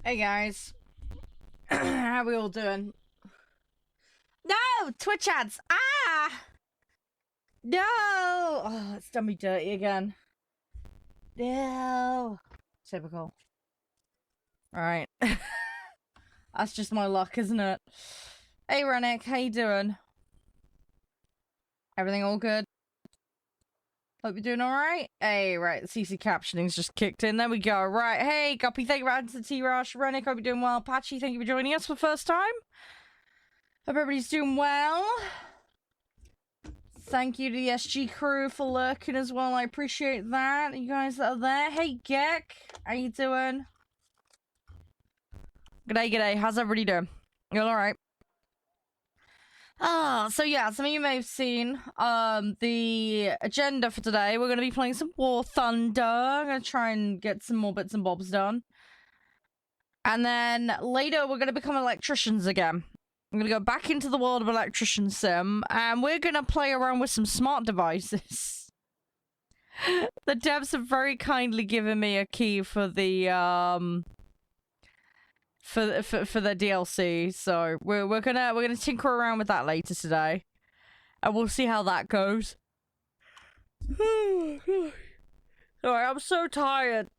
Hey guys, how we all doing? No, Twitch ads. Ah, no. Oh, it's done me dirty again. No. Typical. All right. That's just my luck, isn't it? Hey Rennick, how you doing? Everything all good? Hope you're doing all right. Hey, right, the CC captioning's just kicked in. There we go. Right, hey Guppy, thank you for adding to the T-Rush. Rennick, hope you're doing well. Patchy, thank you for joining us for the first time. Hope everybody's doing well. Thank you to the SG crew for lurking as well. I appreciate that. You guys that are there. Hey, Gek. How you doing? G'day, g'day. How's everybody doing? You all alright? So yeah, some of you may have seen the agenda for today. We're going to be playing some War Thunder. I'm going to try and get some more bits and bobs done. And then later, we're going to become electricians again. I'm going to go back into the world of Electrician Sim, and we're going to play around with some smart devices. The devs have very kindly given me a key for the, for the DLC, so we're gonna tinker around with that later today. And we'll see how that goes. Alright, I'm so tired.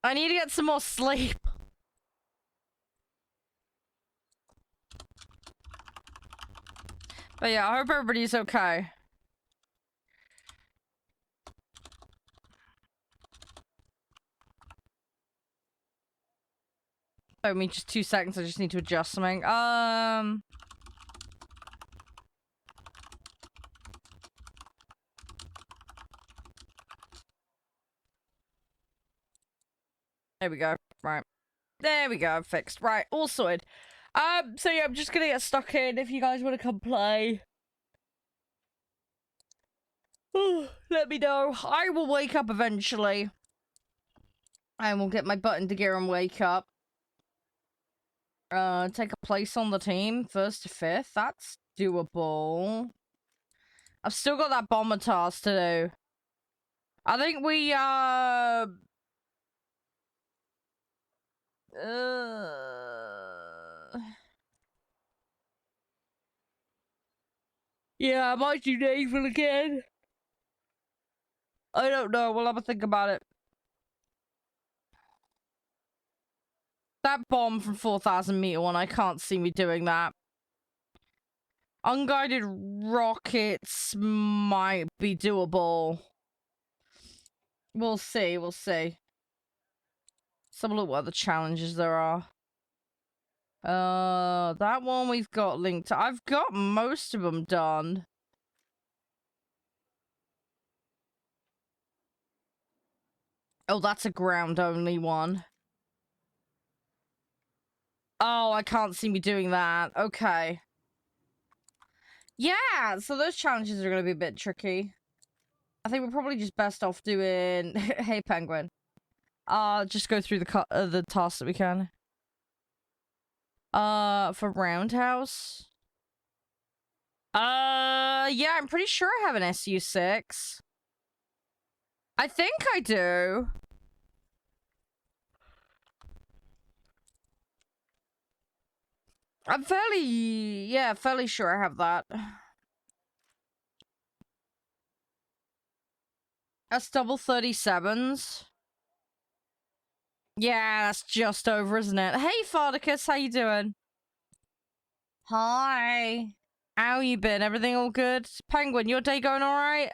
I need to get some more sleep. But yeah, I hope everybody's okay. I mean, just 2 seconds, I just need to adjust something. There we go. Right. There we go, fixed. Right, all sorted. So yeah, I'm just gonna get stuck in. If you guys want to come play, let me know. I will wake up eventually. I will get my butt into gear and wake up. Take a place on the team, 1st to 5th. That's doable. I've still got that bomber task to do. I think we, yeah, I might do naval again. I don't know. We'll have a think about it. That bomb from 4,000 meter one, I can't see me doing that. Unguided rockets might be doable. We'll see, we'll see. Let's have a look what other challenges there are. That one we've got linked to. I've got most of them done. Oh, that's a ground-only one. Oh, I can't see me doing that. Okay. Yeah, so those challenges are going to be a bit tricky. I think we're probably just best off doing... Hey, Penguin. Just go through the tasks that we can. For Roundhouse. Yeah, I'm pretty sure I have an SU-6. I think I do. I'm fairly sure I have that. That's double 37s. Yeah, that's just over, isn't it? Hey, Fardicus, how you doing? Hi. How you been? Everything all good? Penguin, your day going alright?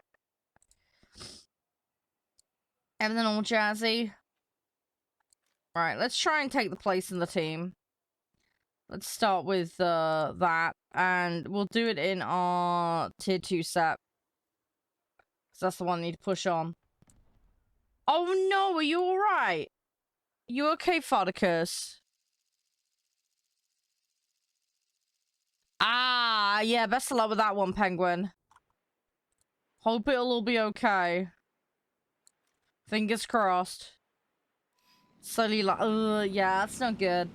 Everything all jazzy? Right, let's try and take the place in the team. Let's start with that, and we'll do it in our tier 2 set. Because that's the one I need to push on. Oh no, are you alright? You okay, Fardicus? Ah, yeah, best of luck with that one, Penguin. Hope it'll all be okay. Fingers crossed. Slowly, yeah, that's not good.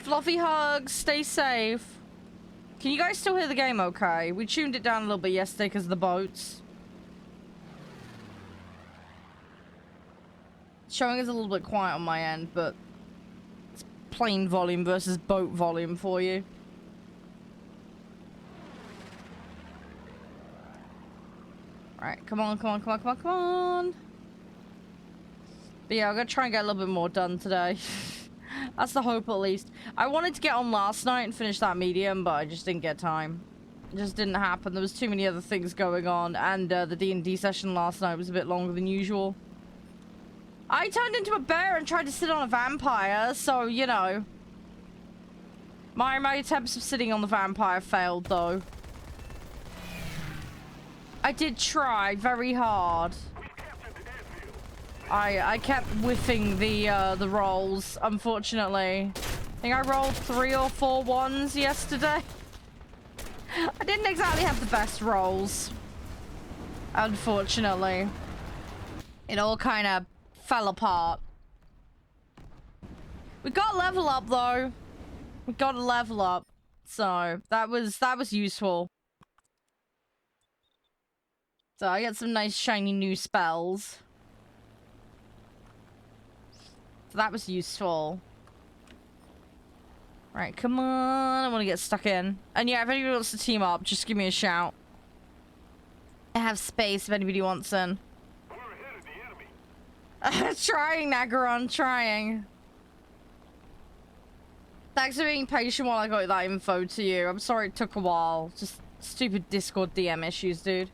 Fluffy hugs, stay safe. Can you guys still hear the game okay? We tuned it down a little bit yesterday because of the boats. Showing is a little bit quiet on my end, but it's plane volume versus boat volume for you. Alright, come on, come on, come on, come on, come on. But yeah, I'm gonna try and get a little bit more done today. That's the hope, at least. I wanted to get on last night and finish that medium, but I just didn't get time. It just didn't happen. There was too many other things going on, and the D&D session last night was a bit longer than usual. I turned into a bear and tried to sit on a vampire, so, you know. My attempts of sitting on the vampire failed, though. I did try very hard. I kept whiffing the rolls, unfortunately. I think I rolled 3 or 4 ones yesterday. I didn't exactly have the best rolls. Unfortunately. It all kind of fell apart. We got level up, though. We got a level up. So, that was useful. So, I got some nice shiny new spells. So that was useful. Right, come on. I want to get stuck in. And yeah, if anybody wants to team up, just give me a shout. I have space if anybody wants in. We're ahead of the enemy. Trying, Nagaron, trying. Thanks for being patient while I got that info to you. I'm sorry it took a while. Just stupid Discord DM issues, dude.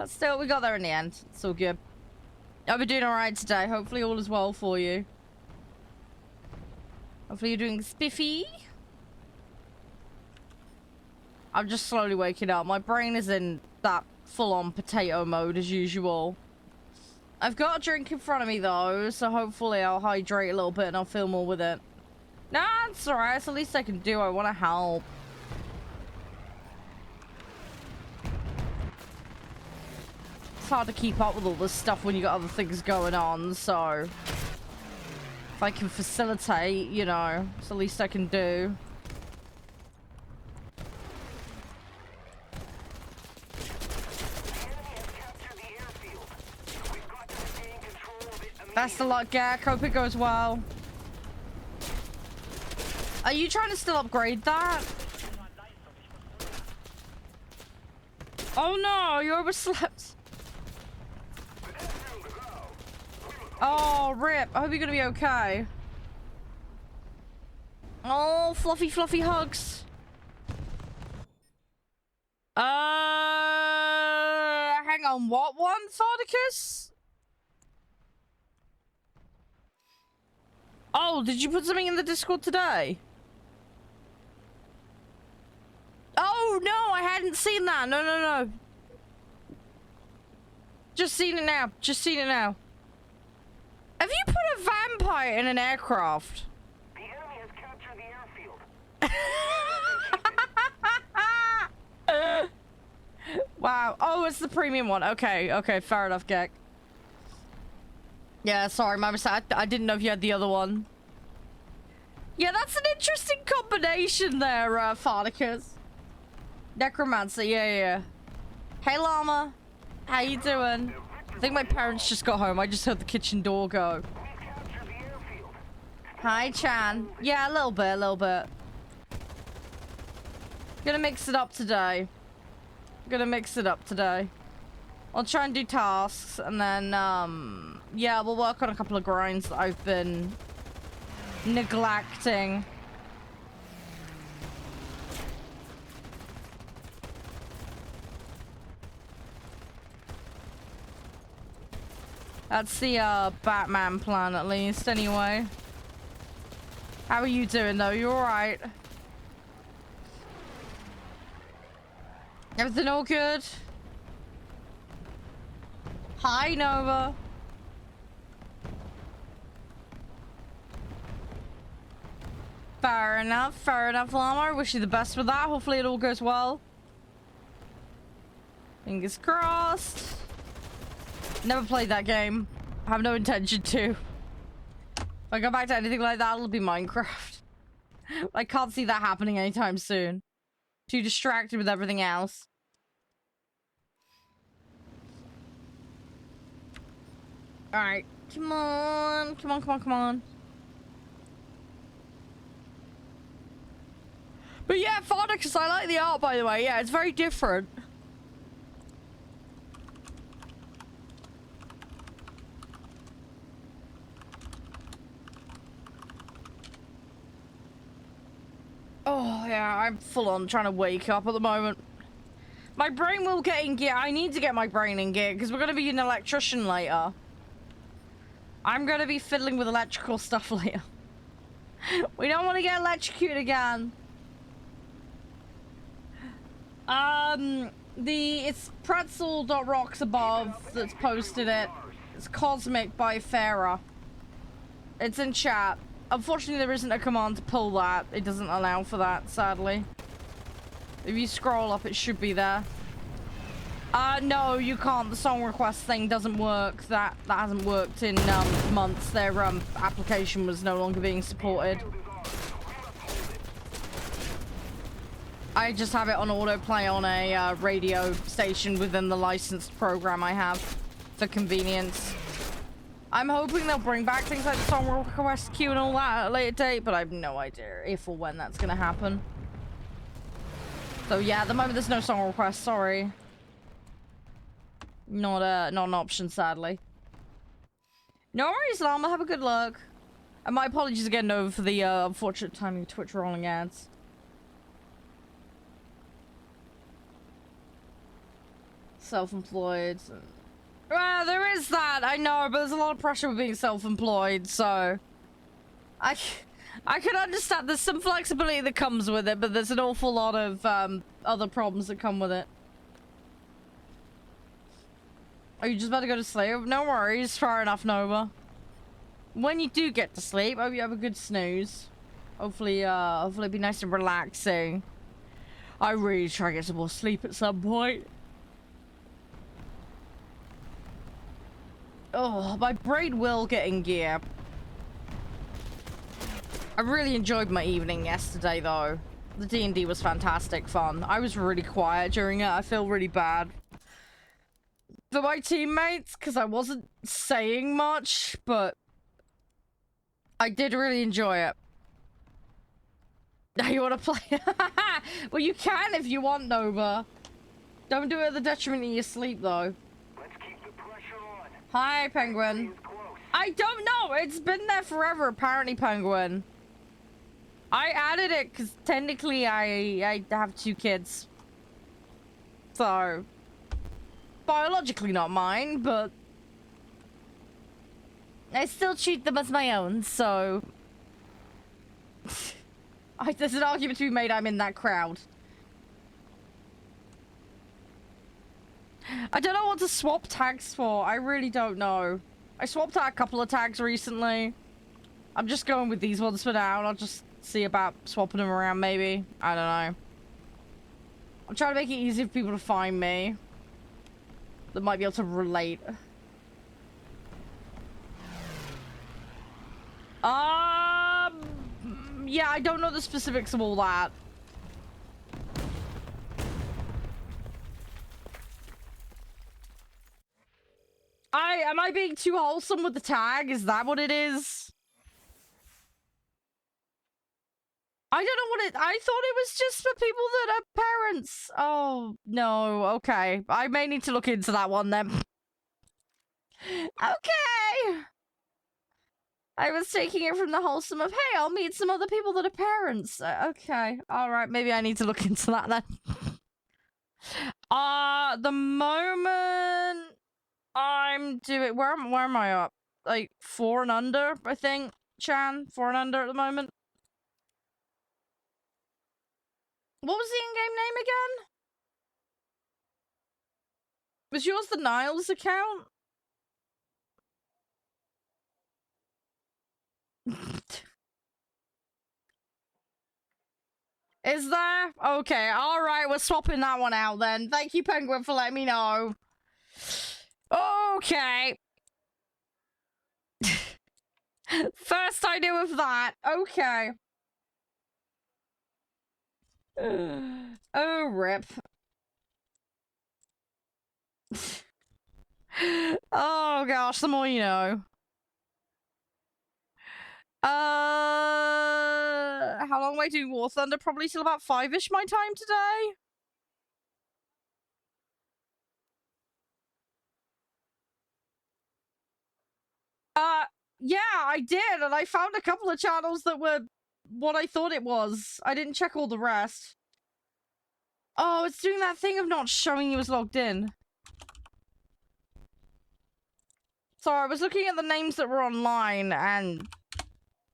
Still, we got there in the end. It's all good. I've been doing alright today. Hopefully all is well for you. Hopefully you're doing spiffy. I'm just slowly waking up. My brain is in that full-on potato mode as usual. I've got a drink in front of me though, so hopefully I'll hydrate a little bit and I'll feel more with it. Nah, it's alright. It's the least I can do. I want to help. It's hard to keep up with all this stuff when you got other things going on, so if I can facilitate, you know, it's the least I can do. Best of luck, Gak. Hope it goes well. Are you trying to still upgrade that? Oh no, you overslept. Oh, rip. I hope you're gonna be okay. Oh, fluffy, fluffy hugs. Hang on. What one, Thordicus? Oh, did you put something in the Discord today? Oh, no, I hadn't seen that. No, no, no. Just seen it now. Just seen it now. Have you put a vampire in an aircraft? The enemy has captured the airfield. Wow. Oh, it's the premium one. Okay, okay, fair enough, Gek. Yeah, sorry, my mistake. I didn't know if you had the other one. Yeah, that's an interesting combination there, Farticus. Necromancer, yeah. Hey, Llama. How you doing? I think my parents just got home. I just heard the kitchen door go. Hi, Chan. Yeah, a little bit. Gonna mix it up today. I'll try and do tasks, and then, yeah, we'll work on a couple of grinds that I've been neglecting. That's the, Batman plan, at least, anyway. How are you doing, though? You alright? Everything all good? Hi, Nova. Fair enough, Llama. I wish you the best with that. Hopefully it all goes well. Fingers crossed. Never played that game. I have no intention to. If I go back to anything like that, it'll be Minecraft. I can't see that happening anytime soon. Too distracted with everything else. Alright. Come on. Come on, come on, come on. But yeah, Phonics, I like the art, by the way. Yeah, it's very different. Oh, yeah, I'm full on trying to wake up at the moment. My brain will get in gear. I need to get my brain in gear because we're going to be an electrician later. I'm going to be fiddling with electrical stuff later. We don't want to get electrocuted again. It's pretzel.rocks above that's posted it. It's Cosmic by Farah. It's in chat. Unfortunately, there isn't a command to pull that. It doesn't allow for that, sadly. If you scroll up, it should be there. No, you can't. The song request thing doesn't work. That hasn't worked in months. Their application was no longer being supported. I just have it on autoplay on a radio station within the licensed program I have for convenience. I'm hoping they'll bring back things like the song request queue and all that at a later date, but I have no idea if or when that's gonna happen. So yeah, at the moment there's no song request, sorry. Not an option, sadly. No worries, Llama, have a good luck. And my apologies again, Nova, for the unfortunate timing of Twitch rolling ads. Self-employed. Well, there is that, I know, but there's a lot of pressure with being self-employed, so... I can understand there's some flexibility that comes with it, but there's an awful lot of other problems that come with it. Are you just about to go to sleep? No worries, fair enough, Nova. When you do get to sleep, hope you have a good snooze. Hopefully it'll be nice and relaxing. I really try to get some more sleep at some point. Oh, my brain will get in gear. I really enjoyed my evening yesterday, though. The D&D was fantastic fun. I was really quiet during it. I feel really bad for my teammates, because I wasn't saying much, but I did really enjoy it. Now you want to play? Well, you can if you want, Nova. Don't do it at the detriment of your sleep, though. Let's keep the pressure on. Hi, Penguin. I don't know. It's been there forever, apparently, Penguin. I added it because technically I have 2 kids. So, biologically not mine, but I still treat them as my own, so... There's an argument to be made I'm in that crowd. I don't know what to swap tags for. I really don't know. I swapped out a couple of tags recently. I'm just going with these ones for now, and I'll just see about swapping them around, maybe. I don't know. I'm trying to make it easy for people to find me that might be able to relate. Yeah, I don't know the specifics of all that. Am I being too wholesome with the tag? Is that what it is? I don't know what it... I thought it was just for people that are parents. Oh, no. Okay. I may need to look into that one then. Okay. I was taking it from the wholesome of, hey, I'll meet some other people that are parents. Okay. All right. Maybe I need to look into that then. The moment I'm doing... Where am I up? Like, 4 and under, I think. Chan, 4 and under at the moment. What was the in-game name again? Was yours the Niles account? Is there? Okay, alright, we're swapping that one out then. Thank you, Penguin, for letting me know. Okay. First I knew of that. Okay. Oh, rip. Oh, Oh gosh, the more you know. How long am I doing War Thunder? Probably till about 5-ish my time today. Yeah, I did, and I found a couple of channels that were what I thought it was. I didn't check all the rest. Oh, it's doing that thing of not showing you as logged in. Sorry, I was looking at the names that were online, and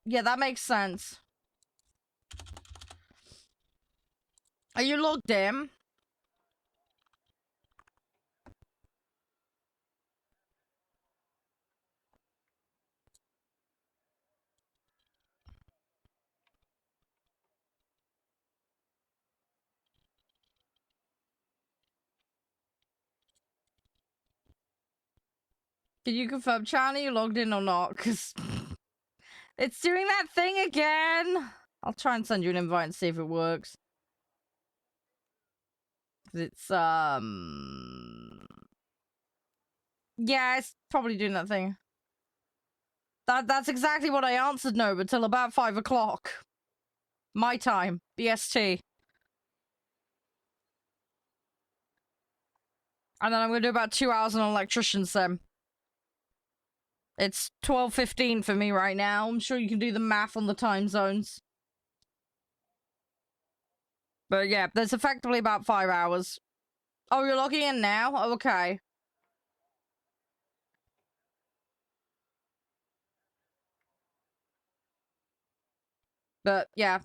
yeah, that makes sense. Are you logged in? Can you confirm, Chani, you logged in or not? Because it's doing that thing again. I'll try and send you an invite and see if it works. It's, yeah, it's probably doing that thing. That's exactly what I answered no, but till about 5 o'clock. My time. BST. And then I'm gonna do about 2 hours on Electrician Sim. It's 12:15 for me right now. I'm sure you can do the math on the time zones. But yeah, there's effectively about 5 hours. Oh, you're logging in now? Oh, okay. But yeah.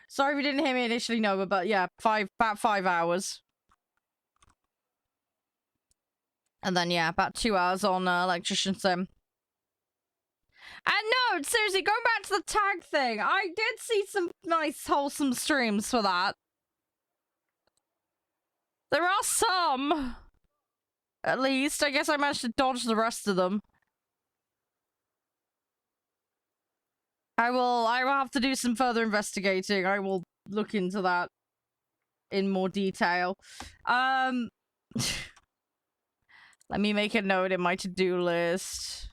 Sorry if you didn't hear me initially, Nova, but yeah, about 5 hours. And then yeah, about 2 hours on Electrician Sim. And no, seriously, going back to the tag thing, I did see some nice, wholesome streams for that. There are some. At least. I guess I managed to dodge the rest of them. I will have to do some further investigating. I will look into that in more detail. Let me make a note in my to-do list.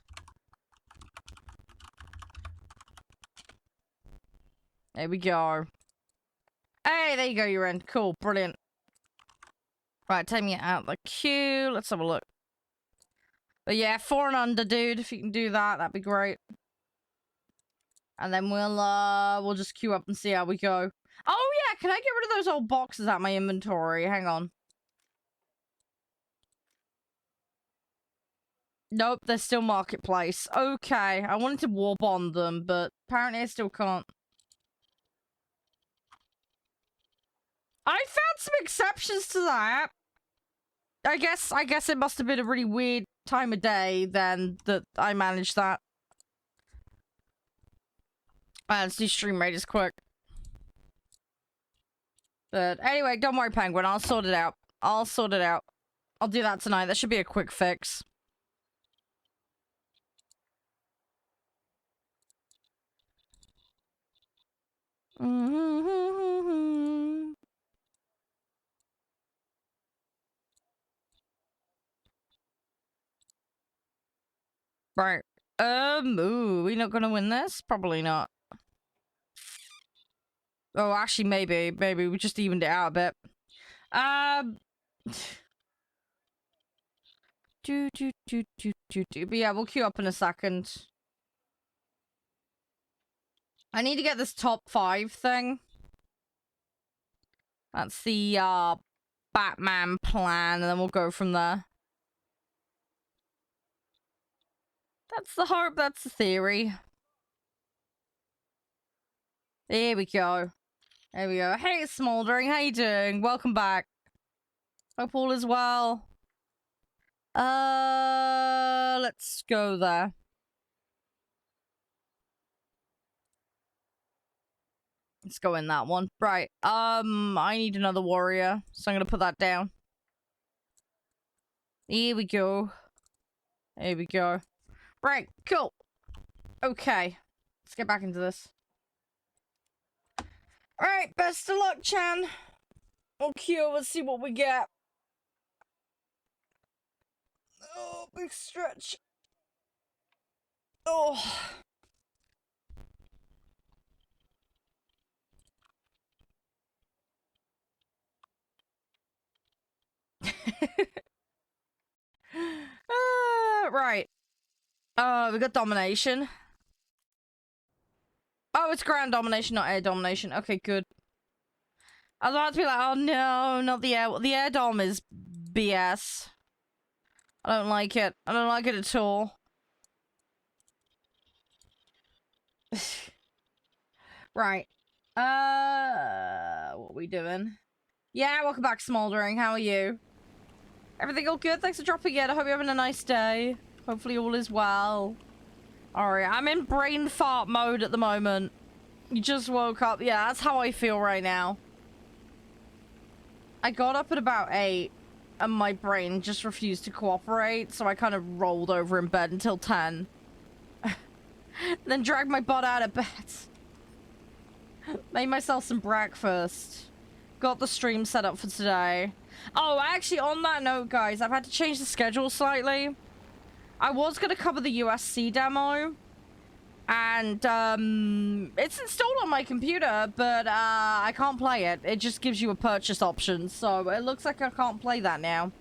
There we go. Hey, there you go, you're in. Cool, brilliant. Right, take me out the queue. Let's have a look. But yeah, 4 and under, dude. If you can do that, that'd be great. And then we'll just queue up and see how we go. Oh yeah, can I get rid of those old boxes out my inventory? Hang on. Nope, they're still marketplace. Okay, I wanted to warp on them, but apparently I still can't. I found some exceptions to that. I guess it must have been a really weird time of day then that I managed that. Let's do stream rate as quick. But anyway, don't worry, Penguin. I'll sort it out. I'll sort it out. I'll do that tonight. That should be a quick fix. Right. Ooh, we not gonna win this? Probably not. Oh, actually, maybe. Maybe we just evened it out a bit. But yeah, we'll queue up in a second. I need to get this top 5 thing. That's the, Batman plan, and then we'll go from there. That's the hope, that's the theory. There we go. There we go. Hey, Smoldering, how you doing? Welcome back. Hope all is well. Let's go there. Let's go in that one. Right. I need another warrior, so I'm gonna put that down. Here we go. There we go. Right, cool. Okay. Let's get back into this. Alright, best of luck, Chan. We'll queue, let's see what we get. Oh. big stretch. Oh. Right. We got domination. Oh, it's ground domination, not air domination. Okay, good. I was about to be like, oh no, not the air. The air dom is BS. I don't like it. I don't like it at all. Right. What are we doing? Yeah, welcome back, Smoldering. How are you? Everything all good? Thanks for dropping in. I hope you're having a nice day. Hopefully all is well. Alright, I'm in brain fart mode at the moment. You just woke up. Yeah, that's how I feel right now. I got up at about 8, and my brain just refused to cooperate, so I kind of rolled over in bed until 10. Then dragged my butt out of bed. Made myself some breakfast. Got the stream set up for today. Oh, actually, on that note, guys, I've had to change the schedule slightly. I was going to cover the USC demo. And, it's installed on my computer, but, I can't play it. It just gives you a purchase option, so it looks like I can't play that now.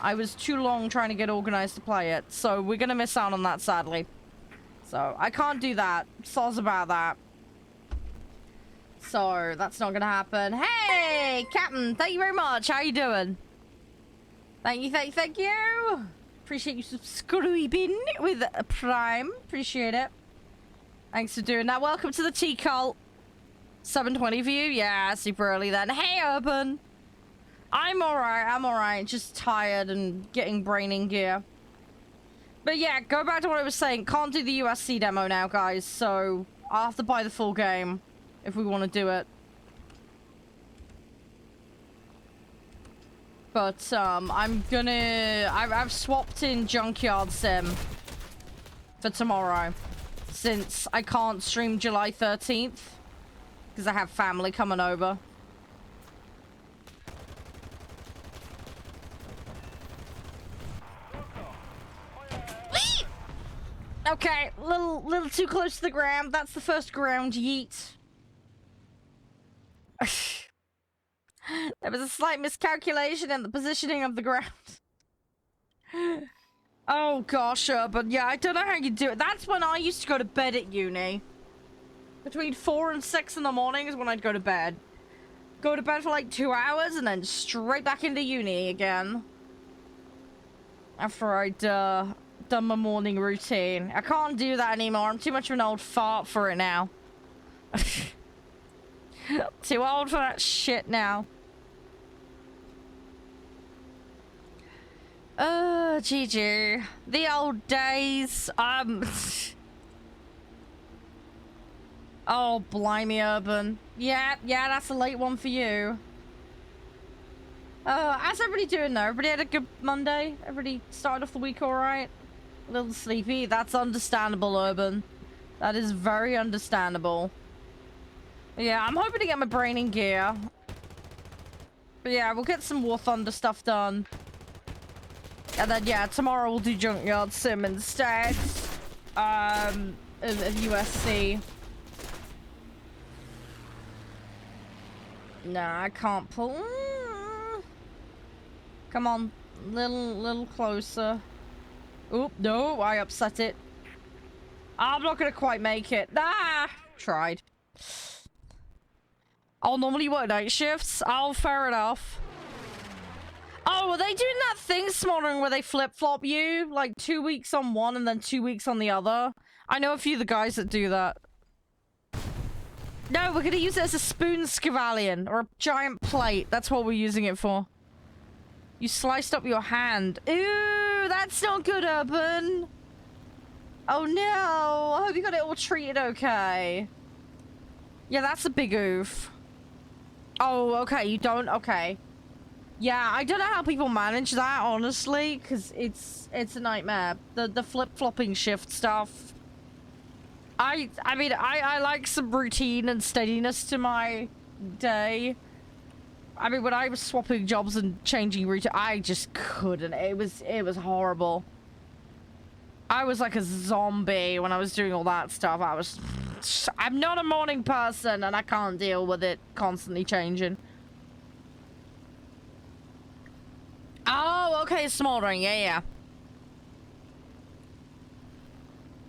I was too long trying to get organized to play it, so we're gonna miss out on that, sadly. So, I can't do that. Soz about that. So, that's not gonna happen. Hey, Captain, thank you very much. How you doing? Thank you. Appreciate you subscribing with a Prime. Appreciate it. Thanks for doing that. Welcome to the T-Cult. 7:20 for you? Yeah, super early then. Hey, Urban. I'm alright. Just tired and getting brain in gear. But yeah, go back to what I was saying. Can't do the USC demo now, guys. So, I'll have to buy the full game if we want to do it. But, I've swapped in Junkyard Sim for tomorrow. Since I can't stream July 13th. Because I have family coming over. Okay, little too close to the ground. That's the first ground yeet. There was a slight miscalculation in the positioning of the ground. Oh gosh, but yeah, I don't know how you do it. That's when I used to go to bed at uni. Between 4 and 6 in the morning is when I'd go to bed. Go to bed for like 2 hours and then straight back into uni again. After I'd done my morning routine. I can't do that anymore. I'm too much of an old fart for it now. Too old for that shit now. GG. The old days. Oh, blimey, Urban. Yeah, that's a late one for you. How's everybody doing though? Everybody had a good Monday? Everybody started off the week alright? A little sleepy? That's understandable, Urban. That is very understandable. Yeah, I'm hoping to get my brain in gear. But yeah, we'll get some War Thunder stuff done. And then, yeah, tomorrow we'll do Junkyard Sim instead. Of USC. Nah, I can't pull. Come on. Little closer. Oop, no, I upset it. I'm not gonna quite make it. Ah! Tried. I'll normally work night shifts. I'll fair enough. Oh, are they doing that thing, Smoldering, where they flip-flop you? Like 2 weeks on one and then 2 weeks on the other? I know a few of the guys that do that. No, we're gonna use it as a spoon scavalion or a giant plate. That's what we're using it for. You sliced up your hand. Ooh, that's not good, Urban. Oh no, I hope you got it all treated okay. Yeah, that's a big oof. Oh, okay, you don't? Okay. Yeah, I don't know how people manage that, honestly, because it's a nightmare. The flip-flopping shift stuff. I mean, I like some routine and steadiness to my day. I mean, when I was swapping jobs and changing routine, I just couldn't. It was horrible. I was like a zombie when I was doing all that stuff. I'm not a morning person and I can't deal with it constantly changing. Oh, okay, smoldering. Yeah.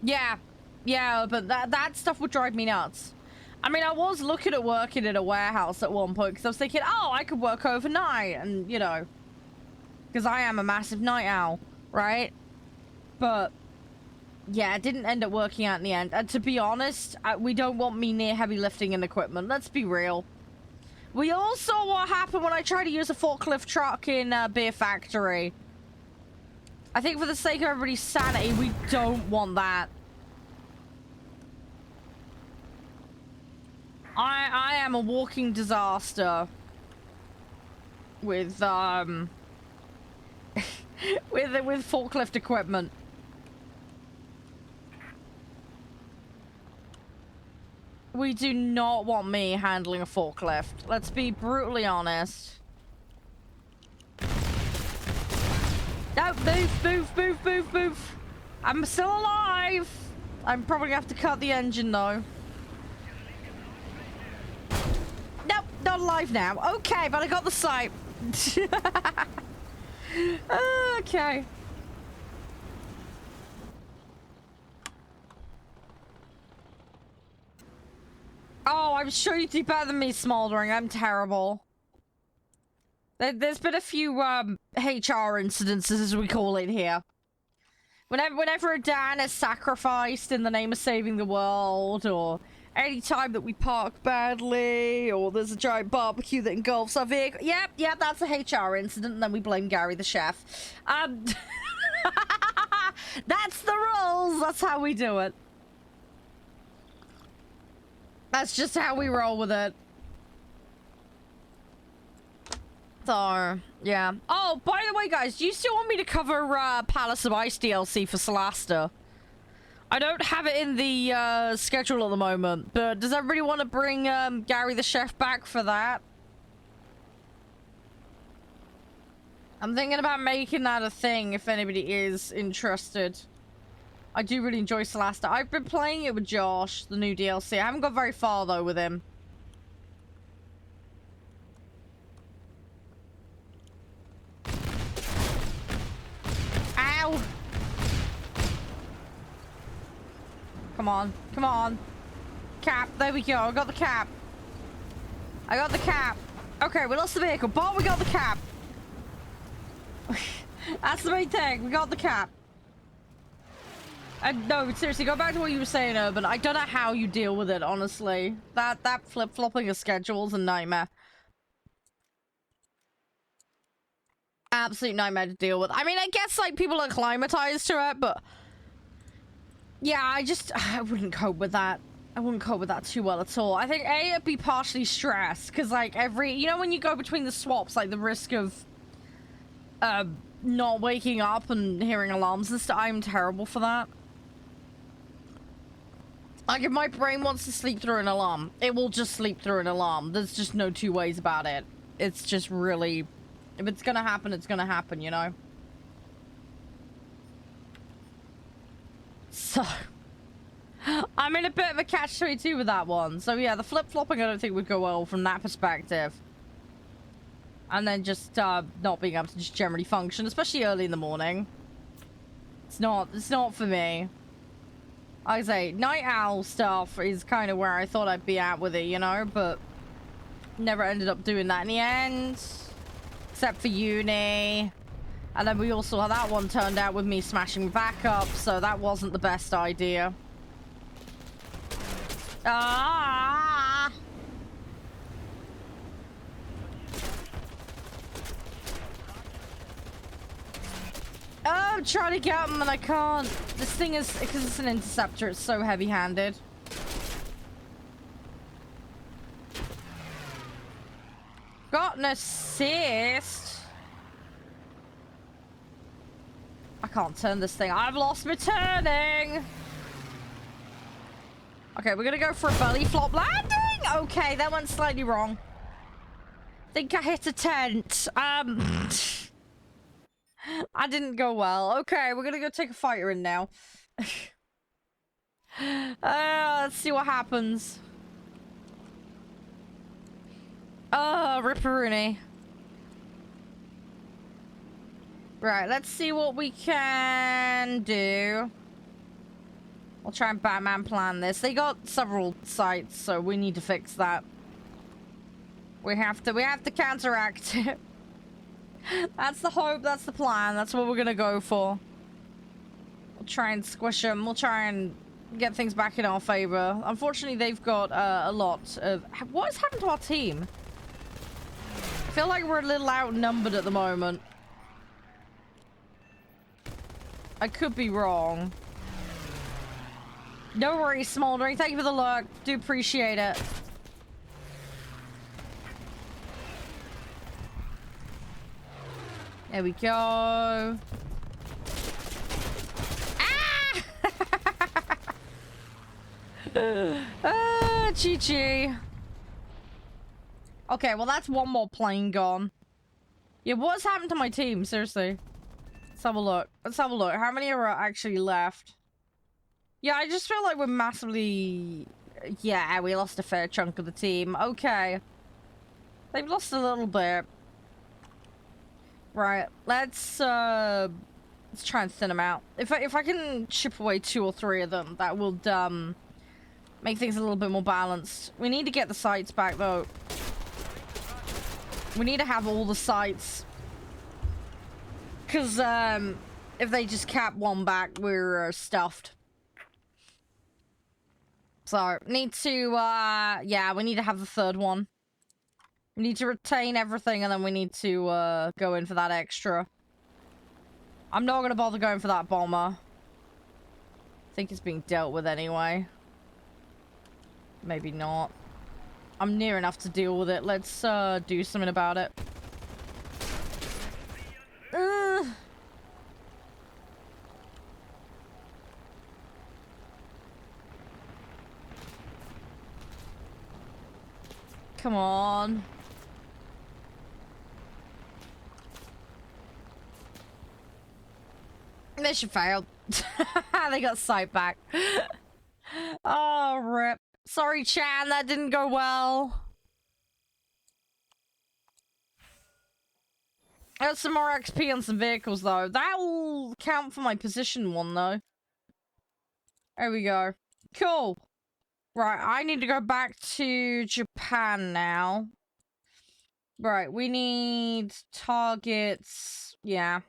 Yeah, but that stuff would drive me nuts. I mean, I was looking at working in a warehouse at one point because I was thinking, oh, I could work overnight and, you know, because I am a massive night owl, right? But yeah, it didn't end up working out in the end. And to be honest, we don't want me near heavy lifting and equipment. Let's be real. We all saw what happened when I tried to use a forklift truck in Beer Factory. I think for the sake of everybody's sanity, we don't want that. I am a walking disaster with with forklift equipment. We do not want me handling a forklift. Let's be brutally honest. No, move. I'm still alive. I'm probably gonna have to cut the engine though. Nope, not alive now. Okay, but I got the sight. Okay. Oh, I'm sure you do better than me, Smoldering. I'm terrible. There's been a few HR incidences, as we call it here. Whenever a Dan is sacrificed in the name of saving the world, or any time that we park badly, or there's a giant barbecue that engulfs our vehicle. Yep, that's a HR incident, and then we blame Gary the chef. That's the rules. That's how we do it. That's just how we roll with it. So, yeah. Oh, by the way, guys, do you still want me to cover Palace of Ice DLC for Solasta? I don't have it in the schedule at the moment, but does everybody want to bring Gary the chef back for that? I'm thinking about making that a thing if anybody is interested. I do really enjoy Solasta. I've been playing it with Josh, the new DLC. I haven't got very far, though, with him. Ow! Come on. Cap, there we go. I got the cap. Okay, we lost the vehicle, but we got the cap. That's the main thing. We got the cap. No, seriously, go back to what you were saying, Urban. I don't know how you deal with it, honestly. That flip-flopping of schedule's a nightmare. Absolute nightmare to deal with. I mean, I guess, like, people are acclimatized to it, but... yeah, I wouldn't cope with that. I wouldn't cope with that too well at all. I think, A, it'd be partially stress, because, like, you know when you go between the swaps, like, the risk of... not waking up and hearing alarms and stuff, I'm terrible for that. Like, if my brain wants to sleep through an alarm, it will just sleep through an alarm. There's just no two ways about it. It's just really... if it's gonna happen, it's gonna happen, you know? So... I'm in a bit of a catch-22 with that one. So, yeah, the flip-flopping I don't think would go well from that perspective. And then just, not being able to just generally function, especially early in the morning. It's not for me. Like I say, night owl stuff is kind of where I thought I'd be at with it, you know, but never ended up doing that in the end. Except for uni. And then we also had that one turned out with me smashing back up, so that wasn't the best idea. Ah! Oh, I'm trying to get him and I can't. This thing is, because it's an interceptor, it's so heavy-handed. Got an assist. I can't turn this thing. I've lost my turning. Okay, we're gonna go for a belly flop landing. Okay, that went slightly wrong. Think I hit a tent. I didn't go well. Okay, we're gonna go take a fighter in now. Let's see what happens. Ripperoonie. Right, let's see what we can do. We'll try and Batman plan this. They got several sites, so we need to fix that. We have to counteract it. That's the hope, that's the plan, that's what we're gonna go for. We'll try and squish them, we'll try and get things back in our favor. Unfortunately, they've got a lot of... What has happened to our team? I feel like we're a little outnumbered at the moment. I could be wrong. No worries, Smoldering. Thank you for the lurk. Do appreciate it. There we go. Ah! GG. Okay, well, that's one more plane gone. Yeah, what's happened to my team? Seriously. Let's have a look. Let's have a look. How many are actually left? Yeah, I just feel like we're massively... Yeah, we lost a fair chunk of the team. Okay. They've lost a little bit. Right, let's try and thin them out. If I can chip away 2 or 3 of them, that will, make things a little bit more balanced. We need to get the sights back, though. We need to have all the sights. Because, if they just cap one back, we're stuffed. So, need to, yeah, we need to have the 3rd one. We need to retain everything, and then we need to, go in for that extra. I'm not gonna bother going for that bomber. I think it's being dealt with anyway. Maybe not. I'm near enough to deal with it. Let's, do something about it. Come on. Mission failed. They got sight back. Oh, rip. Sorry, Chan, that didn't go well. I got some more XP on some vehicles, though. That will count for my position one, though. There we go. Cool. Right, I need to go back to Japan now. Right, we need targets. Yeah.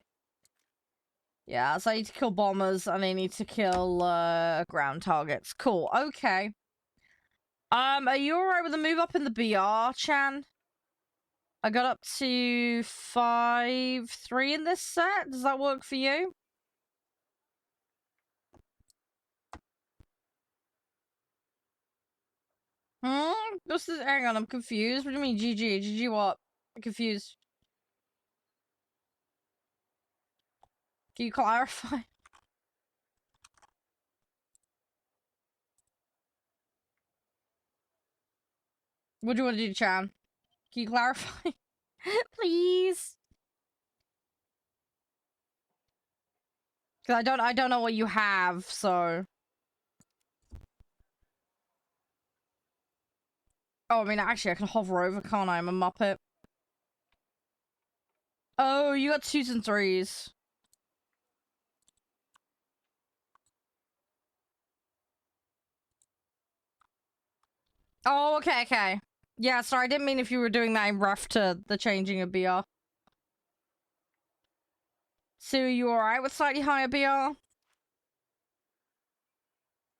Yeah, so I need to kill bombers and I need to kill ground targets. Cool. Okay. Are you alright with the move up in the BR, Chan? I got up to 5-3 in this set. Does that work for you? This is... Hang on, I'm confused. What do you mean, GG? GG what? I'm confused. Can you clarify? What do you want to do, Chan? Can you clarify? Please? Because I don't know what you have, so... Oh, I mean, actually, I can hover over, can't I? I'm a Muppet. Oh, you got 2s and 3s. Oh, okay, okay. Yeah, sorry, I didn't mean if you were doing that in ref to the changing of BR. So, are you alright with slightly higher BR?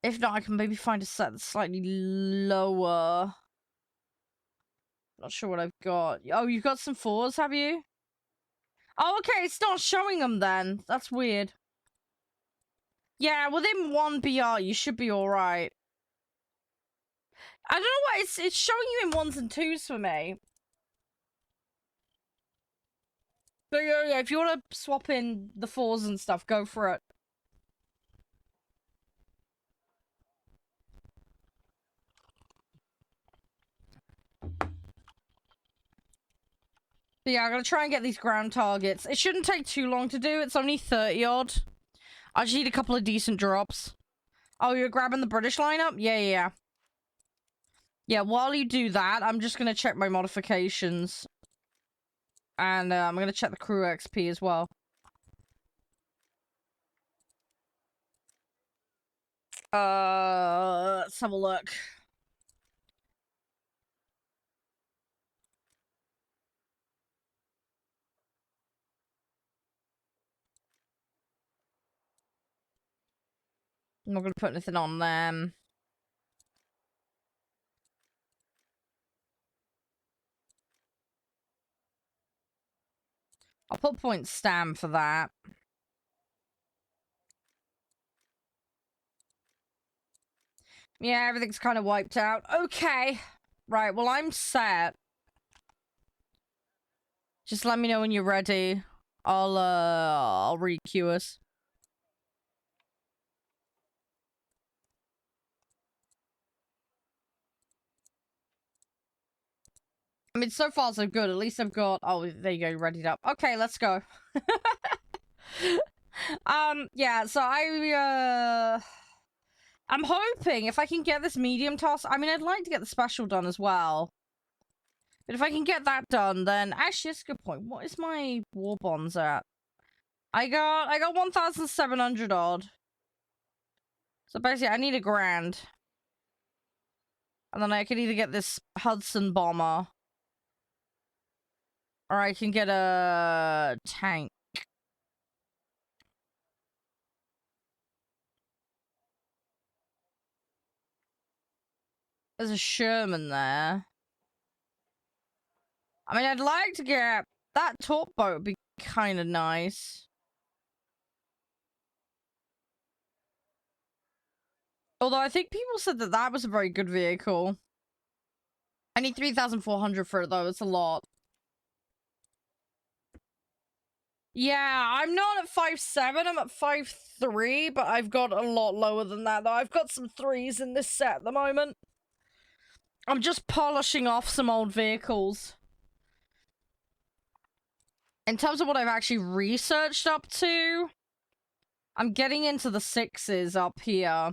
If not, I can maybe find a set that's slightly lower. Not sure what I've got. Oh, you've got some 4s, have you? Oh, okay, it's not showing them then. That's weird. Yeah, within 1 BR, you should be alright. I don't know why it's showing you in 1s and 2s for me. But yeah, if you want to swap in the 4s and stuff, go for it. But yeah, I'm gonna try and get these ground targets. It shouldn't take too long to do. It's only 30 odd. I just need a couple of decent drops. Oh, you're grabbing the British lineup? Yeah. Yeah, while you do that, I'm just gonna check my modifications. And I'm gonna check the crew XP as well. Let's have a look. I'm not gonna put anything on them. I'll put point stam for that. Yeah, everything's kind of wiped out. Okay. Right, well, I'm set. Just let me know when you're ready. I'll re-queue us. I mean, so far so good. At least I've got... Oh, there you go. Readied up. Okay, let's go. Yeah, so I'm hoping if I can get this medium toss... I mean, I'd like to get the special done as well. But if I can get that done, then... Actually, that's a good point. What is my war bonds at? I got 1,700 odd. So basically, I need $1,000. And then I could either get this Hudson bomber... Or I can get a tank. There's a Sherman there. I mean, I'd like to get... That torp boat would be kind of nice. Although I think people said that that was a very good vehicle. I need 3,400 for it, though. It's a lot. Yeah, I'm not at 5.7. I'm at 5.3, but I've got a lot lower than that, though. I've got some 3s in this set at the moment. I'm just polishing off some old vehicles. In terms of what I've actually researched up to, I'm getting into the 6s up here.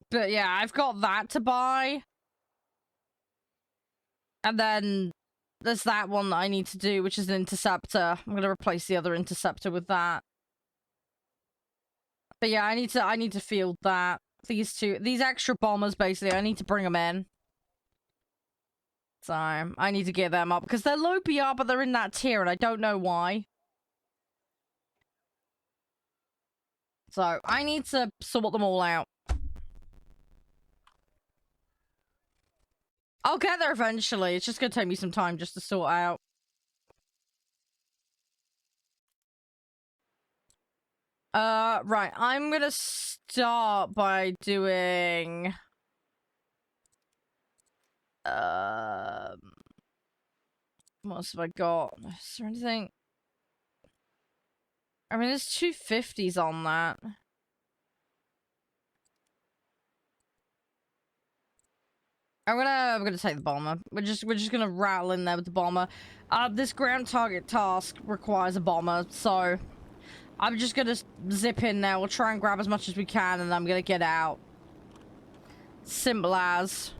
But yeah, I've got that to buy. And then there's that one that I need to do, which is an interceptor. I'm gonna replace the other interceptor with that. But yeah, I need to field that. These extra bombers, basically, I need to bring them in. So, I need to get them up. Because they're low BR, but they're in that tier, and I don't know why. So, I need to sort them all out. I'll get there eventually. It's just gonna take me some time just to sort out. Right. I'm gonna start by doing... What else have I got? Is there anything? I mean, there's 250s on that. I'm gonna take the bomber. We're just gonna rattle in there with the bomber. This ground target task requires a bomber, so I'm just gonna zip in there. We'll try and grab as much as we can, and I'm gonna get out. Simple as.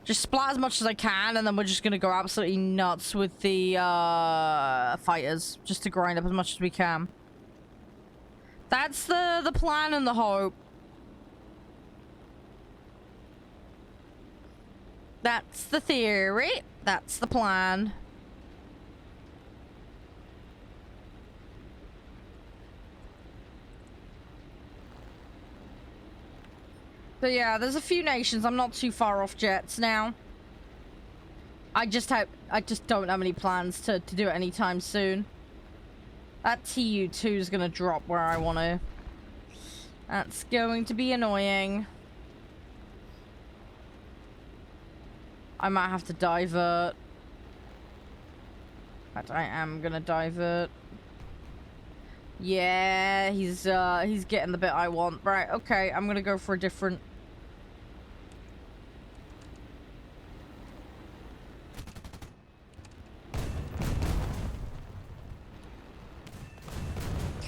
Just splat as much as I can, and then we're just gonna go absolutely nuts with the fighters, just to grind up as much as we can. That's the plan and the hope. That's the theory. That's the plan. But yeah, there's a few nations. I'm not too far off jets now. I just don't have any plans to do it anytime soon. That TU2 is gonna drop where I want to. That's going to be annoying. I might have to divert. In fact, I am gonna divert. Yeah, he's getting the bit I want. Right, okay, I'm gonna go for a different...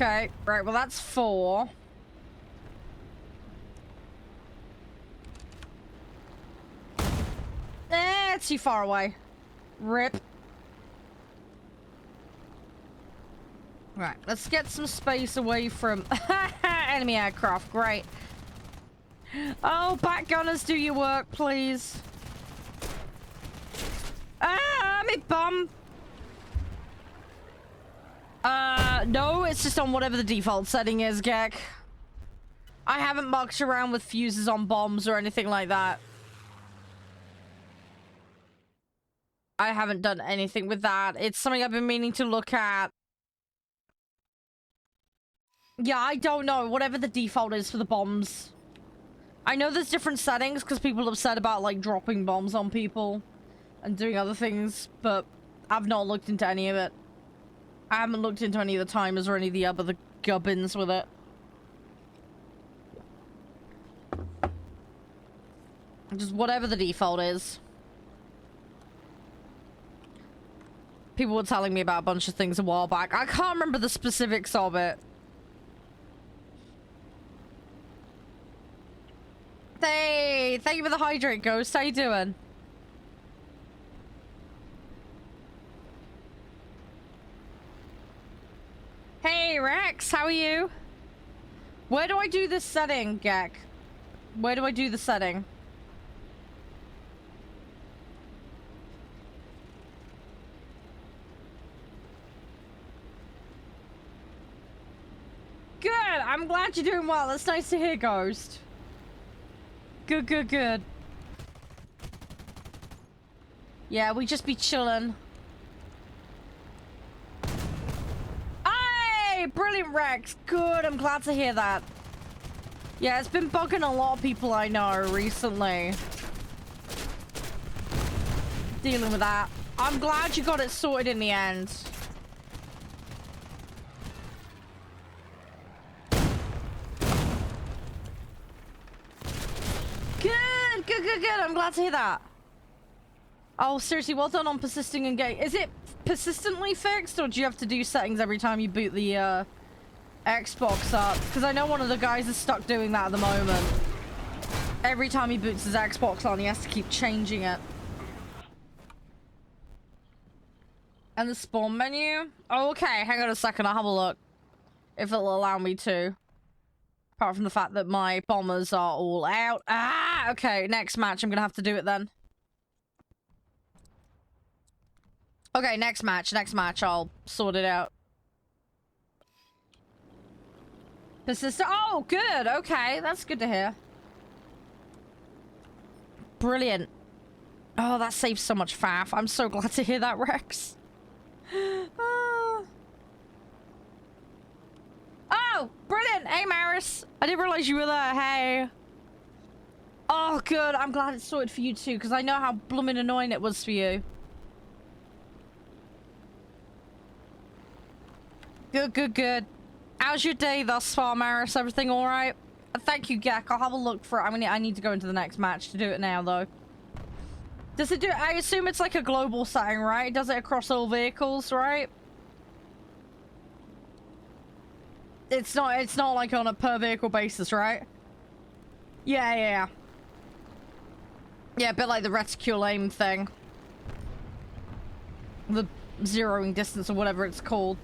Okay, right, well that's 4. It's too far away. Rip. Right, let's get some space away from enemy aircraft. Great. Oh, back gunners, do your work, please. Ah, me bum. No, it's just on whatever the default setting is, Gek. I haven't mucked around with fuses on bombs or anything like that. I haven't done anything with that. It's something I've been meaning to look at. Yeah, I don't know. Whatever the default is for the bombs. I know there's different settings because people have said about, like, dropping bombs on people and doing other things, but I've not looked into any of it. I haven't looked into any of the timers or any of the other gubbins with it. Just whatever the default is. People were telling me about a bunch of things a while back. I can't remember the specifics of it. Hey, thank you for the hydrate, Ghost. How you doing? Hey, Rex, how are you? Where do I do this setting, Gek? Where do I do the setting? Good, I'm glad you're doing well. That's nice to hear, Ghost. Good, good, good. Yeah, we just be chilling. Hey, brilliant, Rex. Good, I'm glad to hear that. Yeah, it's been bugging a lot of people I know recently. Dealing with that. I'm glad you got it sorted in the end. Good, good, good, good. I'm glad to hear that. Oh, seriously, well done on persisting and getting... Is it persistently fixed, or do you have to do settings every time you boot the Xbox up? Because I know one of the guys is stuck doing that at the moment. Every time he boots his Xbox on, he has to keep changing it. And the spawn menu? Oh, okay, hang on a second, I'll have a look. If it'll allow me to. Apart from the fact that my bombers are all out. Ah, okay, next match, I'm gonna have to do it then. Okay, next match, I'll sort it out. Persistent. Oh, good, okay, that's good to hear. Brilliant. Oh, that saves so much faff. I'm so glad to hear that, Rex. Oh, brilliant. Hey, Maris. I didn't realize you were there. Hey. Oh, good. I'm glad it's sorted for you too, because I know how blooming annoying it was for you. Good, good, good. How's your day thus far, Maris? Everything all right? Thank you, Gek. I'll have a look for it. I need to go into the next match to do it now, though. Does it do... I assume it's like a global setting, right? Does it across all vehicles, right? It's not like on a per vehicle basis, right? Yeah, yeah, yeah. Yeah, a bit like the reticule aim thing. The zeroing distance or whatever it's called.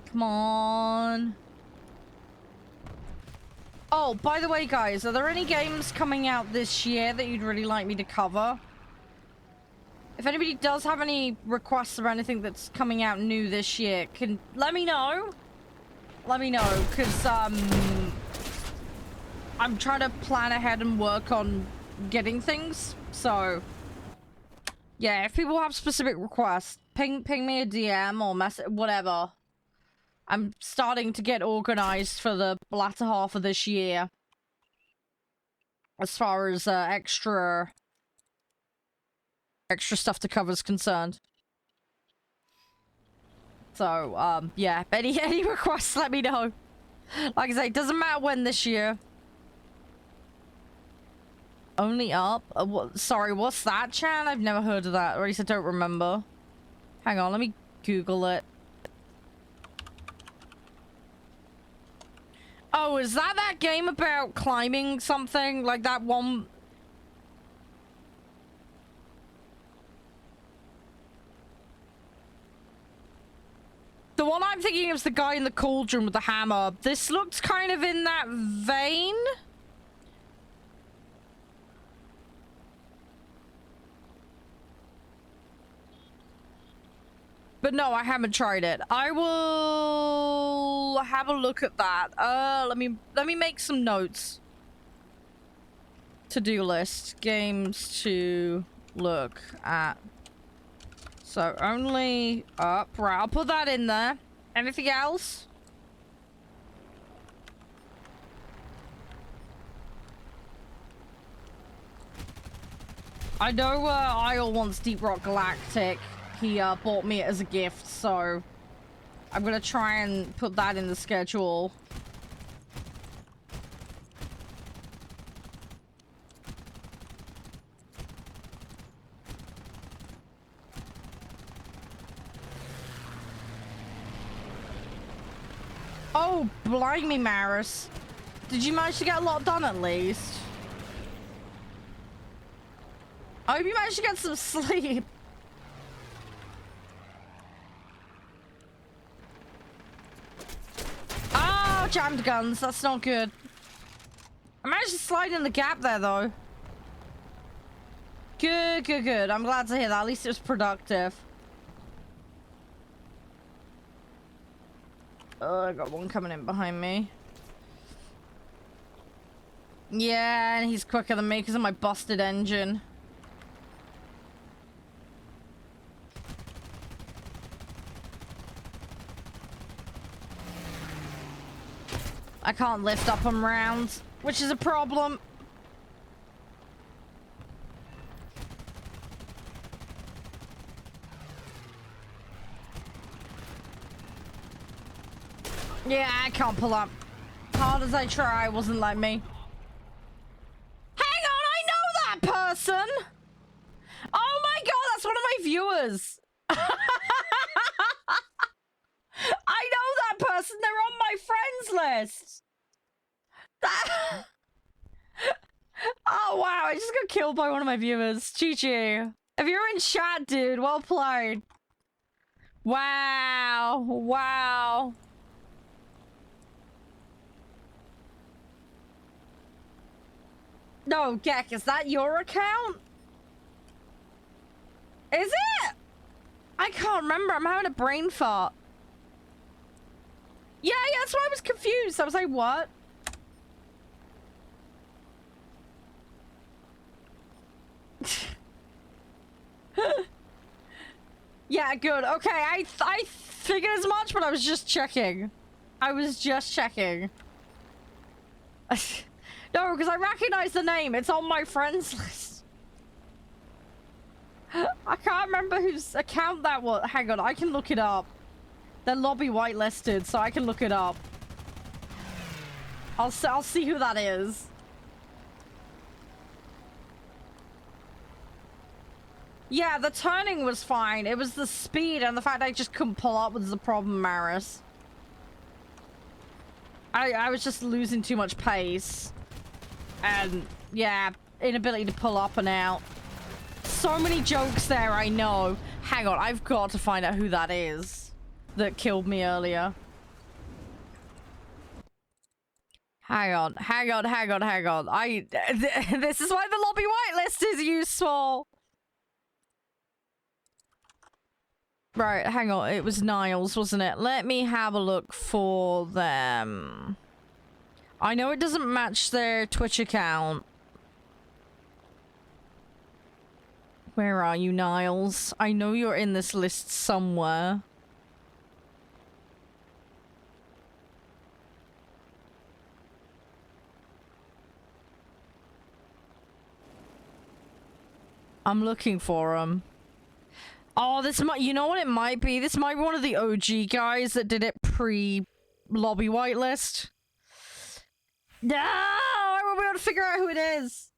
Come on. Oh, by the way, guys, are there any games coming out this year that you'd really like me to cover? If anybody does have any requests or anything that's coming out new this year, can let me know. Let me know, because I'm trying to plan ahead and work on getting things. So yeah, if people have specific requests, ping me a DM or message, whatever. I'm starting to get organized for the latter half of this year. As far as extra stuff to cover is concerned. So, yeah, any requests, let me know. Like I say, it doesn't matter when this year. Only up? Sorry, what's that, Chan? I've never heard of that, or at least I don't remember. Hang on, let me Google it. Oh, is that game about climbing something? Like that one... The one I'm thinking of is the guy in the cauldron with the hammer. This looks kind of in that vein. But no, I haven't tried it. I will have a look at that. Let me make some notes. To-do list. Games to look at. So only up. Right, I'll put that in there. Anything else? I know Isle wants Deep Rock Galactic. He bought me it as a gift, so I'm gonna try and put that in the schedule. Oh, blimey, Maris. Did you manage to get a lot done at least? I hope you managed to get some sleep. Oh, jammed guns. That's not good. I managed to slide in the gap there, though. Good, good, good. I'm glad to hear that. At least it was productive. I got one coming in behind me. Yeah, and he's quicker than me because of my busted engine. I can't lift up them round, which is a problem. Yeah, I can't pull up. Hard as I try, wasn't like me. Hang on, I know that person! Oh my god, that's one of my viewers! I know that person, they're on my friends list! Oh wow, I just got killed by one of my viewers. GG. If you're in chat, dude, well played. Wow, wow. No, Gek, is that your account? Is it? I can't remember. I'm having a brain fart. Yeah, that's why I was confused. I was like, what? Yeah, good. Okay, I figured as much, but I was just checking. I was just checking. No, because I recognize the name. It's on my friends list. I can't remember whose account that was. Hang on, I can look it up. They're lobby whitelisted, so I can look it up. I'll see who that is. Yeah, the turning was fine. It was the speed and the fact I just couldn't pull up was the problem, Maris. I was just losing too much pace. And, yeah, inability to pull up and out. So many jokes there, I know. Hang on, I've got to find out who that is that killed me earlier. Hang on. This is why the lobby whitelist is useful. Right, hang on. It was Niles, wasn't it? Let me have a look for them. I know it doesn't match their Twitch account. Where are you, Niles? I know you're in this list somewhere. I'm looking for him. Oh, this might, you know what it might be? This might be one of the OG guys that did it pre-lobby whitelist. No! I won't be able to figure out who it is.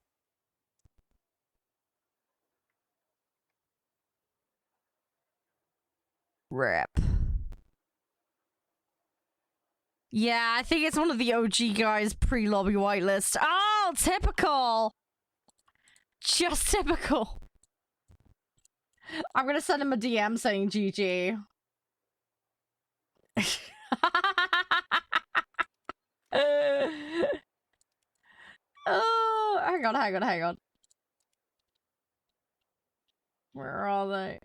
Rip. Yeah, I think it's one of the OG guys pre-lobby whitelist. Oh, typical! Just typical. I'm gonna send him a DM saying GG. Oh, hang on. Where are they?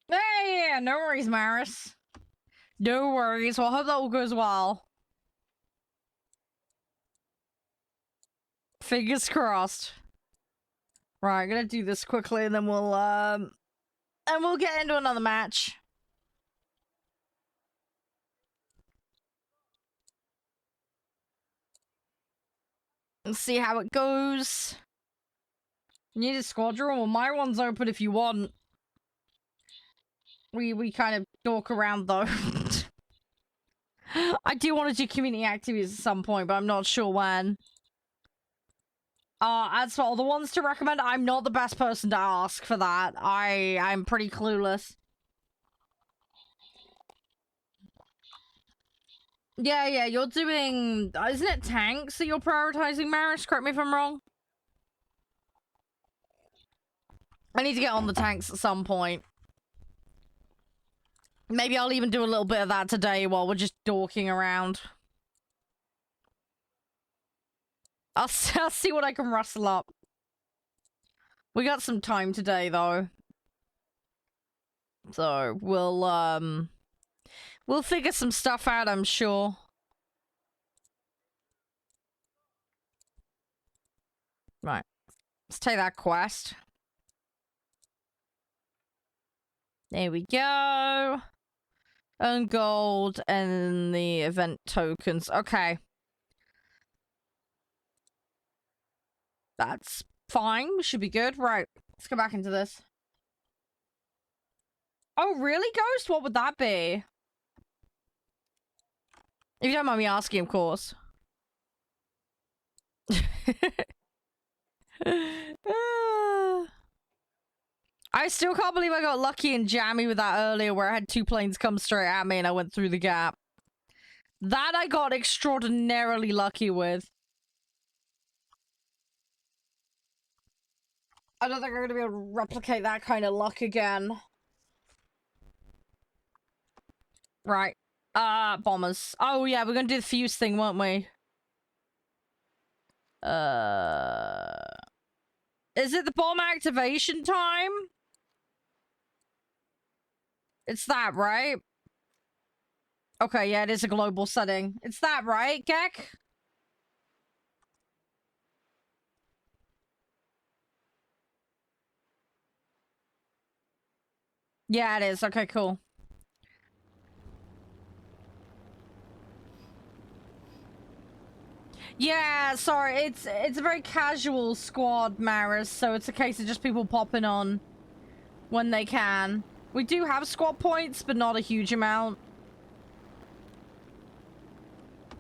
Yeah, no worries, Maris. No worries. Well, I hope that all goes well. Fingers crossed. Right, I'm gonna do this quickly and then we'll get into another match. And see how it goes. You need a squadron? Well, my one's open if you want. We kind of dork around though. I do want to do community activities at some point, but I'm not sure when. As for all the ones to recommend, I'm not the best person to ask for that. I'm pretty clueless. Yeah, you're doing... Isn't it tanks that you're prioritizing, Maris? Correct me if I'm wrong. I need to get on the tanks at some point. Maybe I'll even do a little bit of that today while we're just dorking around. I'll see what I can rustle up. We got some time today, though. So, we'll figure some stuff out, I'm sure. Right. Let's take that quest. There we go. Earn gold and the event tokens. Okay. That's fine. We should be good. Right. Let's go back into this. Oh, really, Ghost? What would that be? If you don't mind me asking, of course. I still can't believe I got lucky and jammy with that earlier where I had two planes come straight at me and I went through the gap. That I got extraordinarily lucky with. I don't think I'm going to be able to replicate that kind of luck again. Right. Bombers. Oh, yeah, we're going to do the fuse thing, weren't we? Is it the bomb activation time? It's that, right? Okay, yeah, it is a global setting. It's that, right, Gek? Yeah, it is. Okay, cool. Yeah, sorry, it's a very casual squad, Maris, so it's a case of just people popping on when they can. We do have squad points, but not a huge amount.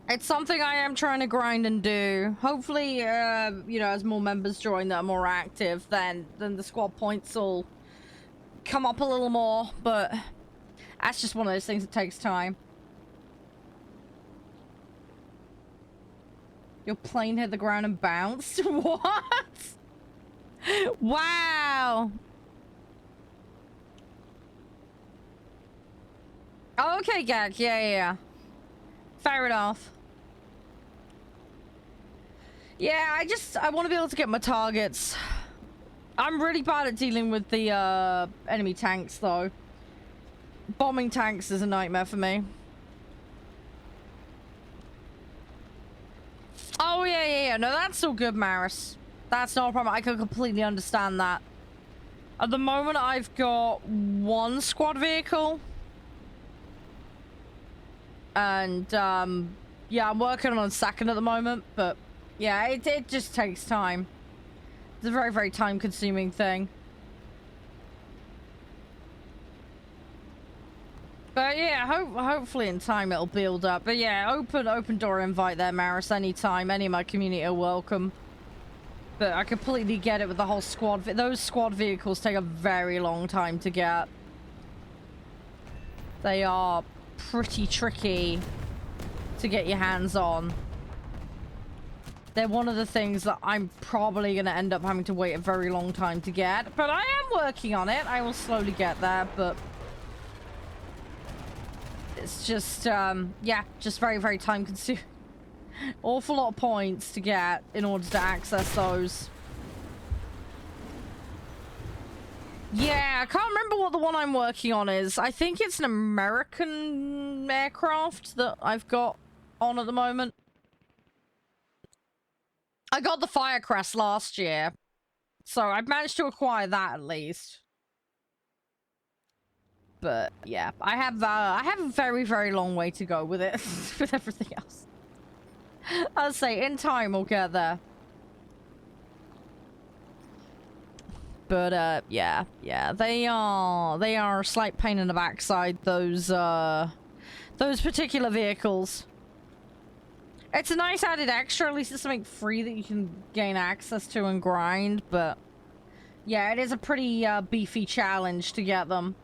It's something I am trying to grind and do. Hopefully, you know, as more members join that are more active, then the squad points will come up a little more, but that's just one of those things that takes time. Your plane hit the ground and bounced? What? Wow. Okay, Gag. Yeah. Fair enough. Yeah, I want to be able to get my targets. I'm really bad at dealing with the enemy tanks, though. Bombing tanks is a nightmare for me. Oh, yeah. No, that's all good, Maris. That's not a problem. I can completely understand that. At the moment, I've got one squad vehicle. And, yeah, I'm working on a second at the moment. But, yeah, it just takes time. It's a very, very time-consuming thing. But yeah, hopefully in time it'll build up. But yeah, open door invite there, Maris, anytime. Any of my community are welcome. But I completely get it with the whole squad. Those squad vehicles take a very long time to get. They are pretty tricky to get your hands on. They're one of the things that I'm probably going to end up having to wait a very long time to get. But I am working on it. I will slowly get there, but... it's just, yeah, just very, very time consuming. Awful lot of points to get in order to access those. Yeah, I can't remember what the one I'm working on is. I think it's an American aircraft that I've got on at the moment. I got the Firecrest last year, so I've managed to acquire that at least. But yeah, I have a very, very long way to go with it, with everything else. I'll say in time we'll get there. But yeah, they are a slight pain in the backside, those particular vehicles. It's a nice added extra, at least it's something free that you can gain access to and grind, but yeah, it is a pretty beefy challenge to get them.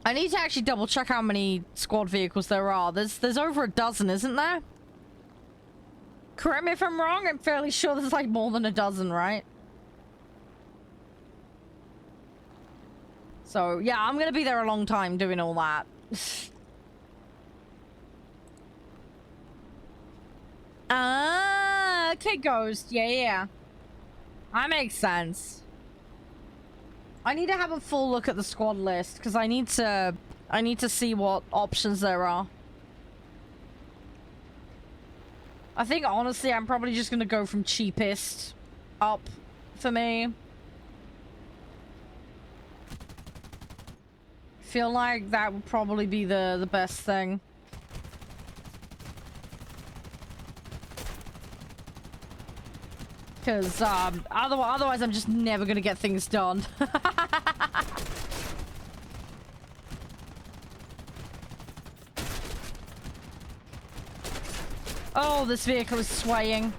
I need to actually double check how many squad vehicles there are. There's over a dozen, isn't there? Correct me if I'm wrong, I'm fairly sure there's like more than a dozen, right? So yeah, I'm gonna be there a long time doing all that. Ah, okay, Ghost. Yeah. That makes sense. I need to have a full look at the squad list because I need to see what options there are. I think honestly I'm probably just gonna go from cheapest up for me. Feel like that would probably be the best thing. Because otherwise I'm just never gonna get things done. Oh, this vehicle is swaying.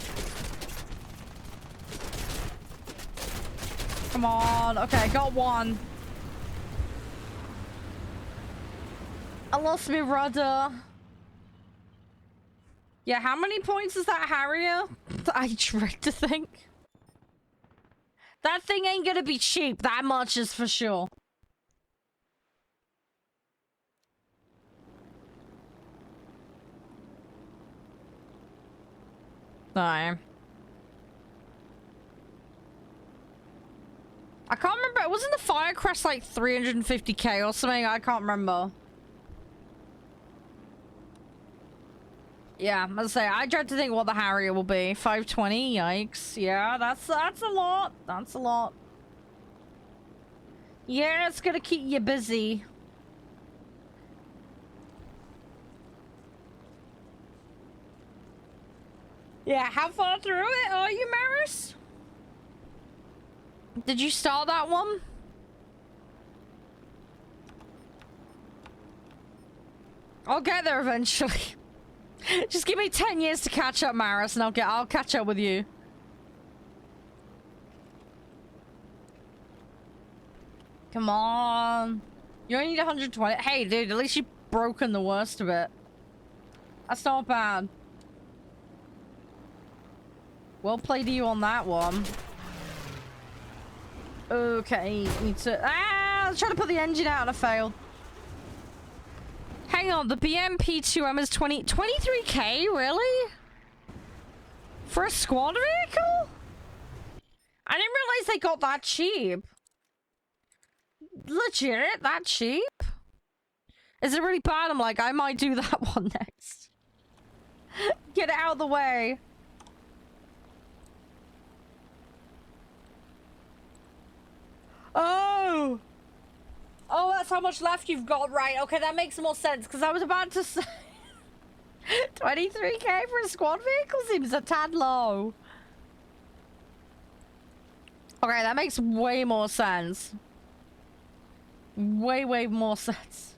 Come on. Okay, got one. I lost my rudder. Yeah, how many points is that Harrier? I dread to think. That thing ain't gonna be cheap, that much is for sure. No. I can't remember. Wasn't the Firecrest like 350k or something? I can't remember. Yeah, as I say, I dread to think what the Harrier will be. 520, yikes. Yeah, that's a lot. That's a lot. Yeah, it's gonna keep you busy. Yeah, how far through it are you, Maris? Did you start that one? I'll get there eventually. Just give me 10 years to catch up, Maris, and I'll catch up with you. Come on. You only need 120. Hey, dude, at least you've broken the worst of it. That's not bad. Well played to you on that one. Okay, need to... Ah! I was trying to put the engine out and I failed. Hang on, the BMP2M is 23k, really? For a squad vehicle? I didn't realize they got that cheap. Legit? That cheap? Is it really bad? I'm like, I might do that one next. Get it out of the way. Oh! Oh, that's how much left you've got, right? Okay, that makes more sense, because I was about to say... 23k for a squad vehicle seems a tad low. Okay, that makes way more sense. Way more sense.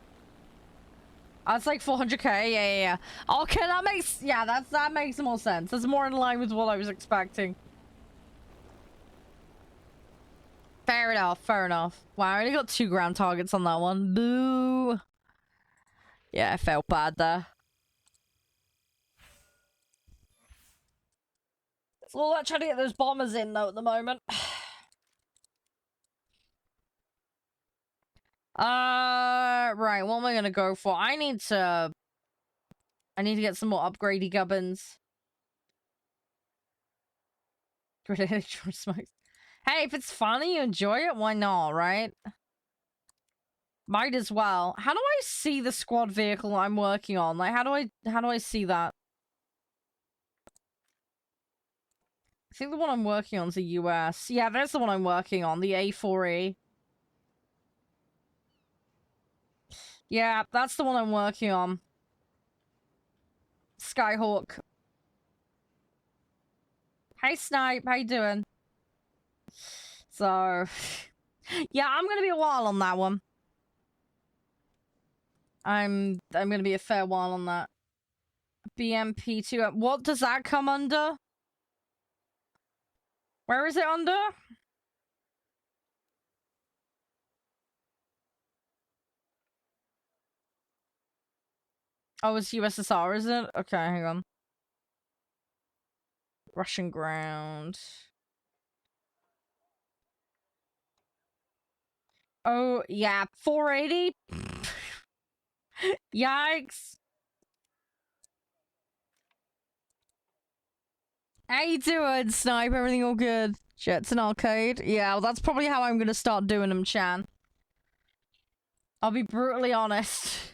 That's like 400k. Yeah. Okay, that makes that makes more sense. That's more in line with what I was expecting. Fair enough. Fair enough. Wow, I only got 2 ground targets on that one. Boo. Yeah, I felt bad there. It's all about trying to get those bombers in though at the moment. Right. What am I gonna go for? I need to get some more upgradey gubbins. Hey, if it's funny, you enjoy it, why not, right? Might as well. How do I see the squad vehicle I'm working on? Like, how do I see that? I think the one I'm working on is the US. Yeah, that's the one I'm working on, the A4E. Yeah, that's the one I'm working on. Skyhawk. Hey, Snipe, how you doing? So, yeah, I'm gonna be a while on that one. I'm gonna be a fair while on that. BMP2. What does that come under? Where is it under? Oh, it's USSR, is it? Okay, hang on. Russian ground. Oh, yeah, 480? Yikes. How you doing, Snipe? Everything all good? Jets and arcade? Yeah, well, that's probably how I'm gonna start doing them, Chan. I'll be brutally honest.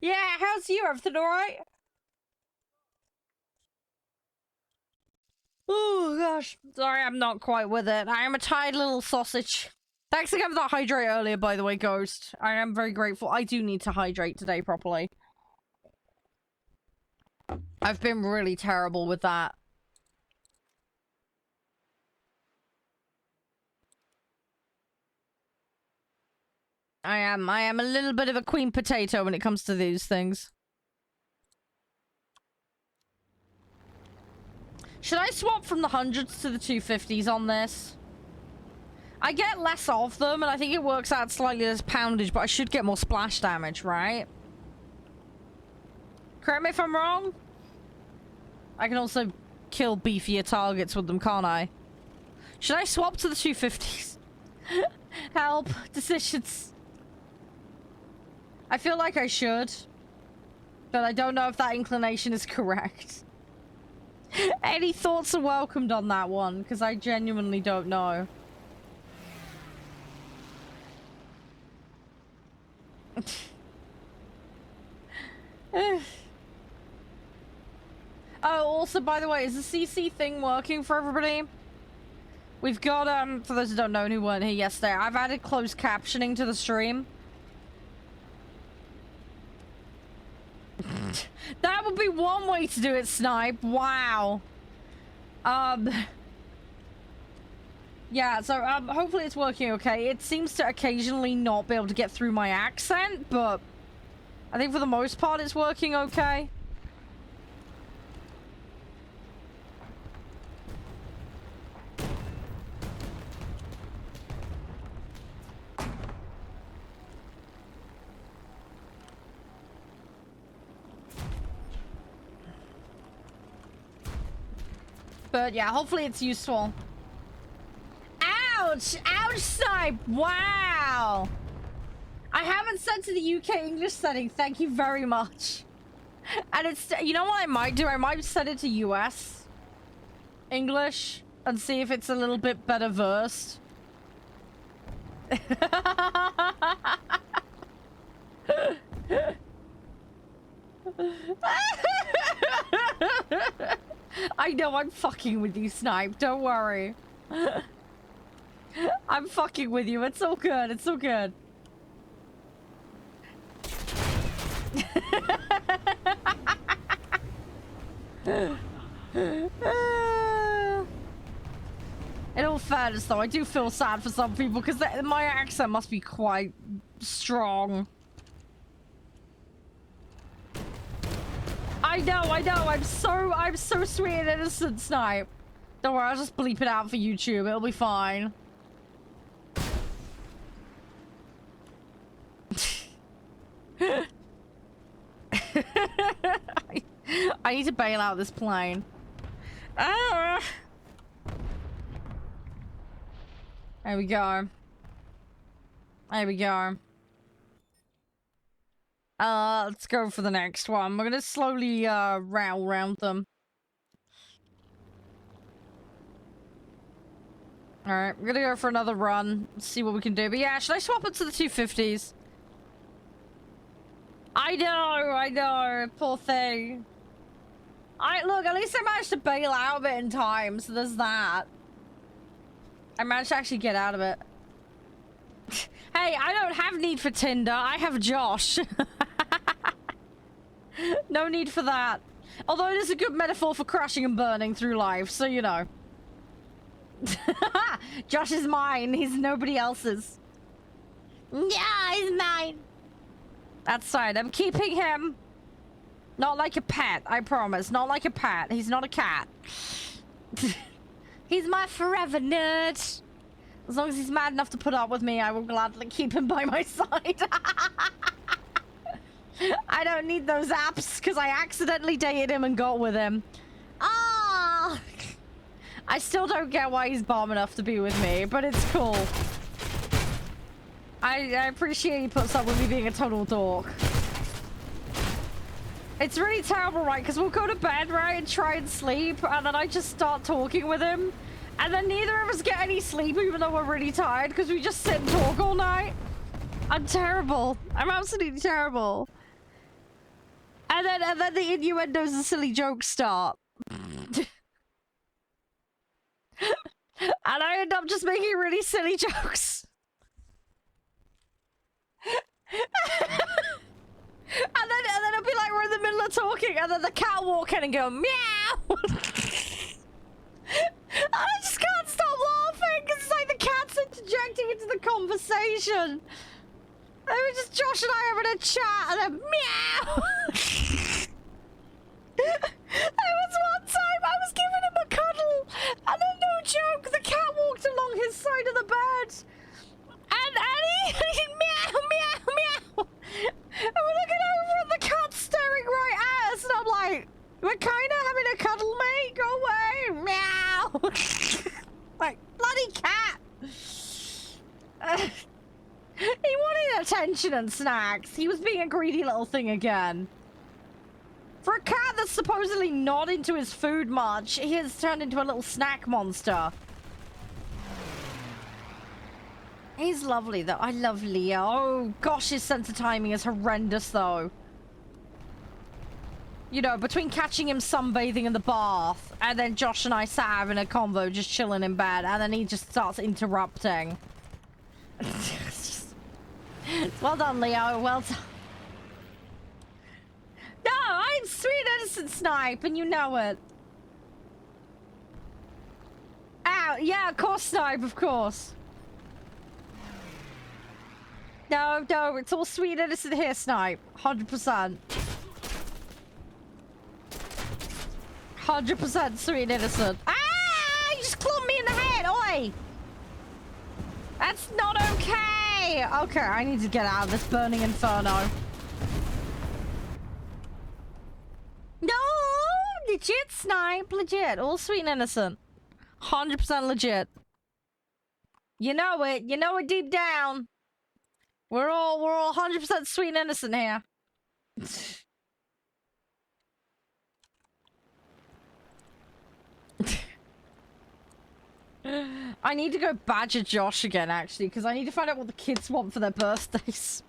Yeah, how's you? Everything alright? Oh, gosh. Sorry, I'm not quite with it. I am a tired little sausage. Thanks again for that hydrate earlier, by the way, Ghost. I am very grateful. I do need to hydrate today properly. I've been really terrible with that. I am a little bit of a queen potato when it comes to these things. Should I swap from the 100s to the 250s on this? I get less of them, and I think it works out slightly less poundage, but I should get more splash damage, right? Correct me if I'm wrong? I can also kill beefier targets with them, can't I? Should I swap to the 250s? Help. Decisions. I feel like I should. But I don't know if that inclination is correct. Any thoughts are welcomed on that one, because I genuinely don't know. Oh, also, by the way, is the CC thing working for everybody? We've got, for those who don't know and who weren't here yesterday, I've added closed captioning to the stream. That would be one way to do it, Snipe. Wow. Yeah, so, hopefully it's working okay. It seems to occasionally not be able to get through my accent, but I think for the most part it's working okay. But yeah, hopefully it's useful. Ouch! Ouch, Snipe! Wow! I haven't set to the UK English setting, thank you very much. And it's, you know what I might do? I might set it to US English and see if it's a little bit better versed. I know, I'm fucking with you, Snipe. Don't worry. I'm fucking with you. It's all good. It's all good. In all fairness, though, I do feel sad for some people because my accent must be quite strong. I know. I'm so sweet and innocent, Snipe. Don't worry, I'll just bleep it out for YouTube. It'll be fine. I need to bail out this plane. Ah! There we go. There we go. Let's go for the next one. We're gonna slowly, round round them. Alright, we're gonna go for another run. See what we can do. But yeah, should I swap it to the 250s? I know. Poor thing. Look, at least I managed to bail out of it in time, so there's that. I managed to actually get out of it. Hey, I don't have need for Tinder. I have Josh. No need for that. Although it is a good metaphor for crashing and burning through life, so you know. Josh is mine. He's nobody else's. Yeah, he's mine. That's right. I'm keeping him. Not like a pet, I promise. Not like a pet. He's not a cat. He's my forever nerd. As long as he's mad enough to put up with me, I will gladly keep him by my side. I don't need those apps because I accidentally dated him and got with him. Ah! I still don't get why he's bomb enough to be with me, but it's cool. I appreciate he puts up with me being a total dork. It's really terrible, right? Because we'll go to bed, right, and try and sleep, and then I just start talking with him, and then neither of us get any sleep, even though we're really tired, because we just sit and talk all night. I'm terrible. I'm absolutely terrible. And then the innuendos and silly jokes start. And I end up just making really silly jokes. And then it'll be like we're in the middle of talking, and then the cat will walk in and go meow. I just can't stop laughing because it's like the cat's interjecting into the conversation. It was just Josh and I having a chat, and then meow. There was one time I was giving him a cuddle, and then no joke, the cat walked along his side of the bed, and he meow meow meow. And we're looking over and the cat's staring right at us, and I'm like, we're kind of having a cuddle, mate. Go away. Meow. Like, bloody cat. He wanted attention and snacks. He was being a greedy little thing again. For a cat that's supposedly not into his food much, he has turned into a little snack monster. He's lovely, though. I love Leo. Oh, gosh, his sense of timing is horrendous, though. You know, between catching him sunbathing in the bath, and then Josh and I sat having a convo, just chilling in bed, and then he just starts interrupting. Well done, Leo. Well done. No, I'm sweet innocent Snipe, and you know it. Ow, yeah, of course, Snipe, of course. No, it's all sweet innocent here, Snipe. 100%. 100% sweet innocent. Ah! You just clubbed me in the head, oi! That's not okay! Okay, I need to get out of this burning inferno. No! Legit, Snipe. Legit. All sweet and innocent. 100% legit. You know it. You know it deep down. We're all 100% sweet and innocent here. I need to go badger Josh again, actually, because I need to find out what the kids want for their birthdays.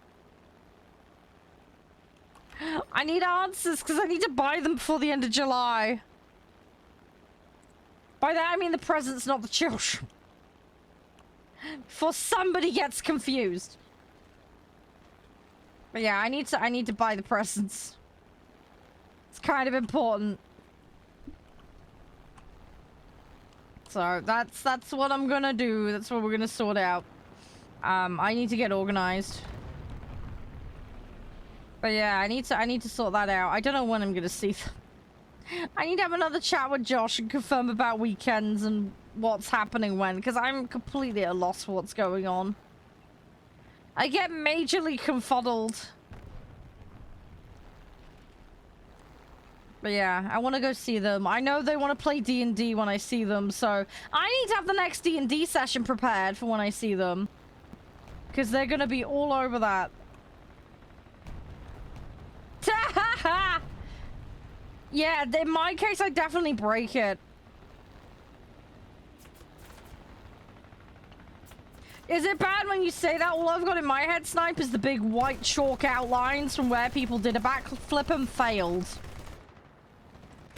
I need answers, because I need to buy them before the end of July. By that, I mean the presents, not the children. Before somebody gets confused. But yeah, I need to buy the presents. It's kind of important. So that's what I'm gonna do. That's what we're gonna sort out. I need to get organized. But yeah, I need to sort that out. I don't know when I'm gonna see them. I need to have another chat with Josh and confirm about weekends and what's happening when, because I'm completely at a loss for what's going on. I get majorly confuddled. But yeah, I want to go see them. I know they want to play D&D when I see them, so I need to have the next D&D session prepared for when I see them. Because they're going to be all over that. Yeah, in my case, I definitely break it. Is it bad when you say that? All I've got in my head, Snipe, is the big white chalk outlines from where people did a backflip and failed.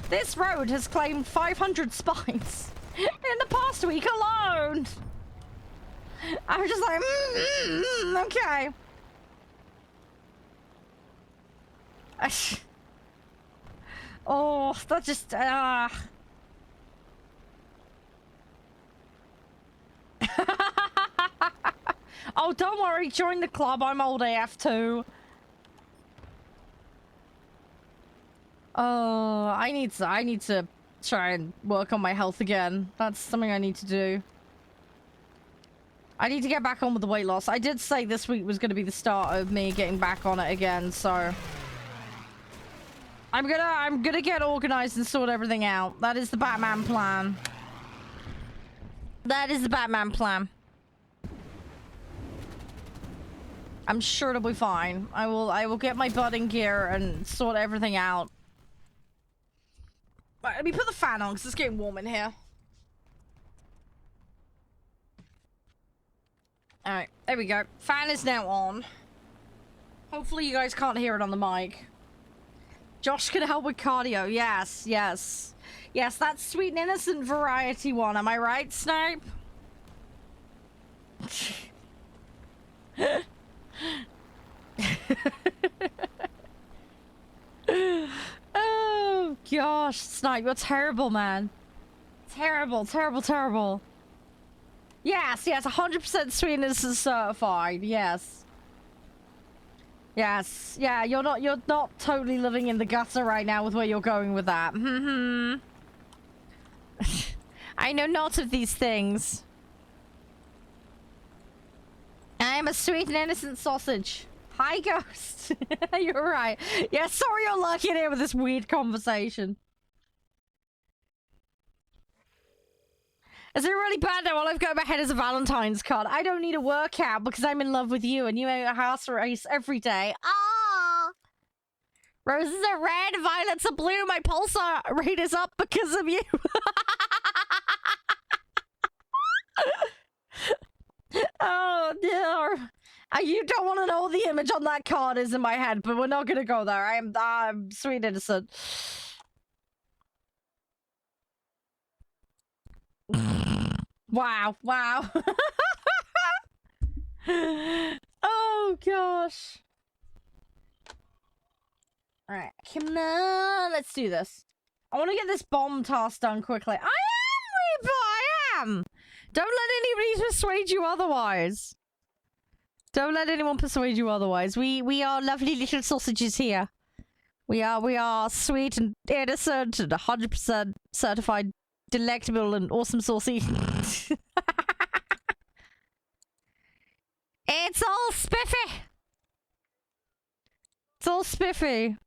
This road has claimed 500 spines in the past week alone. I'm just like, okay. Oh, that just, Oh, don't worry, join the club. I'm old AF too. Oh, I need to try and work on my health again. That's something I need to do. I need to get back on with the weight loss. I did say this week was going to be the start of me getting back on it again, so I'm gonna get organized and sort everything out. That is the Batman plan. That is the Batman plan. I'm sure it'll be fine. I will get my butt in gear and sort everything out. Right, let me put the fan on because it's getting warm in here. Alright, there we go. Fan is now on. Hopefully you guys can't hear it on the mic. Josh can help with cardio. Yes, yes. Yes, that sweet and innocent variety one. Am I right, Snipe? Oh, gosh. Snipe, you're terrible, man. Terrible, terrible, terrible. Yes, yes, 100% sweet and innocent certified. Yes. Yes, yeah, you're not totally living in the gutter right now with where you're going with that. I know not of these things. I am a sweet and innocent sausage. Hi, Ghost. You're right. Yeah, sorry you're lurking here with this weird conversation. Is it really bad now? All I've got in my head is a Valentine's card. I don't need a workout because I'm in love with you and you make a house race every day. Ah! Roses are red, violets are blue. My pulsar rate is up because of you. Oh, dear. You don't want to know what the image on that card is in my head, but we're not going to go there. I'm sweet innocent. Wow, wow. Oh, gosh. Alright, come on, let's do this. I want to get this bomb task done quickly. I am! Don't let anybody persuade you otherwise. Don't let anyone persuade you otherwise. We are lovely little sausages here. We are sweet and innocent and 100% certified delectable and awesome saucy. It's all spiffy. It's all spiffy.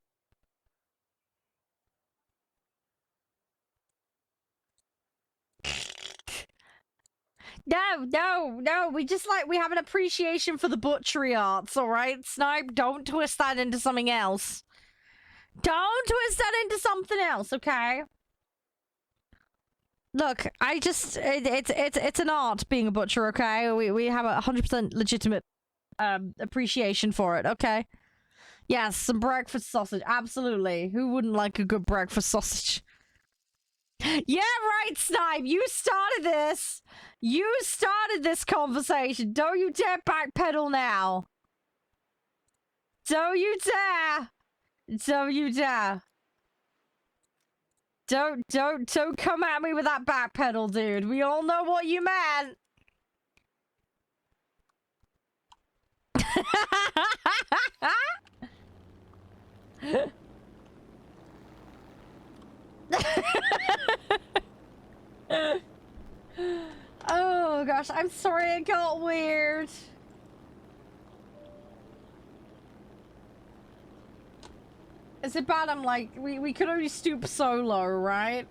No. We just we have an appreciation for the butchery arts, alright? Snipe, don't twist that into something else. Don't twist that into something else, okay? Look, it's an art being a butcher, okay? We have a 100% legitimate appreciation for it, okay? Yes, some breakfast sausage, absolutely. Who wouldn't like a good breakfast sausage? Yeah, right, Snipe. You started this. You started this conversation. Don't you dare backpedal now. Don't you dare. Don't you dare. Don't come at me with that back pedal, dude. We all know what you meant. Oh gosh, I'm sorry it got weird. Is it bad? I'm like, we could only stoop so low, right?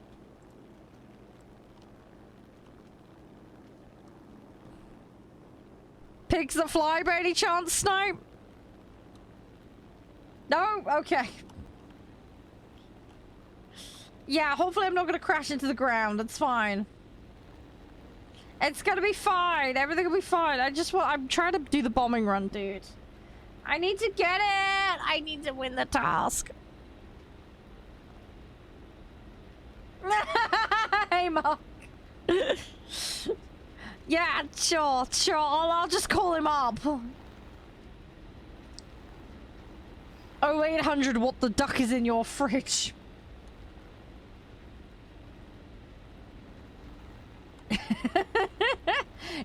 Pigs that fly by any chance, Snipe? No? Okay. Yeah, hopefully I'm not gonna crash into the ground. That's fine. It's gonna be fine. Everything will be fine. I'm trying to do the bombing run, dude. I need to get it. I need to win the task. Hey, Mark. Yeah, sure. I'll just call him up. 0800, what the duck is in your fridge?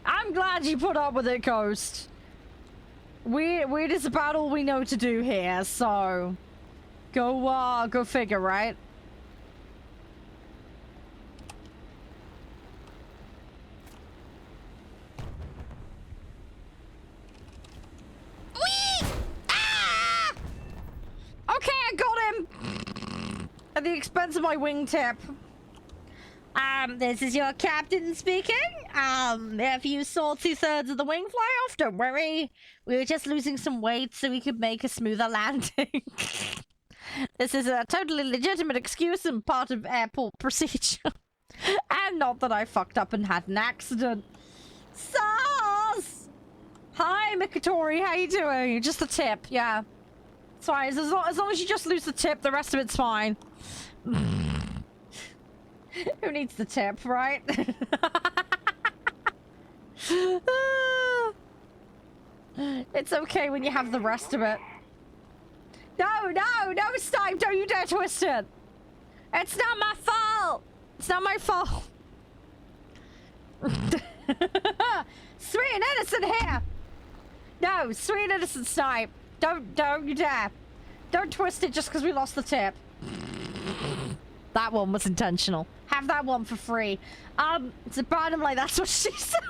I'm glad you put up with it, Ghost. Weird is about all we know to do here, so go figure, right? Whee! Ah! Okay, I got him! At the expense of my wingtip. This is your captain speaking. If you saw 2/3 of the wing fly off, don't worry. We were just losing some weight so we could make a smoother landing. This is a totally legitimate excuse and part of airport procedure. And not that I fucked up and had an accident. SARS! Hi, Mikatori, how you doing? Just the tip, yeah. It's fine. As long as you just lose the tip, the rest of it's fine. Who needs the tip, right? It's okay when you have the rest of it. No, Snipe, don't you dare twist it. It's not my fault. It's not my fault. Sweet and innocent here. No, sweet and innocent Snipe. Don't you dare. Don't twist it just because we lost the tip. That one was intentional. Have that one for free. It's a bottom like that's what she said.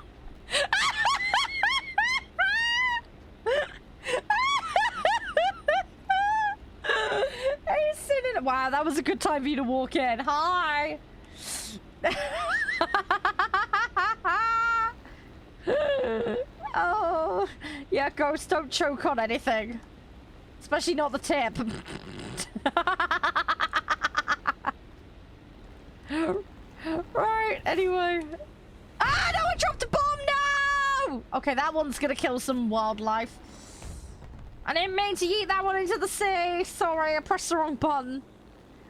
Hey, sitting. Wow, that was a good time for you to walk in. Hi. Oh, yeah, Ghost, don't choke on anything. Especially not the tip. Right, anyway. Ah, no, I dropped a bomb, no! Okay, that one's gonna kill some wildlife. I didn't mean to yeet that one into the sea. Sorry, I pressed the wrong button.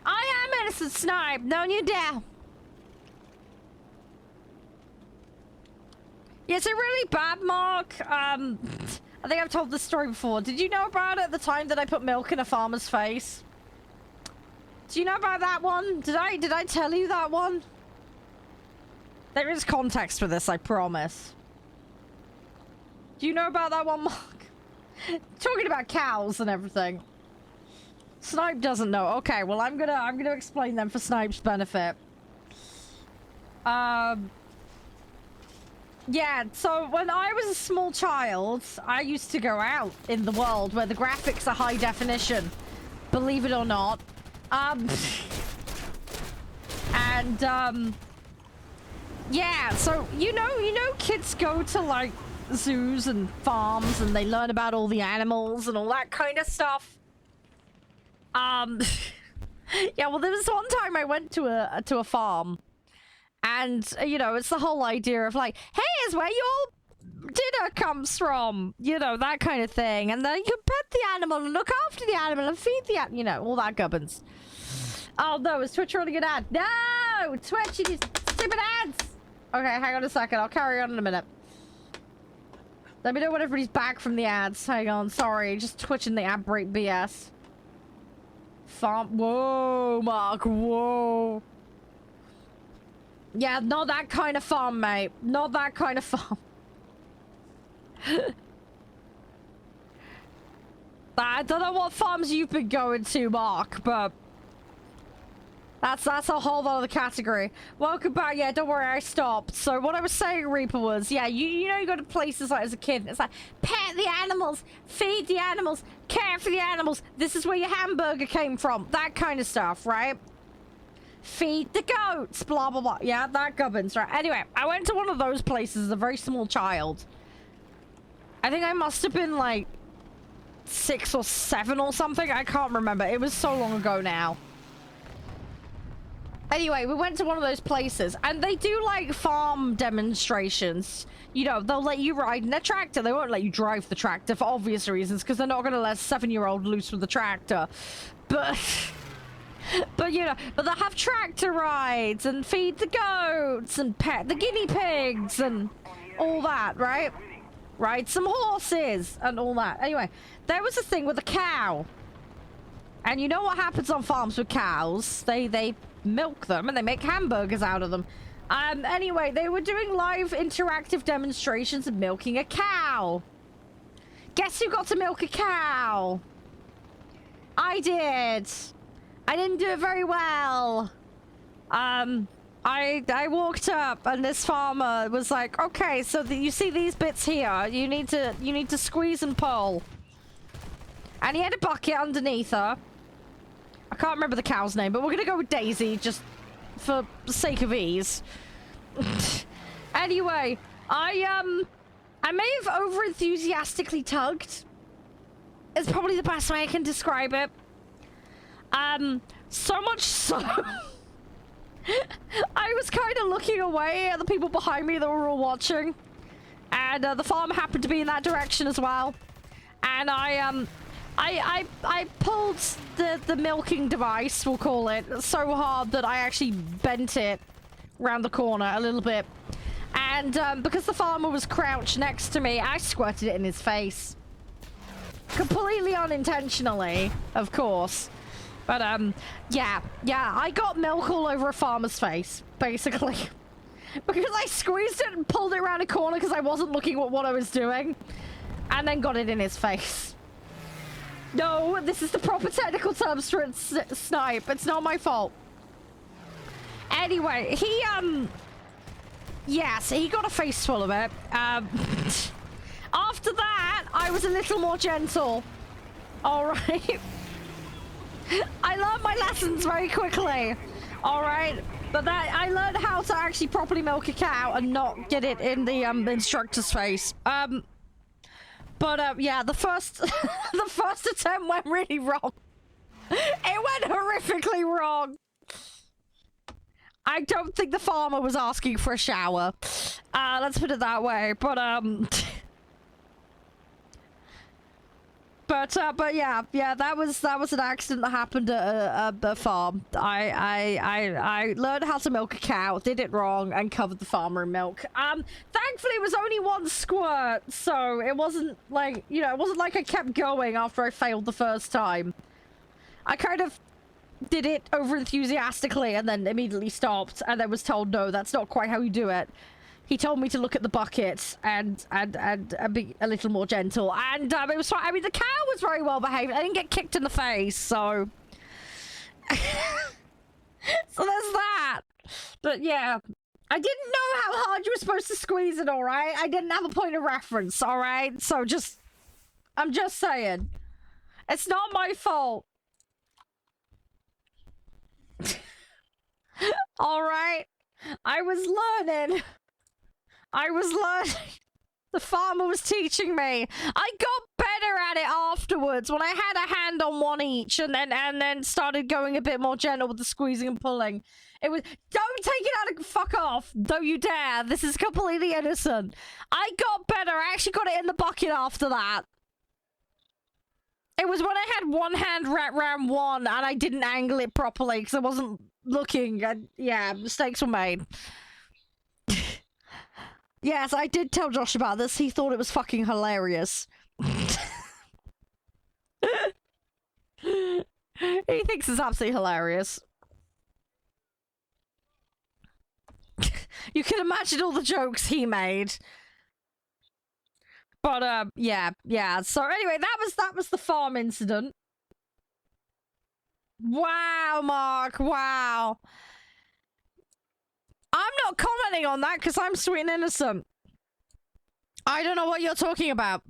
I am innocent Snipe, don't you dare. Yeah, is it really bad, Mark? I think I've told this story before. Did you know about it at the time that I put milk in a farmer's face? Do you know about that one? Did I tell you that one? There is context for this, I promise. Do you know about that one, Mark? Talking about cows and everything. Snipe doesn't know. Okay, well I'm gonna explain them for Snipe's benefit. Yeah, so when I was a small child, I used to go out in the world where the graphics are high definition. Believe it or not. Yeah, so you know kids go to like zoos and farms and they learn about all the animals and all that kind of stuff. Yeah, well there was one time I went to a farm and you know, it's the whole idea of like, hey, it's where your dinner comes from, you know, that kind of thing, and then you can pet the animal and look after the animal and feed the animal, you know, all that gubbins. Oh no, is Twitch running an ad? No! Twitch, you need stupid ads! Okay, hang on a second. I'll carry on in a minute. Let me know when everybody's back from the ads. Hang on, sorry. Just twitching the ad break BS. Farm. Whoa, Mark. Whoa. Yeah, not that kind of farm, mate. Not that kind of farm. I don't know what farms you've been going to, Mark, but that's a whole other category. Welcome back. Yeah, don't worry, I stopped. So what I was saying, Reaper, was, yeah, you know you go to places like as a kid, it's like, pet the animals, feed the animals, care for the animals. This is where your hamburger came from. That kind of stuff, right? Feed the goats, blah, blah, blah. Yeah, that gubbins, right? Anyway, I went to one of those places as a very small child. I think I must have been like 6 or 7 or something. I can't remember. It was so long ago now. Anyway, we went to one of those places and they do like farm demonstrations. You know, they'll let you ride in a tractor. They won't let you drive the tractor for obvious reasons because they're not going to let a 7-year-old loose with the tractor. But... But, you know, but they'll have tractor rides and feed the goats and pet the guinea pigs and all that, right? Ride some horses and all that. Anyway, there was a thing with a cow. And you know what happens on farms with cows? They milk them and they make hamburgers out of them. Anyway, they were doing live interactive demonstrations of milking a cow. Guess who got to milk a cow? I did. I didn't do it very well. I walked up and this farmer was like, okay, so you see these bits here, you need to squeeze and pull. And he had a bucket underneath her. I can't remember the cow's name, but we're gonna go with Daisy just for the sake of ease. Anyway, I may have over enthusiastically tugged. It's probably the best way I can describe it. So much so I was kind of looking away at the people behind me that were all watching, and the farm happened to be in that direction as well. And I pulled the milking device, we'll call it, so hard that I actually bent it around the corner a little bit. And because the farmer was crouched next to me, I squirted it in his face. Completely unintentionally, of course. But, yeah, I got milk all over a farmer's face, basically. Because I squeezed it and pulled it around a corner because I wasn't looking at what I was doing. And then got it in his face. No, this is the proper technical terms for it, Snipe. It's not my fault. Anyway, he, yes, he got a face full of it. After that, I was a little more gentle. Alright. I learned my lessons very quickly. Alright. But that I learned how to actually properly milk a cow and not get it in the instructor's face. Yeah, the first the first attempt went really wrong. It went horrifically wrong. I don't think the farmer was asking for a shower. Let's put it that way. But yeah, that was an accident that happened at a farm. I learned how to milk a cow, did it wrong, and covered the farmer in milk. Thankfully it was only one squirt, so it wasn't like, you know, it wasn't like I kept going after I failed the first time. I kind of did it over enthusiastically and then immediately stopped, and then was told, no, that's not quite how you do it. He told me to look at the bucket and be a little more gentle. And it was fine. I mean, the cow was very well behaved. I didn't get kicked in the face, so... so there's that. But yeah, I didn't know how hard you were supposed to squeeze it, alright? I didn't have a point of reference, alright? So I'm just saying. It's not my fault. Alright? I was learning. The farmer was teaching me. I got better at it afterwards when I had a hand on one each and then started going a bit more gentle with the squeezing and pulling. It was, don't take it out and fuck off. Don't you dare. This is completely innocent. I got better. I actually got it in the bucket after that. It was when I had one hand wrapped around one and I didn't angle it properly because I wasn't looking. Yeah, mistakes were made. Yes, I did tell Josh about this. He thought it was fucking hilarious. He thinks it's absolutely hilarious. You can imagine all the jokes he made. But yeah. So anyway, that was the farm incident. Wow, Mark. Wow. I'm not commenting on that because I'm sweet and innocent. I don't know what you're talking about.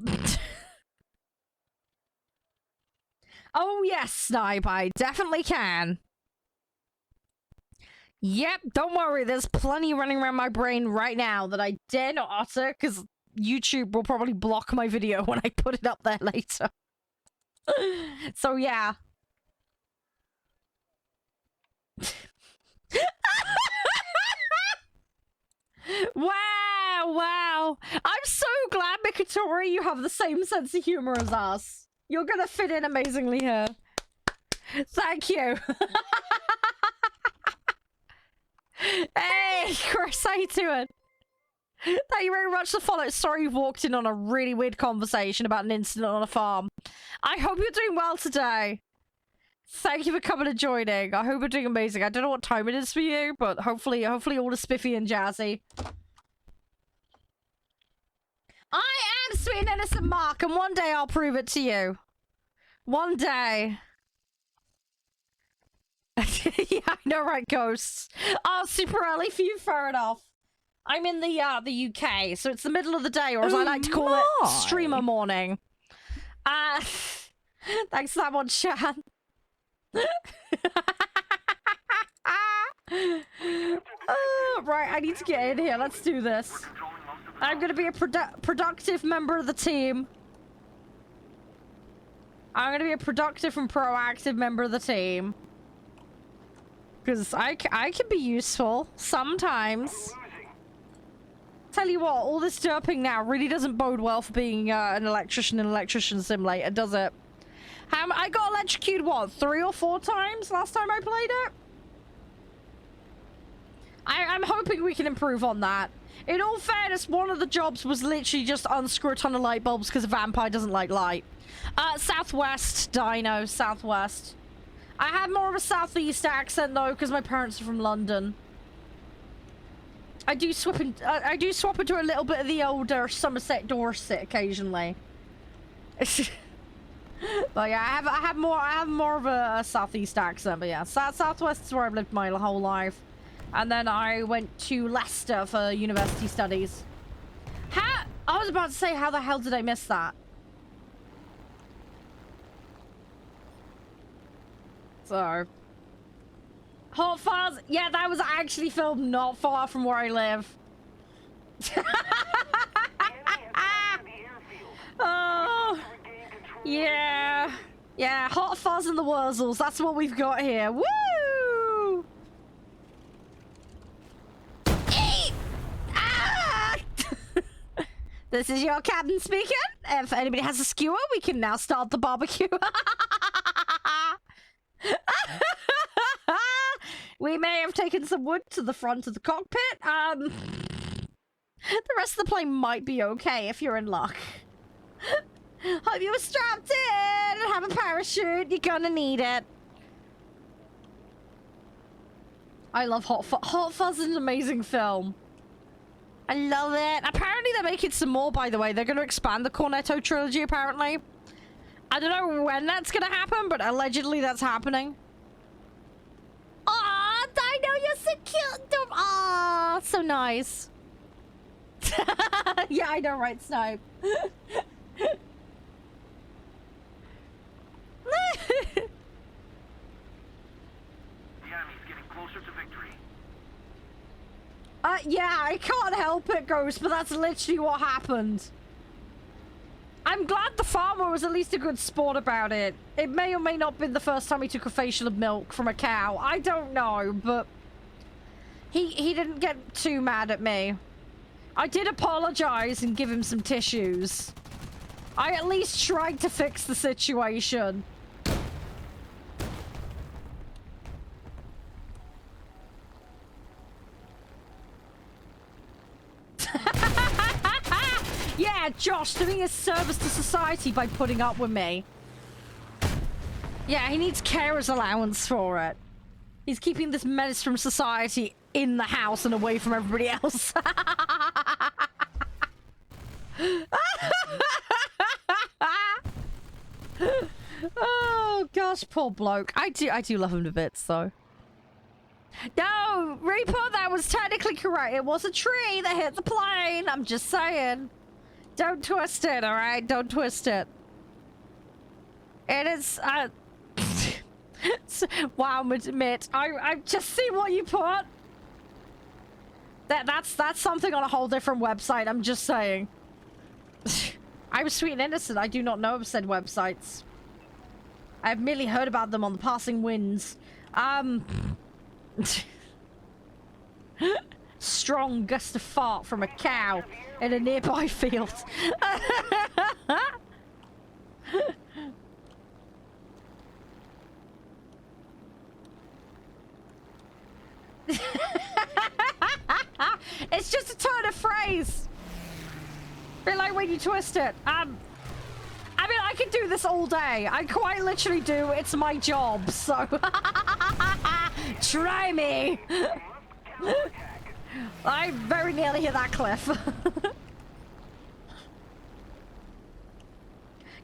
Oh yes, Snipe, I definitely can. Yep, don't worry, there's plenty running around my brain right now that I dare not utter, because YouTube will probably block my video when I put it up there later. So yeah. Wow. I'm so glad, Mikatori, you have the same sense of humor as us. You're gonna fit in amazingly here. Thank you. Hey, Chris, how you doing? Thank you very much for following. Sorry you've walked in on a really weird conversation about an incident on a farm. I hope you're doing well today. Thank you for coming and joining. I hope you're doing amazing. I don't know what time it is for you, but hopefully all is spiffy and jazzy. I am sweet and innocent, Mark, and one day I'll prove it to you. One day. Yeah, I know, right, Ghosts? Oh, super early for you? Fair enough. I'm in the UK, so it's the middle of the day, or as I like to call it, streamer morning. Thanks for that one, Shan. Right, I need to get in here. Let's do this. I'm gonna be a productive member of the team. I'm gonna be a productive and proactive member of the team. Because I can be useful sometimes. Tell you what, all this derping now really doesn't bode well for being an electrician in Electrician Sim later, does it? I got electrocuted, what, 3 or 4 times last time I played it? I'm hoping we can improve on that. In all fairness, one of the jobs was literally just unscrew a ton of light bulbs because a vampire doesn't like light. Southwest, Dino, Southwest. I have more of a southeast accent though because my parents are from London. I do swap into a little bit of the older Somerset Dorset occasionally. But yeah, I have more of a southeast accent. But yeah, Southwest is where I've lived my whole life, and then I went to Leicester for university studies. I was about to say, how the hell did I miss that? So, Hot Fuzz, yeah, that was actually filmed not far from where I live. Oh, yeah. Yeah, Hot Fuzz and the Wurzels, that's what we've got here. Woo! Ah! This is your captain speaking. If anybody has a skewer, we can now start the barbecue. We may have taken some wood to the front of the cockpit. The rest of the plane might be okay if you're in luck. Hope you were strapped in and have a parachute. You're gonna need it. I love Hot Fuzz. Hot Fuzz is an amazing film. I love it. Apparently they're making some more, by the way. They're gonna expand the Cornetto trilogy, apparently. I don't know when that's gonna happen, but allegedly that's happening. Aw, Dino, you're so cute. Aw, so nice. Yeah, I know, right, Snipe? The enemy's getting closer to victory. Yeah, I can't help it, Ghost, but that's literally what happened. I'm glad the farmer was at least a good sport about it. It may or may not have been the first time he took a facial of milk from a cow. I don't know, but he didn't get too mad at me. I did apologize and give him some tissues. I at least tried to fix the situation. Yeah, Josh, doing his service to society by putting up with me. Yeah, he needs carer's allowance for it. He's keeping this menace from society in the house and away from everybody else. Oh gosh, poor bloke. I do love him to bits though. No, Reaper, that was technically correct. It was a tree that hit the plane. I'm just saying. Don't twist it, alright? Don't twist it. It is, wow, admit. I just see what you put. That's something on a whole different website, I'm just saying. I'm sweet and innocent. I do not know of said websites. I've merely heard about them on the passing winds. Strong gust of fart from a cow in a nearby field. It's just a turn of phrase. Bit like when you twist it. I mean, I can do this all day. I quite literally do. It's my job, so try me. I very nearly hit that cliff.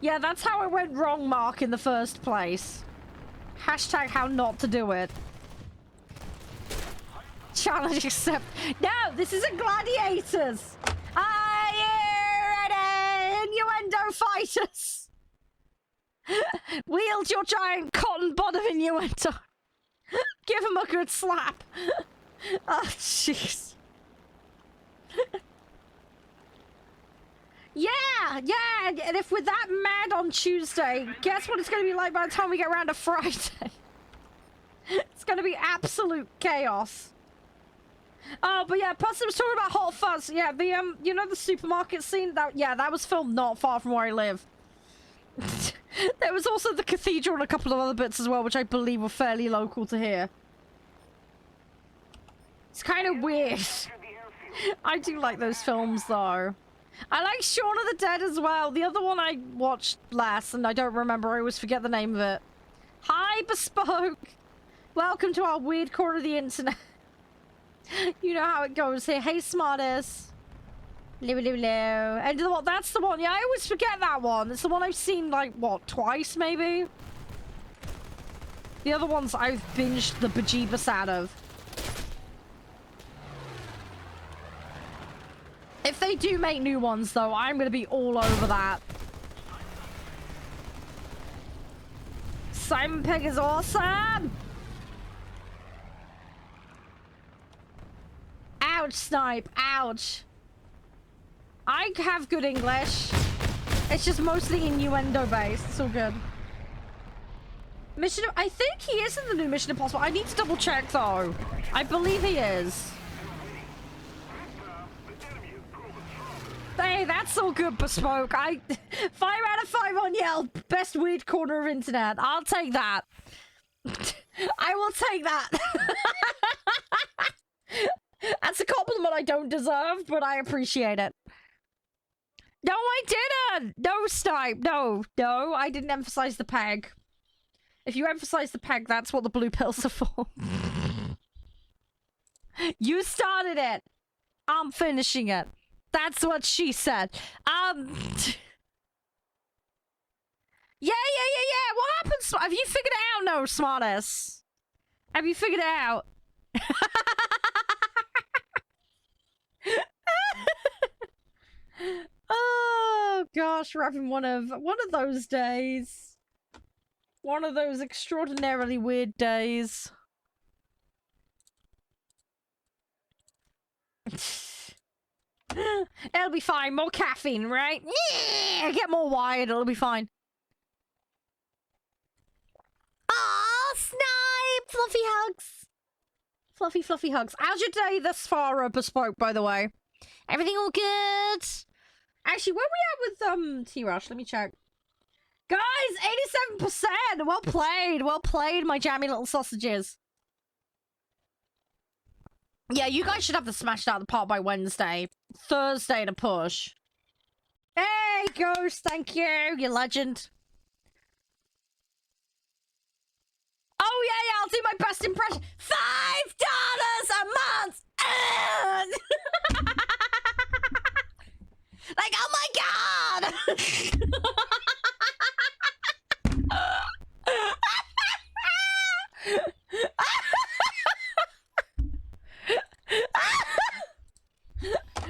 Yeah, that's how it went wrong, Mark, in the first place. Hashtag how not to do it. Challenge accept. No, this isn't gladiators. Are you ready? Innuendo fighters. Wield your giant cotton bud of innuendo. Give him a good slap. Oh, jeez. Yeah, and if we're that mad on Tuesday, guess what it's going to be like by the time we get around to Friday? It's going to be absolute chaos. Oh, but yeah, plus it was talking about Hot Fuzz. Yeah, the, you know the supermarket scene? That was filmed not far from where I live. There was also the cathedral and a couple of other bits as well, which I believe were fairly local to here. It's kind of weird. I do like those films, though. I like Shaun of the Dead as well. The other one I watched last, and I don't remember. I always forget the name of it. Hi, Bespoke! Welcome to our weird corner of the internet. You know how it goes here. Hey, smartest. Hello, hello, hello. And that's the one. Yeah, I always forget that one. It's the one I've seen, like, what, twice, maybe? The other ones I've binged the bejeebus out of. If they do make new ones, though, I'm going to be all over that. Simon Pegg is awesome! Ouch, Snipe. Ouch. I have good English. It's just mostly innuendo-based. It's all good. I think he is in the new Mission Impossible. I need to double check, though. I believe he is. Hey, that's all good, Bespoke. 5 out of 5 on Yelp. Best weird corner of internet. I'll take that. I will take that. That's a compliment I don't deserve, but I appreciate it. No, I didn't. No, Snipe. No, I didn't emphasize the peg. If you emphasize the peg, that's what the blue pills are for. You started it. I'm finishing it. That's what she said. Yeah. What happens? Have you figured it out? No, smartass. Have you figured it out? Oh gosh, we're having one of those days. One of those extraordinarily weird days. It'll be fine. More caffeine, right? Yeah, get more wired. It'll be fine. Aw, Snipe! Fluffy hugs. Fluffy hugs. How's your day thus far, Bespoke, by the way? Everything all good? Actually, where we at with, T-Rush? Let me check. Guys, 87%! Well played. Well played, my jammy little sausages. Yeah, you guys should have this smashed out of the park by Wednesday. Thursday to push. Hey, Ghost, thank you. You legend. Oh, Oh yeah, I'll do my best impression. $5 a month. Like, oh my god.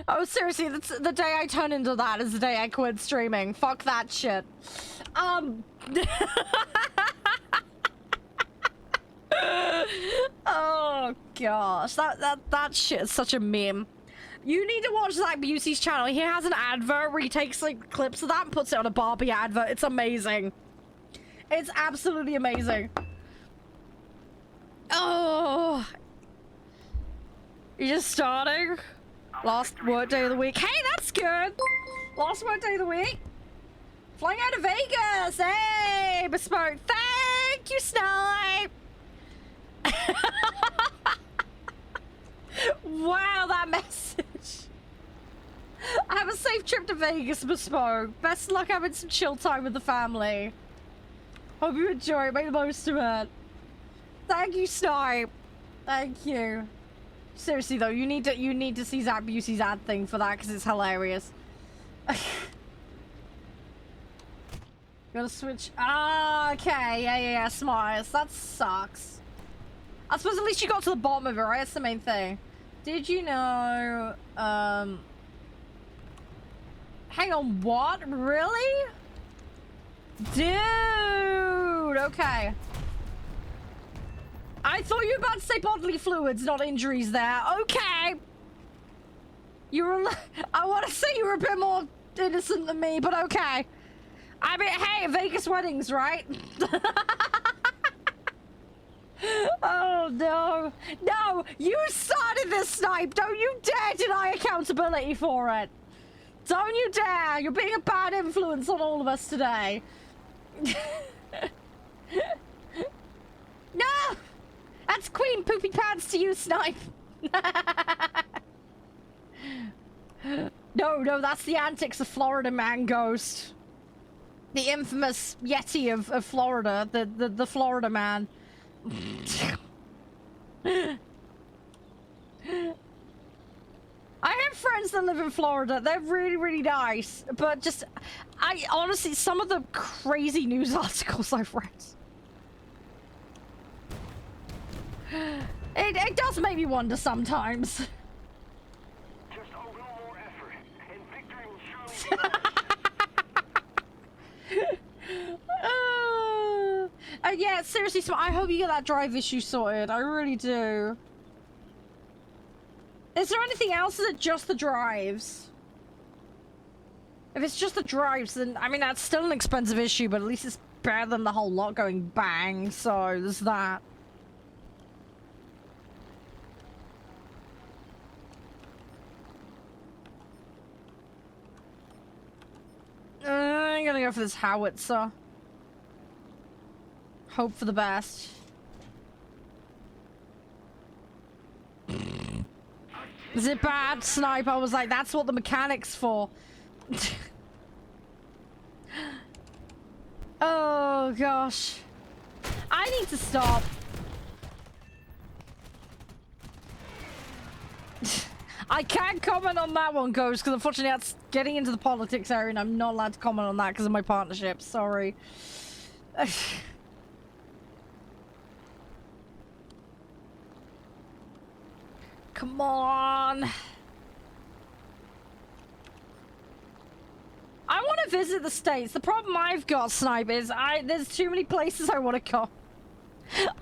Oh, seriously, that's the day I turn into that is the day I quit streaming. Fuck that shit. Oh gosh, that shit is such a meme. You need to watch Zach Busey's channel. He has an advert where he takes like clips of that and puts it on a Barbie advert. It's amazing. It's absolutely amazing. Oh, you're just starting. Last work day of the week. Hey, that's good. Last work day of the week. Flying out of Vegas. Hey, Bespoke. Thank you, Snipe. Wow, that message. Have a safe trip to Vegas, Bespoke. Best of luck having some chill time with the family. Hope you enjoy it. Make the most of it. Thank you, Snipe. Thank you. Seriously though, you need to see Zach Busey's ad thing for that because it's hilarious. Gotta switch. Ah, okay, yeah, smartest. That sucks. I suppose at least you got to the bottom of it, right? That's the main thing. Did you know? Hang on, what? Really? Dude, okay. I thought you were about to say bodily fluids, not injuries there. Okay. You were... I want to say you were a bit more innocent than me, but okay. I mean, hey, Vegas weddings, right? Oh, no. No, you started this, Snipe. Don't you dare deny accountability for it. Don't you dare. You're being a bad influence on all of us today. No! That's Queen Poopy Pants to you, Snipe. No, that's the antics of Florida Man Ghost. The infamous Yeti of Florida, the Florida Man. I have friends that live in Florida. They're really, really nice. But just, I honestly, some of the crazy news articles I've read. It does make me wonder sometimes. Just a little more effort, and victory will surely be Yeah, seriously, I hope you get that drive issue sorted. I really do. Is there anything else? Is it just the drives? If it's just the drives, then, I mean, that's still an expensive issue, but at least it's better than the whole lot going bang, so there's that. I'm gonna go for this howitzer. Hope for the best. Is it bad, Snipe? I was like, that's what the mechanic's for. Oh, gosh. I need to stop. I can't comment on that one, Ghost, because unfortunately that's getting into the politics area and I'm not allowed to comment on that because of my partnership. Sorry. Come on. I want to visit the States. The problem I've got, Snipe, is there's too many places I want to go.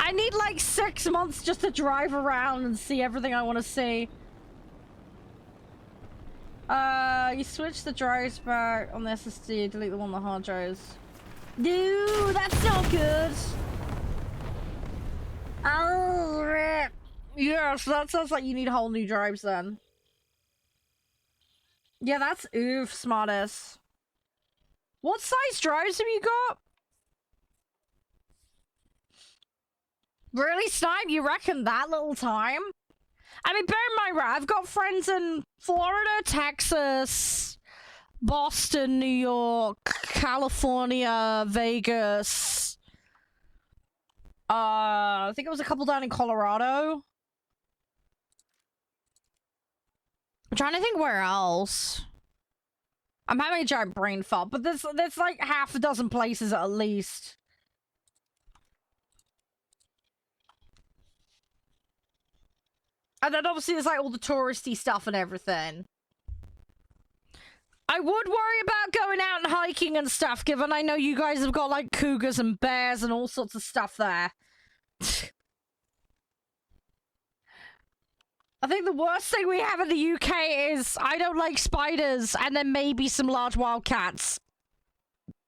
I need like 6 months just to drive around and see everything I want to see. You switch the drives back on the SSD, delete the one on the hard drives. No, that's not good. Oh, rip. Yeah, so that sounds like you need whole new drives then. Yeah, that's oof, smartest. What size drives have you got? Really, Snipe? You reckon that little time? I mean, bear in mind, right, I've got friends in Florida, Texas, Boston, New York, California, Vegas. I think it was a couple down in Colorado. I'm trying to think where else. I'm having a giant brain fart, but there's like half a dozen places at least. And then obviously there's like all the touristy stuff and everything. I would worry about going out and hiking and stuff, given I know you guys have got like cougars and bears and all sorts of stuff there. I think the worst thing we have in the UK is I don't like spiders and then maybe some large wild cats.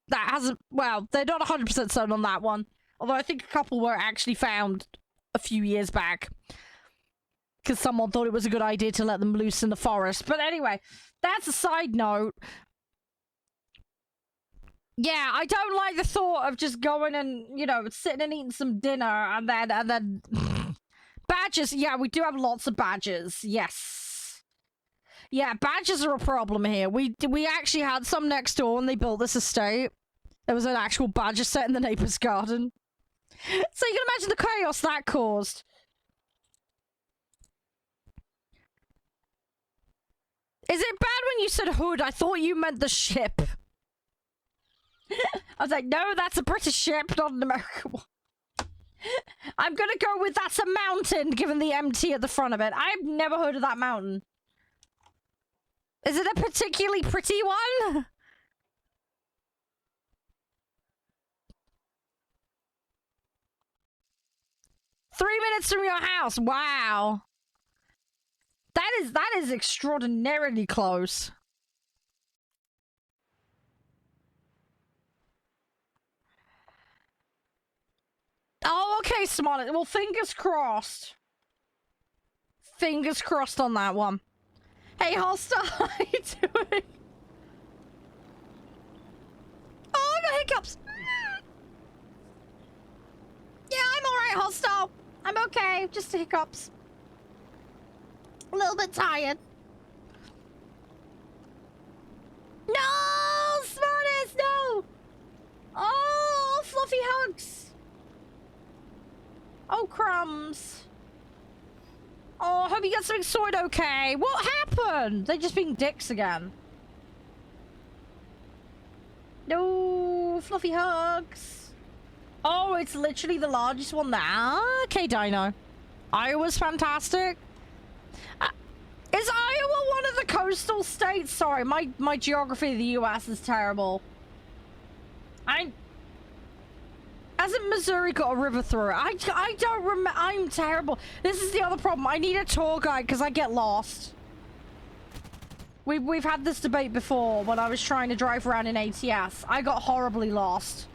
That hasn't, well, they're not 100% certain on that one. Although I think a couple were actually found a few years back. Because someone thought it was a good idea to let them loose in the forest. But anyway, that's a side note. Yeah, I don't like the thought of just going and, you know, sitting and eating some dinner and then... Badgers, yeah, we do have lots of badgers, yes. Yeah, badgers are a problem here. We actually had some next door when they built this estate. There was an actual badger set in the neighbor's garden. So you can imagine the chaos that caused. Is it bad when you said hood? I thought you meant the ship. I was like, no, that's a British ship, not an American one. I'm gonna go with that's a mountain, given the MT at the front of it. I've never heard of that mountain. Is it a particularly pretty one? Three minutes from your house. Wow. That is extraordinarily close. Oh, okay, smart. Well, fingers crossed. Fingers crossed on that one. Hey, Holster, how you doing? Oh, I got hiccups. Yeah, I'm alright, Holster. I'm okay, just hiccups. A little bit tired. No, Smartest, no. Oh, fluffy hugs. Oh, crumbs. Oh, hope you got something sorted okay. What happened? They're just being dicks again. No, fluffy hugs. Oh, it's literally the largest one there. Okay, Dino. Iowa's fantastic. Is Iowa one of the coastal states? Sorry, my geography of the US is terrible. Hasn't Missouri got a river through it? I don't remember. I'm terrible. This is the other problem. I need a tour guide because I get lost. We've had this debate before when I was trying to drive around in ATS. I got horribly lost.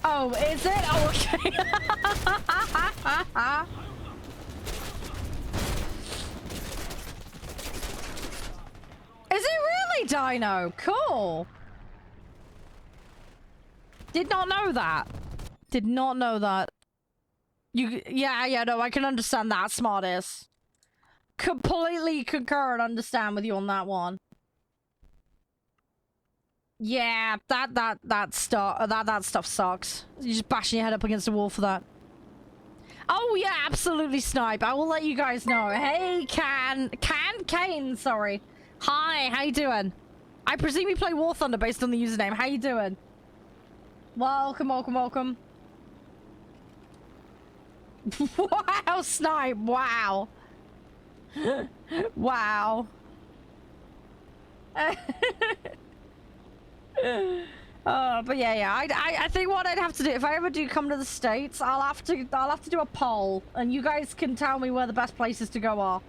Oh, is it? Oh, okay. Is it really, Dino? Cool. Did not know that. Did not know that. Yeah, no, I can understand that, Smartest. Completely concur and understand with you on that one. Yeah, that stuff sucks. You're just bashing your head up against the wall for that. Oh yeah, absolutely, Snipe. I will let you guys know. Hey, Kane, sorry. Hi, how you doing? I presume you play War Thunder based on the username. How you doing? Welcome. Wow, Snipe, wow. Wow. But yeah, I think what I'd have to do if I ever do come to the States, I'll have to do a poll, and you guys can tell me where the best places to go are.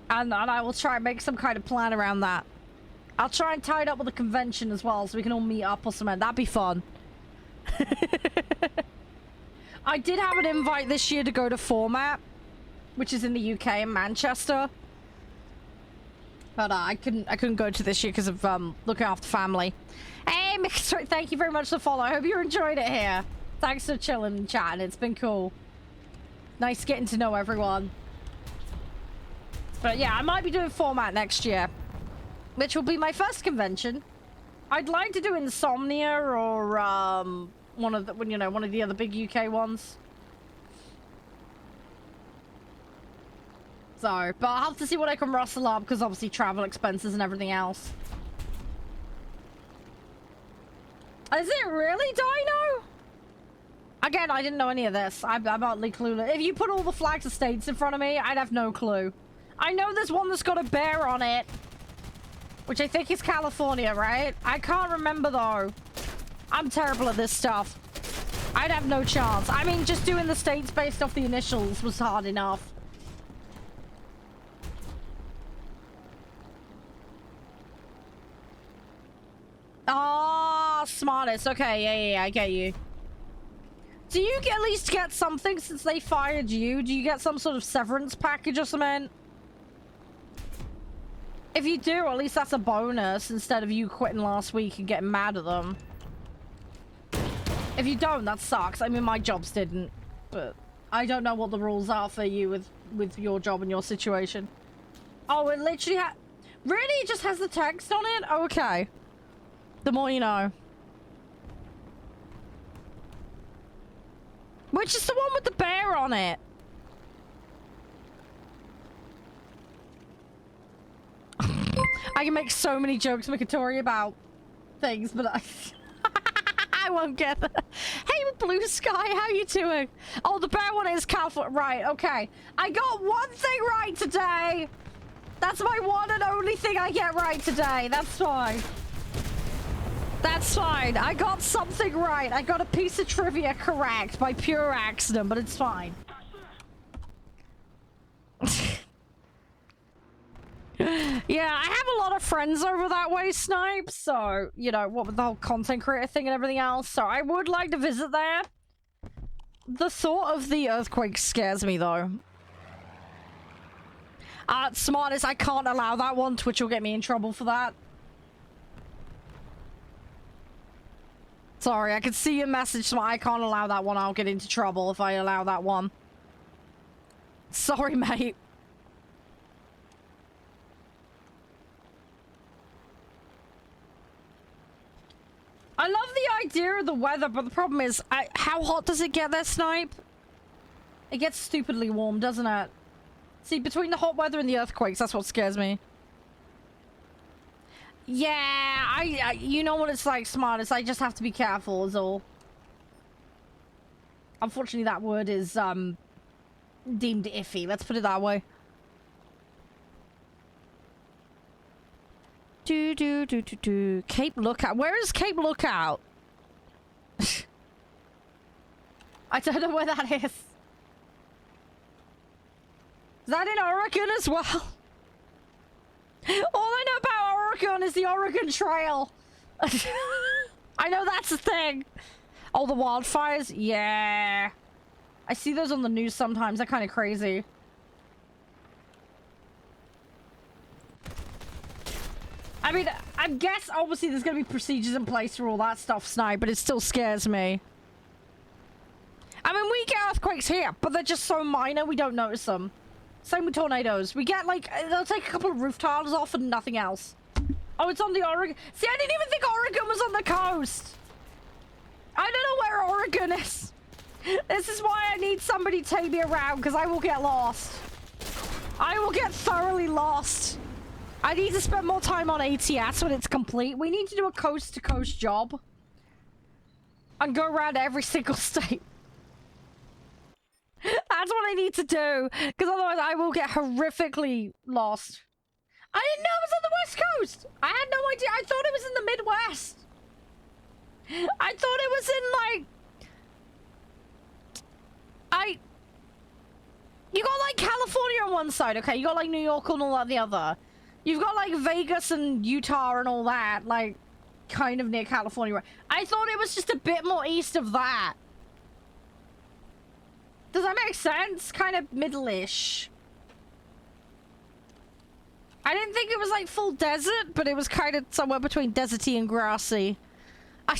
And I will try and make some kind of plan around that. I'll try and tie it up with a convention as well, so we can all meet up or something. That'd be fun. I did have an invite this year to go to Format, which is in the UK in Manchester. But I couldn't go to this year because of looking after family. Hey, Mixer, thank you very much for the follow. I hope you enjoyed it here. Thanks for chilling and chatting. It's been cool. Nice getting to know everyone. But yeah, I might be doing Format next year, which will be my first convention. I'd like to do Insomnia or one of the other big UK ones. So, but I'll have to see what I can rustle up because obviously travel expenses and everything else. Is it really Dino? Again, I didn't know any of this. I'm utterly clueless. If you put all the flags of states in front of me, I'd have no clue. I know there's one that's got a bear on it, which I think is California, right? I can't remember though. I'm terrible at this stuff. I'd have no chance. I mean, just doing the states based off the initials was hard enough. Ah, smartest. Okay, yeah, I get you. Do you at least get something since they fired you? Do you get some sort of severance package or something? If you do, at least that's a bonus instead of you quitting last week and getting mad at them. If you don't, that sucks. I mean, my jobs didn't, but I don't know what the rules are for you with your job and your situation. Oh, it literally really? It just has the text on it? Oh, okay. The more you know. Which is the one with the bear on it? I can make so many jokes, Mikatori, about things, but I won't get that. Hey, Blue Sky, how you doing? Oh, the bear one is California. Right, okay. I got one thing right today. That's my one and only thing I get right today. That's fine. That's fine. I got something right. I got a piece of trivia correct by pure accident, but it's fine. Yeah, I have a lot of friends over that way, Snipe, so, you know, what with the whole content creator thing and everything else, so I would like to visit there. The thought of the earthquake scares me, though. Smartest, I can't allow that one. Twitch will get me in trouble for that. Sorry, I can see your message, so I can't allow that one. I'll get into trouble if I allow that one. Sorry, mate. I love the idea of the weather, but the problem is, how hot does it get there, Snipe? It gets stupidly warm, doesn't it? See, between the hot weather and the earthquakes, that's what scares me. Yeah, you know what it's like, Smartest. I just have to be careful, is all. Unfortunately, that word is, deemed iffy. Let's put it that way. Cape Lookout. Where is Cape Lookout? I don't know where that is. Is that in Oregon as well? All I know about Oregon is the Oregon Trail. I know that's a thing. Oh, the wildfires? Yeah. I see those on the news sometimes. They're kind of crazy. I mean, I guess obviously there's going to be procedures in place for all that stuff, Snipe, but it still scares me. I mean, we get earthquakes here, but they're just so minor we don't notice them. Same with tornadoes. We get, like, they'll take a couple of roof tiles off and nothing else. Oh, it's on the Oregon. See, I didn't even think Oregon was on the coast. I don't know where Oregon is. This is why I need somebody to take me around, because I will get lost. I will get thoroughly lost. I need to spend more time on ATS when it's complete. We need to do a coast-to-coast job. And go around every single state. That's what I need to do. Because otherwise I will get horrifically lost. I didn't know it was on the West Coast. I had no idea. I thought it was in the Midwest. I thought it was in, like... You got, like, California on one side, okay? You got, like, New York and all that the other. You've got, like, Vegas and Utah and all that, like, kind of near California. I thought it was just a bit more east of that. Does that make sense? Kind of middle-ish. I didn't think it was, like, full desert, but it was kind of somewhere between deserty and grassy. I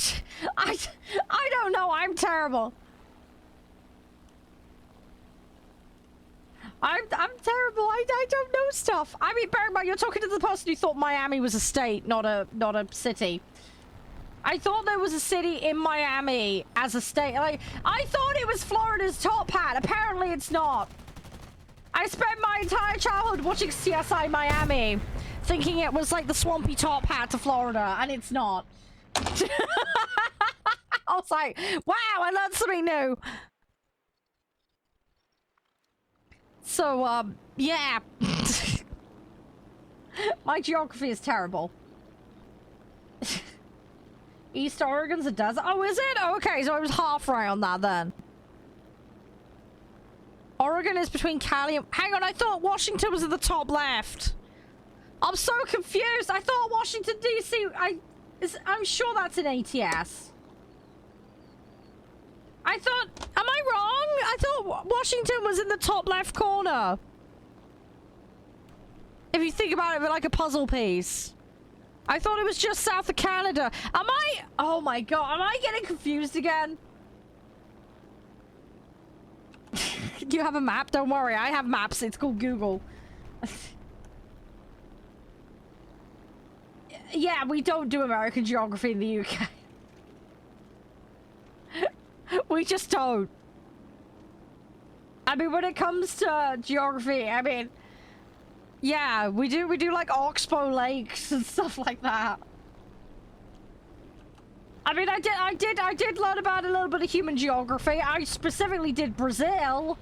don't know. I'm terrible. I'm terrible. I don't know stuff. I mean, bear in mind, you're talking to the person who thought Miami was a state, not a city. I thought there was a city in Miami as a state. Like, I thought it was Florida's top hat. Apparently it's not. I spent my entire childhood watching CSI Miami, thinking it was like the swampy top hat to Florida, and it's not. I was like, wow, I learned something new. So, yeah. My geography is terrible. East Oregon's a desert. Oh, is it? Oh, okay, so I was half right on that then. Oregon is between Cali and... Hang on, I thought Washington was at the top left. I'm so confused. I thought Washington, D.C. I'm sure that's an ATS. I thought... Am I wrong? I thought Washington was in the top left corner. If you think about it like a puzzle piece. I thought it was just south of Canada. Am I... Oh my god, am I getting confused again? You have a map? Don't worry, I have maps. It's called Google. Yeah, we don't do American geography in the UK. We just don't. I mean, when it comes to geography, I mean... Yeah, we do like Oxbow Lakes and stuff like that. I mean, I did learn about a little bit of human geography. I specifically did Brazil.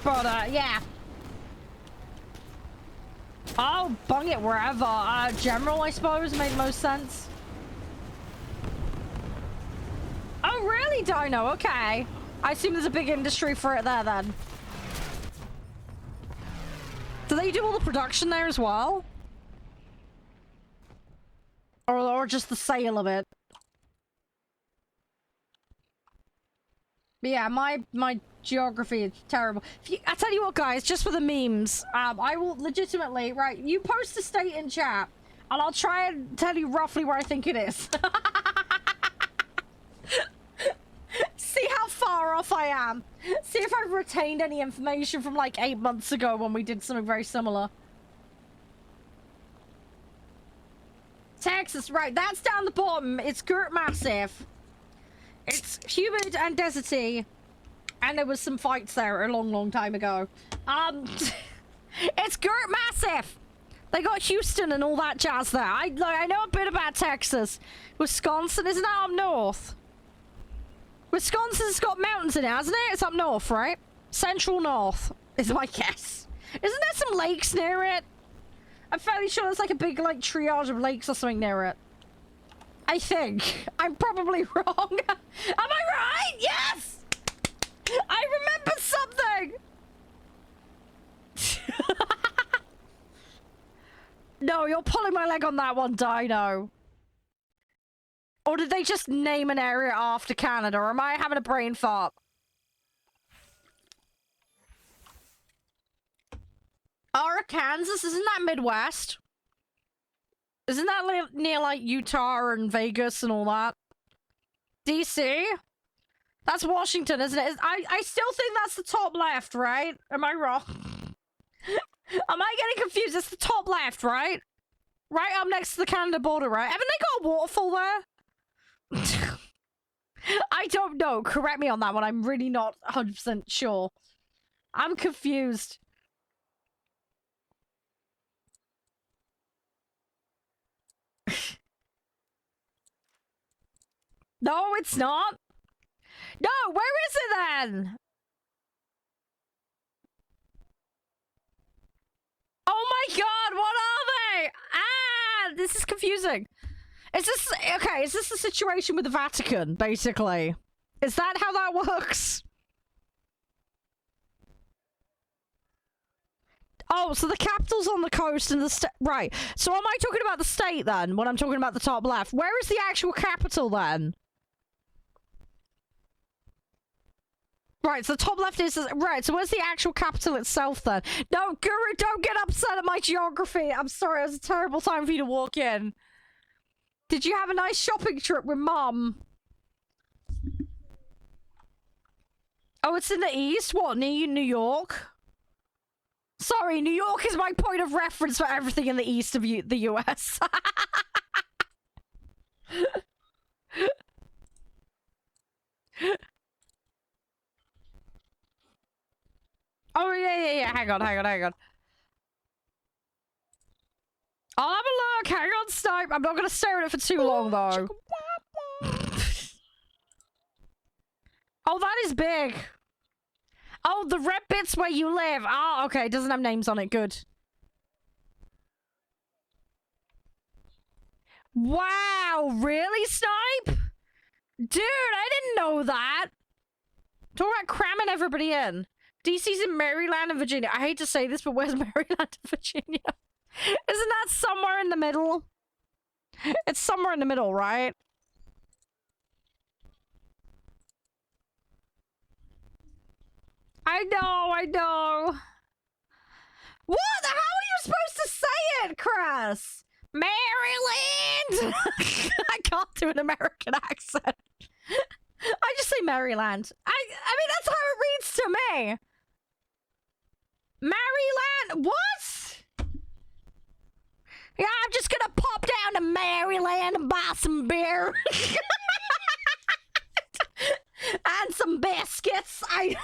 But, yeah. I'll bung it wherever. General, I suppose, made most sense. Oh, really, Dino? Okay. I assume there's a big industry for it there, then. Do they do all the production there as well? Or just the sale of it? But yeah, my geography is terrible. I tell you what, guys, just for the memes, I will legitimately, right, you post a state in chat, and I'll try and tell you roughly where I think it is. See how far off I am. See if I've retained any information from like 8 months ago when we did something very similar. Texas, right, that's down the bottom. It's Girt Massive. It's humid and deserty. And there was some fights there a long, long time ago. It's Girt Massive. They got Houston and all that jazz there. I know a bit about Texas. Wisconsin, isn't that up north? Wisconsin's got mountains in it, hasn't it? It's up north, right? Central north is my guess. Isn't there some lakes near it? I'm fairly sure there's like a big like triage of lakes or something near it. I think. I'm probably wrong. Am I right? Yes! I remember something! No, you're pulling my leg on that one, Dino. Or did they just name an area after Canada? Or am I having a brain fart? Kansas? Isn't that Midwest? Isn't that near, like, Utah and Vegas and all that? DC? That's Washington, isn't it? I still think that's the top left, right? Am I wrong? Am I getting confused? It's the top left, right? Right up next to the Canada border, right? Haven't they got a waterfall there? I don't know. Correct me on that one. I'm really not 100% sure. I'm confused. No, it's not. No, where is it then? Oh my god, what are they? Ah, this is confusing. Is this, okay, is this the situation with the Vatican, basically? Is that how that works? Oh, so the capital's on the coast and the state, right. So am I talking about the state then, when I'm talking about the top left? Where is the actual capital then? Right, so the top left is... Right, so where's the actual capital itself, then? No, Guru, don't get upset at my geography. I'm sorry, it was a terrible time for you to walk in. Did you have a nice shopping trip with Mum? Oh, it's in the east? What, near New York? Sorry, New York is my point of reference for everything in the east of the US. Oh, yeah. Hang on. I'll have a look. Hang on, Snipe. I'm not going to stare at it for too long, though. Oh, that is big. Oh, the red bit's where you live. Oh, okay. It doesn't have names on it. Good. Wow. Really, Snipe? Dude, I didn't know that. Talk about cramming everybody in. DC's in Maryland and Virginia. I hate to say this, but where's Maryland and Virginia? Isn't that somewhere in the middle? It's somewhere in the middle, right? I know. What? How are you supposed to say it, Chris? Maryland! I can't do an American accent. I just say Maryland. I mean, that's how it reads to me. Maryland? What? Yeah, I'm just gonna pop down to Maryland and buy some beer. And some biscuits. I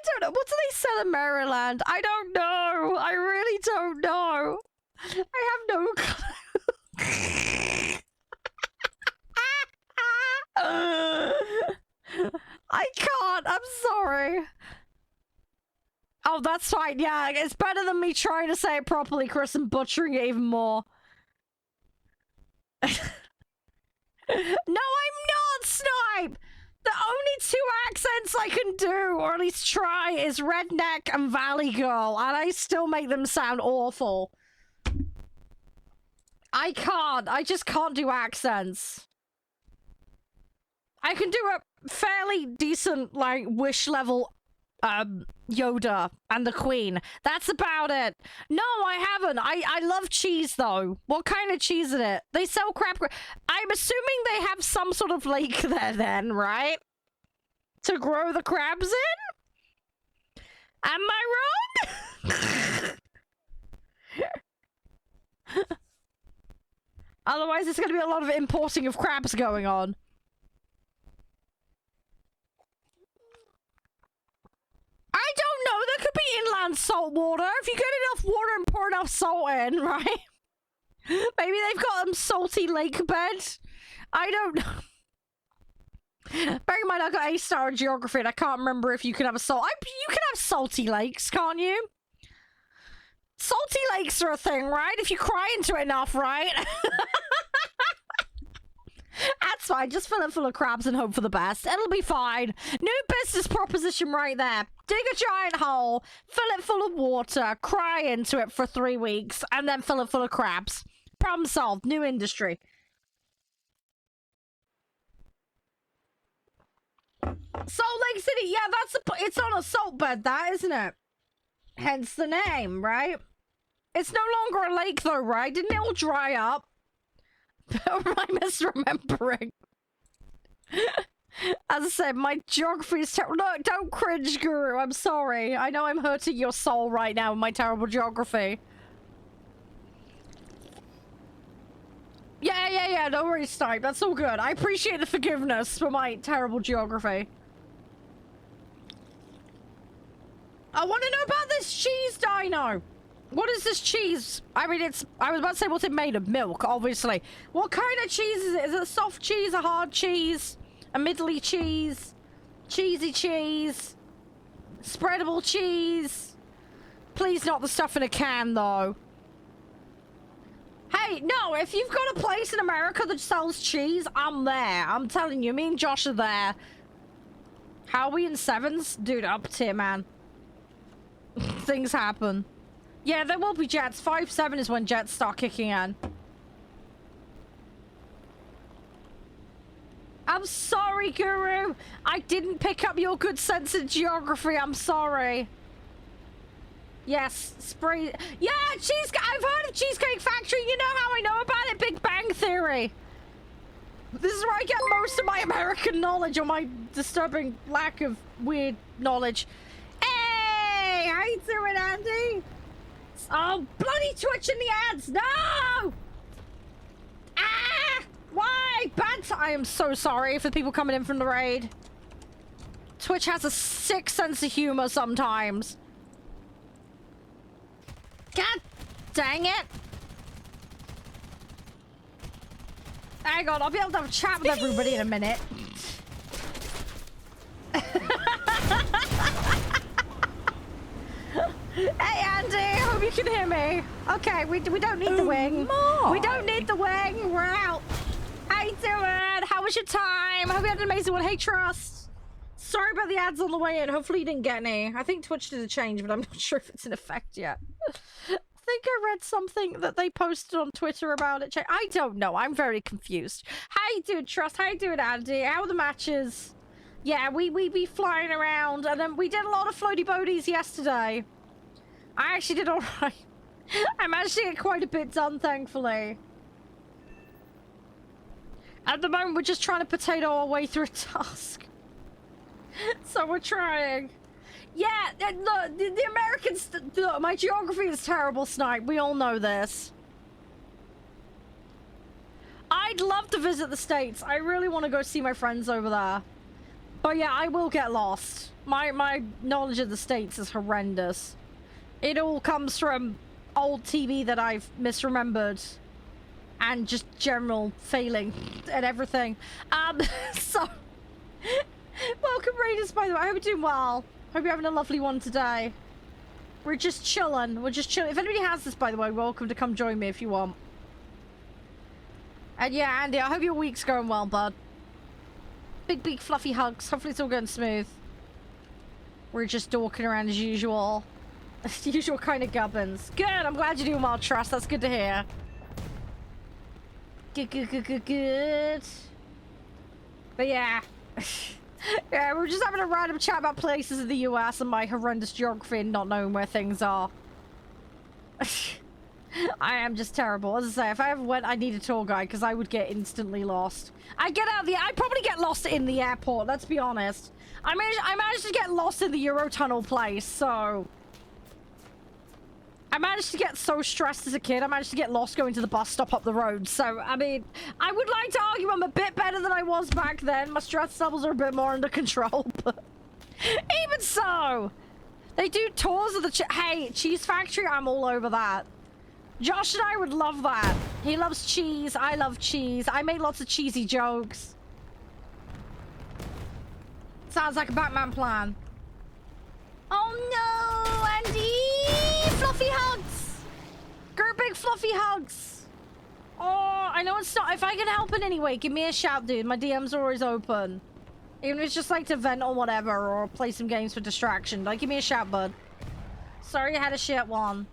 don't know. What do they sell in Maryland? I don't know. I really don't know. I have no clue. I can't. I'm sorry. Oh, that's fine. Yeah, it's better than me trying to say it properly, Chris, and butchering it even more. No, I'm not, Snipe! The only two accents I can do, or at least try, is Redneck and Valley Girl, and I still make them sound awful. I can't. I just can't do accents. I can do a fairly decent, like, wish level, Yoda and the Queen. That's about it. No, I haven't. I love cheese, though. What kind of cheese is it? They sell crab. I'm assuming they have some sort of lake there then, right? To grow the crabs in? Am I wrong? Otherwise, there's going to be a lot of importing of crabs going on. I don't know. There could be inland salt water. If you get enough water and pour enough salt in, right? Maybe they've got some salty lake bed. I don't know. Bear in mind, I got A-star in geography and I can't remember if you can have a salt. You can have salty lakes, can't you? Salty lakes are a thing, right? If you cry into it enough, right? That's fine. Just fill it full of crabs and hope for the best. It'll be fine. New business proposition right there. Dig a giant hole, fill it full of water, cry into it for 3 weeks, and then fill it full of crabs. Problem solved. New industry. Salt Lake City. Yeah, it's on a salt bed, that, isn't it? Hence the name, right? It's no longer a lake, though, right? Didn't it all dry up? Or am I misremembering? As I said, my geography is terrible. No, don't cringe, Guru. I'm sorry. I know I'm hurting your soul right now with my terrible geography. Yeah. Don't worry, Snipe. That's all good. I appreciate the forgiveness for my terrible geography. I want to know about this cheese dino. What is this cheese? I mean, I was about to say what's it made of? Milk, obviously. What kind of cheese is it? Is it a soft cheese, a hard cheese, a middly cheese, cheesy cheese, spreadable cheese? Please not the stuff in a can, though. Hey, no, if you've got a place in America that sells cheese, I'm there. I'm telling you, me and Josh are there. How are we in 7s? Dude, up tier, man. Things happen. Yeah, there will be jets. 5-7 is when jets start kicking in. I'm sorry, Guru. I didn't pick up your good sense of geography. I'm sorry. Yes, spray. Yeah, cheesecake. I've heard of Cheesecake Factory. You know how I know about it? Big Bang Theory. This is where I get most of my American knowledge, or my disturbing lack of weird knowledge. Hey! How you doing, Andy? Oh, bloody Twitch in the ads! No! Ah! Why? I am so sorry for people coming in from the raid. Twitch has a sick sense of humor sometimes. God dang it! Hang on, I'll be able to have a chat with everybody in a minute. Hey Andy, hope you can hear me. Okay, we don't need the wing. We don't need the wing. We're out. How you doing? How was your time? Hope you had an amazing one. Hey Trust. Sorry about the ads on the way in. Hopefully you didn't get any. I think Twitch did a change, but I'm not sure if it's in effect yet. I think I read something that they posted on Twitter about it. I don't know. I'm very confused. How you doing, Trust? How you doing, Andy? How are the matches? Yeah, we be flying around, and then we did a lot of floaty boaties yesterday. I actually did all right. I managed to get quite a bit done, thankfully. At the moment, we're just trying to potato our way through a task. So we're trying. Yeah, look, the Americans, look, my geography is terrible, Snipe. We all know this. I'd love to visit the States. I really want to go see my friends over there. But yeah, I will get lost. My knowledge of the States is horrendous. It all comes from old TV that I've misremembered. And just general failing at everything. So... Welcome, Raiders, by the way. I hope you're doing well. Hope you're having a lovely one today. We're just chilling. We're just chilling. If anybody has this, by the way, welcome to come join me if you want. And yeah, Andy, I hope your week's going well, bud. Big, fluffy hugs. Hopefully it's all going smooth. We're just dorking around as usual. The usual kind of gubbins. Good, I'm glad you're doing well, Trust. That's good to hear. Good. But yeah. Yeah, we're just having a random chat about places in the US and my horrendous geography and not knowing where things are. I am just terrible. As I say, if I ever went, I'd need a tour guide because I would get instantly lost. I'd probably get lost in the airport, let's be honest. I managed to get lost in the Eurotunnel place, so... I managed to get so stressed as a kid, I managed to get lost going to the bus stop up the road. So, I mean, I would like to argue I'm a bit better than I was back then. My stress levels are a bit more under control, but... Even so! They do tours of the... Hey, Cheese Factory, I'm all over that. Josh and I would love that. He loves cheese, I love cheese. I make lots of cheesy jokes. Sounds like a Batman plan. Oh no, Andy! Fluffy hugs! Great big fluffy hugs! Oh, I know it's not... If I can help in any way, give me a shout, dude. My DMs are always open. Even if it's just like to vent or whatever, or play some games for distraction. Like, give me a shout, bud. Sorry you had a shit one.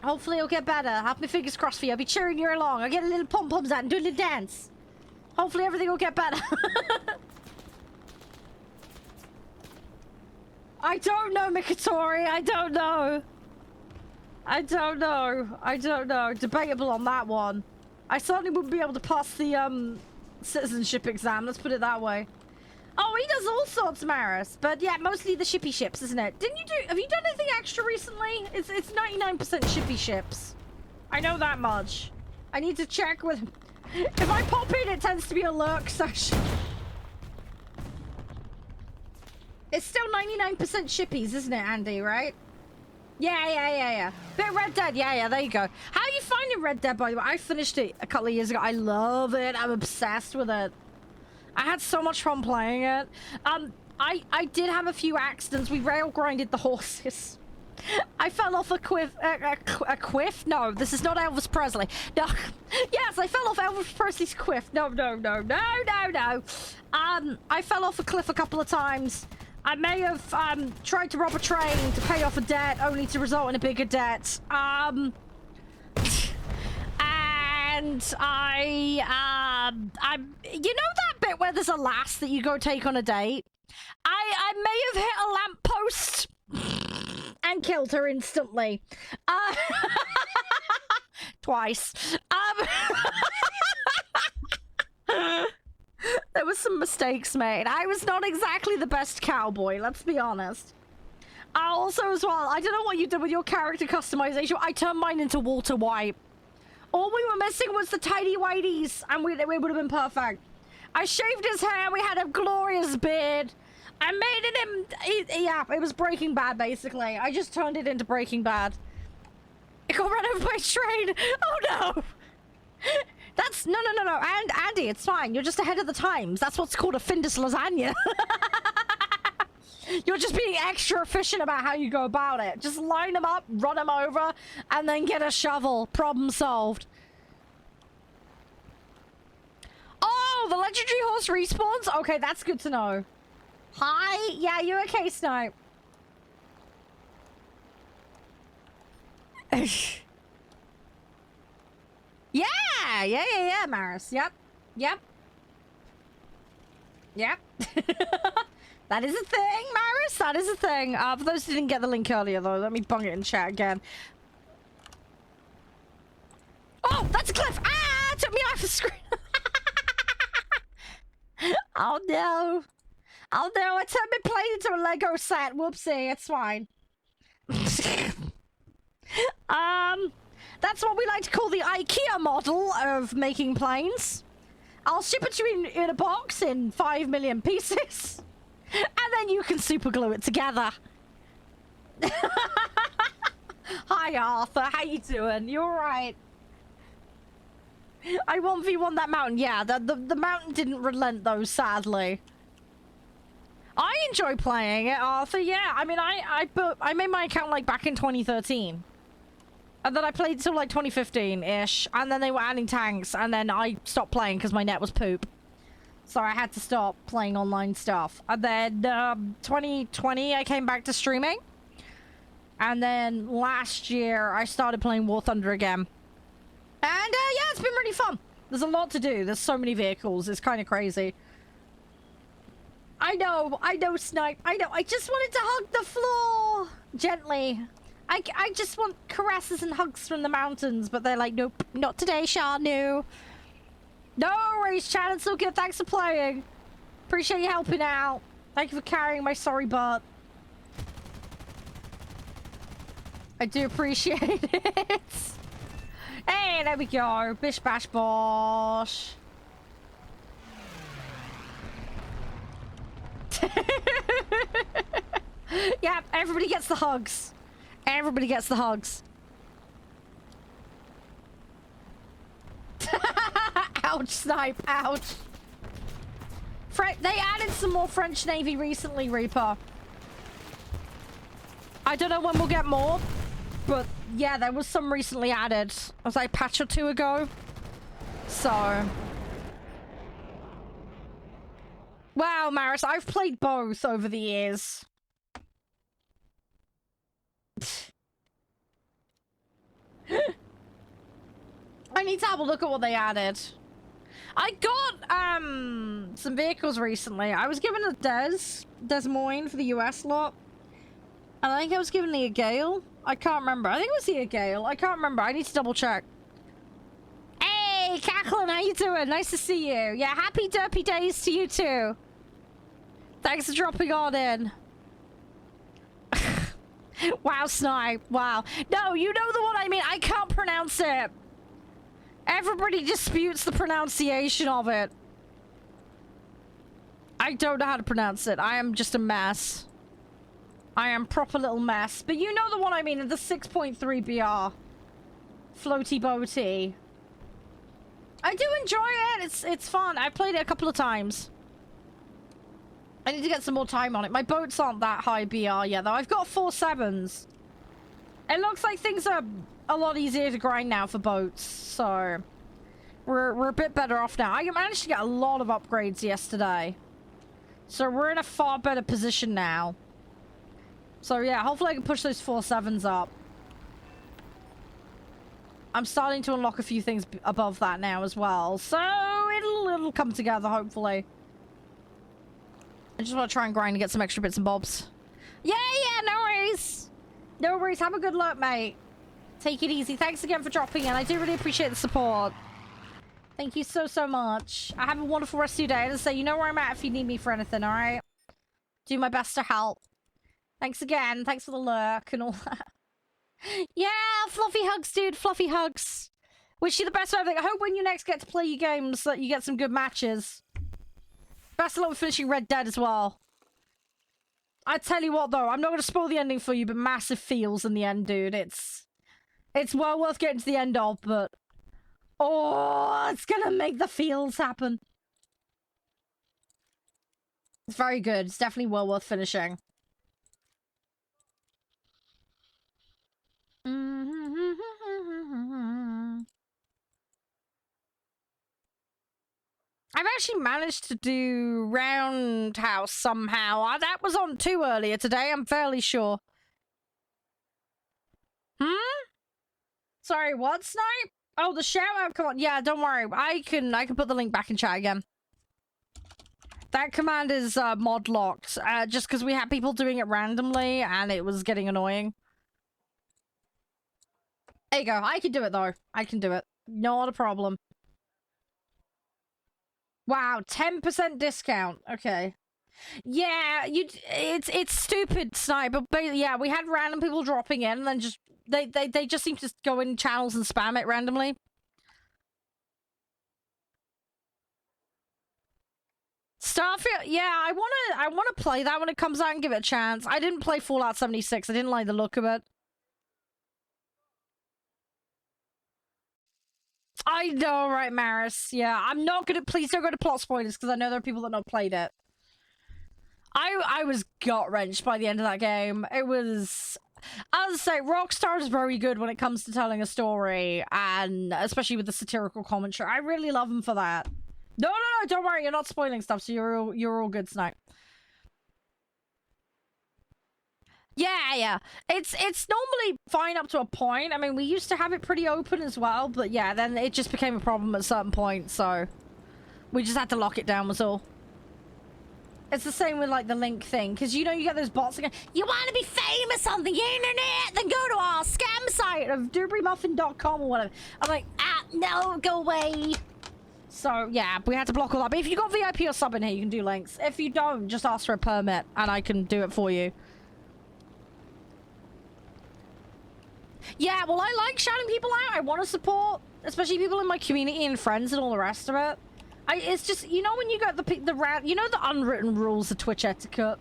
Hopefully it'll get better. Have my fingers crossed for you. I'll be cheering you along. I'll get a little pom-poms out and do a little dance. Hopefully everything will get better. I don't know, Mikatori. I don't know. I don't know. Debatable on that one. I certainly wouldn't be able to pass the citizenship exam. Let's put it that way. Oh, he does all sorts, Maris. But yeah, mostly the shippy ships, isn't it? Have you done anything extra recently? It's 99% shippy ships. I know that much. I need to check with... If I pop in, it tends to be a lurk session. It's still 99% shippies, isn't it, Andy, right? Yeah. Bit of Red Dead, yeah, there you go. How are you finding Red Dead, by the way? I finished it a couple of years ago. I love it. I'm obsessed with it. I had so much fun playing it. I did have a few accidents. We rail grinded the horses. I fell off a cliff. A cliff? No, this is not Elvis Presley. No. Yes, I fell off Elvis Presley's cliff. No. I fell off a cliff a couple of times. I may have tried to rob a train to pay off a debt, only to result in a bigger debt. And I you know that bit where there's a lass that you go take on a date? I may have hit a lamppost and killed her instantly. Twice. some mistakes made. I was not exactly the best cowboy, let's be honest. Also, as well, I don't know what you did with your character customization. I turned mine into Walter White. All we were missing was the tidy whities, and we would have been perfect. I shaved his hair, we had a glorious beard. I made it him... yeah, it was Breaking Bad, basically. I just turned it into Breaking Bad. It got run over by a train. Oh, no. That's... No. And Andy, it's fine. You're just ahead of the times. That's what's called a Findus lasagna. You're just being extra efficient about how you go about it. Just line them up, run them over, and then get a shovel. Problem solved. Oh, the legendary horse respawns? Okay, that's good to know. Hi? Yeah, you okay, Snipe? Yeah, Maris. Yep. That is a thing, Maris. That is a thing. For those who didn't get the link earlier, though, let me bung it in chat again. Oh, that's a cliff. Ah, it took me off the screen. Oh, no. Oh, no. I turned my plane into a Lego set. Whoopsie. It's fine. That's what we like to call the IKEA model of making planes. I'll ship it to you in a box in 5 million pieces. And then you can super glue it together. Hi, Arthur. How you doing? You alright? I 1v1 that mountain. Yeah, the mountain didn't relent, though, sadly. I enjoy playing it, Arthur. Yeah, I mean, I made my account, like, back in 2013. And then I played till, like, 2015-ish. And then they were adding tanks. And then I stopped playing because my net was poop. So I had to stop playing online stuff. And then 2020, I came back to streaming. And then last year, I started playing War Thunder again. And yeah, it's been really fun. There's a lot to do. There's so many vehicles. It's kind of crazy. I know, Snipe. I know. I just wanted to hug the floor gently. I just want caresses and hugs from the mountains. But they're like, nope, not today, Sean. No. No worries, chat. It's all good. Thanks for playing. Appreciate you helping out. Thank you for carrying my sorry butt. I do appreciate it. Hey, there we go. Bish bash bosh. Yeah, everybody gets the hugs. Everybody gets the hugs. Ouch, Snipe. Ouch. They added some more French Navy recently, Reaper. I don't know when we'll get more, but yeah, there was some recently added. It was like a patch or two ago. So. Wow, Maris, I've played both over the years. I need to have a look at what they added. I got some vehicles recently. I was given a Des Moines for the US lot. And I think I was given the Gale. I can't remember. I think it was the Gale. I can't remember. I need to double check. Hey, Cacklin, how you doing? Nice to see you. Yeah, happy derpy days to you too. Thanks for dropping on in. Wow, Snipe. Wow. No, you know the one I mean. I can't pronounce it. Everybody disputes the pronunciation of it. I don't know how to pronounce it. I am just a mess. I am proper little mess. But you know the one I mean, the 6.3 BR. Floaty boaty. I do enjoy it. It's fun. I've played it a couple of times. I need to get some more time on it. My boats aren't that high BR yet, though. I've got 4.7s. It looks like things are a lot easier to grind now for boats, so we're a bit better off now. I managed to get a lot of upgrades yesterday, so we're in a far better position now. So yeah, hopefully I can push those 4.7s up. I'm starting to unlock a few things above that now as well, so it'll come together hopefully. I just want to try and grind and get some extra bits and bobs. Yeah, no worries. No worries. Have a good luck, mate. Take it easy. Thanks again for dropping in. I do really appreciate the support. Thank you so, so much. I have a wonderful rest of your day. As I say, you know where I'm at if you need me for anything, alright? Do my best to help. Thanks again. Thanks for the lurk and all that. Yeah, fluffy hugs, dude. Fluffy hugs. Wish you the best of everything. I hope when you next get to play your games that you get some good matches. Best of luck with finishing Red Dead as well. I tell you what, though. I'm not going to spoil the ending for you, but massive feels in the end, dude. It's well worth getting to the end of, but... Oh, it's gonna make the feels happen. It's very good. It's definitely well worth finishing. I've actually managed to do Roundhouse somehow. That was on 2 earlier today, I'm fairly sure. Sorry, what, Snipe? Oh, the shout out, come on. Yeah, don't worry. I can put the link back in chat again. That command is mod locked, just because we had people doing it randomly and it was getting annoying. There you go. I can do it though. I can do it. Not a problem. Wow, 10% discount. Okay. Yeah, it's stupid, Snipe, but yeah, we had random people dropping in and then just they just seem to go in channels and spam it randomly. Starfield, yeah, I wanna play that when it comes out and give it a chance. I didn't play Fallout 76. I didn't like the look of it. I know, right, Maris? Yeah, I'm not gonna. Please don't go to plot spoilers because I know there are people that not played it. I was gut wrenched by the end of that game. It was, as I say, Rockstar is very good when it comes to telling a story, and especially with the satirical commentary. I really love them for that. No, don't worry, you're not spoiling stuff, so you're all good, Snipe. Yeah. It's normally fine up to a point. I mean, we used to have it pretty open as well, but yeah, then it just became a problem at a certain point, so we just had to lock it down was all. It's the same with, like, the link thing, because, you know, you get those bots again. You want to be famous on the internet? Then go to our scam site of dooberymuffin.com or whatever. I'm like, no, go away. So, yeah, we had to block all that. But if you got VIP or sub in here, you can do links. If you don't, just ask for a permit, and I can do it for you. Yeah, well, I like shouting people out. I want to support, especially people in my community and friends and all the rest of it. It's just, you know, when you got you know, the unwritten rules of Twitch etiquette?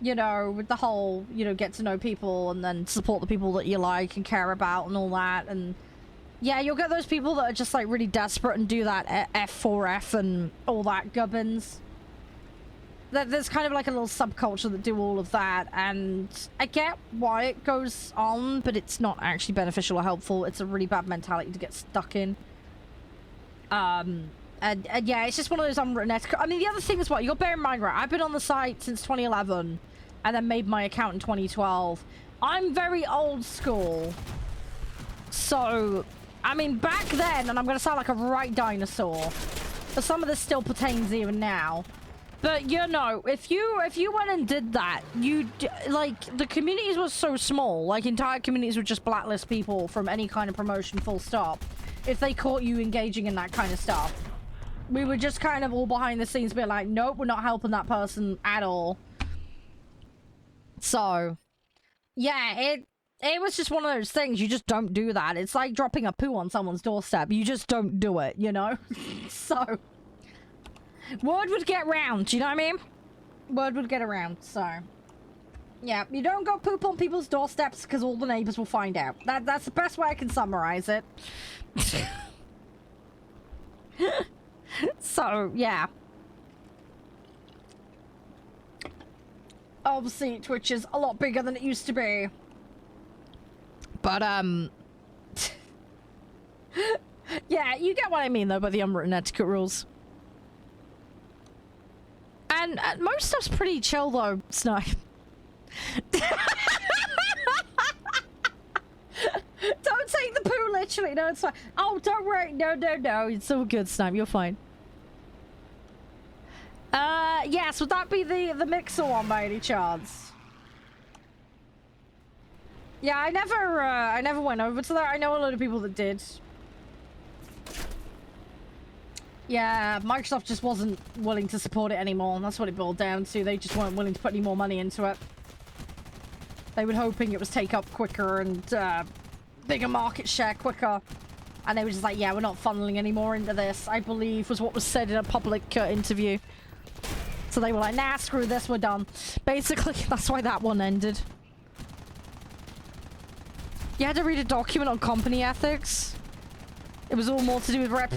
You know, with the whole, you know, get to know people and then support the people that you like and care about and all that. And yeah, you'll get those people that are just, like, really desperate and do that F4F and all that gubbins. There's kind of like a little subculture that do all of that, and I get why it goes on, but it's not actually beneficial or helpful. It's a really bad mentality to get stuck in. And yeah, it's just one of those unwritten etiquette. I mean, the other thing is what you got to bear in mind, right? I've been on the site since 2011, and then made my account in 2012. I'm very old school, so I mean, back then, and I'm gonna sound like a right dinosaur, but some of this still pertains even now. But, you know, if you went and did that, like, the communities were so small. Like, entire communities would just blacklist people from any kind of promotion, full stop. If they caught you engaging in that kind of stuff. We were just kind of all behind the scenes be like, nope, we're not helping that person at all. So, yeah, it was just one of those things. You just don't do that. It's like dropping a poo on someone's doorstep. You just don't do it, you know? So... word would get round, do you know what I mean? Word would get around, so... yeah, you don't go poop on people's doorsteps because all the neighbors will find out. That's the best way I can summarize it. So, yeah. Obviously, Twitch is a lot bigger than it used to be. But, yeah, you get what I mean, though, by the unwritten etiquette rules. And most stuff's pretty chill, though, Snipe. Don't take the poo literally. No, it's fine. Oh, don't worry. No. It's all good, Snipe. You're fine. Yes. Would that be the mixer one by any chance? Yeah, I never went over to that. I know a lot of people that did. Yeah, Microsoft just wasn't willing to support it anymore. And that's what it boiled down to. They just weren't willing to put any more money into it. They were hoping it was take up quicker and bigger market share quicker. And they were just like, yeah, we're not funneling any more into this, I believe was what was said in a public interview. So they were like, nah, screw this, we're done. Basically, that's why that one ended. You had to read a document on company ethics. It was all more to do with rep...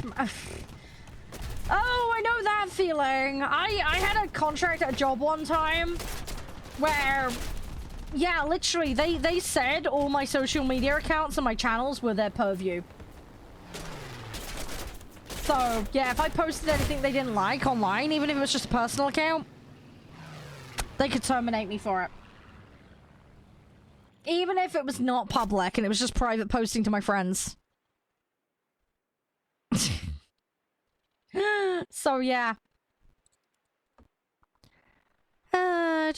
Oh, I know that feeling. I had a contract at a job one time where, yeah, literally, they said all my social media accounts and my channels were their purview. So, yeah, if I posted anything they didn't like online, even if it was just a personal account, they could terminate me for it. Even if it was not public and it was just private posting to my friends. So, yeah. Yeah,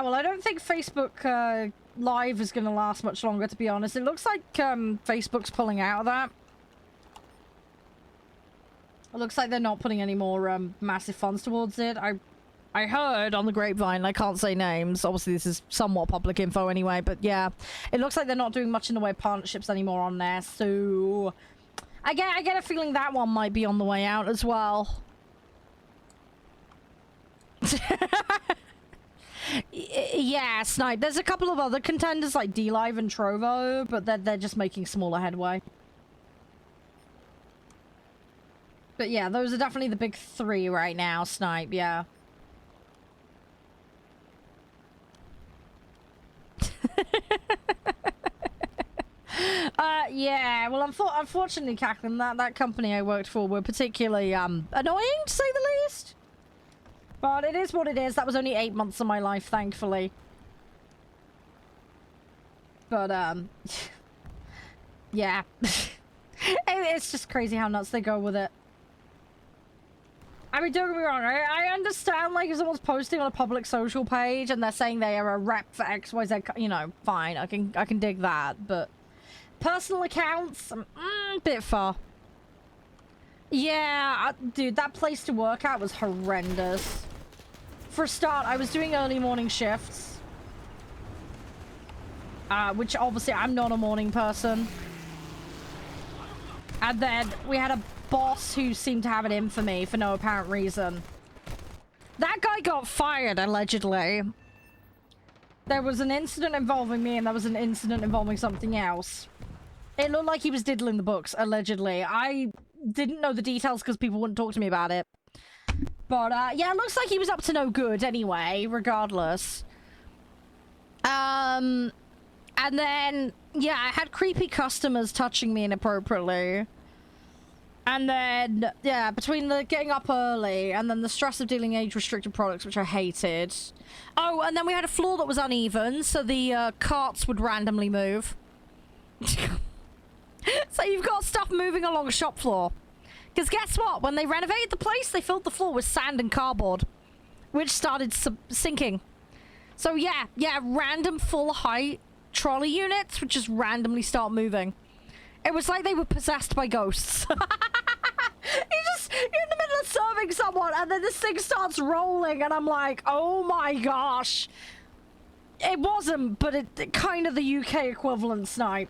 well, I don't think Facebook Live is going to last much longer, to be honest. It looks like Facebook's pulling out of that. It looks like they're not putting any more massive funds towards it. I heard on the grapevine, I can't say names. Obviously, this is somewhat public info anyway, but yeah. It looks like they're not doing much in the way of partnerships anymore on there, so... I get a feeling that one might be on the way out as well. Yeah, Snipe. There's a couple of other contenders like D-Live and Trovo, but they're just making smaller headway. But yeah, those are definitely the big three right now, Snipe, yeah. Yeah, well, unfortunately, Kathleen, that company I worked for were particularly, annoying, to say the least. But it is what it is. That was only 8 months of my life, thankfully. But, yeah. It's just crazy how nuts they go with it. I mean, don't get me wrong, I understand, like, if someone's posting on a public social page and they're saying they are a rep for XYZ, you know, fine, I can dig that, but personal accounts, bit far. Yeah, dude, that place to work at was horrendous. For a start, I was doing early morning shifts, which obviously I'm not a morning person. And then we had a boss who seemed to have it in for me for no apparent reason. That guy got fired, allegedly. There was an incident involving me and there was an incident involving something else. It looked like he was diddling the books, allegedly. I didn't know the details because people wouldn't talk to me about it. But, yeah, it looks like he was up to no good anyway, regardless. And then, yeah, I had creepy customers touching me inappropriately. And then, yeah, between the getting up early and then the stress of dealing age-restricted products, which I hated. Oh, and then we had a floor that was uneven, so the carts would randomly move. So you've got stuff moving along a shop floor. Because guess what? When they renovated the place, they filled the floor with sand and cardboard, which started sinking. So yeah, random full-height trolley units would just randomly start moving. It was like they were possessed by ghosts. You're in the middle of serving someone, and then this thing starts rolling, and I'm like, oh my gosh. It wasn't, but it kind of the UK equivalent, Snipe.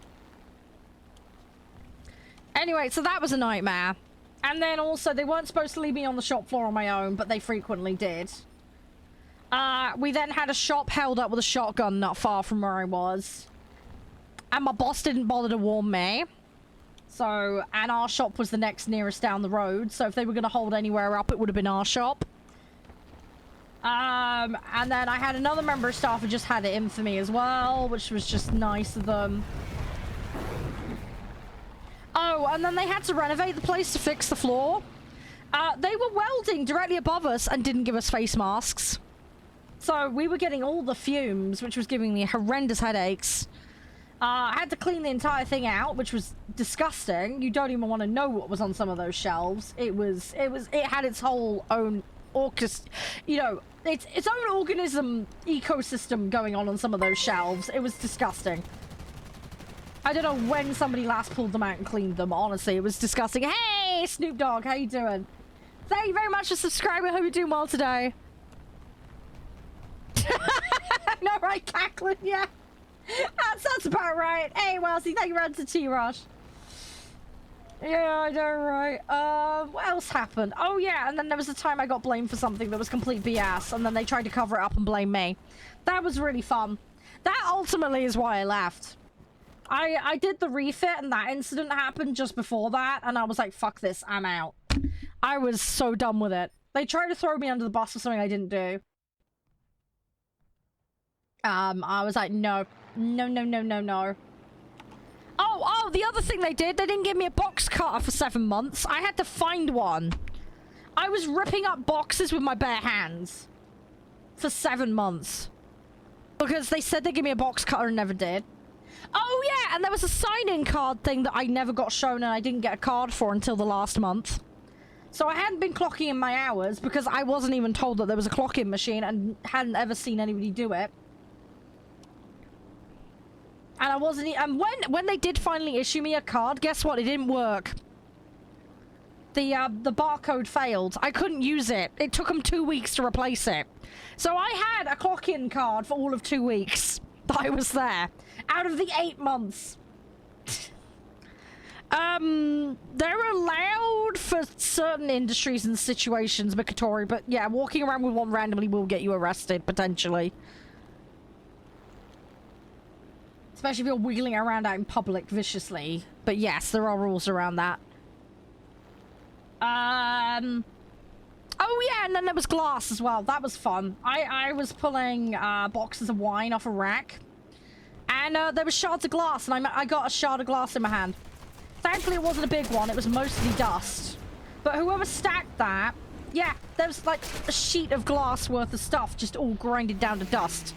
Anyway, so that was a nightmare. And then also, they weren't supposed to leave me on the shop floor on my own, but they frequently did. We then had a shop held up with a shotgun not far from where I was. And my boss didn't bother to warn me. So, and our shop was the next nearest down the road. So if they were going to hold anywhere up, it would have been our shop. And then I had another member of staff who just had it in for me as well, which was just nice of them. Oh, and then they had to renovate the place to fix the floor. They were welding directly above us and didn't give us face masks. So we were getting all the fumes, which was giving me horrendous headaches. I had to clean the entire thing out, which was disgusting. You don't even want to know what was on some of those shelves. It had its whole own its own organism ecosystem going on some of those shelves. It was disgusting. I don't know when somebody last pulled them out and cleaned them. Honestly, it was disgusting. Hey, Snoop Dogg, how you doing? Thank you very much for subscribing. Hope you're doing well today. No, right, cackling, yeah. That sounds about right. Hey, Wellesley, thank you for running to T-Rush. Yeah, I know, right. What else happened? Oh, yeah, and then there was a time I got blamed for something that was complete BS, and then they tried to cover it up and blame me. That was really fun. That ultimately is why I left. I did the refit, and that incident happened just before that, and I was like, fuck this, I'm out. I was so done with it. They tried to throw me under the bus for something I didn't do. I was like, no. No, no, no, no, no. Oh, the other thing they did, they didn't give me a box cutter for 7 months. I had to find one. I was ripping up boxes with my bare hands for 7 months. Because they said they'd give me a box cutter and never did. Oh, yeah, and there was a sign-in card thing that I never got shown and I didn't get a card for until the last month. So I hadn't been clocking in my hours because I wasn't even told that there was a clock-in machine and hadn't ever seen anybody do it. And I wasn't... And when they did finally issue me a card, guess what? It didn't work. The barcode failed. I couldn't use it. It took them 2 weeks to replace it. So I had a clock-in card for all of 2 weeks that I was there. Out of the 8 months. They're allowed for certain industries and situations, Mikatori, but yeah, walking around with one randomly will get you arrested, potentially. Especially if you're wheeling around out in public viciously. But yes, there are rules around that. Oh yeah, and then there was glass as well. That was fun. I was pulling boxes of wine off a rack. And there was shards of glass, and I got a shard of glass in my hand. Thankfully, it wasn't a big one. It was mostly dust. But whoever stacked that... Yeah, there was like a sheet of glass worth of stuff just all grinded down to dust.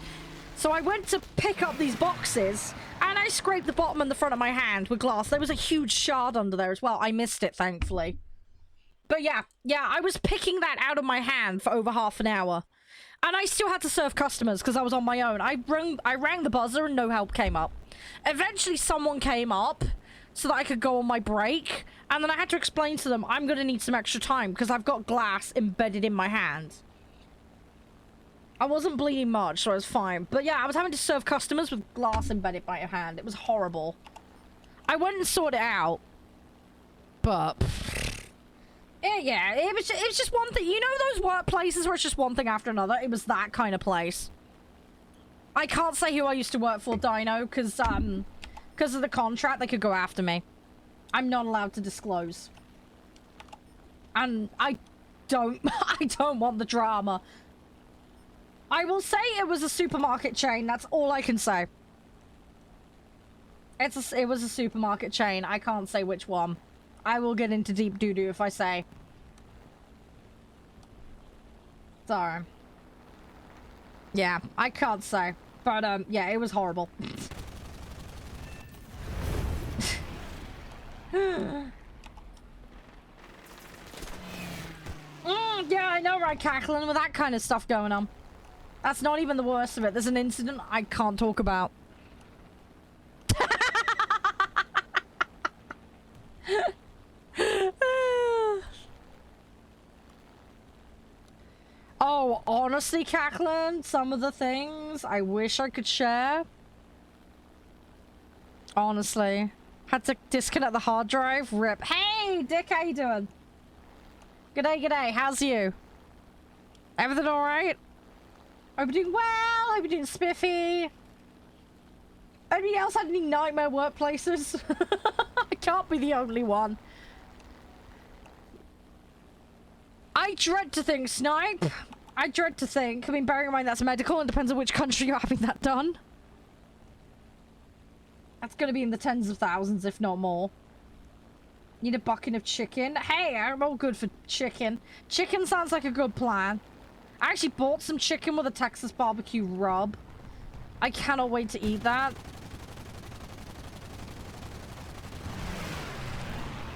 So I went to pick up these boxes, and I scraped the bottom and the front of my hand with glass. There was a huge shard under there as well. I missed it, thankfully. But yeah, I was picking that out of my hand for over half an hour. And I still had to serve customers because I was on my own. I rang the buzzer and no help came up. Eventually someone came up so that I could go on my break. And then I had to explain to them, I'm going to need some extra time because I've got glass embedded in my hand. I wasn't bleeding much, so I was fine. But yeah, I was having to serve customers with glass embedded by your hand. It was horrible. I went and sorted it out. But... yeah, it was just one thing. You know those workplaces where it's just one thing after another? It was that kind of place. I can't say who I used to work for, Dino, because of the contract, they could go after me. I'm not allowed to disclose. And I don't want the drama. I will say it was a supermarket chain. That's all I can say. It was a supermarket chain. I can't say which one. I will get into deep doo-doo if I say. Sorry. Yeah, I can't say. But, yeah, it was horrible. Yeah, I know, right, cackling with that kind of stuff going on. That's not even the worst of it. There's an incident I can't talk about. Oh, honestly, Cacklin, some of the things I wish I could share. Honestly. Had to disconnect the hard drive. Rip. Hey, Dick, how you doing? G'day, g'day. How's you? Everything alright? Hope you're doing well. Hope you're doing spiffy. Anybody else had any nightmare workplaces? I can't be the only one. I dread to think, Snipe. I dread to think. I mean, bearing in mind that's medical and depends on which country you're having that done. That's going to be in the tens of thousands, if not more. Need a bucket of chicken. Hey, I'm all good for chicken. Chicken sounds like a good plan. I actually bought some chicken with a Texas barbecue rub. I cannot wait to eat that.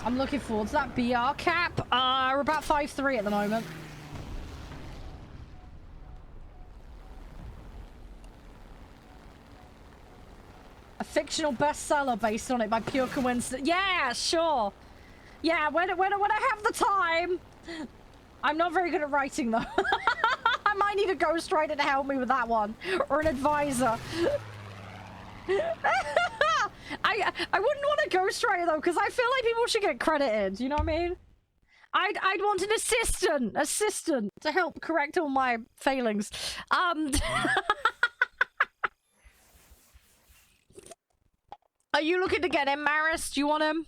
I'm looking forward to that. BR cap. We're about 5'3" at the moment. A fictional bestseller based on it by pure coincidence. Yeah, sure. Yeah, when I have the time. I'm not very good at writing, though. I might need a ghostwriter to help me with that one. Or an advisor. I wouldn't want a ghostwriter, though, because I feel like people should get credited. You know what I mean? I'd want an assistant to help correct all my failings. Are you looking to get him, Maris? Do you want him?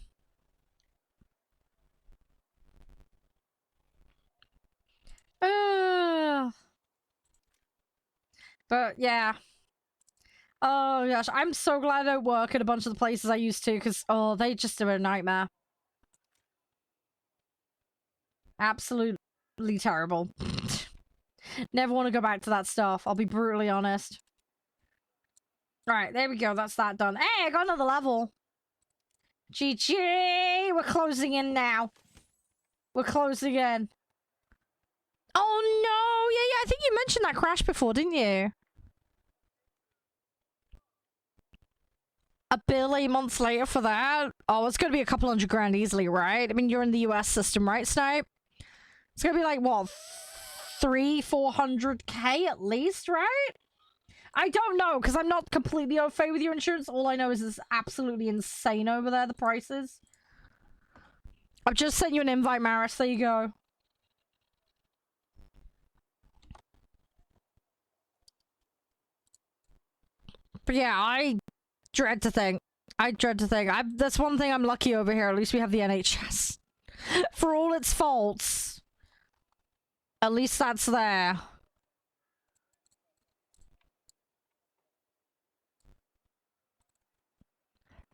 But yeah. Oh gosh, I'm so glad I don't work at a bunch of the places I used to, because oh, they just are a nightmare. Absolutely terrible. Never want to go back to that stuff, I'll be brutally honest. Alright, there we go, that's that done. Hey, I got another level. GG! We're closing in now. We're closing in. Oh no! Yeah, I think you mentioned that crash before, didn't you? $1 billion months later for that? Oh, it's gonna be a couple $100 grand easily, right? I mean, you're in the US system, right, Snipe? It's gonna be like, what, 300-400K at least, right? I don't know, because I'm not completely au fait with your insurance. All I know is it's absolutely insane over there, the prices. I've just sent you an invite, Maris. There you go. But yeah, I dread to think. That's one thing I'm lucky over here. At least we have the NHS. For all its faults. At least that's there.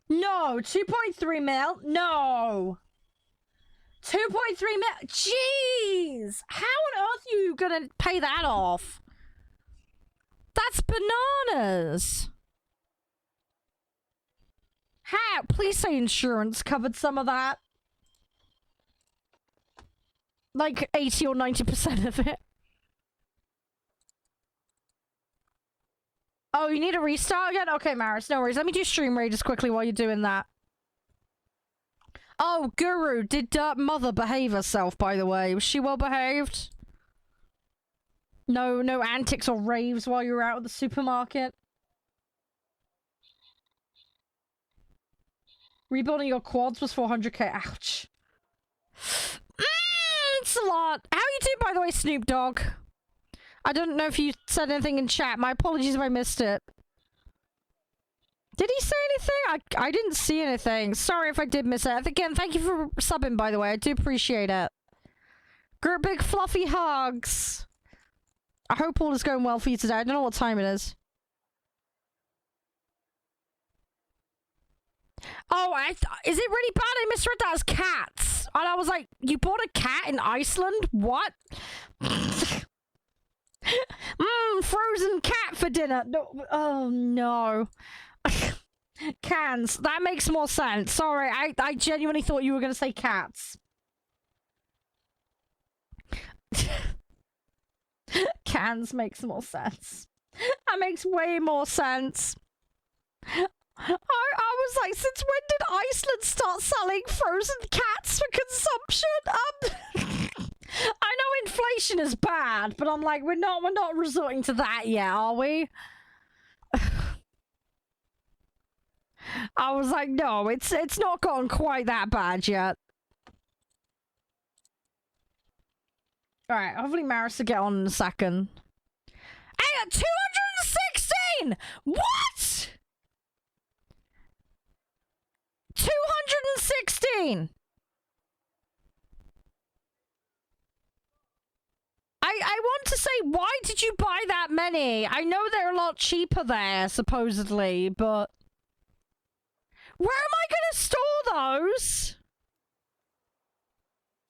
No! 2.3 mil? No! 2.3 mil? Jeez! How on earth are you gonna pay that off? That's bananas! How? Please say insurance covered some of that. Like 80 or 90% of it. Oh, you need a restart again? Okay, Maris, no worries. Let me do stream raid just quickly while you're doing that. Oh, Guru, did Mother behave herself, by the way? Was she well behaved? No antics or raves while you were out at the supermarket? Rebuilding your quads was 400k. Ouch. It's a lot. How you doing, by the way, Snoop Dogg? I don't know if you said anything in chat. My apologies if I missed it. Did he say anything? I didn't see anything. Sorry if I did miss it. Again, thank you for subbing, by the way. I do appreciate it. Great big fluffy hugs. I hope all is going well for you today. I don't know what time it is. Oh, is it really bad? I misread that as cats. And I was like, you bought a cat in Iceland? What? Frozen cat for dinner. No, oh, no. Cans. That makes more sense. Sorry, I genuinely thought you were going to say cats. Cans makes more sense. That makes way more sense. I was like, since when did Iceland start selling frozen cats for consumption? I know inflation is bad, but I'm like, we're not resorting to that yet, are we? I was like, no, it's not gotten quite that bad yet. Alright, hopefully Maris will get on in a second. Hey, at 216! What?! 216! I want to say, why did you buy that many? I know they're a lot cheaper there, supposedly, but... Where am I gonna store those?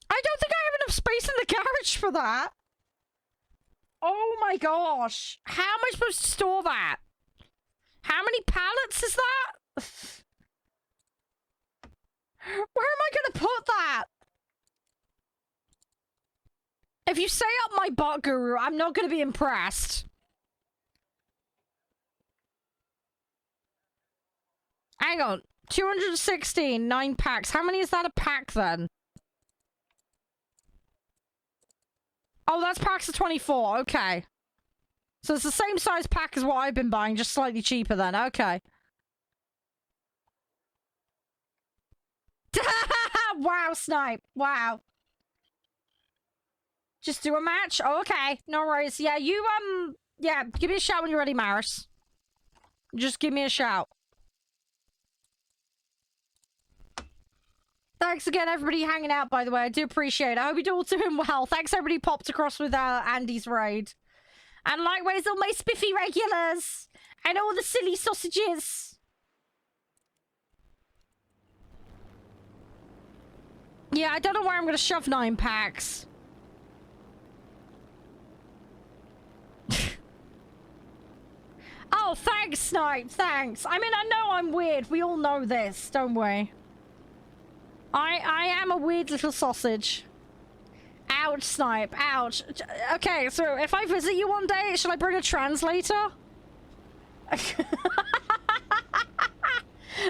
I don't think I have enough space in the garage for that. Oh my gosh. How am I supposed to store that? How many pallets is that? Where am I gonna put that? If you say up my butt, Guru, I'm not gonna be impressed. Hang on. 216, 9 packs. How many is that a pack then? Oh, that's packs of 24. Okay. So it's the same size pack as what I've been buying, just slightly cheaper then. Okay. Wow, Snipe. Wow. Just do a match? Oh, okay. No worries. Yeah, you, yeah, give me a shout when you're ready, Maris. Just give me a shout. Thanks again, everybody hanging out, by the way. I do appreciate it. I hope you're all doing well. Thanks, everybody popped across with Andy's raid. And likewise, all my spiffy regulars. And all the silly sausages. Yeah, I don't know where I'm going to shove 9 packs. Oh, thanks, Snipe. Thanks. I mean, I know I'm weird. We all know this, don't we? I am a weird little sausage. Ouch, Snipe. Ouch. Okay, so if I visit you one day, shall I bring a translator?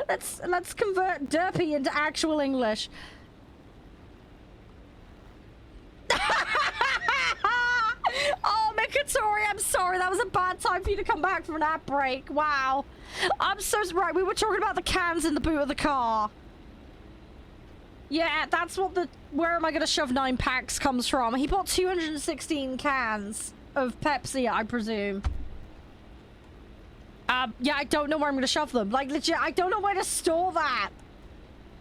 Let's convert derpy into actual English. Oh, Mikatori, I'm sorry. That was a bad time for you to come back from an ad break. Wow. I'm so right. We were talking about the cans in the boot of the car. Yeah, that's what the... Where am I going to shove 9 packs comes from. He bought 216 cans of Pepsi, I presume. Yeah, I don't know where I'm going to shove them. Like, legit, I don't know where to store that.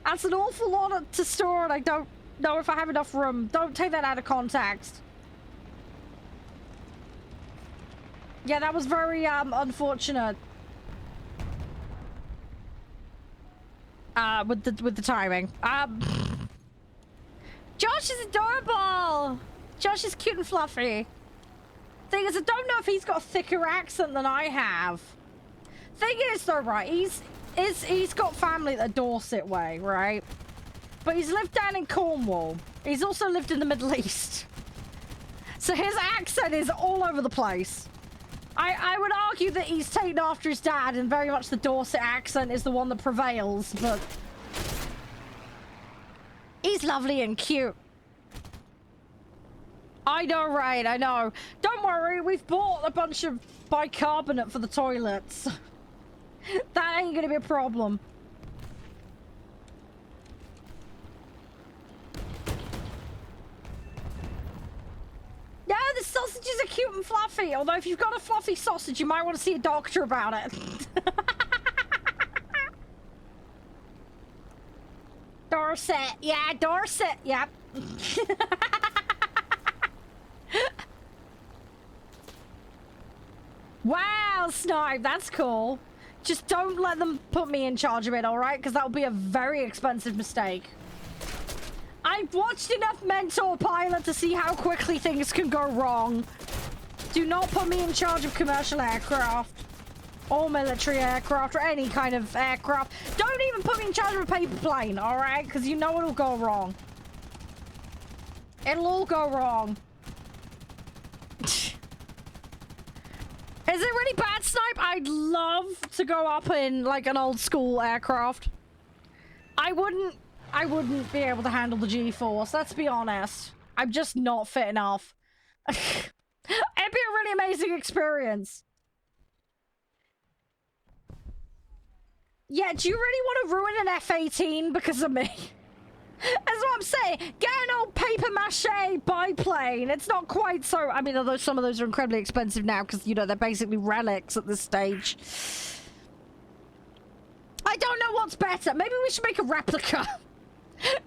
That's an awful lot to store, and I don't know if I have enough room. Don't take that out of context. Yeah, that was very, unfortunate. With the timing. Josh is adorable! Josh is cute and fluffy. Thing is, I don't know if he's got a thicker accent than I have. Thing is, though, right, he's got family the Dorset way, right? But he's lived down in Cornwall. He's also lived in the Middle East. So his accent is all over the place. I would argue that he's taken after his dad, and very much the Dorset accent is the one that prevails, but... He's lovely and cute. I know, right, I know. Don't worry, we've bought a bunch of bicarbonate for the toilets. That ain't gonna be a problem. Yeah, the sausages are cute and fluffy. Although if you've got a fluffy sausage, you might want to see a doctor about it. Dorset. Yeah, Dorset. Yep. Wow, Snipe. That's cool. Just don't let them put me in charge of it, alright? Because that would be a very expensive mistake. I've watched enough Mentor Pilot to see how quickly things can go wrong. Do not put me in charge of commercial aircraft. Or military aircraft, or any kind of aircraft. Don't even put me in charge of a paper plane, alright? Because you know it'll go wrong. It'll all go wrong. Is it really bad, Snipe? I'd love to go up in, like, an old school aircraft. I wouldn't be able to handle the G-force, let's be honest. I'm just not fit enough. It'd be a really amazing experience. Yeah, do you really want to ruin an F-18 because of me? That's what I'm saying. Get an old paper mache biplane. It's not quite so... I mean, although some of those are incredibly expensive now because, you know, they're basically relics at this stage. I don't know what's better. Maybe we should make a replica.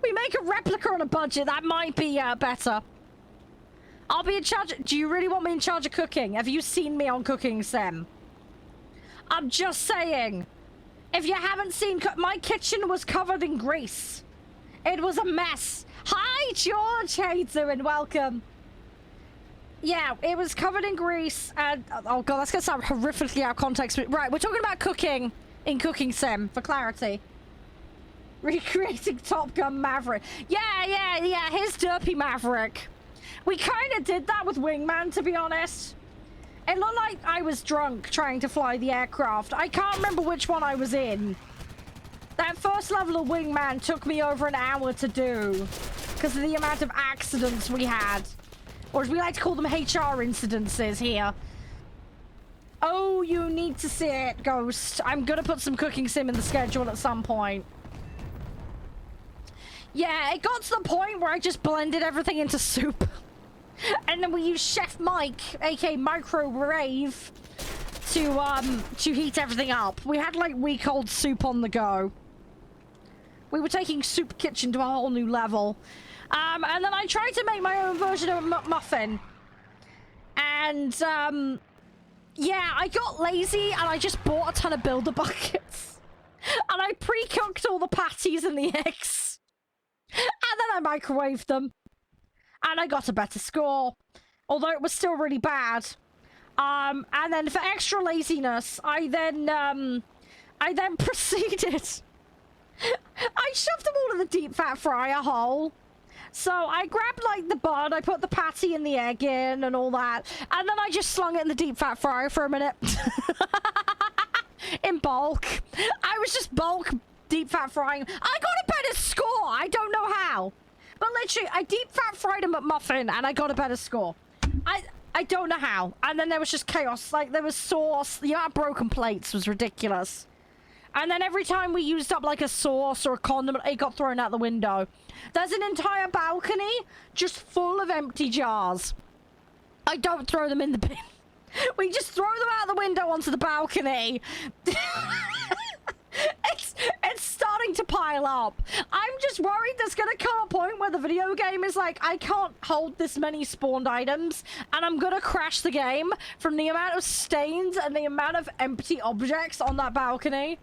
We make a replica on a budget. That might be better. I'll be in charge... Do you really want me in charge of cooking? Have you seen me on Cooking Sim? I'm just saying. If you haven't seen... My kitchen was covered in grease. It was a mess. Hi, George. How you doing? Welcome. Yeah, it was covered in grease. And... Oh, God, that's going to sound horrifically out of context. Right, we're talking about cooking in Cooking Sim, for clarity. Recreating Top Gun Maverick. Yeah. Here's Derpy Maverick. We kind of did that with Wingman, to be honest. It looked like I was drunk trying to fly the aircraft. I can't remember which one I was in. That first level of Wingman took me over an hour to do because of the amount of accidents we had. Or as we like to call them, HR incidences here. Oh, you need to see it, Ghost. I'm gonna put some cooking sim in the schedule at some point. Yeah, it got to the point where I just blended everything into soup. And then we used Chef Mike, aka Microwave, to heat everything up. We had like week-old soup on the go. We were taking Soup Kitchen to a whole new level. And then I tried to make my own version of a McMuffin. And, yeah, I got lazy and I just bought a ton of builder buckets. And I pre-cooked all the patties and the eggs. And then I microwaved them. And I got a better score. Although it was still really bad. And then for extra laziness, I then proceeded. I shoved them all in the deep fat fryer hole. So I grabbed like the bun, I put the patty and the egg in and all that. And then I just slung it in the deep fat fryer for a minute. In bulk. I was just bulk deep fat frying. I got a better score. I don't know how. But literally, I deep fat fried a McMuffin and I got a better score. I don't know how. And then there was just chaos. Like, there was sauce. The amount of broken plates was ridiculous. And then every time we used up, like, a sauce or a condiment, it got thrown out the window. There's an entire balcony just full of empty jars. I don't throw them in the bin. We just throw them out the window onto the balcony. It's starting to pile up. I'm just worried there's gonna come a point where the video game is like, I can't hold this many spawned items, and I'm gonna crash the game from the amount of stains and the amount of empty objects on that balcony.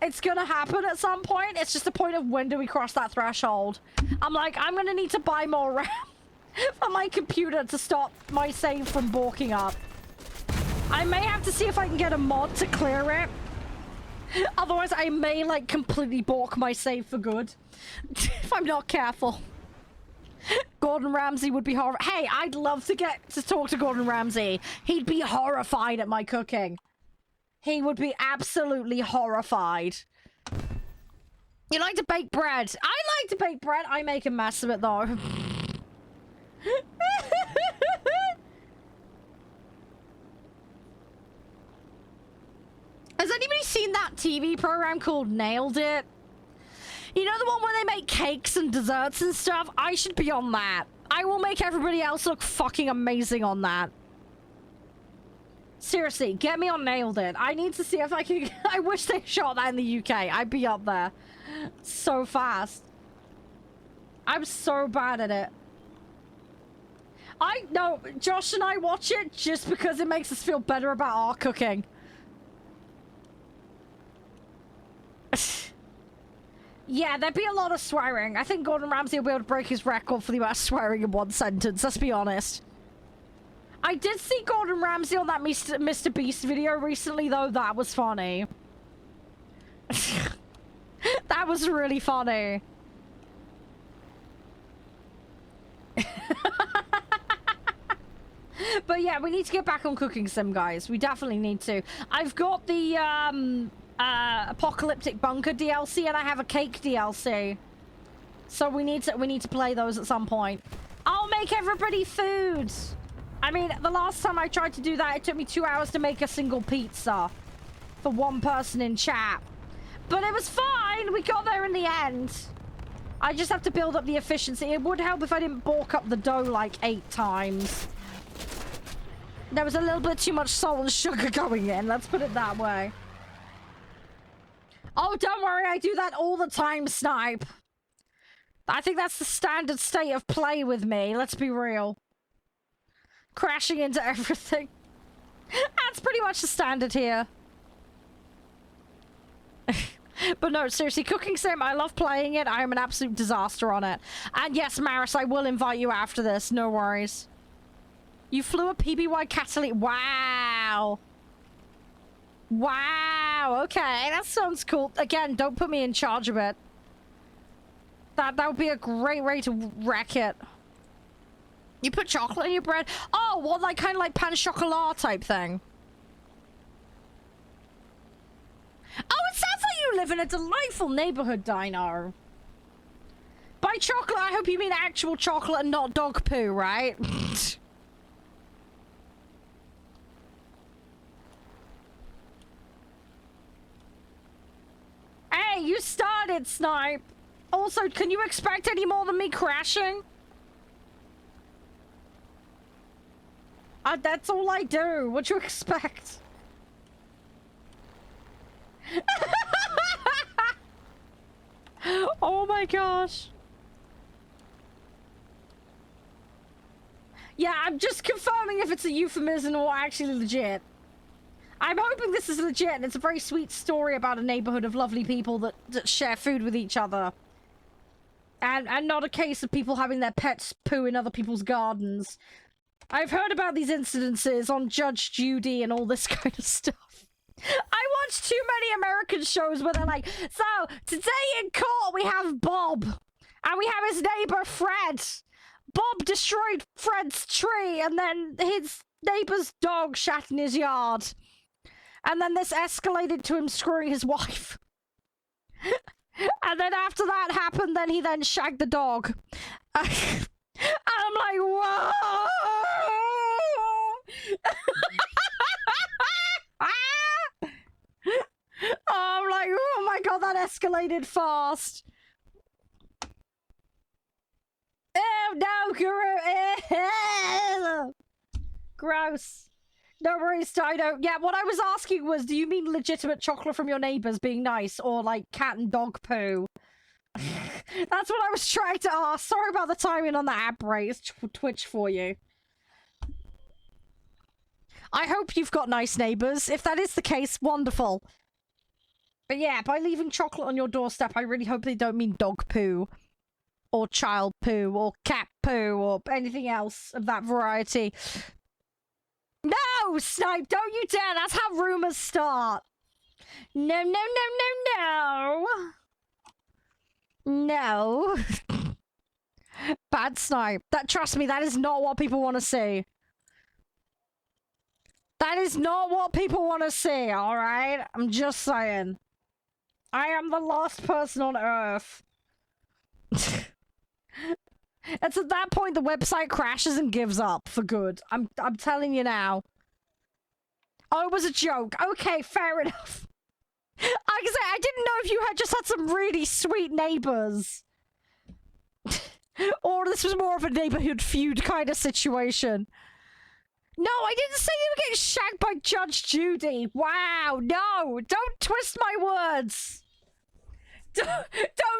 It's gonna happen at some point. It's just a point of when do we cross that threshold. I'm like, I'm gonna need to buy more RAM for my computer to stop my save from balking up. I may have to see if I can get a mod to clear it. Otherwise, I may, like, completely balk my save for good. If I'm not careful. Gordon Ramsay would be horrified. Hey, I'd love to get to talk to Gordon Ramsay. He'd be horrified at my cooking. He would be absolutely horrified. You like to bake bread? I like to bake bread. I make a mess of it, though. Has anybody seen that TV program called Nailed It? You know the one where they make cakes and desserts and stuff? I should be on that. I will make everybody else look fucking amazing on that. Seriously, get me on Nailed It. I need to see if I can... I wish they shot that in the UK. I'd be up there so fast. I'm so bad at it. I know, Josh and I watch it just because it makes us feel better about our cooking. Yeah, there'd be a lot of swearing. I think Gordon Ramsay will be able to break his record for the amount of swearing in one sentence, let's be honest. I did see Gordon Ramsay on that Mr. Beast video recently, though. That was funny. That was really funny. But yeah, we need to get back on Cooking Sim, guys. We definitely need to. I've got the, Apocalyptic Bunker DLC, and I have a cake DLC. So we need to play those at some point. I'll make everybody food. I mean, the last time I tried to do that, it took me 2 hours to make a single pizza for one person in chat. But it was fine. We got there in the end. I just have to build up the efficiency. It would help if I didn't balk up the dough like 8 times. There was a little bit too much salt and sugar going in. Let's put it that way. Oh, don't worry. I do that all the time, Snipe. I think that's the standard state of play with me. Let's be real. Crashing into everything. That's pretty much the standard here. But no, seriously, Cooking Sim, I love playing it. I am an absolute disaster on it. And yes, Maris, I will invite you after this. No worries. You flew a PBY Catalyst. Wow. Wow. Okay, that sounds cool. Again, don't put me in charge of it. That would be a great way to wreck it. You put chocolate in your bread? Oh, well, like kind of like pan chocolat type thing. Oh, it sounds like you live in a delightful neighborhood, Dino. By chocolate, I hope you mean actual chocolate and not dog poo, right? Hey, you started, Snipe. Also, can you expect any more than me crashing? That's all I do. What you expect? Oh my gosh. Yeah, I'm just confirming if it's a euphemism or actually legit. I'm hoping this is legit and it's a very sweet story about a neighborhood of lovely people that share food with each other. And not a case of people having their pets poo in other people's gardens. I've heard about these incidences on Judge Judy and all this kind of stuff. I watch too many American shows where they're like, so, today in court we have Bob. And we have his neighbor, Fred. Bob destroyed Fred's tree and then his neighbor's dog shat in his yard. And then this escalated to him screwing his wife. And then after that happened, then he then shagged the dog. And I'm like, whoa! I'm like, oh my god, that escalated fast. Oh no, Guru! Gross. No worries, Dino. Yeah, what I was asking was, do you mean legitimate chocolate from your neighbors being nice, or like cat and dog poo? That's what I was trying to ask. Sorry about the timing on the app rate. It's Twitch for you. I hope you've got nice neighbors. If that is the case, wonderful. But yeah, by leaving chocolate on your doorstep, I really hope they don't mean dog poo, or child poo, or cat poo, or anything else of that variety. No, Snipe, don't you dare. That's how rumors start. No, no, no, no, no. No. Bad Snipe. Trust me, that is not what people want to see. That is not what people want to see, alright? I'm just saying. I am the last person on Earth. It's at that point the website crashes and gives up for good. I'm telling you now. Oh, it was a joke. Okay, fair enough. Like I say, I didn't know if you had just had some really sweet neighbors. Or this was more of a neighborhood feud kind of situation. No, I didn't say you were getting shagged by Judge Judy. Wow, no, don't twist my words. Don't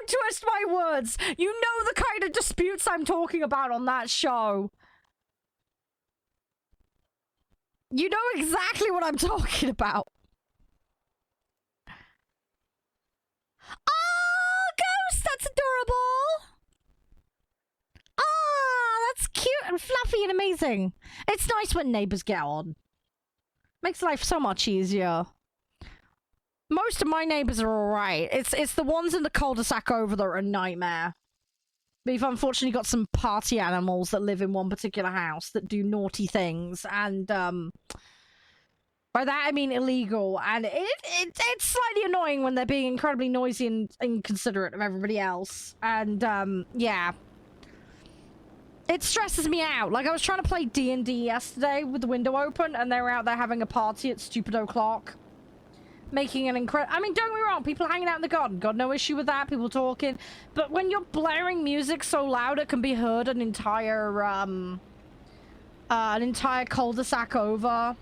twist my words. You know the kind of disputes I'm talking about on that show. You know exactly what I'm talking about. Oh, Ghost, that's adorable. Ah, that's cute and fluffy and amazing. It's nice when neighbors get on. Makes life so much easier. Most of my neighbors are alright. It's the ones in the cul-de-sac over that are a nightmare. We've unfortunately got some party animals that live in one particular house that do naughty things, and by that I mean illegal, and it's slightly annoying when they're being incredibly noisy and inconsiderate of everybody else, and yeah. It stresses me out. Like, I was trying to play D&D yesterday with the window open, and they were out there having a party at stupid o'clock. Making an incredible... I mean, don't get me wrong, people hanging out in the garden. Got no issue with that, people talking. But when you're blaring music so loud it can be heard an entire cul-de-sac over.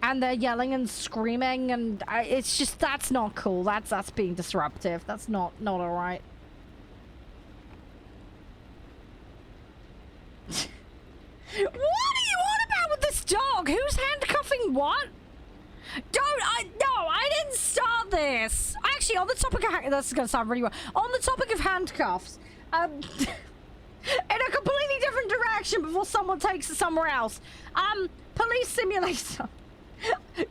And they're yelling and screaming, and it's just... That's not cool. That's being disruptive. That's not alright. What are you on about with this dog? Who's handcuffing what? No, I didn't start this. Actually, on the topic of this is gonna sound really weird. On the topic of handcuffs, in a completely different direction before someone takes it somewhere else. Police simulator.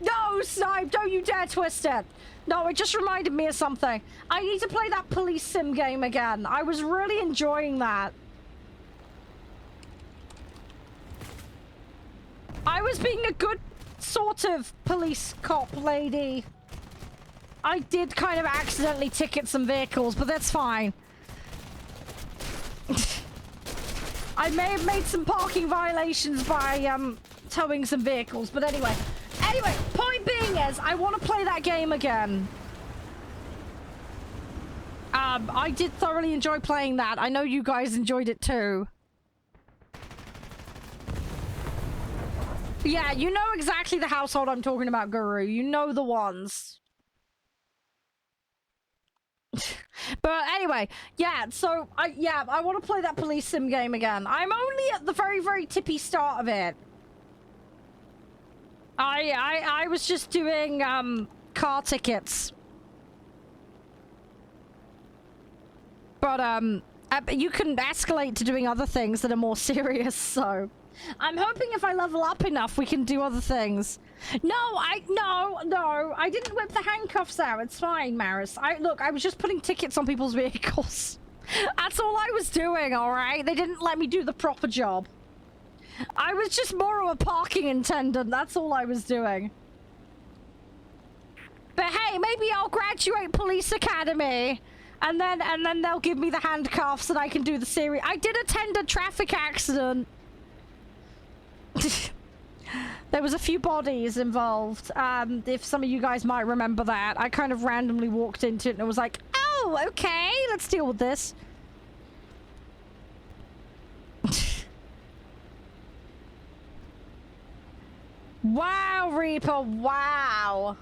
No, Snipe, don't you dare twist it. No, it just reminded me of something. I need to play that police sim game again. I was really enjoying that. I was being a good sort of police cop lady. I did kind of accidentally ticket some vehicles, but that's fine. I may have made some parking violations by towing some vehicles, but anyway. Anyway, point being is, I want to play that game again. I did thoroughly enjoy playing that. I know you guys enjoyed it too. Yeah, you know exactly the household I'm talking about, Guru. You know the ones. But anyway, yeah, so I want to play that police sim game again. I'm only at the very, very tippy start of it. I was just doing car tickets. But you can escalate to doing other things that are more serious, so I'm hoping if I level up enough we can do other things. No, I didn't whip the handcuffs out. It's fine, Maris. Look, I was just putting tickets on people's vehicles. That's all I was doing, all right? They didn't let me do the proper job. I was just more of a parking attendant. That's all I was doing. But hey, maybe I'll graduate police academy and then they'll give me the handcuffs and I can do the series. I did attend a traffic accident. There was a few bodies involved. If some of you guys might remember that. I kind of randomly walked into it and it was like, oh, okay, let's deal with this. Wow, Reaper, wow.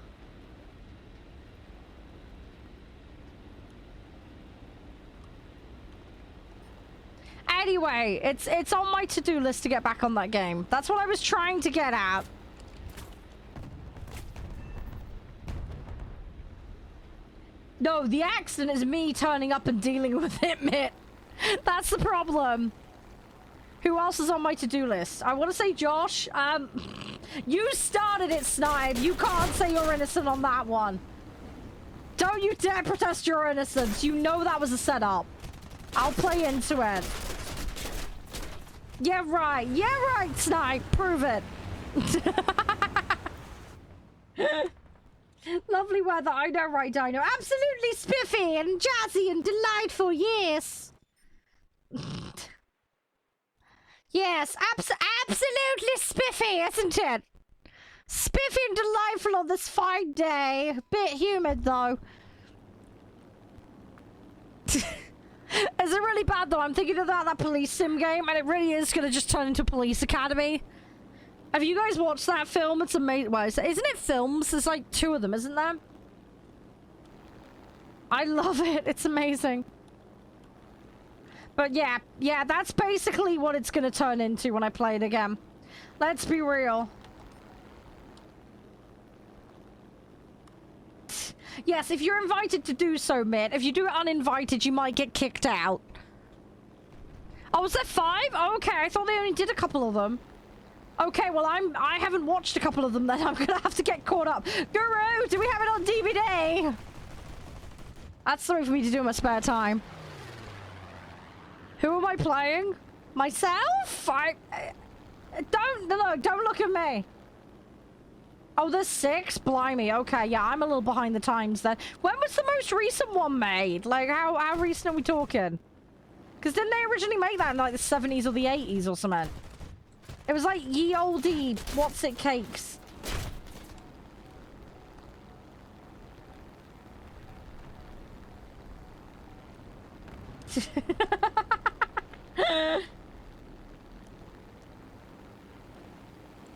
Anyway, it's on my to-do list to get back on that game. That's what I was trying to get at. No, the accident is me turning up and dealing with it, Mitt. That's the problem. Who else is on my to-do list? I want to say Josh. You started it, Snipe. You can't say you're innocent on that one. Don't you dare protest your innocence. You know that was a setup. I'll play into it. Yeah, right. Yeah, right, Snipe. Prove it. Lovely weather. I know, right, Dino. Absolutely spiffy and jazzy and delightful, yes. Yes, absolutely spiffy, isn't it? Spiffy and delightful on this fine day. A bit humid, though. Is it really bad, though? I'm thinking about that police sim game, and it really is going to just turn into Police Academy. Have you guys watched that film? It's amazing. Well, isn't it films? There's like 2 of them, isn't there? I love it. It's amazing. But yeah, that's basically what it's going to turn into when I play it again. Let's be real. Yes, if you're invited to do so, Mitt. If you do it uninvited, you might get kicked out. Oh, was there 5? Oh, okay, I thought they only did a couple of them. Okay, well, I haven't watched a couple of them then. I'm gonna have to get caught up. Guru, do we have it on DVD? That's something for me to do in my spare time. Who am I playing? Myself? Don't look at me. Oh, there's 6? Blimey. Okay, yeah, I'm a little behind the times then. When was the most recent one made? Like, how recent are we talking? Because didn't they originally make that in, like, the 70s or the 80s or something? It was like ye olde what's-it cakes.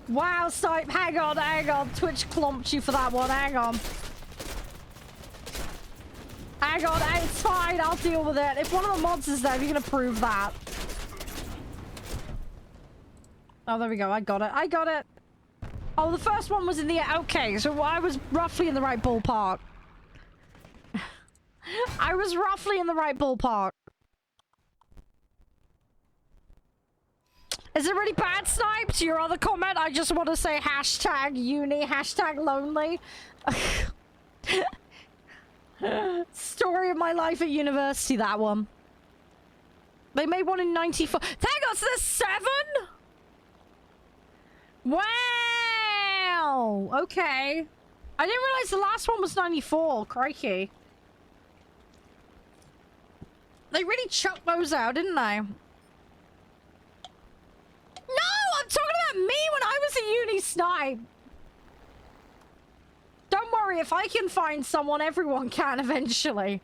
Wow, Snipe, hang on. Twitch clomped you for that one, hang on. Hang on, it's fine, I'll deal with it. If one of the mods is there, you're gonna prove that. Oh, there we go, I got it. Oh, the first one was in the... Okay, so I was roughly in the right ballpark. I was roughly in the right ballpark. Is it really bad, Snipe? To your other comment, I just want to say hashtag uni, hashtag lonely. Story of my life at university, that one. They made one in 94. Thank God, so there's 7? Wow! Okay. I didn't realize the last one was 94. Crikey. They really chucked those out, didn't they? No! I'm talking about me when I was a uni snipe. Don't worry, if I can find someone, everyone can eventually.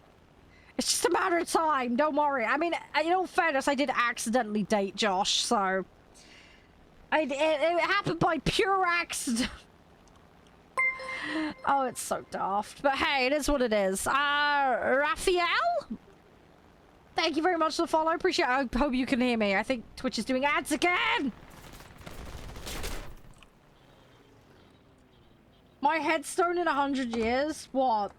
It's just a matter of time, don't worry. I mean, in all fairness, I did accidentally date Josh, so... It happened by pure accident. Oh, it's so daft. But hey, it is what it is. Raphael? Thank you very much for the follow. Appreciate it. I hope you can hear me. I think Twitch is doing ads again. My headstone in 100 years? What?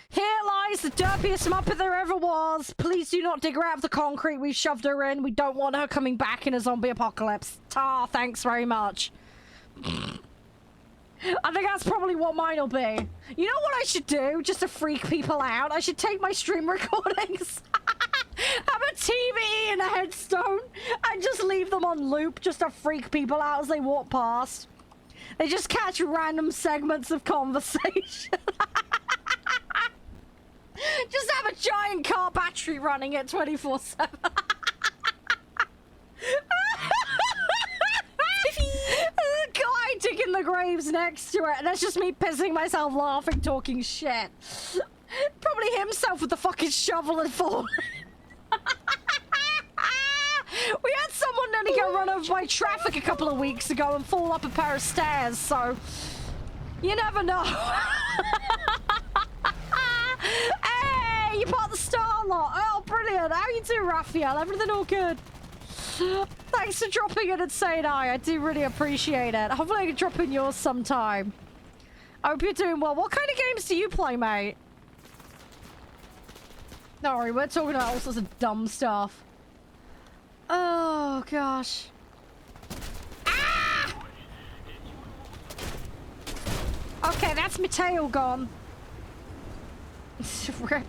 Here lies the dirtiest Muppet there ever was. Please do not dig her out of the concrete we've shoved her in. We don't want her coming back in a zombie apocalypse. Tar, thanks very much. I think that's probably what mine will be. You know what I should do, just to freak people out? I should take my stream recordings, have a TV and a headstone, and just leave them on loop just to freak people out as they walk past. They just catch random segments of conversation. Just have a giant car battery running at 24/7. The guy digging the graves next to it, and that's just me pissing myself laughing, talking shit. Probably himself with the fucking shovel and falling. We had someone nearly get run over by traffic a couple of weeks ago and fall up a pair of stairs, so you never know. Hey, you part the star lot. Oh, brilliant. How you doing, Raphael? Everything all good? Thanks for dropping in and saying hi. I do really appreciate it. Hopefully I can drop in yours sometime. I hope you're doing well. What kind of games do you play, mate? Don't worry, we're talking about all sorts of dumb stuff. Oh, gosh. Ah! Okay, that's my tail gone. Rip.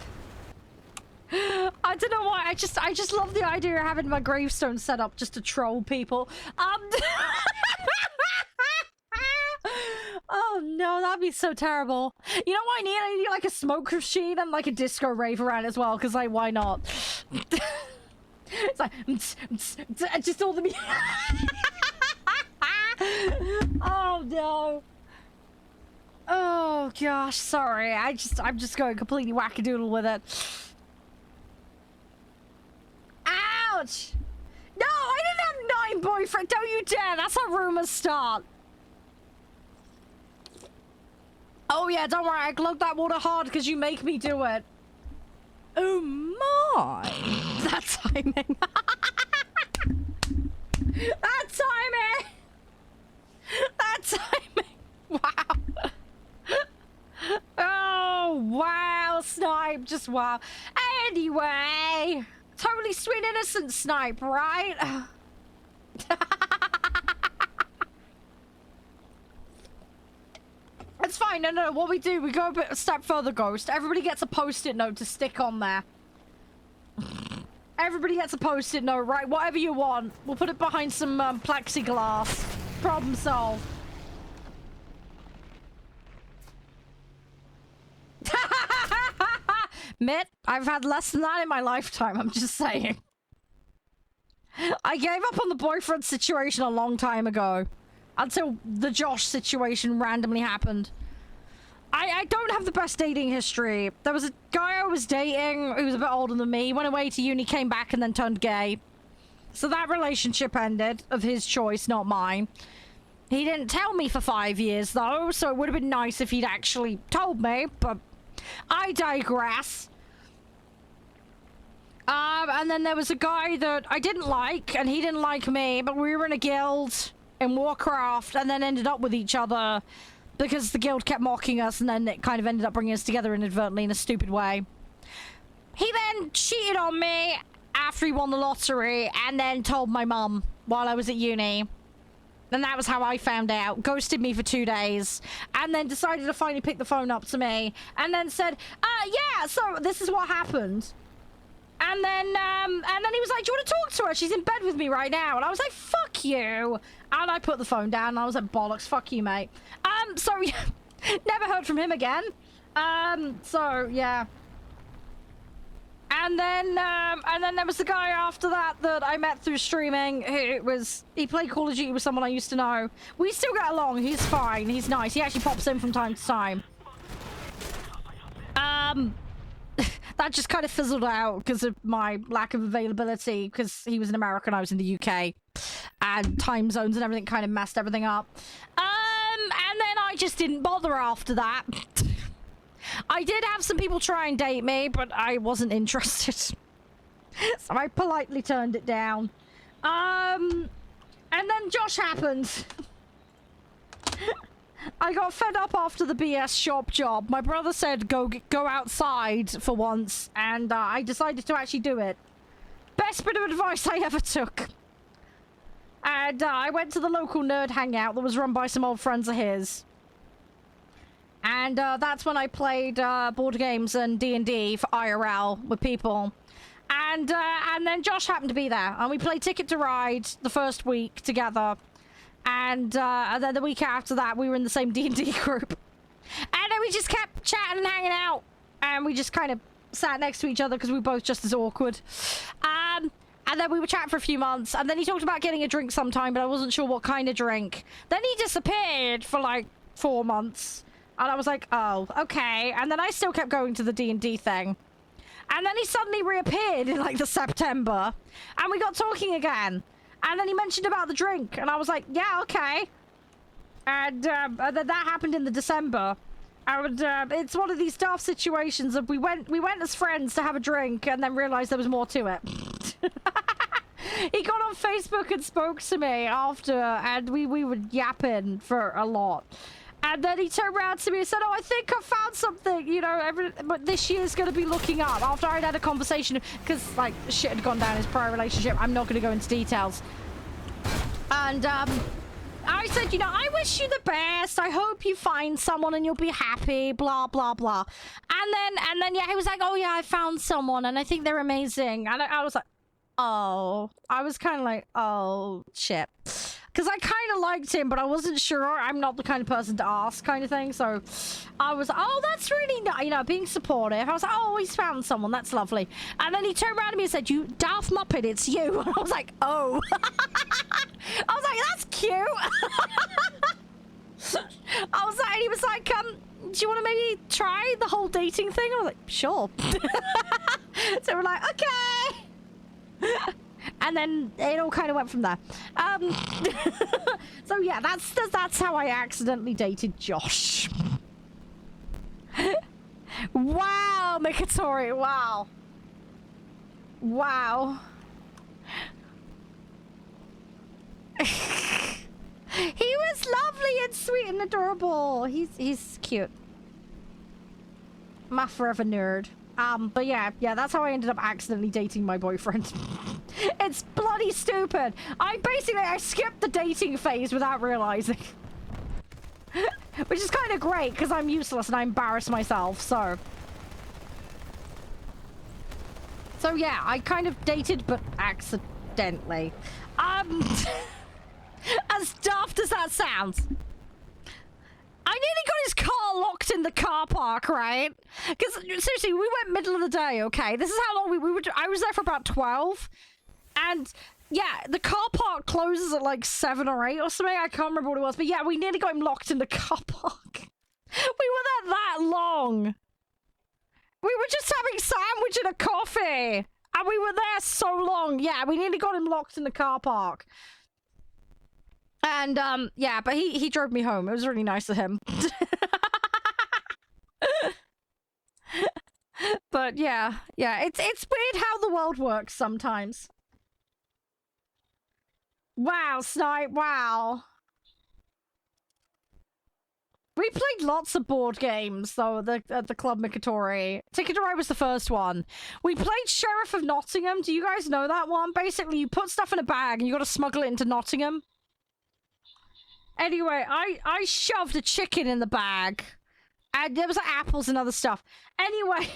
I don't know why. I just love the idea of having my gravestone set up just to troll people. Oh no, that'd be so terrible. You know what I need? I need like a smoke machine and like a disco rave around as well, because like, why not? It's like just all the music. Oh no. Oh gosh, sorry. I'm just going completely wackadoodle with it. Ouch! No, I didn't have 9 boyfriends. Don't you dare. That's how rumors start. Oh yeah, don't worry. I glug that water hard because you make me do it. Oh my! That timing. That timing. That timing. Wow. Oh wow, Snipe. Just wow. Anyway, totally sweet innocent Snipe, right? It's fine. No. What we do, we go a step further, Ghost. Everybody gets a post-it note to stick on there. Everybody gets a post-it note, right? Whatever you want. We'll put it behind some plexiglass. Problem solved. Mitt, I've had less than that in my lifetime. I'm just saying. I gave up on the boyfriend situation a long time ago. Until the Josh situation randomly happened. I don't have the best dating history. There was a guy I was dating who was a bit older than me. He went away to uni, came back, and then turned gay. So that relationship ended, of his choice, not mine. He didn't tell me for 5 years, though, so it would have been nice if he'd actually told me, but I digress. And then there was a guy that I didn't like, and he didn't like me, but we were in a guild in Warcraft, and then ended up with each other because the guild kept mocking us, and then it kind of ended up bringing us together inadvertently in a stupid way. He then cheated on me after he won the lottery, and then told my mum while I was at uni. And that was how I found out. Ghosted me for 2 days, and then decided to finally pick the phone up to me, and then said, yeah, so this is what happened. And then he was like, do you want to talk to her? She's in bed with me right now. And I was like, fuck you. And I put the phone down and I was like, bollocks, fuck you, mate. So never heard from him again. So yeah. And then there was the guy after that I met through streaming. He played Call of Duty with someone I used to know. We still get along. He's fine. He's nice. He actually pops in from time to time. That just kind of fizzled out because of my lack of availability, because he was in America and I was in the UK, and time zones and everything kind of messed everything up. And then I just didn't bother after that. I did have some people try and date me, but I wasn't interested. So I politely turned it down. And then Josh happened. I got fed up after the BS shop job. My brother said go outside for once, and I decided to actually do it. Best bit of advice I ever took. And I went to the local nerd hangout that was run by some old friends of his. And that's when I played board games and D&D for IRL with people. And then Josh happened to be there, and we played Ticket to Ride the first week together. And then the week after that, we were in the same D&D group. And then we just kept chatting and hanging out. And we just kind of sat next to each other because we were both just as awkward. And then we were chatting for a few months. And then he talked about getting a drink sometime, but I wasn't sure what kind of drink. Then he disappeared for like 4 months. And I was like, oh, okay. And then I still kept going to the D&D thing. And then he suddenly reappeared in like the September. And we got talking again. And then he mentioned about the drink, and I was like, yeah, okay. And then that happened in the December. It's one of these daft situations of we went as friends to have a drink, and then realized there was more to it. He got on Facebook and spoke to me after, and we were yapping for a lot. And then he turned around to me and said, oh, I think I found something, you know, but this year's going to be looking up. After I'd had a conversation, because, like, shit had gone down in his prior relationship. I'm not going to go into details. And, I said, you know, I wish you the best. I hope you find someone and you'll be happy, blah, blah, blah. And then, yeah, he was like, oh, yeah, I found someone and I think they're amazing. And I was like, oh. I was kind of like, oh, shit. Because I kind of liked him, but I wasn't sure. I'm not the kind of person to ask, kind of thing. So I was, oh, that's really nice, you know, being supportive. I was like, oh, he's found someone. That's lovely. And then he turned around to me and said, you daft muppet, it's you. And I was like, oh. I was like, that's cute. I was like, and he was like, do you want to maybe try the whole dating thing? I was like, sure. So we're like, okay. And then it all kind of went from there. So yeah, that's how I accidentally dated Josh. Wow, Mikatori, wow. Wow. He was lovely and sweet and adorable. He's cute. My forever nerd. But yeah, that's how I ended up accidentally dating my boyfriend. It's bloody stupid. I skipped the dating phase without realizing. Which is kind of great, because I'm useless and I embarrass myself, so. So yeah, I kind of dated, but accidentally. As daft as that sounds. I nearly got his car locked in the car park, right? Because seriously, we went middle of the day, okay? This is how long we were. I was there for about 12. And yeah, the car park closes at like 7 or 8 or something. I can't remember what it was. But yeah, we nearly got him locked in the car park. We were there that long. We were just having sandwich and a coffee. And we were there so long. Yeah, we nearly got him locked in the car park. And, yeah, but he drove me home. It was really nice of him. But, yeah, it's weird how the world works sometimes. Wow, Snipe, wow. We played lots of board games, though, at the Club Mikatori. Ticket to Ride was the first one. We played Sheriff of Nottingham. Do you guys know that one? Basically, you put stuff in a bag and you gotta smuggle it into Nottingham. Anyway, I shoved a chicken in the bag. And there was like apples and other stuff. Anyway,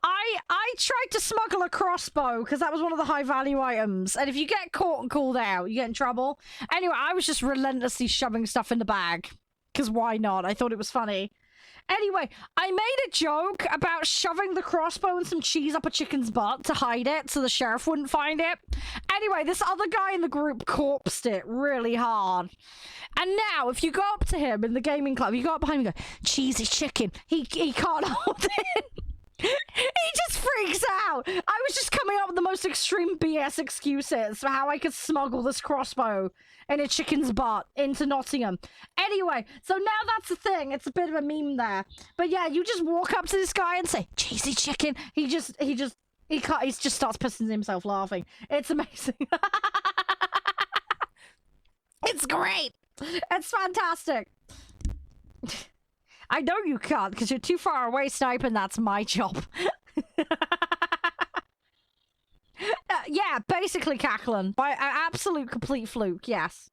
I tried to smuggle a crossbow because that was one of the high value items. And if you get caught and called out, you get in trouble. Anyway, I was just relentlessly shoving stuff in the bag. Because why not? I thought it was funny. Anyway, I made a joke about shoving the crossbow and some cheese up a chicken's butt to hide it so the sheriff wouldn't find it. Anyway, this other guy in the group corpsed it really hard. And now, if you go up to him in the gaming club, you go up behind him and go, cheesy chicken. He can't hold it. He just freaks out. I was just coming up with the most extreme BS excuses for how I could smuggle this crossbow in a chicken's butt into Nottingham. Anyway, so now that's the thing. It's a bit of a meme there. But yeah, you just walk up to this guy and say, cheesy chicken. He just starts pissing himself laughing. It's amazing. It's great. It's fantastic. I know you can't because you're too far away sniping. That's my job. Yeah, basically cackling by an absolute complete fluke. Yes.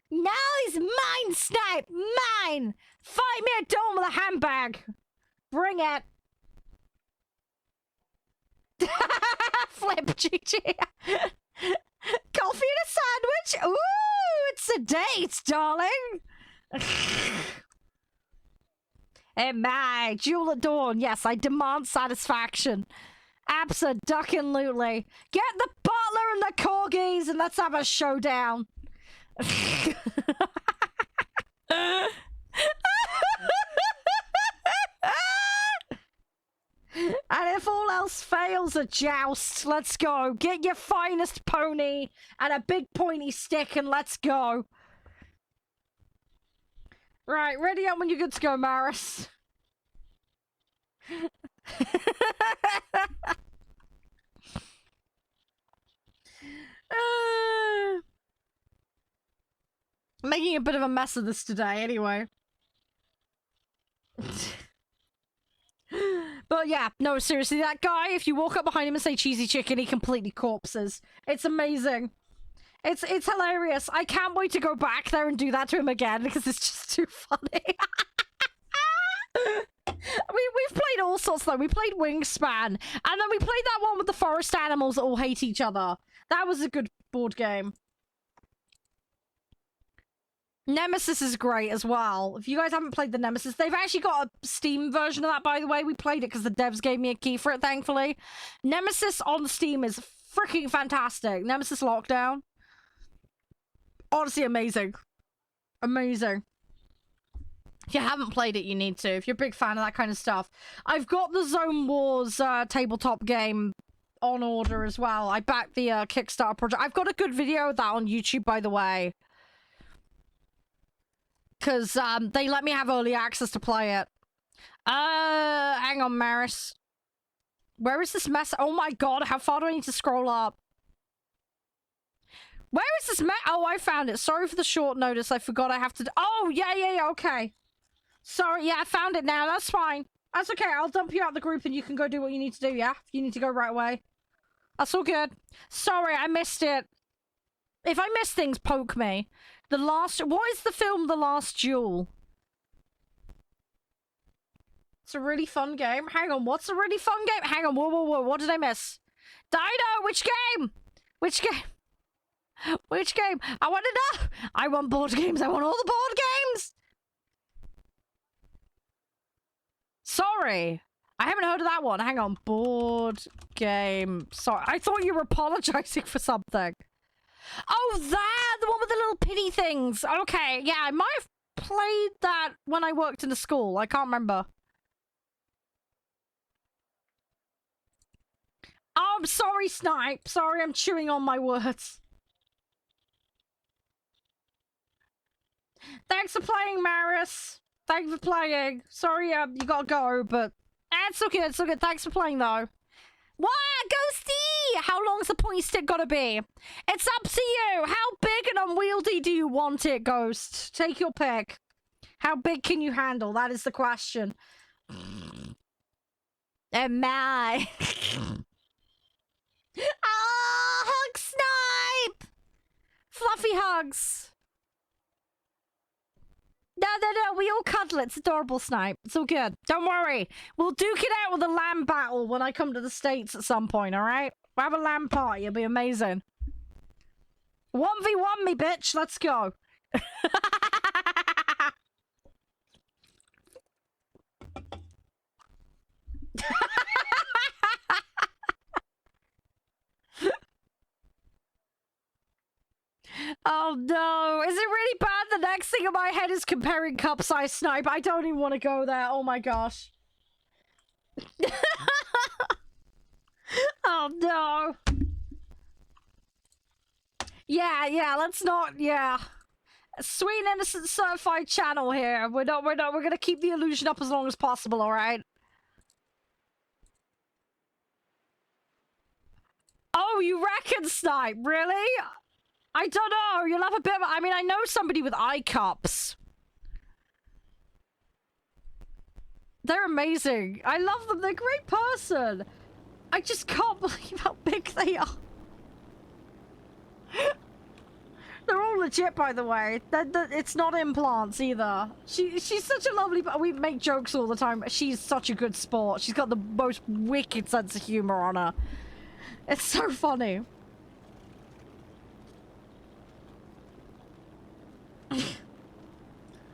Now he's mine, snipe, mine. Fight me at dawn with a handbag. Bring it. Flip, GG. Coffee and a sandwich. Ooh, it's a date, darling. And my Jewel at dawn. Yes, I demand satisfaction. Abso-ducking-lutely. Get the butler and the corgis and let's have a showdown. And if all else fails, a joust. Let's go. Get your finest pony and a big pointy stick and let's go. Right, ready up when you're good to go, Maris. Making a bit of a mess of this today, anyway. But yeah, no, seriously, that guy, if you walk up behind him and say cheesy chicken, he completely corpses. It's amazing. It's hilarious. I can't wait to go back there and do that to him again because it's just too funny. We've played all sorts though. We played Wingspan, and then we played that one with the forest animals that all hate each other. That was a good board game. Nemesis is great as well. If you guys haven't played the Nemesis, they've actually got a Steam version of that, by the way. We played it because the devs gave me a key for it, thankfully. Nemesis on Steam is freaking fantastic. Nemesis Lockdown. Honestly, amazing. Amazing. If you haven't played it, you need to. If you're a big fan of that kind of stuff. I've got the Zone Wars tabletop game on order as well. I backed the Kickstarter project. I've got a good video of that on YouTube, by the way. Because they let me have early access to play it. Hang on, Maris. Where is this mess? Oh my god, how far do I need to scroll up? Where is this mess? Oh, I found it. Sorry for the short notice. I forgot I have to... Oh, yeah, okay. Sorry, yeah, I found it now. That's fine. That's okay. I'll dump you out the group and you can go do what you need to do, yeah? If you need to go right away. That's all good. Sorry, I missed it. If I miss things, poke me. The Last... What is the film The Last Duel? It's a really fun game. Hang on, what's a really fun game? Hang on, whoa. What did I miss? Dido, which game? Which game? Which game? I want to know. I want board games. I want all the board games. Sorry. I haven't heard of that one. Hang on. Board game. Sorry. I thought you were apologizing for something. Oh, that! The one with the little pity things. Okay, yeah, I might have played that when I worked in a school. I can't remember. Oh, I'm sorry, Snipe. Sorry, I'm chewing on my words. Thanks for playing, Maris. Thank you for playing. Sorry, you gotta go, but it's okay. It's okay. Thanks for playing, though. What? Ghosty! How long's the pointy stick gotta be? It's up to you. How big and unwieldy do you want it, Ghost? Take your pick. How big can you handle? That is the question. Am I? Ah, hug Snipe! Fluffy hugs. No, no, no, we all cuddle. It's adorable, Snipe. It's all good. Don't worry. We'll duke it out with a lamb battle when I come to the States at some point, alright? We'll have a lamb party. It'll be amazing. 1v1 me, bitch. Let's go. Oh no, is it really bad? The next thing in my head is comparing cup size Snipe. I don't even want to go there. Oh my gosh. Oh no. Yeah, let's not, yeah. Sweet and innocent certified channel here. We're gonna keep the illusion up as long as possible, alright? Oh, you reckon, Snipe? Really? I don't know. You'll have a bit of... I mean, I know somebody with eye cups. They're amazing. I love them. They're a great person. I just can't believe how big they are. They're all legit, by the way. It's not implants either. She's such a lovely... We make jokes all the time. She's such a good sport. She's got the most wicked sense of humor on her. It's so funny.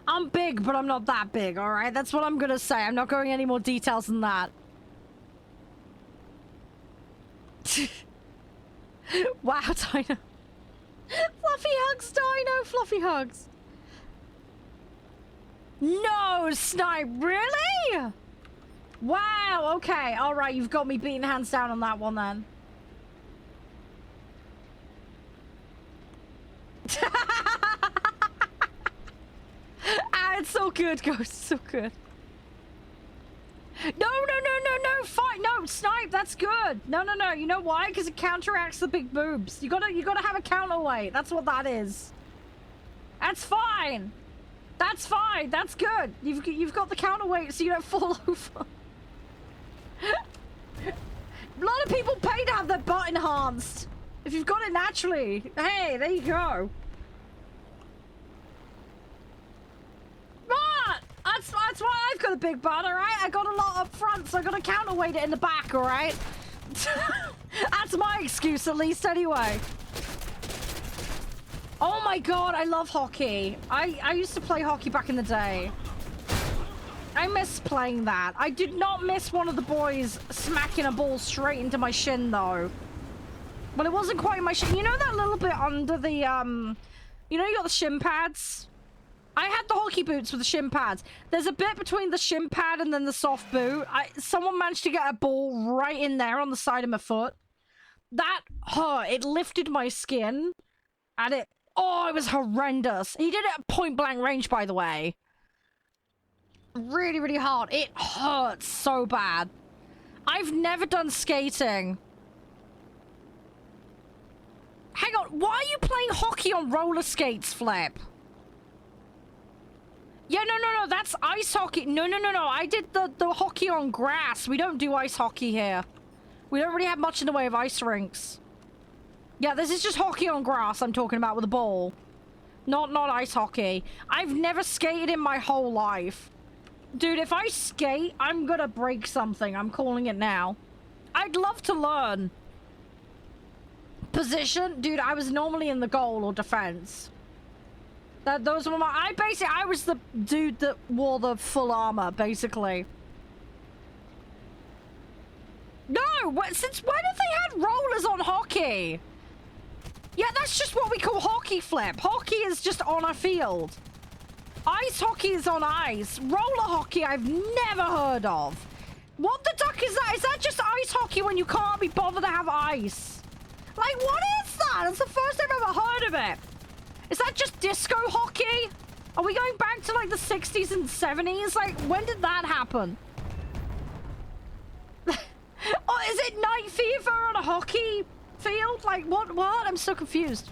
I'm big, but I'm not that big, alright? That's what I'm gonna say. I'm not going any more details than that. Wow, Dino. Fluffy hugs, Dino. Fluffy hugs. No, Snipe, really? Wow, okay. Alright, you've got me beaten hands down on that one then. Ah, it's so good, Ghost. So good. No, fight. No, Snipe, that's good. No. You know why? Because it counteracts the big boobs. You gotta have a counterweight. That's what that is. That's fine. That's fine. That's good. You've got the counterweight so you don't fall over. A lot of people pay to have their butt enhanced. If you've got it naturally. Hey, there you go. That's why I've got a big butt, alright? I got a lot up front, so I gotta counterweight it in the back, alright? That's my excuse, at least, anyway. Oh my god, I love hockey. I used to play hockey back in the day. I miss playing that. I did not miss one of the boys smacking a ball straight into my shin, though. Well, it wasn't quite my shin. You know that little bit under the, You know you got the shin pads? I had the hockey boots with the shin pads. There's a bit between the shin pad and then the soft boot. Someone managed to get a ball right in there on the side of my foot. That hurt. It lifted my skin. And it... Oh, it was horrendous. He did it at point blank range, by the way. Really, really hard. It hurts so bad. I've never done skating. Hang on. Why are you playing hockey on roller skates, Flip? Yeah, no, that's ice hockey. No, I did the hockey on grass. We don't do ice hockey here. We don't really have much in the way of ice rinks. Yeah, this is just hockey on grass I'm talking about with a ball. Not ice hockey. I've never skated in my whole life. Dude, if I skate, I'm gonna break something. I'm calling it now. I'd love to learn. Position? Dude, I was normally in the goal or defense. Those were my... I was the dude that wore the full armor, basically. No! Since when have they had rollers on hockey? Yeah, that's just what we call hockey, Flip. Hockey is just on a field. Ice hockey is on ice. Roller hockey I've never heard of. What the duck is that? Is that just ice hockey when you can't be bothered to have ice? Like, what is that? It's the first time I've ever heard of it. Is that just disco hockey? Are we going back to like the 60s and 70s? Like, when did that happen? Oh, is it night fever on a hockey field? Like, what? I'm so confused.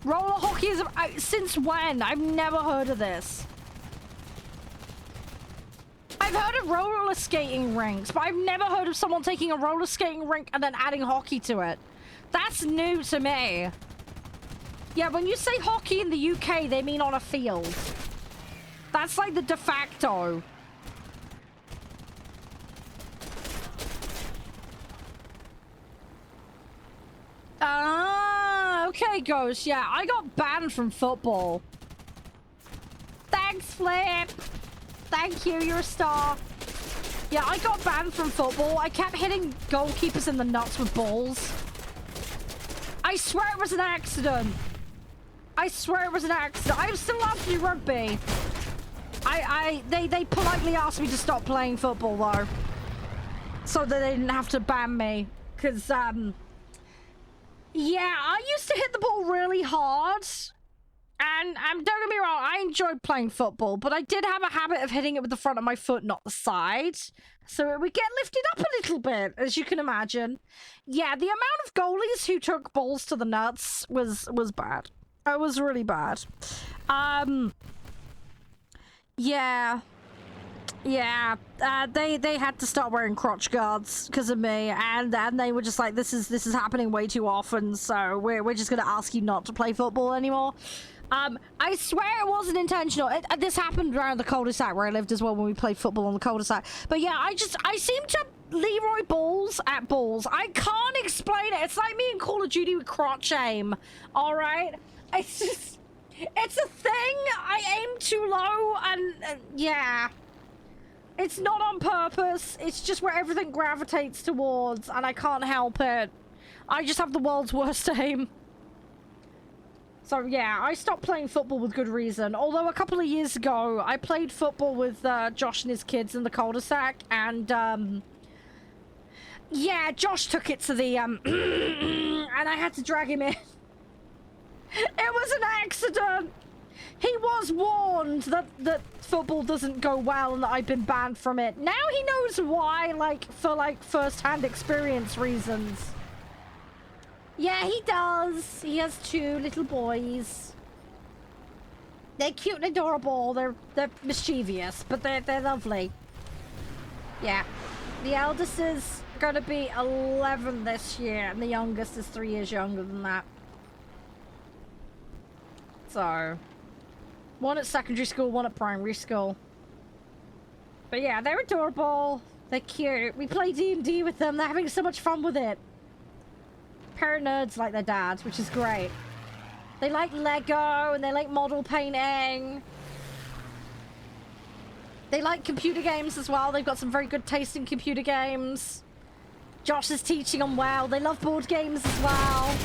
Roller hockey is... since when? I've never heard of this. I've heard of roller skating rinks, but I've never heard of someone taking a roller skating rink and then adding hockey to it. That's new to me. Yeah, when you say hockey in the UK, they mean on a field. That's like the de facto. Ah, okay, Ghost. Yeah, I got banned from football. Thanks, Flip. Thank you, you're a star. Yeah, I got banned from football. I kept hitting goalkeepers in the nuts with balls. I swear it was an accident. I swear it was an accident. I'm still allowed to do rugby. They politely asked me to stop playing football, though. So that they didn't have to ban me. Because, yeah, I used to hit the ball really hard. And don't get me wrong, I enjoyed playing football, but I did have a habit of hitting it with the front of my foot, not the side. So it would get lifted up a little bit, as you can imagine. Yeah, the amount of goalies who took balls to the nuts was bad. It was really bad. Yeah. Yeah, they had to start wearing crotch guards because of me, and they were just like, this is happening way too often, so we're just gonna ask you not to play football anymore. I swear it wasn't intentional. This happened around the cul-de-sac where I lived as well when we played football on the cul-de-sac. But yeah, I seem to Leroy balls at balls. I can't explain it. It's like me in Call of Duty with crotch aim. All right, it's just, it's a thing. I aim too low, and yeah. It's not on purpose. It's just where everything gravitates towards, and I can't help it. I just have the world's worst aim. So yeah, I stopped playing football with good reason. Although a couple of years ago, I played football with Josh and his kids in the cul-de-sac, and yeah, Josh took it to the and I had to drag him in. It was an accident. He was warned that football doesn't go well and that I've been banned from it. Now he knows why, for first-hand experience reasons. Yeah, he does. He has 2 little boys. They're cute and adorable. They're mischievous, but they're lovely. Yeah. The eldest is gonna be 11 this year, and the youngest is 3 years younger than that. So, one at secondary school, one at primary school. But yeah, they're adorable. They're cute. We play D&D with them. They're having so much fun with it. Pair of nerds like their dad, which is great. They like Lego and they like model painting. They like computer games as well. They've got some very good taste in computer games. Josh is teaching them well. They love board games as well.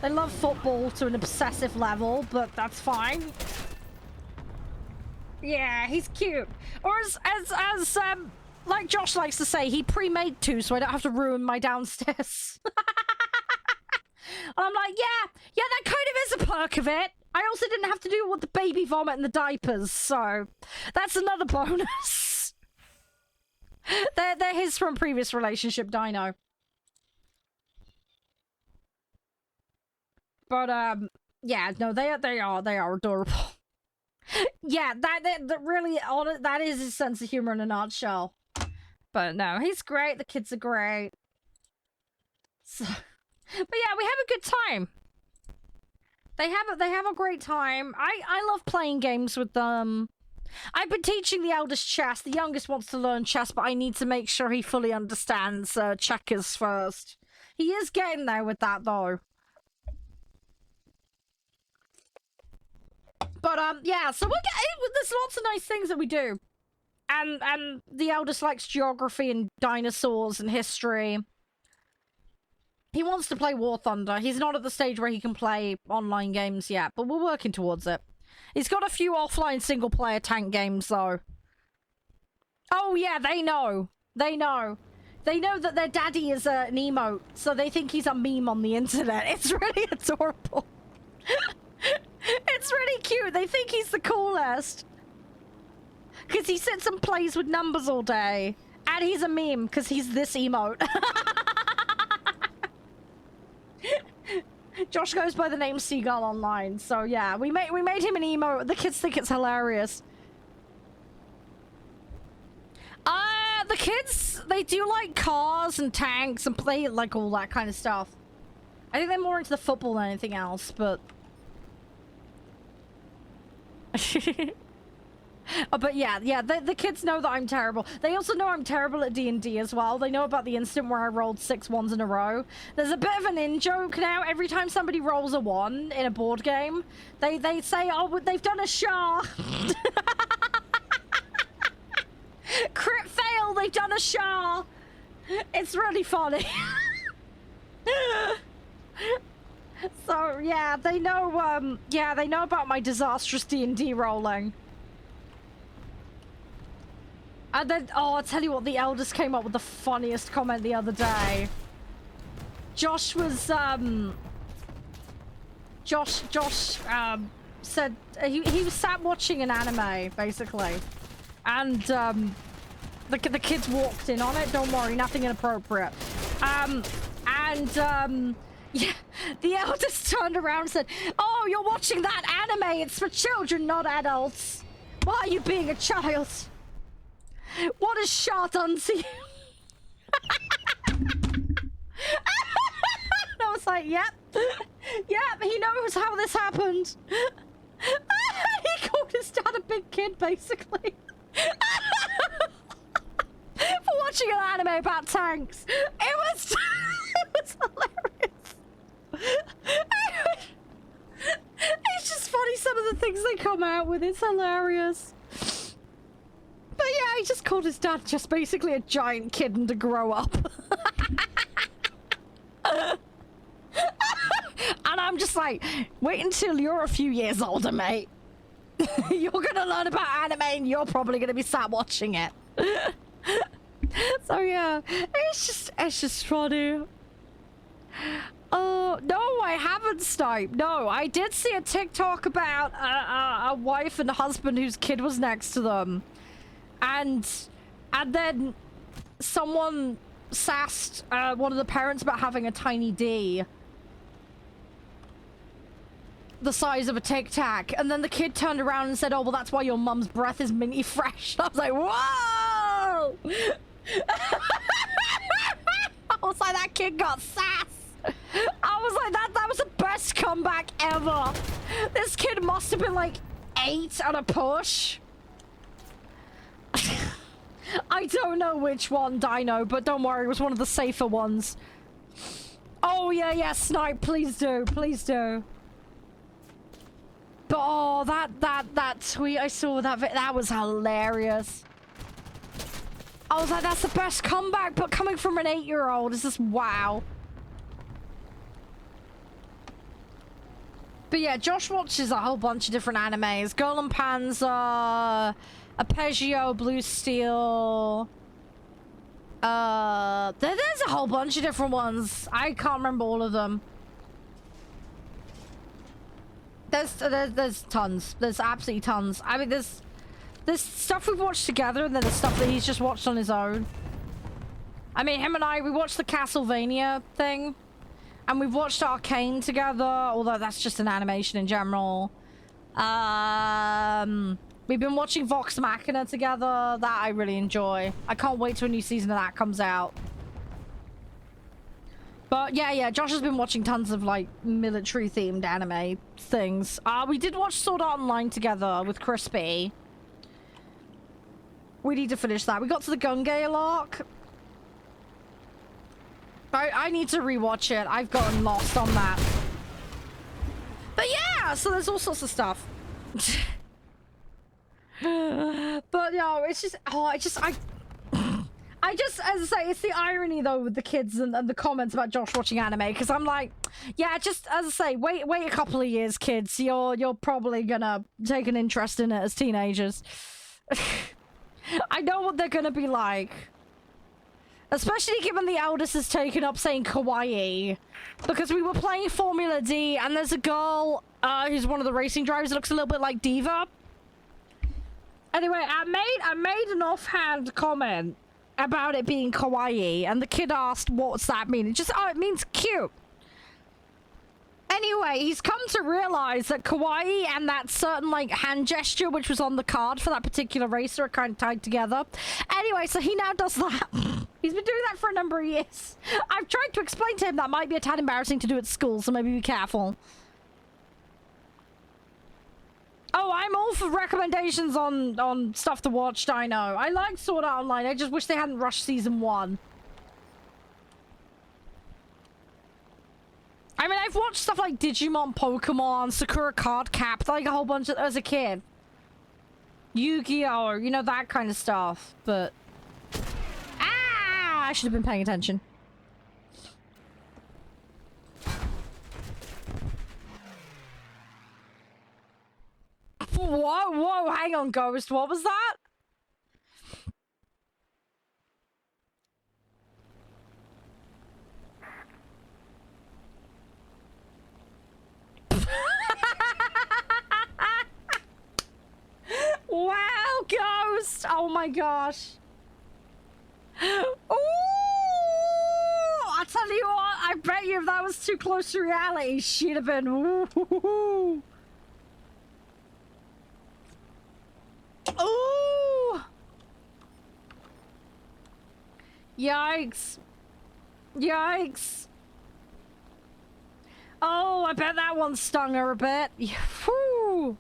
They love football to an obsessive level, but that's fine. Yeah, he's cute. Or as like Josh likes to say, he pre-made 2 so I don't have to ruin my downstairs. And I'm like, yeah, that kind of is a perk of it. I also didn't have to do with the baby vomit and the diapers, so that's another bonus. They're his from previous relationship, Dino. But yeah, no, they are adorable. Yeah, that really, that is his sense of humor in a nutshell. But no, he's great. The kids are great. So, but yeah, we have a good time. They have a great time. I love playing games with them. I've been teaching the eldest chess. The youngest wants to learn chess, but I need to make sure he fully understands checkers first. He is getting there with that, though. But yeah, so there's lots of nice things that we do. And the eldest likes geography and dinosaurs and history. He wants to play War Thunder. He's not at the stage where he can play online games yet, but we're working towards it. He's got a few offline single-player tank games, though. Oh, yeah, they know. They know. They know that their daddy is an emote, so they think he's a meme on the internet. It's really adorable. It's really cute. They think he's the coolest. Because he sits and plays with numbers all day. And he's a meme, because he's this emote. Josh goes by the name Seagull online, so yeah, we made him an emote. The kids think it's hilarious. The kids, they do like cars and tanks and play like all that kind of stuff. I think they're more into the football than anything else, but But yeah, the kids know that I'm terrible. They also know I'm terrible at D&D as well. They know about the incident where I rolled 6 ones in a row. There's a bit of an in-joke now. Every time somebody rolls a 1 in a board game, they say, oh, they've done a SHA. Crit fail, they've done a SHA. It's really funny. So, yeah, they know, they know about my disastrous D&D rolling. And then, oh, I'll tell you what, the eldest came up with the funniest comment the other day. Josh was, Josh said, he was sat watching an anime, basically. And, the kids walked in on it, don't worry, nothing inappropriate. Yeah, the eldest turned around and said, oh, you're watching that anime, it's for children, not adults. Why are you being a child? What has Shaw done to you? I was like, yep. Yep, he knows how this happened. He called his dad a big kid, basically. For watching an anime about tanks. It was hilarious. It's just funny, some of the things they come out with. It's hilarious. But yeah, he just called his dad just basically a giant kid and to grow up. And I'm just like, wait until you're a few years older, mate. You're gonna learn about anime and you're probably gonna be sat watching it. So yeah, it's just funny. Oh, no, I haven't sniped. No, I did see a TikTok about a wife and husband whose kid was next to them. And then someone sassed one of the parents about having a tiny D. The size of a Tic Tac. And then the kid turned around and said, oh, well, that's why your mum's breath is minty fresh. I was like, whoa! I was like, that kid got sass. I was like, that was the best comeback ever. This kid must have been like 8 at a push. I don't know which one, Dino, but don't worry, it was one of the safer ones. Oh, yeah, snipe, please do, please do. But oh, that tweet I saw, that was hilarious. I was like, that's the best comeback, but coming from an 8-year-old is just wow. But yeah, Josh watches a whole bunch of different animes. Girl and Panzer, Arpeggio, Blue Steel. There's a whole bunch of different ones. I can't remember all of them. There's tons. There's absolutely tons. I mean, there's stuff we've watched together, and then there's stuff that he's just watched on his own. I mean, him and we watched the Castlevania thing. And we've watched Arcane together, although that's just an animation in general. We've been watching Vox Machina together. That I really enjoy. I can't wait till a new season of that comes out. But yeah, Josh has been watching tons of, like, military-themed anime things. We did watch Sword Art Online together with Crispy. We need to finish that. We got to the Gunga arc. I need to rewatch it. I've gotten lost on that. But yeah, so there's all sorts of stuff. But no, it's just, I just, as I say, it's the irony though with the kids and the comments about Josh watching anime, because I'm like, yeah, just as I say, wait a couple of years, kids. You're probably gonna take an interest in it as teenagers. I know what they're gonna be like. Especially given the eldest has taken up saying kawaii. Because we were playing Formula D and there's a girl who's one of the racing drivers that looks a little bit like Diva. Anyway, I made an offhand comment about it being kawaii and the kid asked, what's that mean? It just, oh, it means cute. Anyway, he's come to realize that kawaii and that certain, like, hand gesture which was on the card for that particular racer are kind of tied together. Anyway, so he now does that. He's been doing that for a number of years. I've tried to explain to him that might be a tad embarrassing to do at school, so maybe be careful. Oh, I'm all for recommendations on stuff to watch, I know. I like Sword Art Online, I just wish they hadn't rushed season 1. I mean, I've watched stuff like Digimon, Pokemon, Sakura Card Captor, like a whole bunch of, as a kid. Yu-Gi-Oh, you know, that kind of stuff, but... Ah! I should have been paying attention. Whoa, whoa, hang on, Ghost, what was that? Wow, Ghost! Oh my gosh. Ooh! I tell you what, I bet you if that was too close to reality, she'd have been. Ooh! Ooh! Yikes! Yikes! Oh, I bet that one stung her a bit. Whew!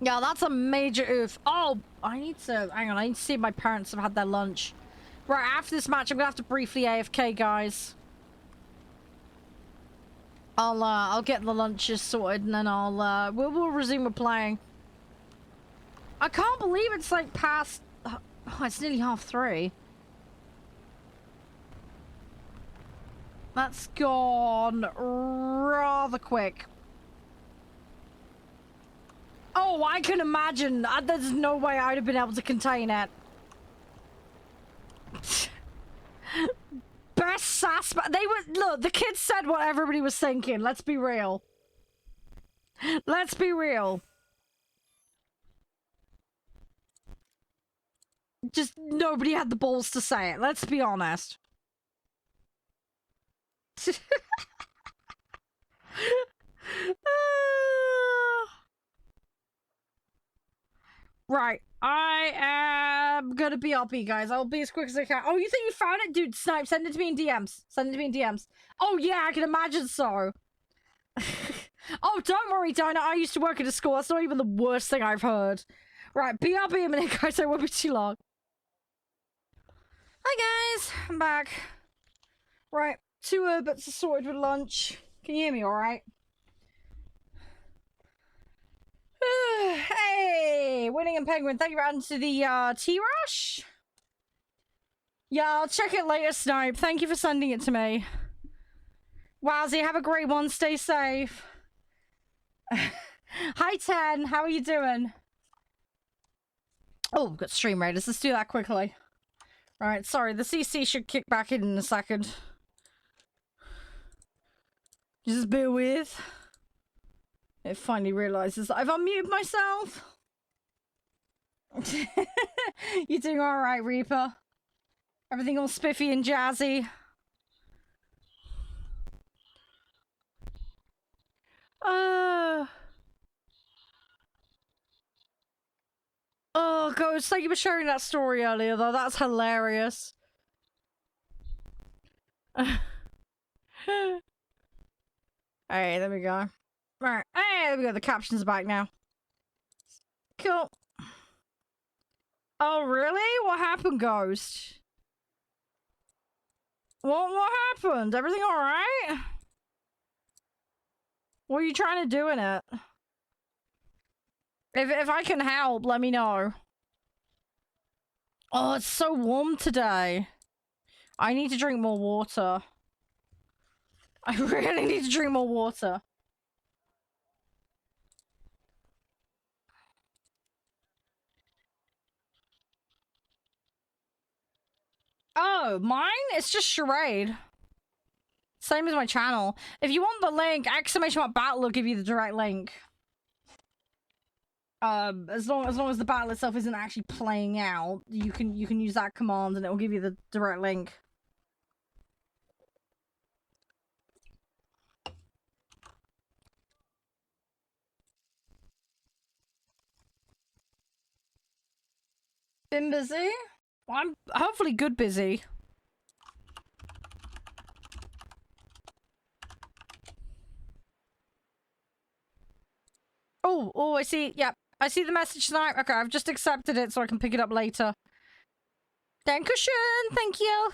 Yeah, that's a major oof. Oh, I need to... Hang on, I need to see if my parents have had their lunch. Right, after this match, I'm gonna have to briefly AFK, guys. I'll get the lunches sorted, and then we'll resume with playing. I can't believe it's, like, past... Oh, it's nearly 3:30. That's gone rather quick. Oh, I can imagine. There's no way I'd have been able to contain it. Best sass. They were. Look, the kids said what everybody was thinking. Let's be real. Let's be real. Just nobody had the balls to say it. Let's be honest. Right, I am gonna be RP, guys. I'll be as quick as I can. Oh, you think you found it? Dude, Snipe, send it to me in DMs. Send it to me in DMs. Oh, yeah, I can imagine so. Oh, don't worry, Dinah. I used to work at a school. That's not even the worst thing I've heard. Right, BRB a minute, guys. I won't be too long. Hi, guys. I'm back. Right, 2 Urbits are sorted with lunch. Can you hear me all right? Hey, Winning and Penguin, thank you for adding to the T-Rush. Yeah, I'll check it later, Snipe. Thank you for sending it to me. Wowzy, have a great one. Stay safe. Hi, 10. How are you doing? Oh, we've got Stream Raiders. Let's do that quickly. Right, sorry. The CC should kick back in a second. Just bear with. It finally realizes that I've unmuted myself. You doing alright, Reaper? Everything all spiffy and jazzy? Oh, Ghost, thank you for sharing that story earlier, though. That's hilarious. Alright, there we go. Alright, hey, there we go. The captions are back now. Cool. Oh, really? What happened, Ghost? What happened? Everything alright? What are you trying to do in it? If I can help, let me know. Oh, it's so warm today. I need to drink more water. I really need to drink more water. Oh, mine? It's just Charade. Same as my channel. If you want the link, !battle will give you the direct link. As long as the battle itself isn't actually playing out, you can use that command and it will give you the direct link. Been busy? Well, I'm hopefully good busy. Oh, I see. Yep. I see the message tonight. Okay, I've just accepted it so I can pick it up later. Dankeschön. Thank you.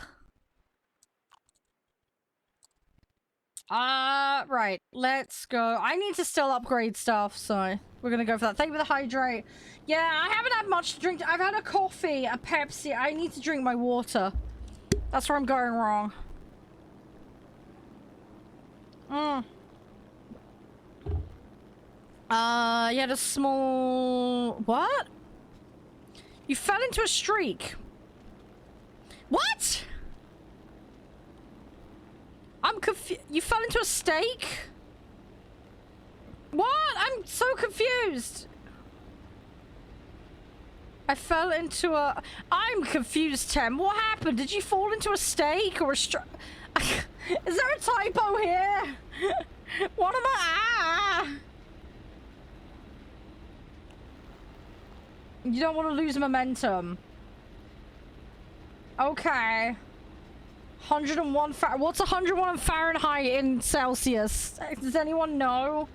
Right. Let's go. I need to still upgrade stuff, so we're gonna go for that. Thank you for the hydrate. Yeah, I haven't had much to drink. I've had a coffee, a Pepsi. I need to drink my water. That's where I'm going wrong. You had a small... What? You fell into a streak. What? I'm confused. You fell into a stake? What? I'm so confused. I fell into a... I'm confused, Tem. What happened? Did you fall into a stake or a Is there a typo here? What am I... You don't want to lose momentum. Okay. 101 what's 101 Fahrenheit in Celsius? Does anyone know?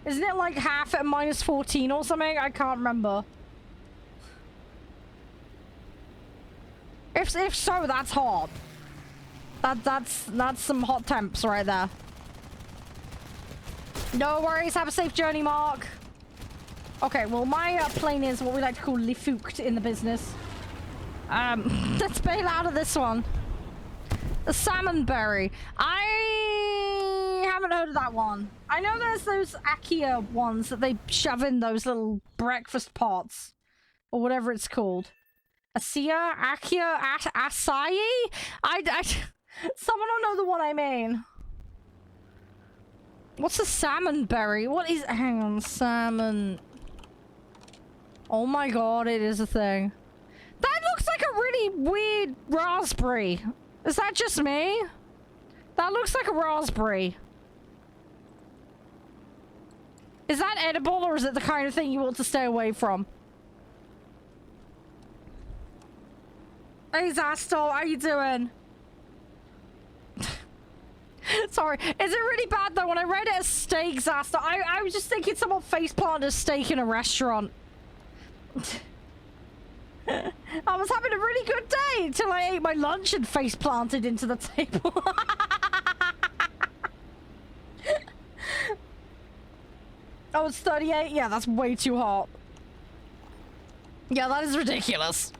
Isn't it like half at minus 14 or something? I can't remember. If so, that's hot. That's some hot temps right there. No worries. Have a safe journey, Mark. Okay, well, my plane is what we like to call lefooked in the business. Let's bail out of this one. The salmon berry. I haven't heard of that one. I know there's those Akia ones that they shove in those little breakfast pots. Or whatever it's called. Asia? Akia? Acai? Someone will know the one I mean. What's a salmon berry? What is... Hang on, salmon... Oh my god, it is a thing. That looks like a really weird raspberry. Is that just me? That looks like a raspberry. Is that edible or is it the kind of thing you want to stay away from? Hey Zastor, how you doing? Sorry, is it really bad though? When I read it as steak, Zastor, I was just thinking someone faceplanted a steak in a restaurant. I was having a really good day until I ate my lunch and face planted into the table. Oh, it's 38? Yeah, that's way too hot. Yeah, that is ridiculous.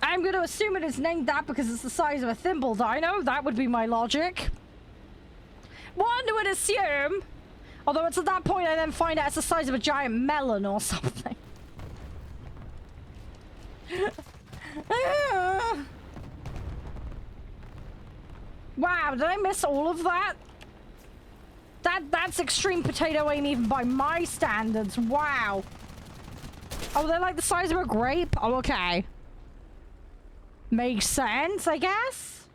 I'm going to assume it is named that because it's the size of a thimble dino. That would be my logic. One would assume... Although it's at that point I then find out it's the size of a giant melon or something. Wow, did I miss all of that? That's extreme potato aim even by my standards. Wow. Oh, they're like the size of a grape? Oh, okay. Makes sense, I guess.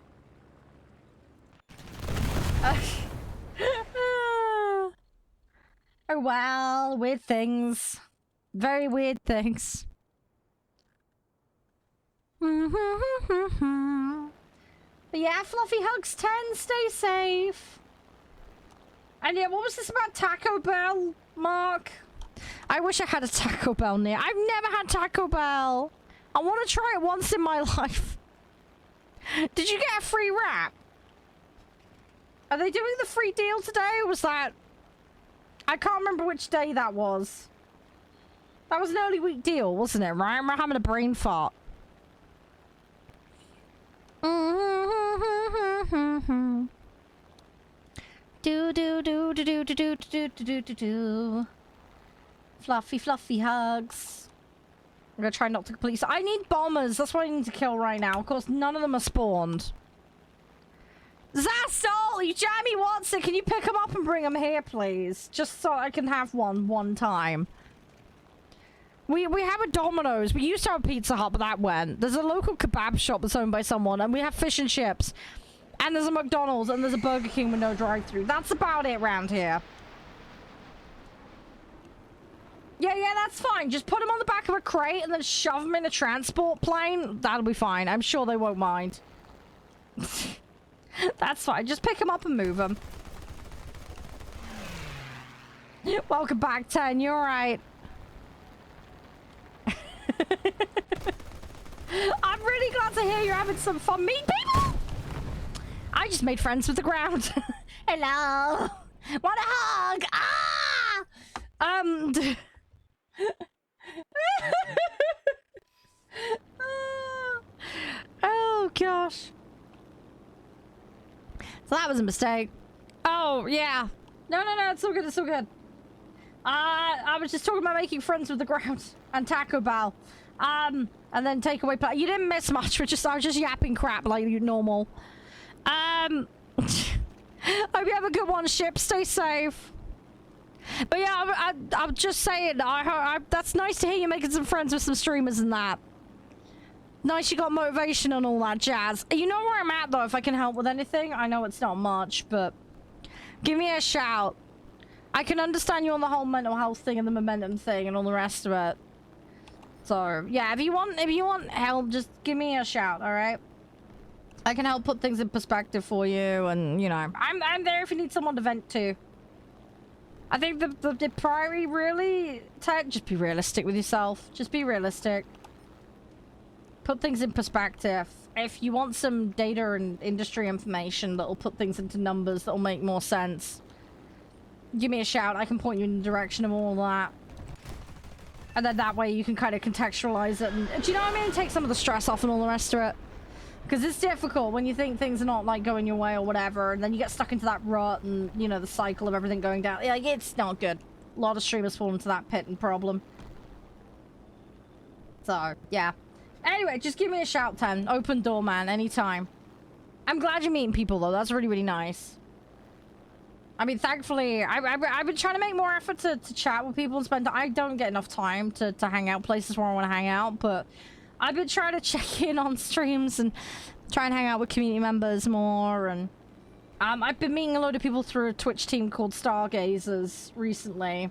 Oh, well, weird things. Very weird things. But yeah, Fluffy Hugs 10, stay safe. And yeah, what was this about Taco Bell, Mark? I wish I had a Taco Bell near. I've never had Taco Bell. I want to try it once in my life. Did you get a free wrap? Are they doing the free deal today, or was that... I can't remember which day that was. That was an early week deal, wasn't it? Right? I'm having a brain fart. Do. Fluffy hugs. I'm gonna try not to complete. I need bombers. That's what I need to kill right now. Of course, none of them are spawned. Zasol, you jammy Watson, can you pick them up and bring them here, please? Just so I can have one time. We have a Domino's. We used to have a Pizza Hut, but that went. There's a local kebab shop that's owned by someone, and we have fish and chips. And there's a McDonald's, and there's a Burger King with no drive-thru. That's about it around here. Yeah, that's fine. Just put them on the back of a crate and then shove them in a transport plane. That'll be fine. I'm sure they won't mind. That's fine. Just pick them up and move them. Welcome back, 10. You're right. I'm really glad to hear you're having some fun meeting people. I just made friends with the ground. Hello. Want a hug? Ah! Oh gosh. So that was a mistake. Oh yeah. No, it's all good. It's all good. I was just talking about making friends with the ground and Taco Bell. And then takeaway play. You didn't miss much. I was just yapping crap like normal. Hope you have a good one, ship. Stay safe. But yeah, I'm just saying. That's nice to hear you making some friends with some streamers and that. Nice, you got motivation and all that jazz. You know where I'm at though. If I can help with anything, I know it's not much, but give me a shout. I can understand you on the whole mental health thing and the momentum thing and all the rest of it. So yeah, if you want help, just give me a shout. All right. I can help put things in perspective for you, and you know, I'm there if you need someone to vent to. I think the priority really, just be realistic with yourself. Just be realistic. Put things in perspective. If you want some data and industry information that'll put things into numbers that'll make more sense, give me a shout. I can point you in the direction of all that. And then that way you can kind of contextualize it. And, do you know what I mean? Take some of the stress off and all the rest of it. Because it's difficult when you think things are not like going your way or whatever, and then you get stuck into that rut and, you know, the cycle of everything going down. Yeah, it's not good. A lot of streamers fall into that pit and problem. So, yeah. Anyway, just give me a shout, 10. Open door, man, anytime. I'm glad you're meeting people, though. That's really, really nice. I mean, thankfully, I've been trying to make more effort to chat with people and spend... I don't get enough time to hang out places where I want to hang out, but I've been trying to check in on streams and try and hang out with community members more, and I've been meeting a load of people through a Twitch team called Stargazers recently.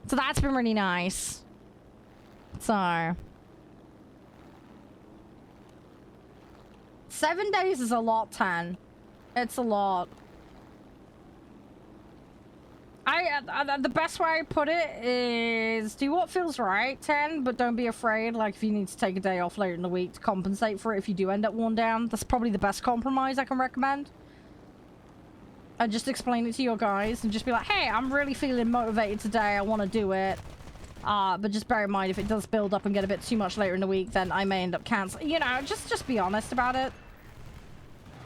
So that's been really nice. So... 7 days is a lot, 10. It's a lot. The best way I put it is do what feels right, 10, but don't be afraid. Like, if you need to take a day off later in the week to compensate for it if you do end up worn down, that's probably the best compromise I can recommend. And just explain it to your guys and just be like, hey, I'm really feeling motivated today. I want to do it. But just bear in mind, if it does build up and get a bit too much later in the week, then I may end up canceling. You know, just be honest about it.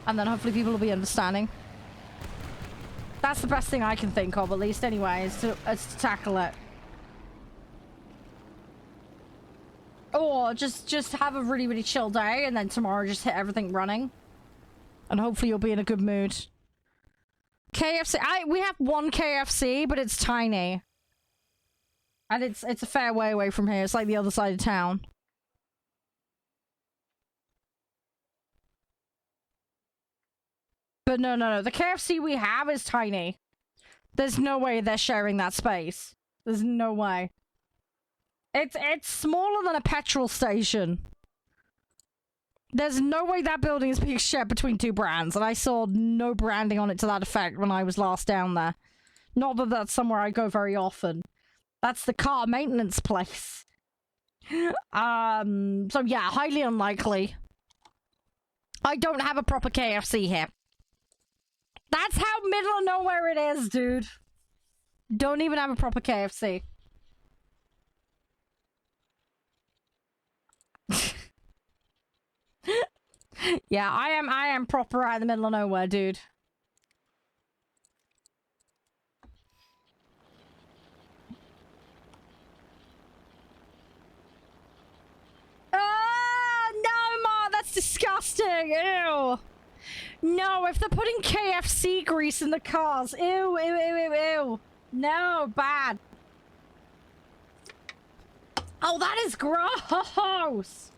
And then hopefully people will be understanding. That's the best thing I can think of, at least anyway, is to tackle it. Or just have a really, really chill day, and then tomorrow just hit everything running. And hopefully you'll be in a good mood. KFC. We have one KFC, but it's tiny. And it's a fair way away from here. It's like the other side of town. But no. The KFC we have is tiny. There's no way they're sharing that space. There's no way. It's smaller than a petrol station. There's no way that building is being shared between two brands. And I saw no branding on it to that effect when I was last down there. Not that that's somewhere I go very often. That's the car maintenance place. So yeah, highly unlikely. I don't have a proper KFC here. That's how middle of nowhere it is, dude. Don't even have a proper KFC. Yeah, I am proper out in the middle of nowhere, dude. No, Ma, that's disgusting. Ew. No, if they're putting KFC grease in the cars. Ew. No, bad. Oh, that is gross.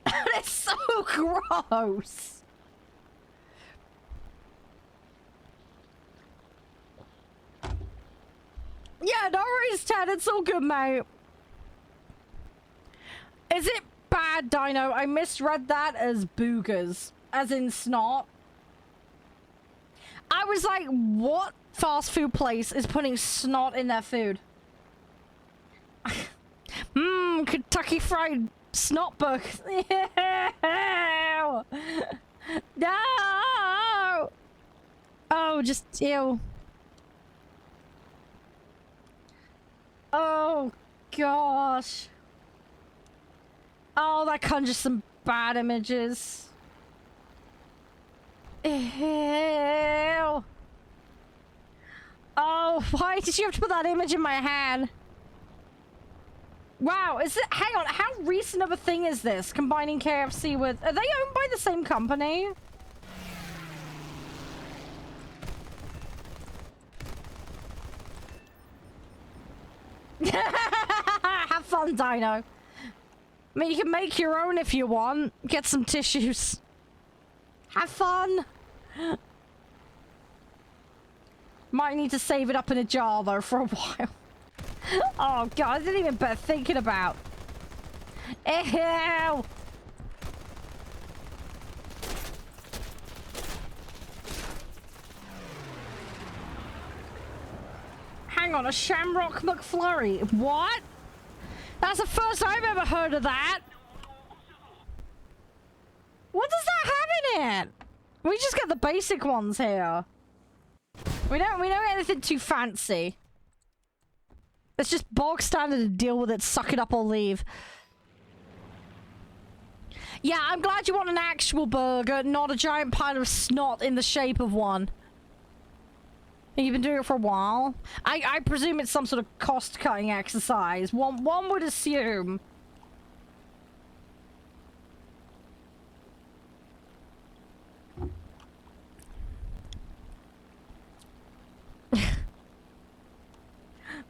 That is so gross. Yeah, no worries, Ted. It's all good, mate. Is it bad, Dino? I misread that as boogers. As in snot. I was like, what fast food place is putting snot in their food. Mmm, Kentucky Fried Snot Burgers. Ew. No! Oh, just ew. Oh, gosh. Oh, that conjures some bad images. Ew. Oh, why did you have to put that image in my hand? Wow, is it? Hang on, how recent of a thing is this? Combining KFC with... Are they owned by the same company? Have fun, Dino. I mean, you can make your own if you want. Get some tissues. Have fun. Might need to save it up in a jar, though, for a while. Oh, God, I didn't even bother thinking about. Ew. Hang on, a Shamrock McFlurry. What? That's the first I've ever heard of that. What does that have in it? We just get the basic ones here. We don't get anything too fancy. It's just bog standard to deal with it, suck it up or leave. Yeah, I'm glad you want an actual burger, not a giant pile of snot in the shape of one. You've been doing it for a while. I presume it's some sort of cost-cutting exercise. One would assume.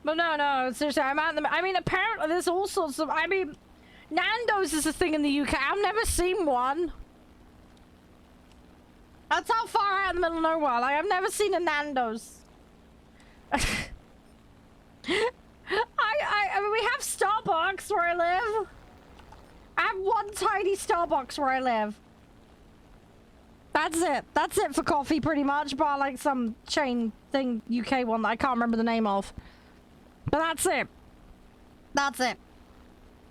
But no, seriously, I'm at them. I mean, apparently there's all sorts of... I mean, Nando's is a thing in the UK. I've never seen one. That's how far out in the middle of nowhere. Like, I've never seen a Nando's. I mean, we have Starbucks where I live. I have one tiny Starbucks where I live. That's it. That's it for coffee, pretty much. Bar like some chain thing, UK one that I can't remember the name of. But that's it. That's it.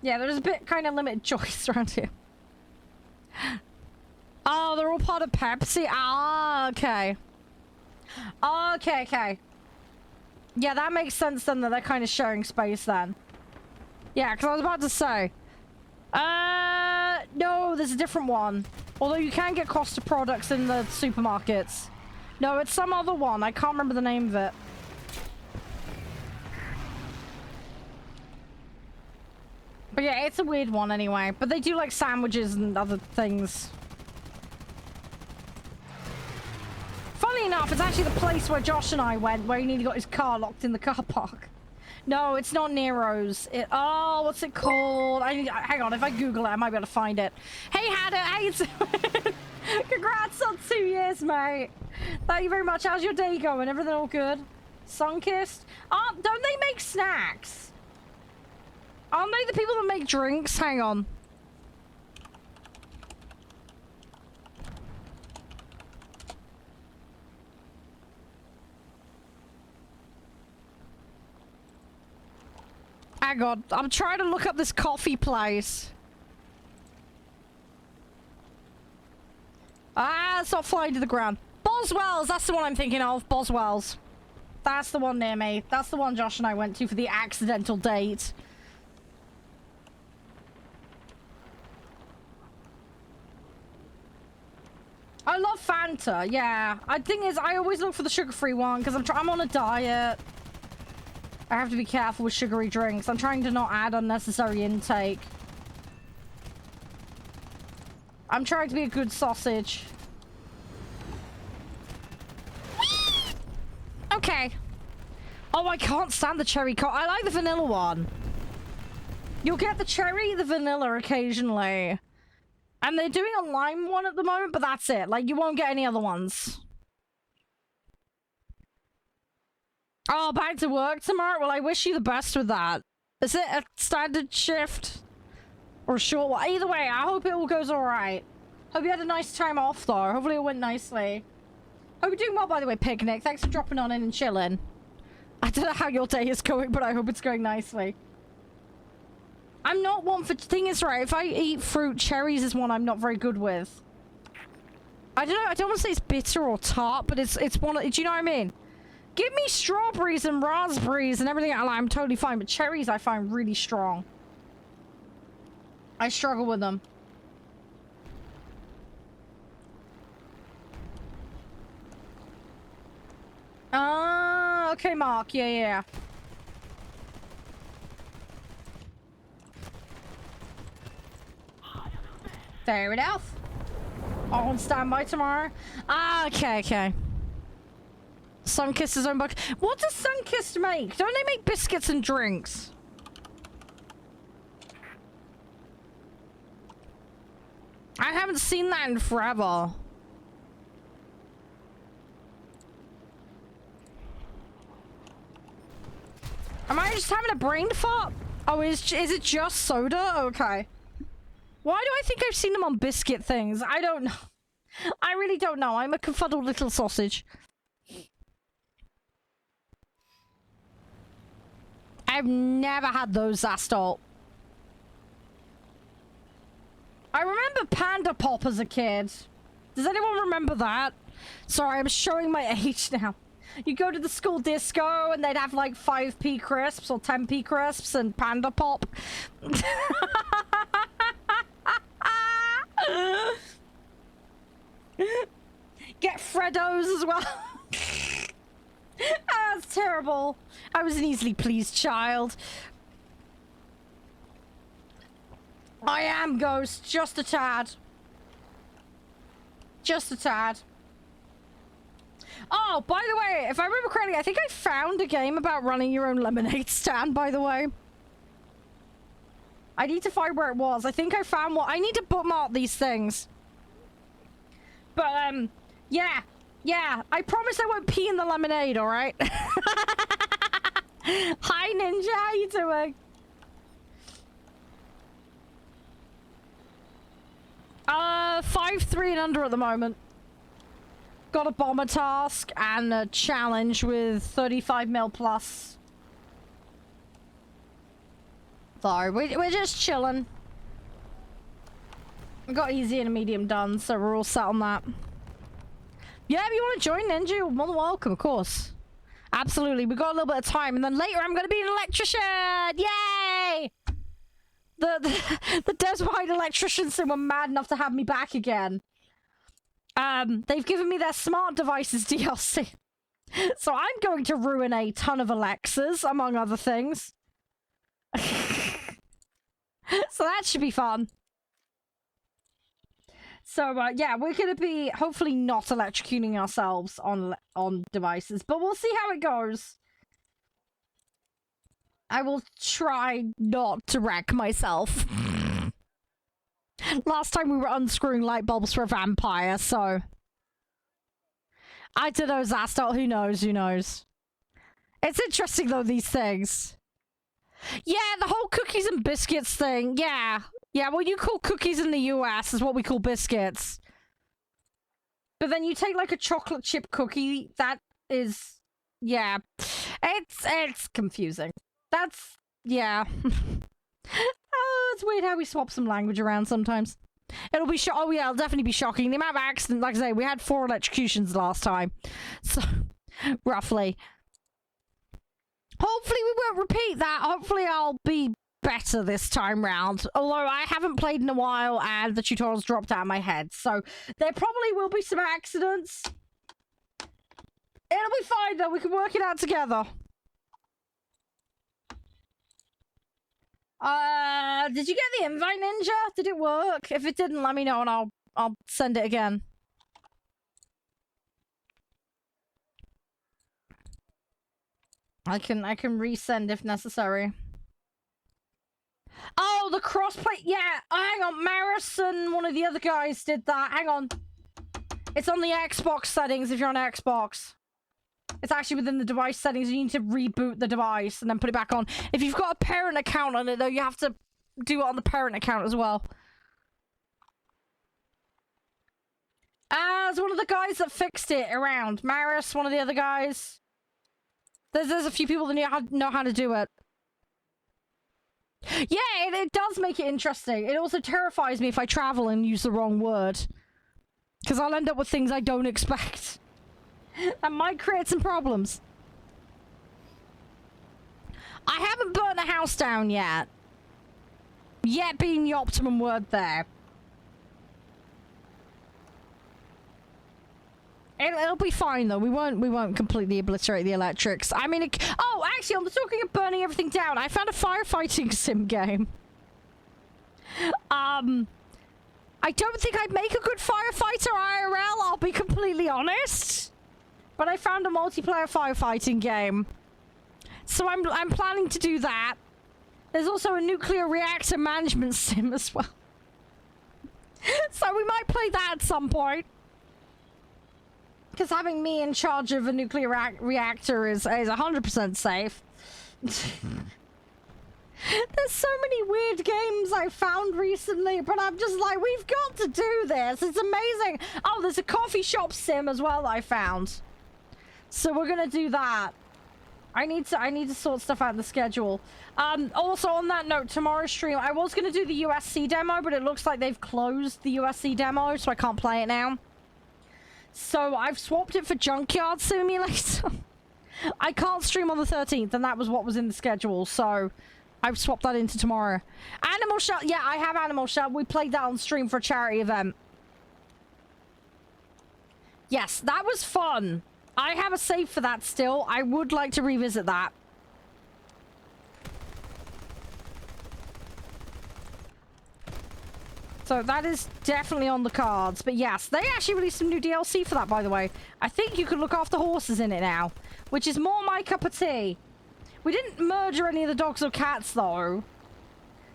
Yeah, there's a bit kind of limited choice around here. Oh, they're all part of Pepsi. Ah, okay. Okay. Yeah, that makes sense then that they're kind of sharing space then. Yeah, because I was about to say. No, there's a different one. Although you can get Costa products in the supermarkets. No, it's some other one. I can't remember the name of it. But yeah, it's a weird one anyway. But they do like sandwiches and other things. Funny enough, it's actually the place where Josh and I went, where he nearly got his car locked in the car park. No, it's not Nero's. Oh, what's it called? Hang on, if I Google it, I might be able to find it. Hey, Hannah, how you doing? Congrats on 2 years, mate. Thank you very much. How's your day going? Everything all good? Sunkissed? Don't they make snacks? Aren't they the people that make drinks? Hang on. Hang on. I'm trying to look up this coffee place. It's not flying to the ground. Boswell's, that's the one I'm thinking of. Boswell's. That's the one near me. That's the one Josh and I went to for the accidental date. I love Fanta, yeah. The thing is, I always look for the sugar-free one because I'm on a diet. I have to be careful with sugary drinks. I'm trying to not add unnecessary intake. I'm trying to be a good sausage. Okay. Oh, I can't stand the cherry coke. I like the vanilla one. You'll get the cherry, the vanilla occasionally. And they're doing a lime one at the moment, but that's it. Like, you won't get any other ones. Oh, back to work tomorrow? Well, I wish you the best with that. Is it a standard shift? Or a short one? Either way, I hope it all goes alright. Hope you had a nice time off, though. Hopefully it went nicely. Hope you're doing well, by the way, Picnic. Thanks for dropping on in and chilling. I don't know how your day is going, but I hope it's going nicely. I'm not one for... Thing is, right, if I eat fruit, cherries is one I'm not very good with. I don't know, I don't want to say it's bitter or tart, but it's one of... Do you know what I mean? Give me strawberries and raspberries and everything. I'm totally fine, but cherries I find really strong. I struggle with them. Okay, Mark. Yeah. Fair enough. On standby tomorrow. Okay. Sunkist's own book. What does Sunkist make? Don't they make biscuits and drinks? I haven't seen that in forever. Am I just having a brain fart? Oh, is it just soda? Okay. Why do I think I've seen them on biscuit things? I don't know. I really don't know. I'm a confuddled little sausage. I've never had those, Zastol. I remember Panda Pop as a kid. Does anyone remember that? Sorry, I'm showing my age now. You go to the school disco and they'd have like 5p crisps or 10p crisps and Panda Pop. Get Freddos as well. That's terrible. I was an easily pleased child. I am Ghost, just a tad. Just a tad. Oh, by the way, if I remember correctly, I think I found a game about running your own lemonade stand, by the way. I need to find where it was. I think I found one. I need to bookmark these things. But, yeah. I promise I won't pee in the lemonade, alright? Hi, Ninja. How you doing? 5-3 and under at the moment. Got a bomber task and a challenge with 35 mil plus. So, we're just chilling. We got easy and a medium done, so we're all set on that. Yeah, if you want to join Ninja, you're more than welcome, of course. Absolutely, we got a little bit of time, and then later I'm going to be an electrician! Yay! The Desmond Electrician Sim were mad enough to have me back again. They've given me their smart devices DLC. So I'm going to ruin a ton of Alexas, among other things. So that should be fun. So, yeah, we're going to be hopefully not electrocuting ourselves on devices, but we'll see how it goes. I will try not to wreck myself. Last time we were unscrewing light bulbs for a vampire, so... I don't know, Zastel. Who knows? It's interesting, though, these things. Yeah, the whole cookies and biscuits thing. Yeah, what you call cookies in the US is what we call biscuits. But then you take, like, a chocolate chip cookie, that is... Yeah. It's confusing. That's... Yeah. Oh, it's weird how we swap some language around sometimes. It'll be oh yeah, it'll definitely be shocking. The amount of accidents, like I say, we had 4 electrocutions last time. So, roughly. Hopefully we won't repeat that. Hopefully I'll be better this time round. Although I haven't played in a while and the tutorials dropped out of my head. So, there probably will be some accidents. It'll be fine though, we can work it out together. Did you get the invite, Ninja? Did it work? If it didn't, let me know and I'll send it again. I can resend if necessary. Oh, the crossplay. Yeah, hang on. Maris and one of the other guys did that. Hang on. It's on the Xbox settings if you're on Xbox. It's actually within the device settings. You need to reboot the device and then put it back on. If you've got a parent account on it, though, you have to do it on the parent account as well. As one of the guys that fixed it around. Maris, one of the other guys. There's a few people that know how to do it. Yeah, it does make it interesting. It also terrifies me if I travel and use the wrong word. Because I'll end up with things I don't expect. That might create some problems. I haven't burnt a house down yet. Yet being the optimum word there. It'll be fine though. We won't completely obliterate the electrics. I mean, oh, actually, on the talking of burning everything down, I found a firefighting sim game. I don't think I'd make a good firefighter IRL. I'll be completely honest. But I found a multiplayer firefighting game, so I'm planning to do that. There's also a nuclear reactor management sim as well. So we might play that at some point. Because having me in charge of a nuclear reactor is 100% safe. There's so many weird games I found recently, but I'm just like, we've got to do this. It's amazing. Oh, there's a coffee shop sim as well that I found. So we're gonna do that. I need to sort stuff out in the schedule. Also on that note, tomorrow's stream, I was gonna do the USC demo, but it looks like they've closed the USC demo, so I can't play it now. So I've swapped it for Junkyard Simulator. I can't stream on the 13th, and that was what was in the schedule, so I've swapped that into tomorrow. Animal Shelter, yeah, I have Animal Shelter. We played that on stream for a charity event. Yes, that was fun. I have a save for that still. I would like to revisit that. So that is definitely on the cards. But yes, they actually released some new DLC for that, by the way. I think you can look after horses in it now, which is more my cup of tea. We didn't murder any of the dogs or cats, though.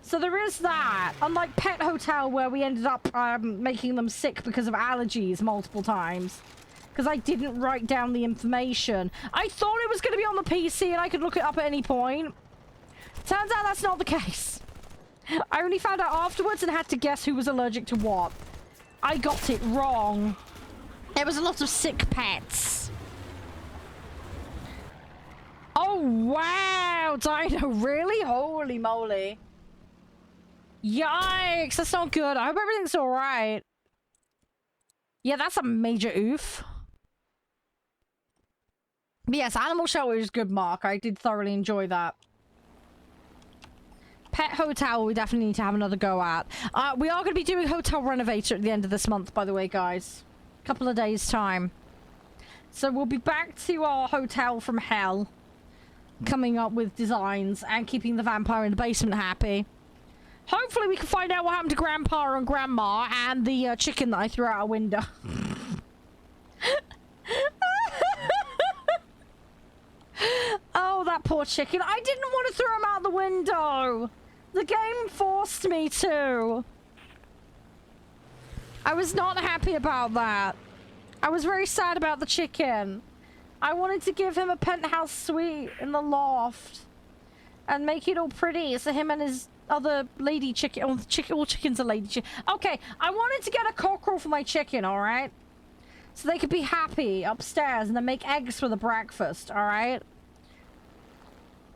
So there is that. Unlike Pet Hotel, where we ended up making them sick because of allergies multiple times. Because I didn't write down the information. I thought it was going to be on the PC and I could look it up at any point. Turns out that's not the case. I only found out afterwards and had to guess who was allergic to what. I got it wrong. There was a lot of sick pets. Oh, wow. Dino, really? Holy moly. Yikes. That's not good. I hope everything's all right. Yeah, that's a major oof. But yes, Animal Shelter is good, Mark. I did thoroughly enjoy that. Pet Hotel, we definitely need to have another go at. We are going to be doing Hotel Renovator at the end of this month, by the way, guys. A couple of days' time. So we'll be back to our Hotel from Hell. Coming up with designs and keeping the vampire in the basement happy. Hopefully we can find out what happened to Grandpa and Grandma and the chicken that I threw out a window. Oh, that poor chicken. I didn't want to throw him out the window. The game forced me to. I was not happy about that. I was very sad about the chicken. I wanted to give him a penthouse suite in the loft. And make it all pretty so him and his other lady chicken... Oh, all chickens are lady chicken. Okay, I wanted to get a cockerel for my chicken, alright? So they could be happy upstairs and then make eggs for the breakfast, alright?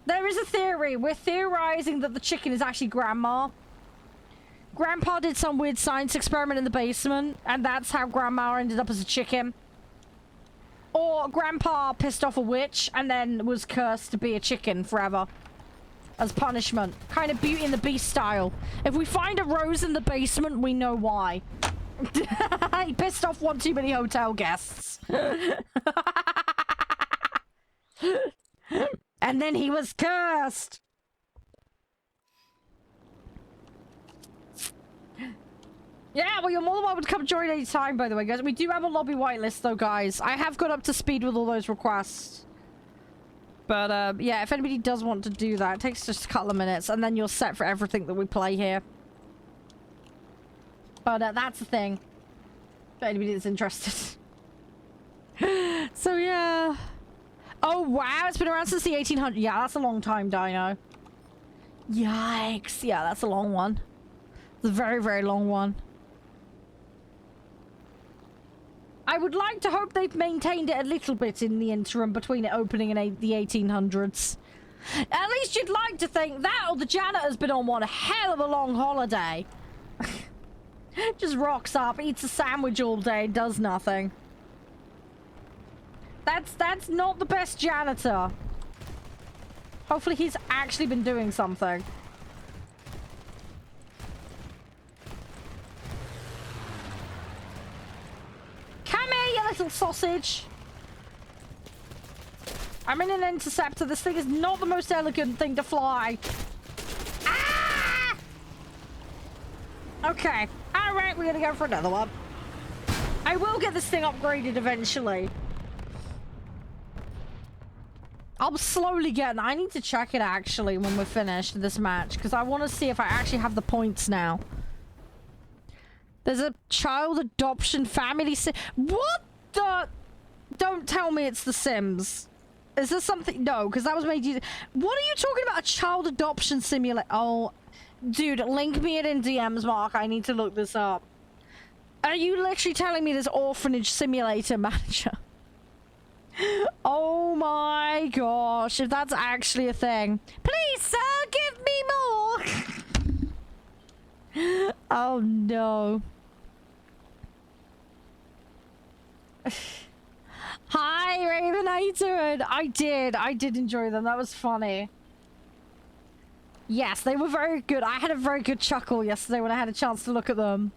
There is a theory. We're theorizing that the chicken is actually Grandma. Grandpa did some weird science experiment in the basement, and that's how Grandma ended up as a chicken. Or Grandpa pissed off a witch and then was cursed to be a chicken forever. As punishment. Kind of Beauty and the Beast style. If we find a rose in the basement, we know why. He pissed off one too many hotel guests. And then he was cursed. Yeah, well, you're more than welcome to come join any time, by the way, guys. We do have a lobby whitelist, though, guys. I have got up to speed with all those requests. But, yeah, if anybody does want to do that, it takes just a couple of minutes, and then you're set for everything that we play here. But, that's the thing. For anybody that's interested. So, yeah. Oh, wow, it's been around since the 1800s. Yeah, that's a long time, Dino. Yikes. Yeah, that's a long one. It's a very, very long one. I would like to hope they've maintained it a little bit in the interim between it opening and the 1800s. At least you'd like to think that, or the janitor's been on one hell of a long holiday. Just rocks up, eats a sandwich all day, does nothing. That's not the best janitor. Hopefully he's actually been doing something. Come here, you little sausage. I'm in an interceptor. This thing is not the most elegant thing to fly. Ah! Okay. Alright, we're gonna go for another one. I will get this thing upgraded eventually. I'm slowly getting... I need to check it actually when we're finished this match, because I want to see if I actually have the points now. There's a child adoption family sim... What the... Don't tell me it's The Sims. Is this something... No, because that was made you... What are you talking about? A child adoption simulator? Oh, dude, link me it in DMs, Mark. I need to look this up. Are you literally telling me there's orphanage simulator manager? Oh my gosh, if that's actually a thing. Please, sir, give me more. Oh no. Hi, Raven, how you doing? I did enjoy them. That was funny. Yes, they were very good. I had a very good chuckle yesterday when I had a chance to look at them.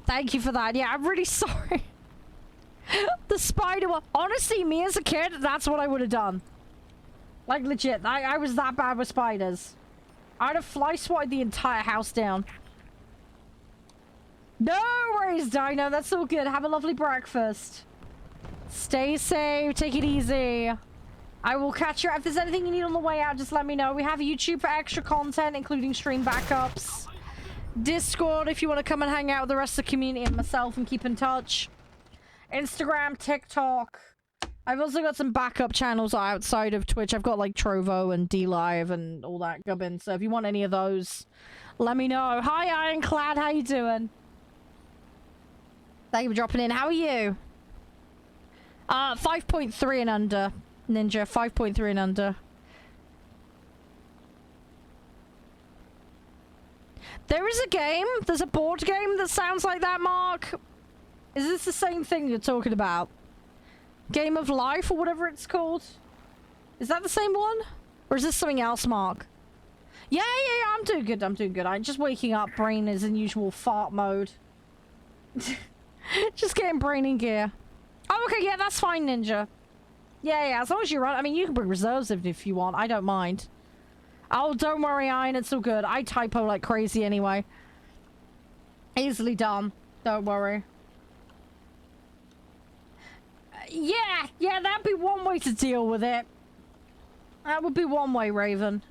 Thank you for that. Yeah, I'm really sorry. The spider one. Honestly, me as a kid, that's what I would have done. Like, legit. I was that bad with spiders. I'd have fly swatted the entire house down. No worries, Dino. That's all good. Have a lovely breakfast. Stay safe. Take it easy. I will catch you. If there's anything you need on the way out, just let me know. We have YouTube for extra content, including stream backups. Discord if you want to come and hang out with the rest of the community and myself and keep in touch. Instagram, TikTok. I've also got some backup channels outside of Twitch. I've got like Trovo and DLive and all that gubbin. So if you want any of those, let me know. Hi, Ironclad. How you doing? Thank you for dropping in. How are you? 5.3 and under. Ninja, 5.3 and under. There is a game. There's a board game that sounds like that, Mark. Is this the same thing you're talking about? Game of Life or whatever it's called? Is that the same one? Or is this something else, Mark? Yeah, I'm doing good. I'm doing good. I'm just waking up. Brain is in usual fart mode. Just getting brain in gear. Oh, okay. Yeah, that's fine, Ninja. Yeah, as long as you run. I mean, you can bring reserves if you want. I don't mind. Oh, don't worry, Iron. It's all good. I typo like crazy anyway. Easily done. Don't worry. Yeah, that'd be one way to deal with it. That would be one way, Raven.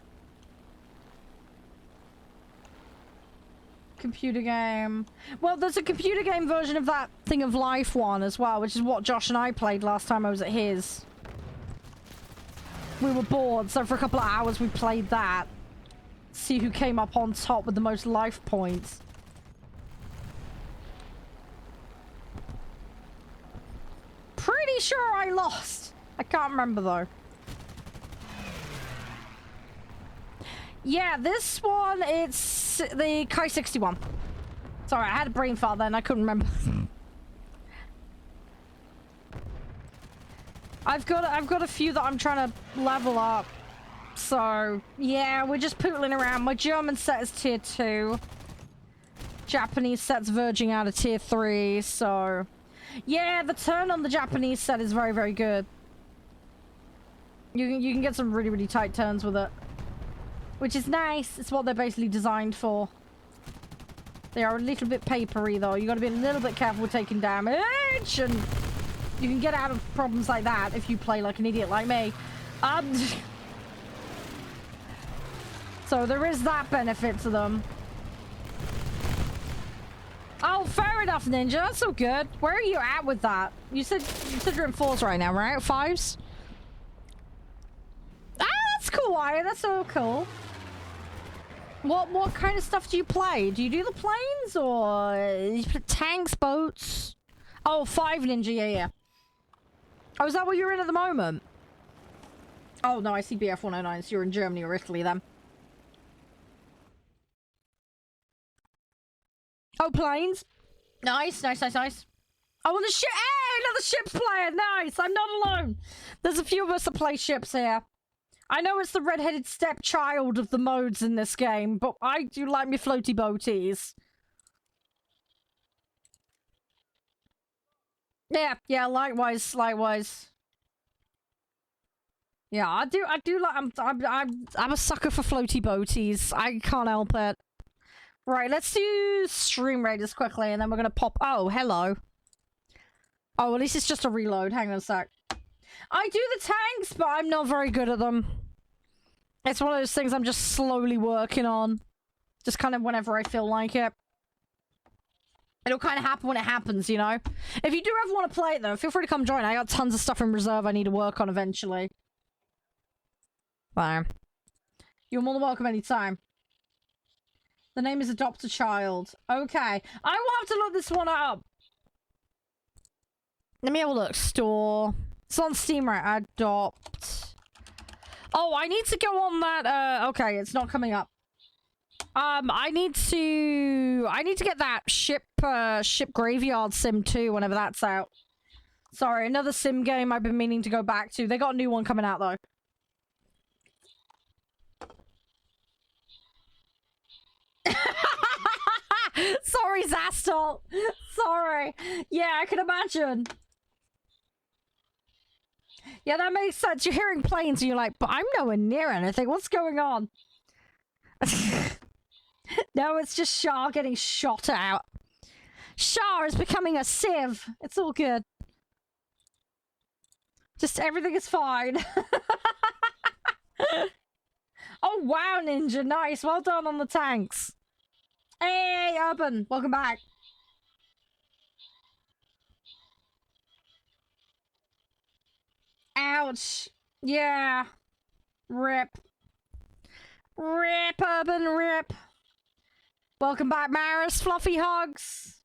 Computer game. Well, there's a computer game version of that Thing of Life one as well, which is what Josh and I played last time I was at his. We were bored, so for a couple of hours we played that. See who came up on top with the most life points. Pretty sure I lost. I can't remember though. Yeah, this one, it's the Kai 61. Sorry, I had a brain fart then, I couldn't remember. I've got a few that I'm trying to level up. So, yeah, we're just pootling around. My German set is tier 2. Japanese set's verging out of tier 3, so... Yeah, the turn on the Japanese set is very, very good. You can get some really, really tight turns with it. Which is nice. It's what they're basically designed for. They are a little bit papery, though. You got to be a little bit careful with taking damage, and you can get out of problems like that if you play like an idiot like me. So there is that benefit to them. Oh, fair enough, Ninja. That's so good. Where are you at with that? You said you're in 4s right now, right? 5s? Ah, that's cool, Wire. That's so cool. What kind of stuff do you play? Do you do the planes or you play tanks, boats? Oh, 5 Ninja, yeah. Oh, is that what you're in at the moment? Oh, no, I see BF 109, so you're in Germany or Italy then. Oh, planes. Nice. Oh, and the ship. Hey, another ship's playing. Nice. I'm not alone. There's a few of us that play ships here. I know it's the red-headed stepchild of the modes in this game, but I do like me floaty boaties. Yeah, likewise. Yeah, I do like, I'm a sucker for floaty boaties. I can't help it. Right, let's do stream raiders quickly, and then we're gonna pop. Oh, hello. Oh, at least it's just a reload. Hang on a sec. I do the tanks, but I'm not very good at them. It's one of those things I'm just slowly working on. Just kind of whenever I feel like it. It'll kind of happen when it happens, you know? If you do ever want to play it, though, feel free to come join. I got tons of stuff in reserve I need to work on eventually. Fine. You're more than welcome anytime. The name is Adopt a Child. Okay. I will have to look this one up. Let me have a look. Store. It's on Steam, right? Adopt. Oh, I need to go on that. Okay, it's not coming up. I need to get that ship graveyard sim too whenever that's out. Sorry, another sim game I've been meaning to go back to. They got a new one coming out though. Sorry, Zastal. Sorry. Yeah, I can imagine. Yeah, that makes sense. You're hearing planes and you're like, but I'm nowhere near anything. What's going on? No, it's just Shah getting shot out. Shah is becoming a sieve. It's all good. Just everything is fine. Oh, wow, Ninja. Nice. Well done on the tanks. Hey, Urban. Welcome back. Ouch. Yeah. Rip. Rip, Urban, rip. Welcome back, Maris. Fluffy hugs.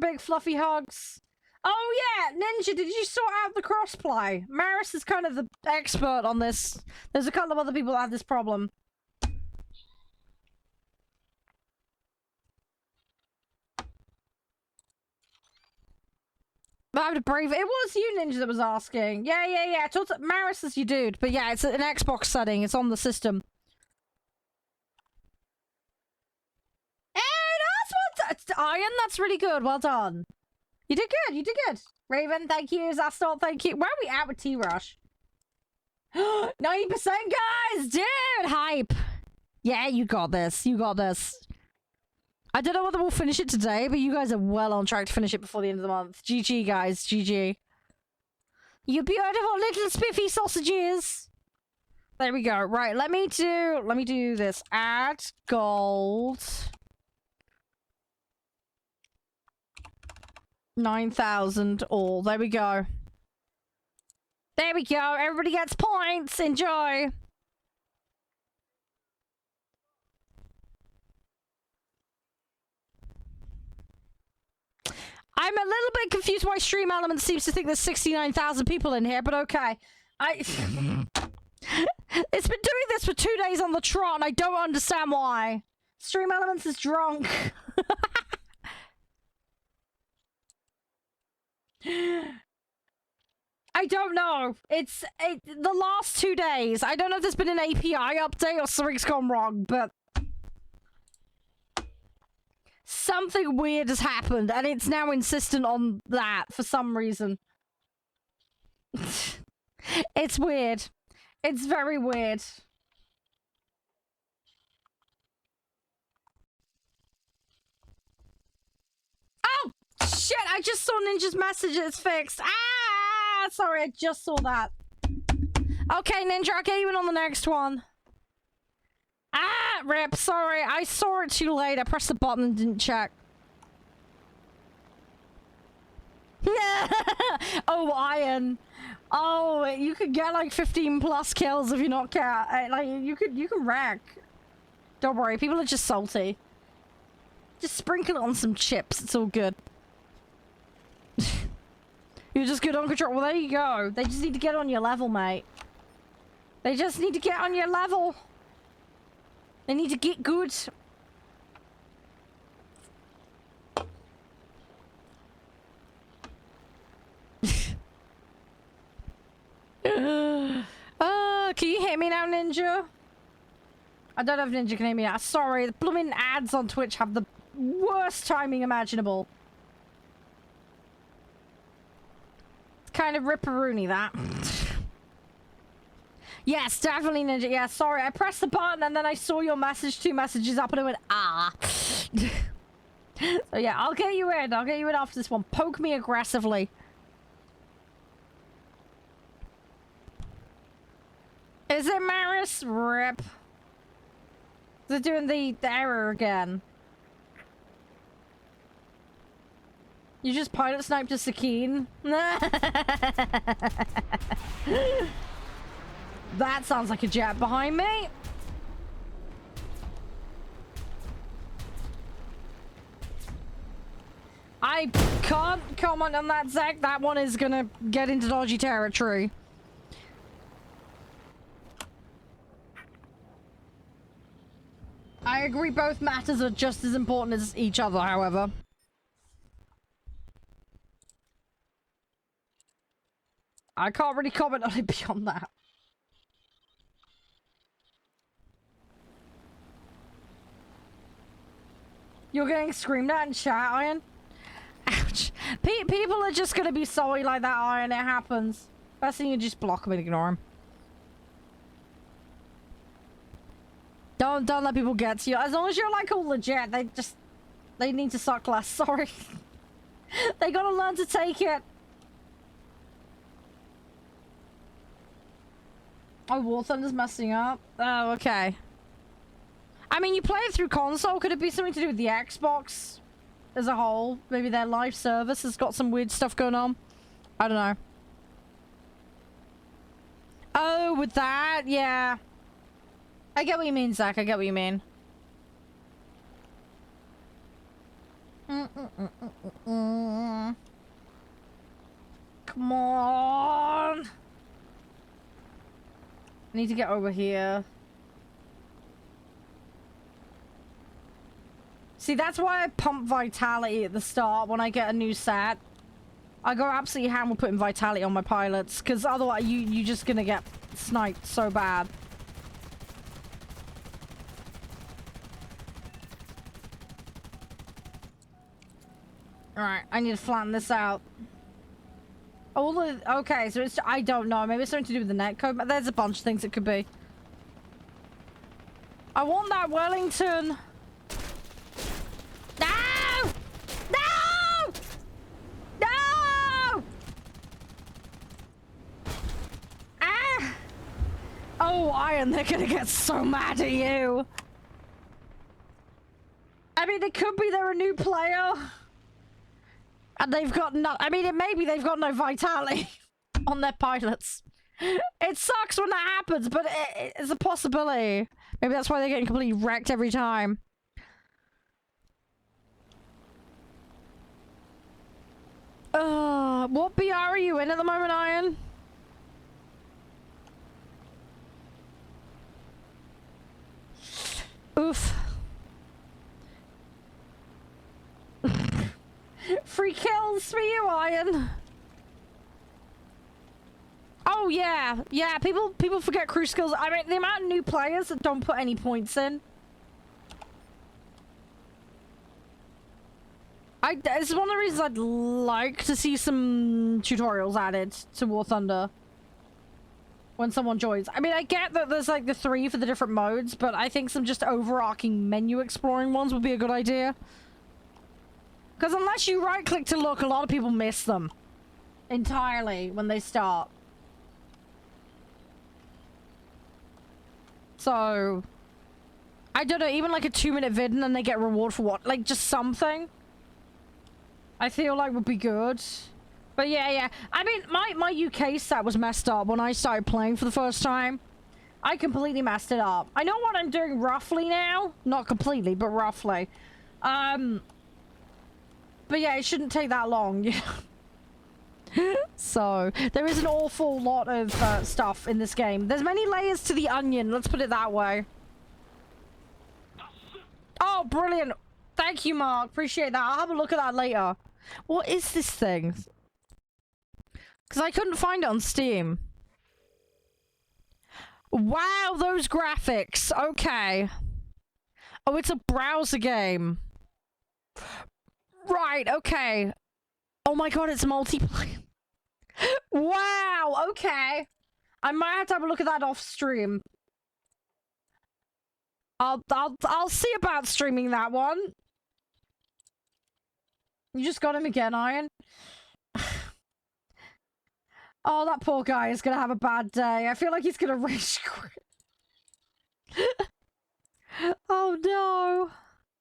Big fluffy hugs. Oh, yeah, Ninja, did you sort out the crossplay? Maris is kind of the expert on this. There's a couple of other people that have this problem. I have to brave it. It was you, Ninja, that was asking. Yeah. Maris is your dude. But yeah, it's an Xbox setting. It's on the system. Hey, that's what... Iron, that's really good. Well done. You did good. Raven, thank you. Zastal, thank you. Where are we at with T-Rush? 90%, guys! Dude, hype. Yeah, you got this. I don't know whether we'll finish it today, but you guys are well on track to finish it before the end of the month. GG, guys. GG. You beautiful little spiffy sausages. There we go. Right, let me do this. Add gold. 9,000 all. There we go. Everybody gets points. Enjoy. I'm a little bit confused why Stream Element seems to think there's 69,000 people in here, but okay. It's been doing this for 2 days on the trot, and I don't understand why. Stream Elements is drunk. I don't know. It's the last 2 days. I don't know if there's been an API update or something's gone wrong, but something weird has happened, and it's now insistent on that for some reason. It's weird. It's very weird. Oh! Shit, I just saw Ninja's message. It's fixed. Ah! Sorry, I just saw that. Okay, Ninja, I'll get you in on the next one. Ah! Rip, sorry. I saw it too late. I pressed the button and didn't check. Oh, Iron. Oh, you could get like 15 plus kills if you're not cat. Like, you can wreck. Don't worry, people are just salty. Just sprinkle it on some chips. It's all good. You're just good on control. Well, there you go. They just need to get on your level, mate. They just need to get on your level. They need to get good. Can you hear me now, Ninja? I don't know if Ninja can hear me now. Sorry, the blooming ads on Twitch have the worst timing imaginable. It's kind of ripperoony, that. Yes, definitely, Ninja. Yeah, sorry. I pressed the button and then I saw your message, 2 messages up, and I went, ah. So yeah, I'll get you in. I'll get you in after this one. Poke me aggressively. Is it Maris? Rip. Is it doing the error again? You just pilot sniped a Sakine? That sounds like a jet behind me. I can't comment on that, Zach. That one is gonna get into dodgy territory. I agree both matters are just as important as each other, however. I can't really comment on it beyond that. You're getting screamed at in chat, Iron? Ouch. People are just gonna be sorry like that, Iron. It happens. Best thing you just block them and ignore them. Don't let people get to you. As long as you're like all legit, they need to suck less. Sorry. They gotta learn to take it. Oh, War Thunder's messing up. Oh, okay. I mean, you play it through console. Could it be something to do with the Xbox as a whole? Maybe their live service has got some weird stuff going on. I don't know. Oh, with that? Yeah. I get what you mean, Zach. I get what you mean. Come on. I need to get over here. See, that's why I pump vitality at the start when I get a new set. I go absolutely ham with putting vitality on my pilots, because otherwise you're just gonna get sniped so bad. Alright, I need to flatten this out. Okay, so it's... I don't know. Maybe it's something to do with the netcode. But there's a bunch of things it could be. I want that Wellington. No! No! No! Ah! Oh, Iron, they're gonna get so mad at you. I mean, it could be they're a new player. And they've got no... I mean, maybe they've got no vitality on their pilots. It sucks when that happens, but it's a possibility. Maybe that's why they're getting completely wrecked every time. What BR are you in at the moment, Iron? Oof. Free kills for you, Iron. Oh yeah, yeah. People forget crew skills. I mean, the amount of new players that don't put any points in. It's one of the reasons I'd like to see some tutorials added to War Thunder when someone joins. I mean, I get that there's like the 3 for the different modes, but I think some just overarching menu exploring ones would be a good idea. Because unless you right-click to look, a lot of people miss them entirely when they start. So, I don't know, even like a 2-minute vid and then they get reward for what? Like, just something? I feel like would be good. But yeah. I mean, my UK set was messed up when I started playing for the first time. I completely messed it up. I know what I'm doing roughly now. Not completely, but roughly. But yeah, it shouldn't take that long. So, there is an awful lot of stuff in this game. There's many layers to the onion, let's put it that way. Oh, brilliant. Thank you, Mark. Appreciate that. I'll have a look at that later. What is this thing? Because I couldn't find it on Steam. Wow, those graphics. Okay. Oh, it's a browser game. Right, okay. Oh my god, it's multiplayer. Wow, okay. I might have to have a look at that off stream. I'll see about streaming that one. You just got him again, Iron. Oh, that poor guy is gonna have a bad day. I feel like he's gonna rage quit. Oh no.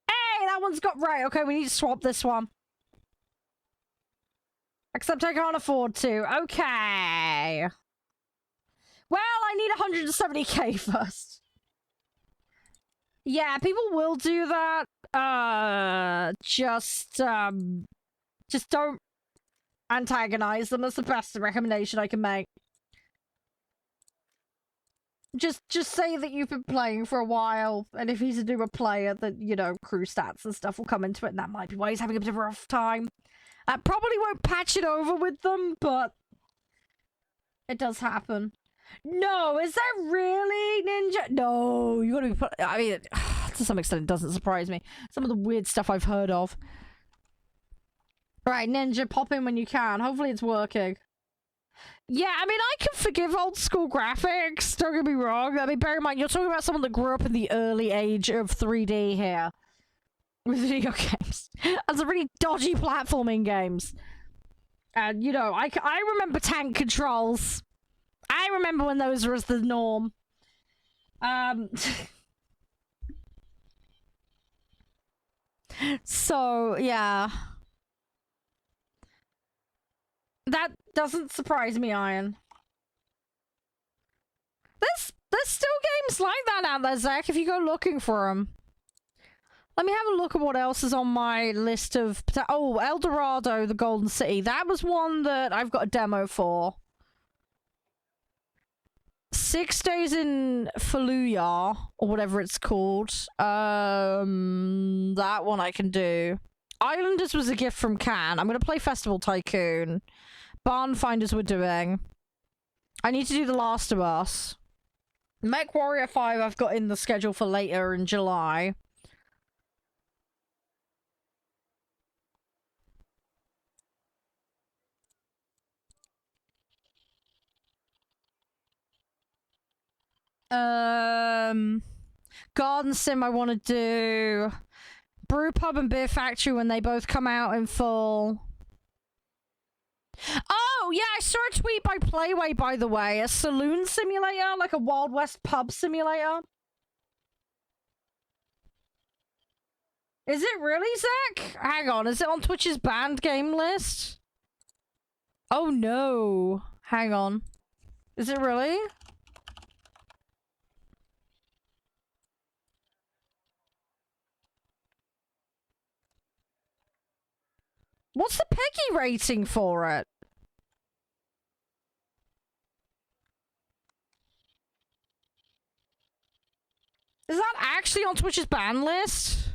Hey, that one's got right. Okay, we need to swap this one. Except I can't afford to. Okay. Well, I need 170k first. Yeah, people will do that. Just don't antagonize them. That's the best recommendation I can make. Just say that you've been playing for a while, and if he's a newer player, that, you know, crew stats and stuff will come into it, and that might be why he's having a bit of a rough time. I probably won't patch it over with them, but it does happen. No, is that really Ninja? No, you gotta be I mean, to some extent, it doesn't surprise me. Some of the weird stuff I've heard of. Right, Ninja, pop in when you can. Hopefully it's working. Yeah, I mean, I can forgive old school graphics, don't get me wrong. I mean, bear in mind, you're talking about someone that grew up in the early age of 3D here. With video games. And some really dodgy platforming games. And, you know, I remember tank controls. I remember when those were the norm. So, yeah. That doesn't surprise me, Iron. There's still games like that out there, Zach, if you go looking for them. Let me have a look at what else is on my list of... Oh, El Dorado, the Golden City. That was one that I've got a demo for. 6 Days in Fallujah, or whatever it's called. That one I can do. Islanders was a gift from Can. I'm going to play Festival Tycoon. Barn Finders we're doing. I need to do The Last of Us. Mech Warrior 5 I've got in the schedule for later in July. Garden Sim I want to do. Brew Pub and Beer Factory when they both come out in full. Oh, yeah, I saw a tweet by Playway, by the way. A saloon simulator, like a Wild West pub simulator. Is it really, Zach? Hang on, is it on Twitch's banned game list? Oh, no. Hang on. Is it really? What's the Peggy rating for it? Is that actually on Twitch's ban list?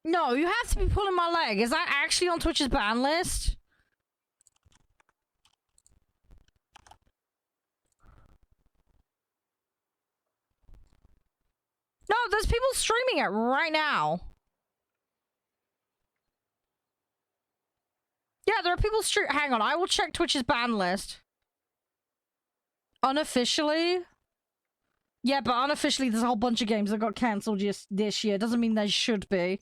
No, you have to be pulling my leg. Is that actually on Twitch's ban list? No, there's people streaming it right now. Yeah, there are people hang on, I will check Twitch's ban list. Unofficially? Yeah, but unofficially there's a whole bunch of games that got cancelled just this year. Doesn't mean they should be.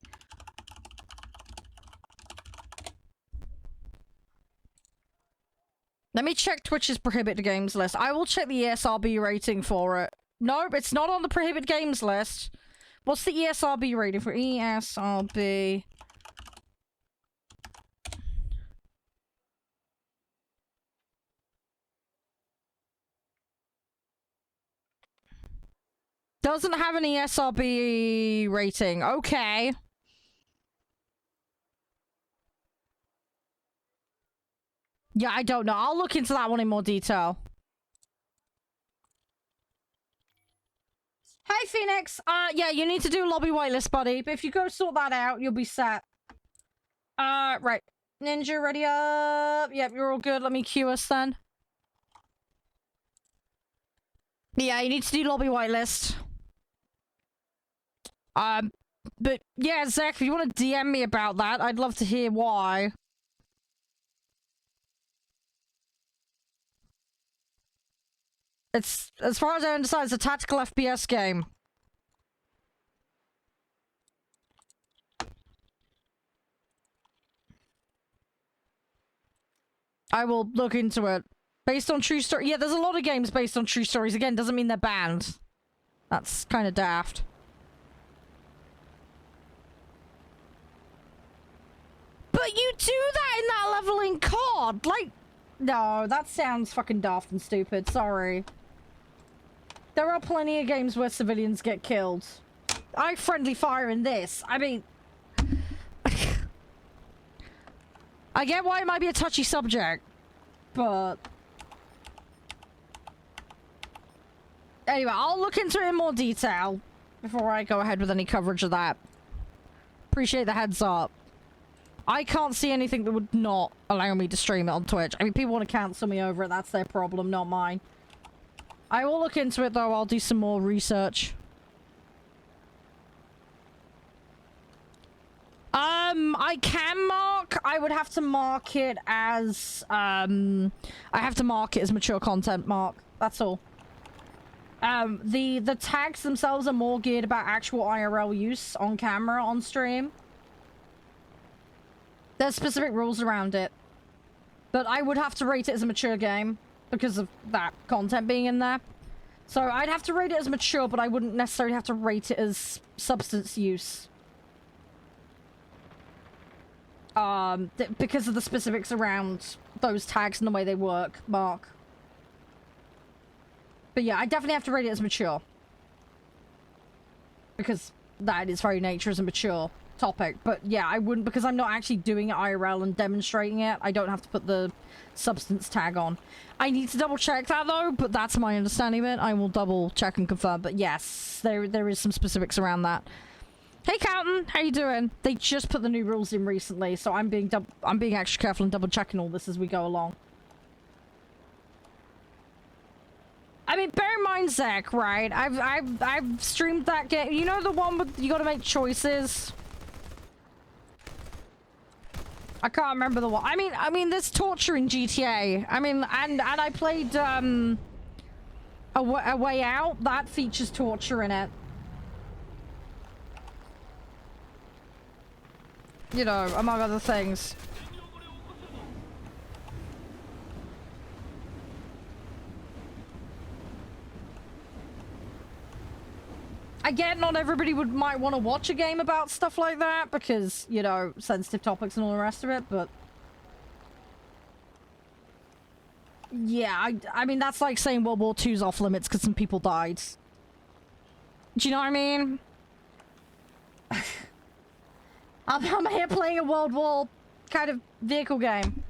Let me check Twitch's prohibited games list. I will check the ESRB rating for it. Nope, it's not on the prohibited games list. What's the ESRB rating for ESRB? Doesn't have an ESRB rating. Okay. Yeah, I don't know. I'll look into that one in more detail. Hey, Phoenix. Yeah, you need to do lobby whitelist, buddy. But if you go sort that out, you'll be set. Right. Ninja, ready up. Yep, you're all good. Let me queue us then. Yeah, you need to do lobby whitelist. But yeah, Zach, if you want to DM me about that, I'd love to hear why. It's, as far as I understand, it's a tactical FPS game. I will look into it. Based on true story. Yeah, there's a lot of games based on true stories. Again, doesn't mean they're banned. That's kind of daft. But you do that in that level in COD! Like, no, that sounds fucking daft and stupid. Sorry. There are plenty of games where civilians get killed. I friendly fire in this. I mean... I get why it might be a touchy subject, but... Anyway, I'll look into it in more detail before I go ahead with any coverage of that. Appreciate the heads up. I can't see anything that would not allow me to stream it on Twitch. I mean, people want to cancel me over it. That's their problem, not mine. I will look into it, though. I'll do some more research. I can mark. I would have to mark it as, I have to mark it as mature content, Mark. That's all. The tags themselves are more geared about actual IRL use on camera, on stream. There's specific rules around it. But I would have to rate it as a mature game because of that content being in there. So I'd have to rate it as mature, but I wouldn't necessarily have to rate it as substance use. Because of the specifics around those tags and the way they work, Mark. But yeah, I definitely have to rate it as mature. Because that its very nature is a mature topic. But yeah, I wouldn't, because I'm not actually doing it IRL and demonstrating it, I don't have to put the substance tag on. I need to double check that though, but that's my understanding of it. I will double check and confirm, but yes, there is some specifics around that. Hey Carlton, how you doing? They just put the new rules in recently, so I'm being extra careful and double checking all this as we go along. I mean, bear in mind, Zach, right? I've streamed that game. You know the one with you got to make choices. I can't remember the one. I mean, there's torture in GTA. I mean, and I played a Way Out. That features torture in it. You know, among other things. I get not everybody might want to watch a game about stuff like that because, you know, sensitive topics and all the rest of it, but... Yeah, I mean, that's like saying World War II's off limits because some people died. Do you know what I mean? I'm here playing a World War kind of vehicle game.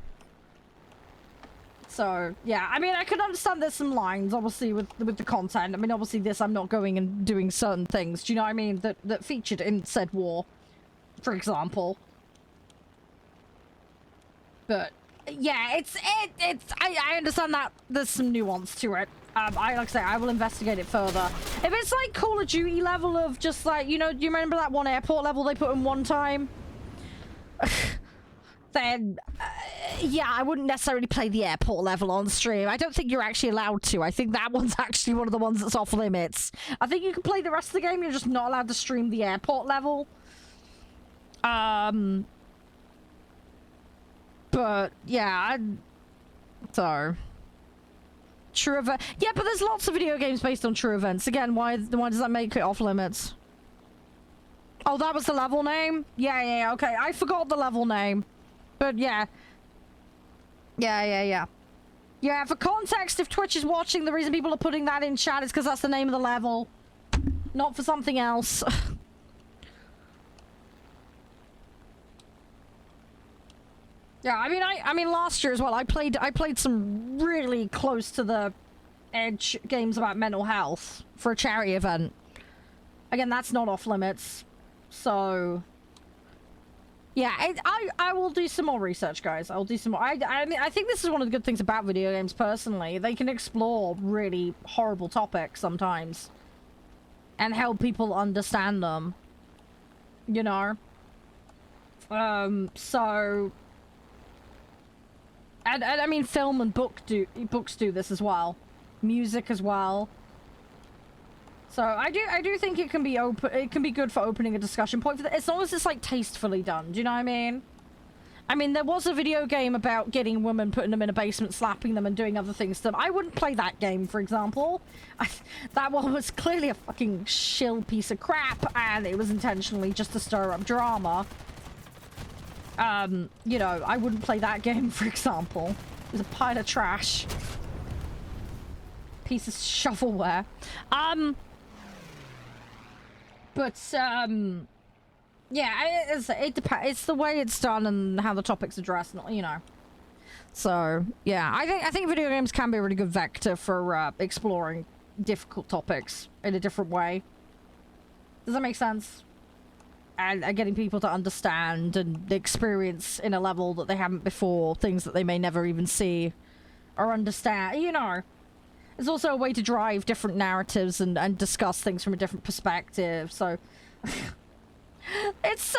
So, yeah, I mean, I can understand there's some lines, obviously, with the content. I mean, obviously, this, I'm not going and doing certain things, do you know what I mean, that featured in said war, for example. But, yeah, I understand that there's some nuance to it. Like I say, I will investigate it further. If it's like Call of Duty level of just like, you know, do you remember that one airport level they put in one time? Then, yeah, I wouldn't necessarily play the airport level on stream. I don't think you're actually allowed to. I think that one's actually one of the ones that's off limits. I think you can play the rest of the game, you're just not allowed to stream the airport level. But, yeah, so... True event. Yeah, but there's lots of video games based on true events. Again, why does that make it off limits? Oh, that was the level name? Yeah, okay. I forgot the level name. But yeah. Yeah, for context, if Twitch is watching, the reason people are putting that in chat is because that's the name of the level. Not for something else. Yeah, I mean last year as well, I played some really close to the edge games about mental health for a charity event. Again, that's not off limits. So yeah, I will do some more research, guys. I'll do some more. I mean, I think this is one of the good things about video games, personally. They can explore really horrible topics sometimes and help people understand them, you know? So... And I mean, film and books do this as well. Music as well. So I do think it can be it can be good for opening a discussion point for that, as long as it's like tastefully done. Do you know what I mean? I mean, there was a video game about getting women, putting them in a basement, slapping them, and doing other things to them. I wouldn't play that game, for example. That one was clearly a fucking shill piece of crap, and it was intentionally just to stir up drama. You know, I wouldn't play that game, for example. It was a pile of trash. Piece of shovelware. Yeah, it depends. It's the way it's done and how the topic's addressed, you know. So, yeah, I think video games can be a really good vector for exploring difficult topics in a different way. Does that make sense? And getting people to understand and experience in a level that they haven't before, things that they may never even see or understand, you know. It's also a way to drive different narratives and discuss things from a different perspective, so... It's,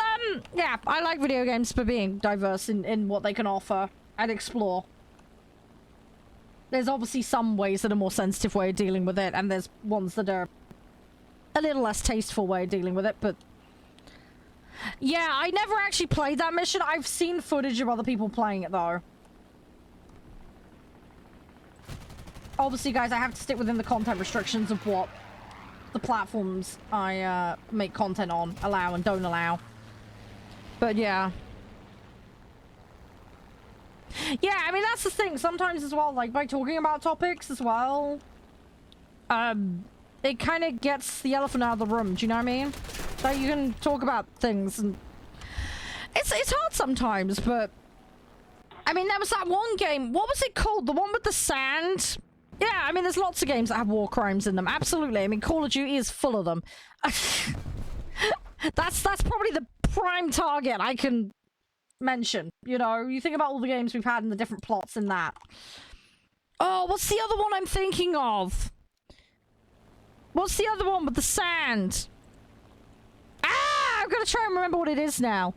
yeah, I like video games for being diverse in what they can offer and explore. There's obviously some ways that are more sensitive way of dealing with it, and there's ones that are a little less tasteful way of dealing with it, but... Yeah, I never actually played that mission. I've seen footage of other people playing it, though. Obviously, guys, I have to stick within the content restrictions of what the platforms I make content on allow and don't allow. But, yeah. Yeah, I mean, that's the thing. Sometimes as well, like, by talking about topics as well, it kind of gets the elephant out of the room, do you know what I mean? Like, you can talk about things, and it's hard sometimes, but I mean, there was that one game, what was it called? The one with the sand? Yeah, I mean, there's lots of games that have war crimes in them, absolutely. I mean, Call of Duty is full of them. That's probably the prime target I can mention, you know? You think about all the games we've had and the different plots in that. Oh, what's the other one I'm thinking of? What's the other one with the sand? Ah! I've got to try and remember what it is now.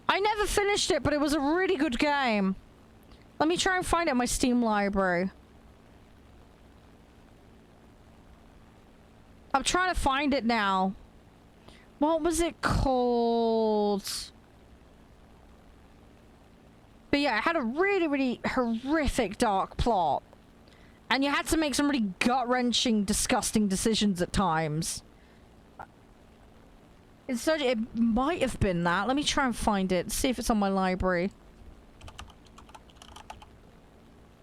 I never finished it, but it was a really good game. Let me try and find it in my Steam library. I'm trying to find it now. What was it called? But yeah, it had a really, really horrific dark plot. And you had to make some really gut-wrenching, disgusting decisions at times. It might have been that. Let me try and find it. See if it's on my library.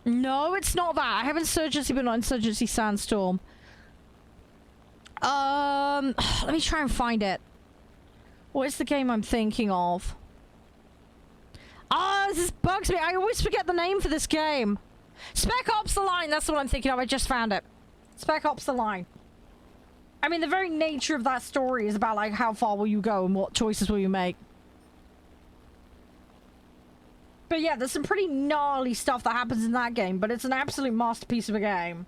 No, it's not that. I have Insurgency, but not Insurgency Sandstorm. Let me try and find it. What is the game I'm thinking of? Ah, this bugs me. I always forget the name for this game. Spec Ops The Line, that's what I'm thinking of. I just found it. Spec Ops The Line. I mean, the very nature of that story is about, like, how far will you go and what choices will you make. But yeah, there's some pretty gnarly stuff that happens in that game, but it's an absolute masterpiece of a game.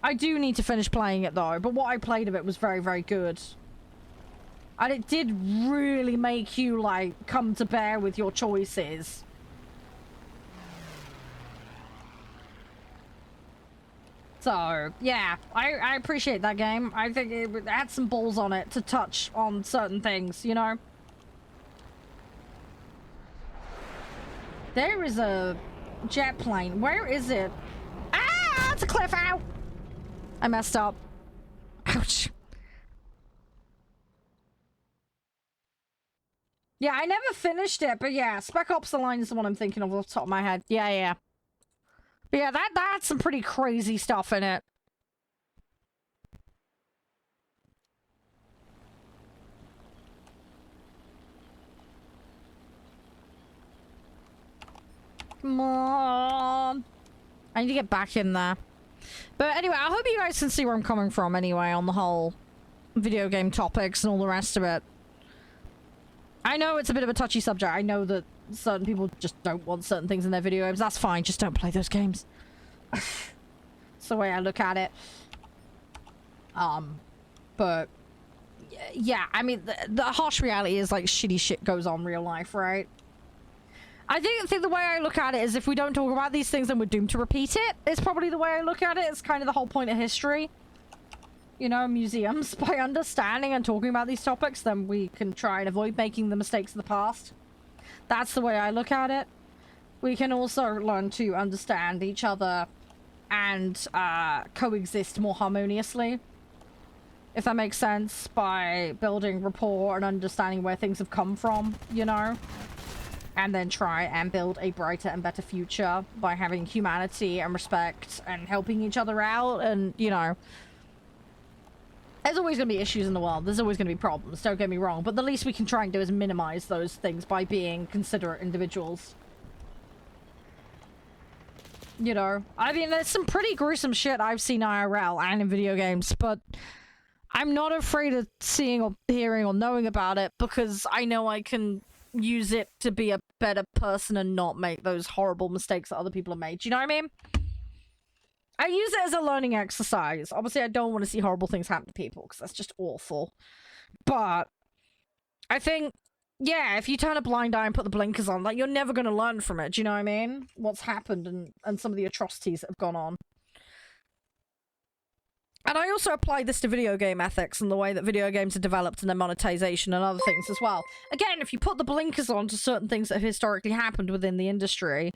I do need to finish playing it, though, but what I played of it was very, very good. And it did really make you, like, come to bear with your choices. So, yeah, I appreciate that game. I think it had some balls on it to touch on certain things, you know? There is a jet plane. Where is it? Ah, it's a cliff. Ow! I messed up. Ouch. Yeah, I never finished it, but yeah, Spec Ops The Line is the one I'm thinking of off the top of my head. Yeah, yeah. But yeah, that had some pretty crazy stuff in it. Come on. I need to get back in there. But anyway, I hope you guys can see where I'm coming from anyway on the whole video game topics and all the rest of it. I know it's a bit of a touchy subject. I know that certain people just don't want certain things in their video games. That's fine. Just don't play those games. It's the way I look at it. But yeah, I mean, the harsh reality is like shitty shit goes on in real life, right? I think the way I look at it is if we don't talk about these things, then we're doomed to repeat it. It's probably the way I look at it. It's kind of the whole point of history. You know, museums. By understanding and talking about these topics, then we can try and avoid making the mistakes of the past. That's the way I look at it. We can also learn to understand each other and coexist more harmoniously. If that makes sense, by building rapport and understanding where things have come from, you know? And then try and build a brighter and better future by having humanity and respect and helping each other out. And, you know, there's always going to be issues in the world. There's always going to be problems, don't get me wrong. But the least we can try and do is minimize those things by being considerate individuals. You know, I mean, there's some pretty gruesome shit I've seen IRL and in video games, but I'm not afraid of seeing or hearing or knowing about it because I know I can use it to be a better person and not make those horrible mistakes that other people have made. Do you know what I mean? I use it as a learning exercise. Obviously, I don't want to see horrible things happen to people because that's just awful. But I think, yeah, if you turn a blind eye and put the blinkers on, like, you're never going to learn from it. Do you know what I mean? What's happened and some of the atrocities that have gone on. And I also apply this to video game ethics and the way that video games are developed and their monetization and other things as well. Again, if you put the blinkers on to certain things that have historically happened within the industry,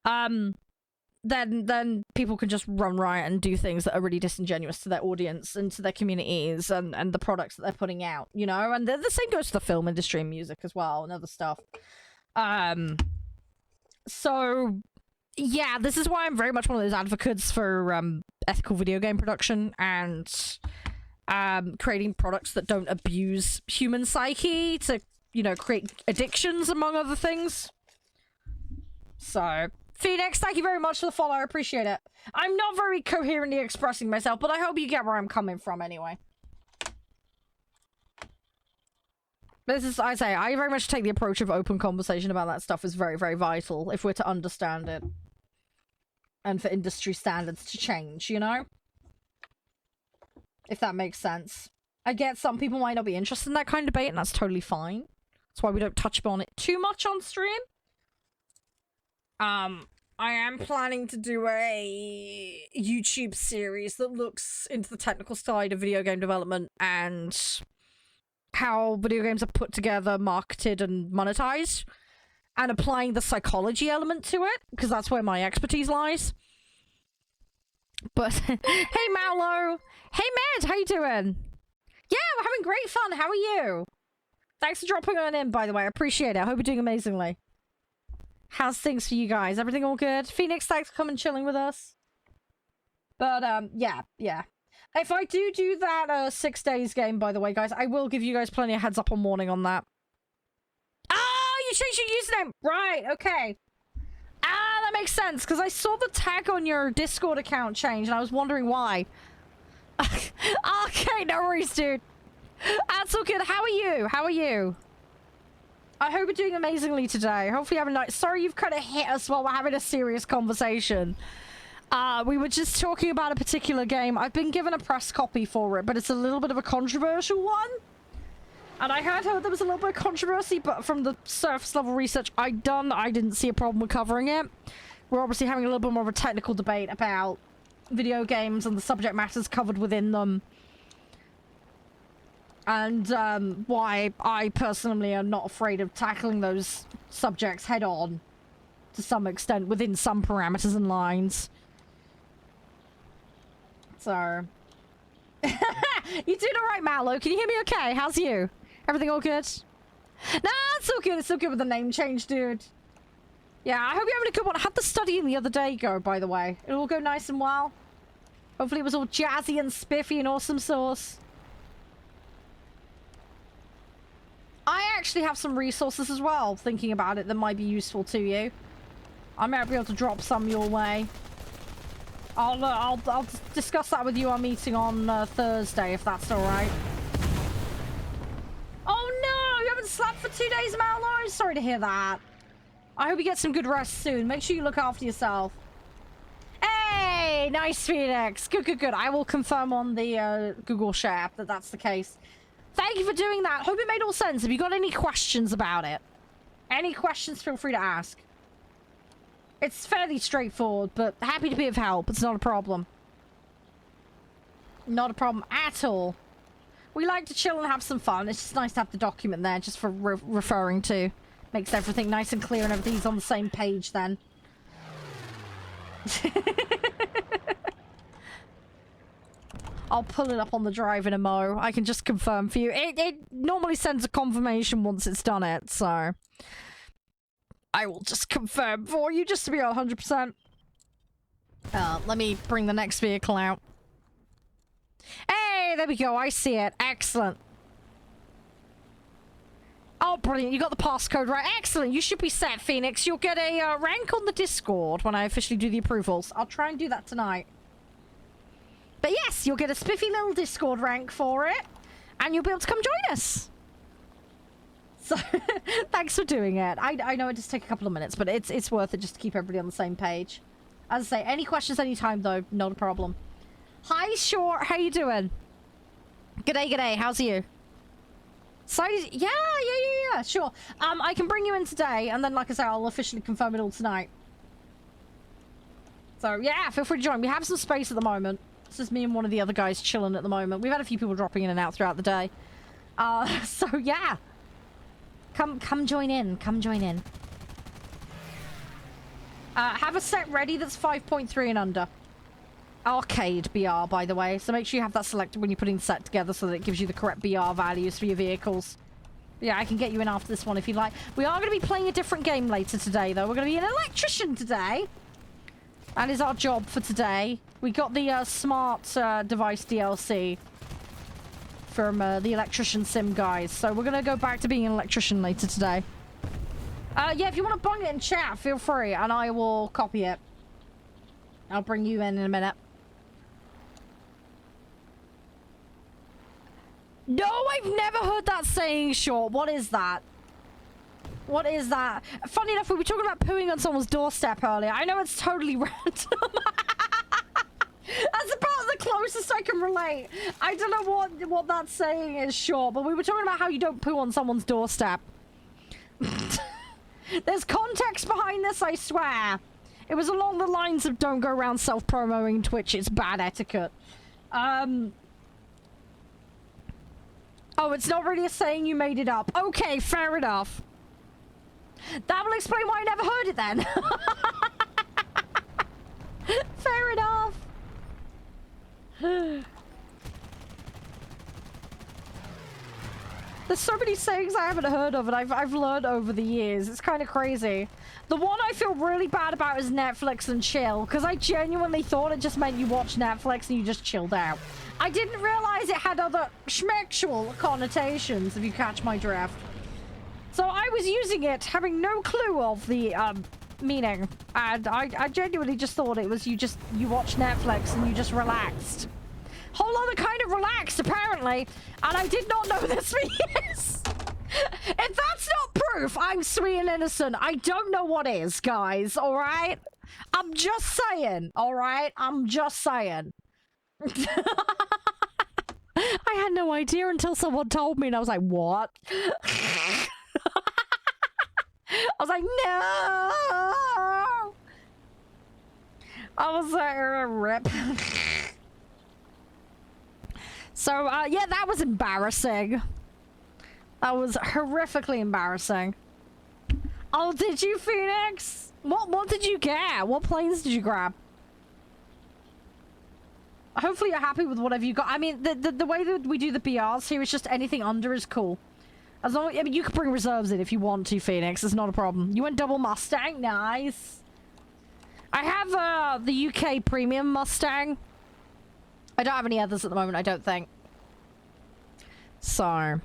then people can just run riot and do things that are really disingenuous to their audience and to their communities and the products that they're putting out, you know? And the same goes to the film industry and music as well and other stuff. So yeah, this is why I'm very much one of those advocates for ethical video game production and creating products that don't abuse human psyche to, you know, create addictions, among other things. So, Phoenix, thank you very much for the follow. I appreciate it. I'm not very coherently expressing myself, but I hope you get where I'm coming from anyway. This is, I say, I very much take the approach of open conversation about that stuff is very, very vital if we're to understand it. And for industry standards to change, you know? If that makes sense. I get some people might not be interested in that kind of debate, and that's totally fine. That's why we don't touch on it too much on stream. I am planning to do a YouTube series that looks into the technical side of video game development and how video games are put together, marketed, and monetized. And applying the psychology element to it, because that's where my expertise lies. But, hey Mallow! Hey Med, how you doing? Yeah, we're having great fun, how are you? Thanks for dropping on in, by the way, I appreciate it. I hope you're doing amazingly. How's things for you guys? Everything all good? Phoenix, thanks for coming and chilling with us. But, yeah. If I do that 6 days game, by the way, guys, I will give you guys plenty of heads up on warning on that. You changed your username! Right, okay. That makes sense, because I saw the tag on your Discord account change, and I was wondering why. Okay, no worries, dude. That's all good. How are you? How are you? I hope you're doing amazingly today. Hopefully you have a night. Sorry you've kind of hit us while we're having a serious conversation. We were just talking about a particular game. I've been given a press copy for it, but it's a little bit of a controversial one. And I heard there was a little bit of controversy, but from the surface level research I'd done, I didn't see a problem with covering it. We're obviously having a little bit more of a technical debate about video games and the subject matters covered within them. And why I personally am not afraid of tackling those subjects head on to some extent within some parameters and lines. So... You doing alright, Mallow? Can you hear me okay? How's you? Everything all good? Nah, it's all good. It's all good with the name change, dude. Yeah, I hope you're having a good one. I had the studying the other day go, by the way. It'll all go nice and well. Hopefully it was all jazzy and spiffy and awesome sauce. I actually have some resources as well, thinking about it, that might be useful to you. I might be able to drop some your way. I'll discuss that with you our meeting on Thursday, if that's all right. Oh no, you haven't slept for 2 days, Mallow? Sorry to hear that. I hope you get some good rest soon. Make sure you look after yourself. Hey, nice, Phoenix. Good, good, good. I will confirm on the Google Share app that that's the case. Thank you for doing that. Hope it made all sense. Have you got any questions about it? Any questions, feel free to ask. It's fairly straightforward, but happy to be of help. It's not a problem. Not a problem at all. We like to chill and have some fun. It's just nice to have the document there just for referring to. Makes everything nice and clear and everything's on the same page then. I'll pull it up on the drive in a mo. I can just confirm for you. It normally sends a confirmation once it's done it, so... I will just confirm for you just to be 100%. Let me bring the next vehicle out. Hey, there we go. I see it. Excellent. Oh, brilliant. You got the passcode right. Excellent. You should be set, Phoenix. You'll get a rank on the Discord when I officially do the approvals. I'll try and do that tonight. But yes, you'll get a spiffy little Discord rank for it. And you'll be able to come join us. So, thanks for doing it. I know it just take a couple of minutes, but it's worth it just to keep everybody on the same page. As I say, any questions anytime, though, not a problem. Hi, Short. How you doing? G'day, g'day. How's you? So, yeah, sure. I can bring you in today, and then, like I say, I'll officially confirm it all tonight. So, yeah, feel free to join. We have some space at the moment. This is me and one of the other guys chilling at the moment. We've had a few people dropping in and out throughout the day. So, yeah. Come join in. Come join in. Have a set ready that's 5.3 and under. Arcade BR, by the way. So make sure you have that selected when you're putting the set together so that it gives you the correct BR values for your vehicles. Yeah, I can get you in after this one if you'd like. We are going to be playing a different game later today, though. We're going to be an electrician today. That is our job for today. We got the smart device DLC from the Electrician Sim guys. So we're going to go back to being an electrician later today. Yeah, if you want to bung it in chat, feel free, and I will copy it. I'll bring you in a minute. No, I've never heard that saying, Short. What is that? What is that? Funny enough, we were talking about pooing on someone's doorstep earlier. I know it's totally random. That's about the closest I can relate. I don't know what that saying is, Short, but we were talking about how you don't poo on someone's doorstep. There's context behind this, I swear. It was along the lines of don't go around self-promoting Twitch. It's bad etiquette. Oh, it's not really a saying, you made it up. Okay, fair enough. That will explain why I never heard it then. Fair enough. There's so many sayings I haven't heard of and I've learned over the years. It's kind of crazy. The one I feel really bad about is Netflix and chill, because I genuinely thought it just meant you watch Netflix and you just chilled out. I didn't realize it had other schmexual connotations, if you catch my drift. So I was using it, having no clue of the meaning, and I genuinely just thought it was you watch Netflix and you just relaxed. Whole other kind of relaxed, apparently, and I did not know this for years. If that's not proof I'm sweet and innocent, I don't know what is, guys, alright? I'm just saying, alright? I'm just saying. I had no idea until someone told me and I was like, what? I was like, no! I was like, rip. So, yeah, that was embarrassing. That was horrifically embarrassing. Oh, did you, Phoenix? What did you get? What planes did you grab? Hopefully you're happy with whatever you got. I mean, the way that we do the BRs here is just anything under is cool. As long as, I mean, you can bring reserves in if you want to, Phoenix. It's not a problem. You went double Mustang? Nice. I have the UK premium Mustang. I don't have any others at the moment, I don't think. So,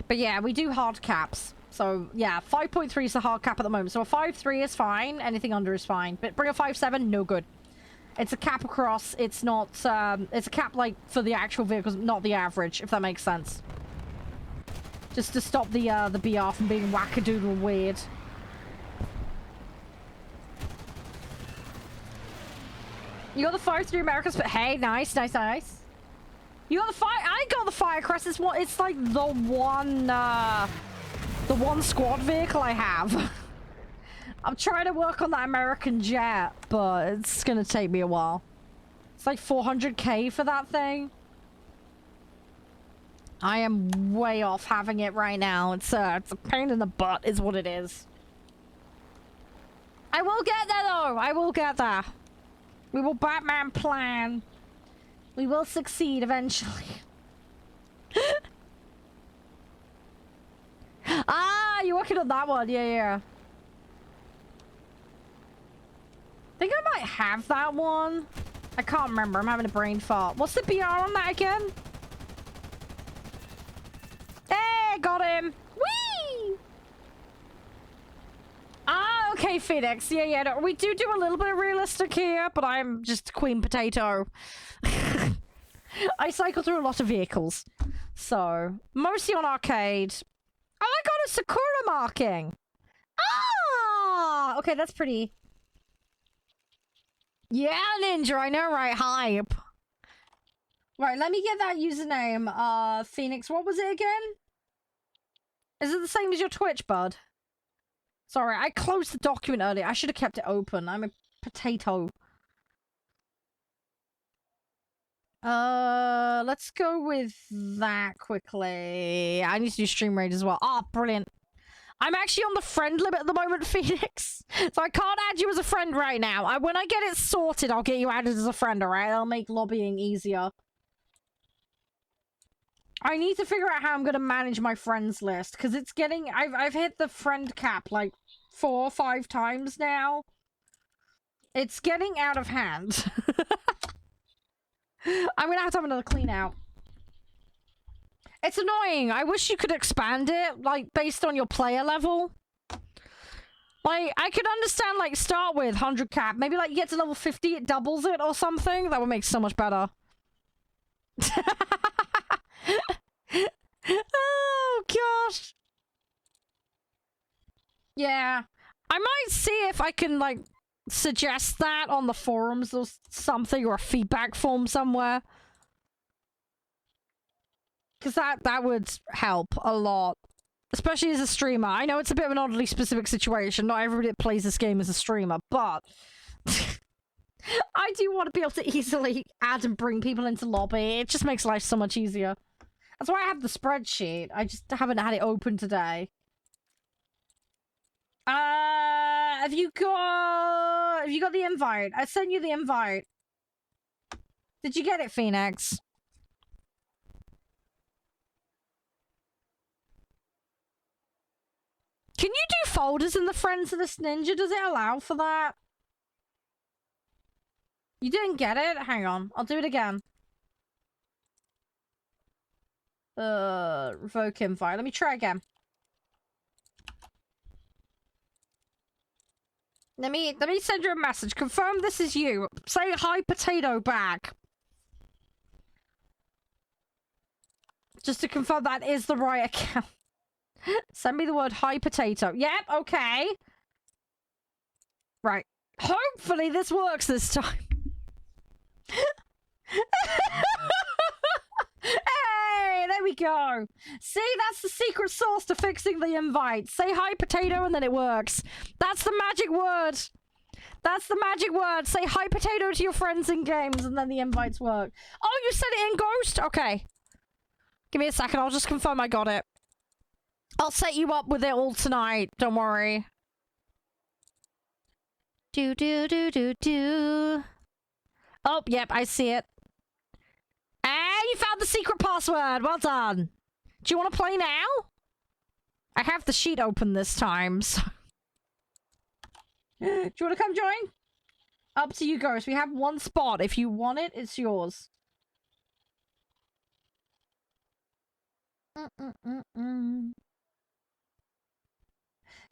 but yeah, we do hard caps. So, yeah, 5.3 is the hard cap at the moment. So a 5.3 is fine. Anything under is fine. But bring a 5.7, no good. It's a cap across. It's not, it's a cap, like, for the actual vehicles, not the average, if that makes sense. Just to stop the BR from being wackadoodle weird. You got the 5.3 Americans, but hey, nice, nice, nice. You got the fire. I got the Firecrest. It's like the one squad vehicle I have. I'm trying to work on that American jet, but it's gonna take me a while. It's like 400k for that thing. I am way off having it right now. It's a pain in the butt, is what it is. I will get there though. I will get there. We will Batman plan. We will succeed eventually. Ah, you're working on that one. Yeah, yeah. I think I might have that one. I can't remember. I'm having a brain fart. What's the BR on that again? Hey, got him. Whee! Ah, okay, Phoenix. Yeah, yeah. No, we do a little bit of realistic here, but I'm just Queen Potato. I cycle through a lot of vehicles. So, mostly on arcade. Oh, I got a Sakura marking. Ah! Okay, that's pretty. Yeah, Ninja, I know, right? Hype. Right, let me get that username. Phoenix, what was it again? Is it the same as your Twitch, bud? Sorry, I closed the document earlier. I should have kept it open. I'm a potato. Let's go with that quickly. I need to do stream raid as well. Ah, brilliant. I'm actually on the friend limit at the moment, Phoenix. So I can't add you as a friend right now. When I get it sorted, I'll get you added as a friend, alright? That'll make lobbying easier. I need to figure out how I'm gonna manage my friends list, because it's getting... I've hit the friend cap, like, 4 or 5 times now. It's getting out of hand. I'm gonna have to have another clean out. It's annoying. I wish you could expand it, like, based on your player level. Like, I could understand, like, start with 100 cap. Maybe, like, you get to level 50, it doubles it or something. That would make it so much better. Oh, gosh. Yeah. I might see if I can, like, suggest that on the forums or something, or a feedback form somewhere. Because that would help a lot. Especially as a streamer. I know it's a bit of an oddly specific situation. Not everybody that plays this game is a streamer, but... I do want to be able to easily add and bring people into lobby. It just makes life so much easier. That's why I have the spreadsheet. I just haven't had it open today. Have you got the invite? I sent you the invite. Did you get it, Phoenix? Can you do folders in the Friends of this Ninja? Does it allow for that? You didn't get it? Hang on. I'll do it again. Revoke invite. Let me try again. Let me send you a message. Confirm this is you. Say hi potato back. Just to confirm that is the right account. Send me the word hi potato. Yep, okay. Right. Hopefully this works this time. Hey, there we go. See, that's the secret sauce to fixing the invite. Say hi potato and then it works. That's the magic word. That's the magic word. Say hi potato to your friends in games and then the invites work. Oh, you said it in Ghost? Okay. Give me a second. I'll just confirm I got it. I'll set you up with it all tonight. Don't worry. Do. Oh, yep, I see it. Ah, you found the secret password. Well done. Do you want to play now? I have the sheet open this time, so... Do you want to come join? Up to you, Ghost. We have one spot. If you want it, it's yours.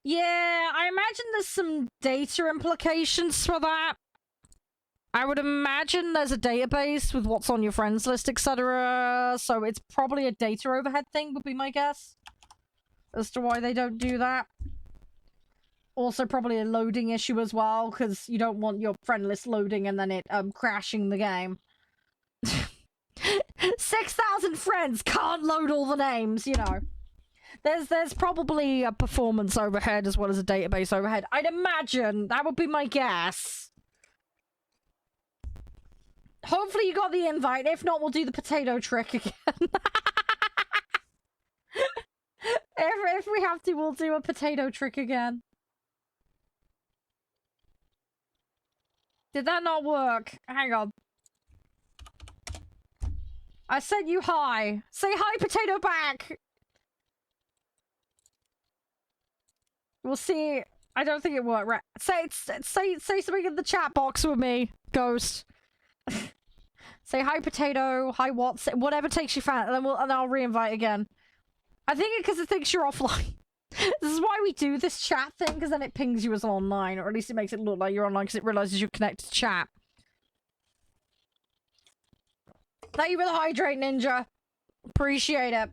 Yeah, I imagine there's some data implications for that. I would imagine there's a database with what's on your friends list, etc. So it's probably a data overhead thing, would be my guess. As to why they don't do that. Also probably a loading issue as well, because you don't want your friend list loading and then it crashing the game. 6,000 friends can't load all the names, you know. There's probably a performance overhead as well as a database overhead. I'd imagine. That would be my guess. Hopefully you got the invite. If not, we'll do the potato trick again. if we have to, we'll do a potato trick again. Did that not work? Hang on. I sent you hi. Say hi, potato back. We'll see. I don't think it worked. Right. Say something in the chat box with me, Ghost. Say hi, potato. Hi, whatever takes you fan, and then I'll reinvite again. I think it's because it thinks you're offline. This is why we do this chat thing, because then it pings you as online, or at least it makes it look like you're online because it realizes you've connected to chat. Thank you for the hydrate, Ninja. Appreciate it.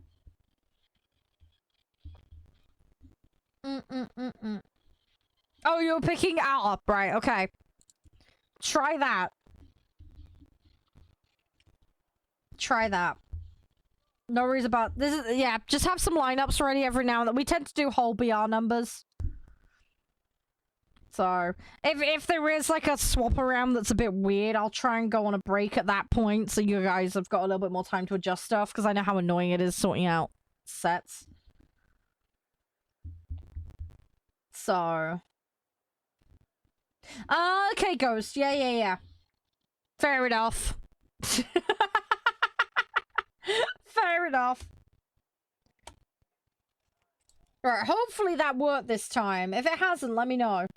Oh, you're picking up, right? Okay. Try that. Try that. No worries about this. Yeah, just have some lineups ready every now and then. We tend to do whole BR numbers. So, if there is like a swap around that's a bit weird, I'll try and go on a break at that point so you guys have got a little bit more time to adjust stuff, because I know how annoying it is sorting out sets. So. Okay, Ghost. Yeah. Fair enough. Fair enough. Right, hopefully that worked this time. If it hasn't, let me know.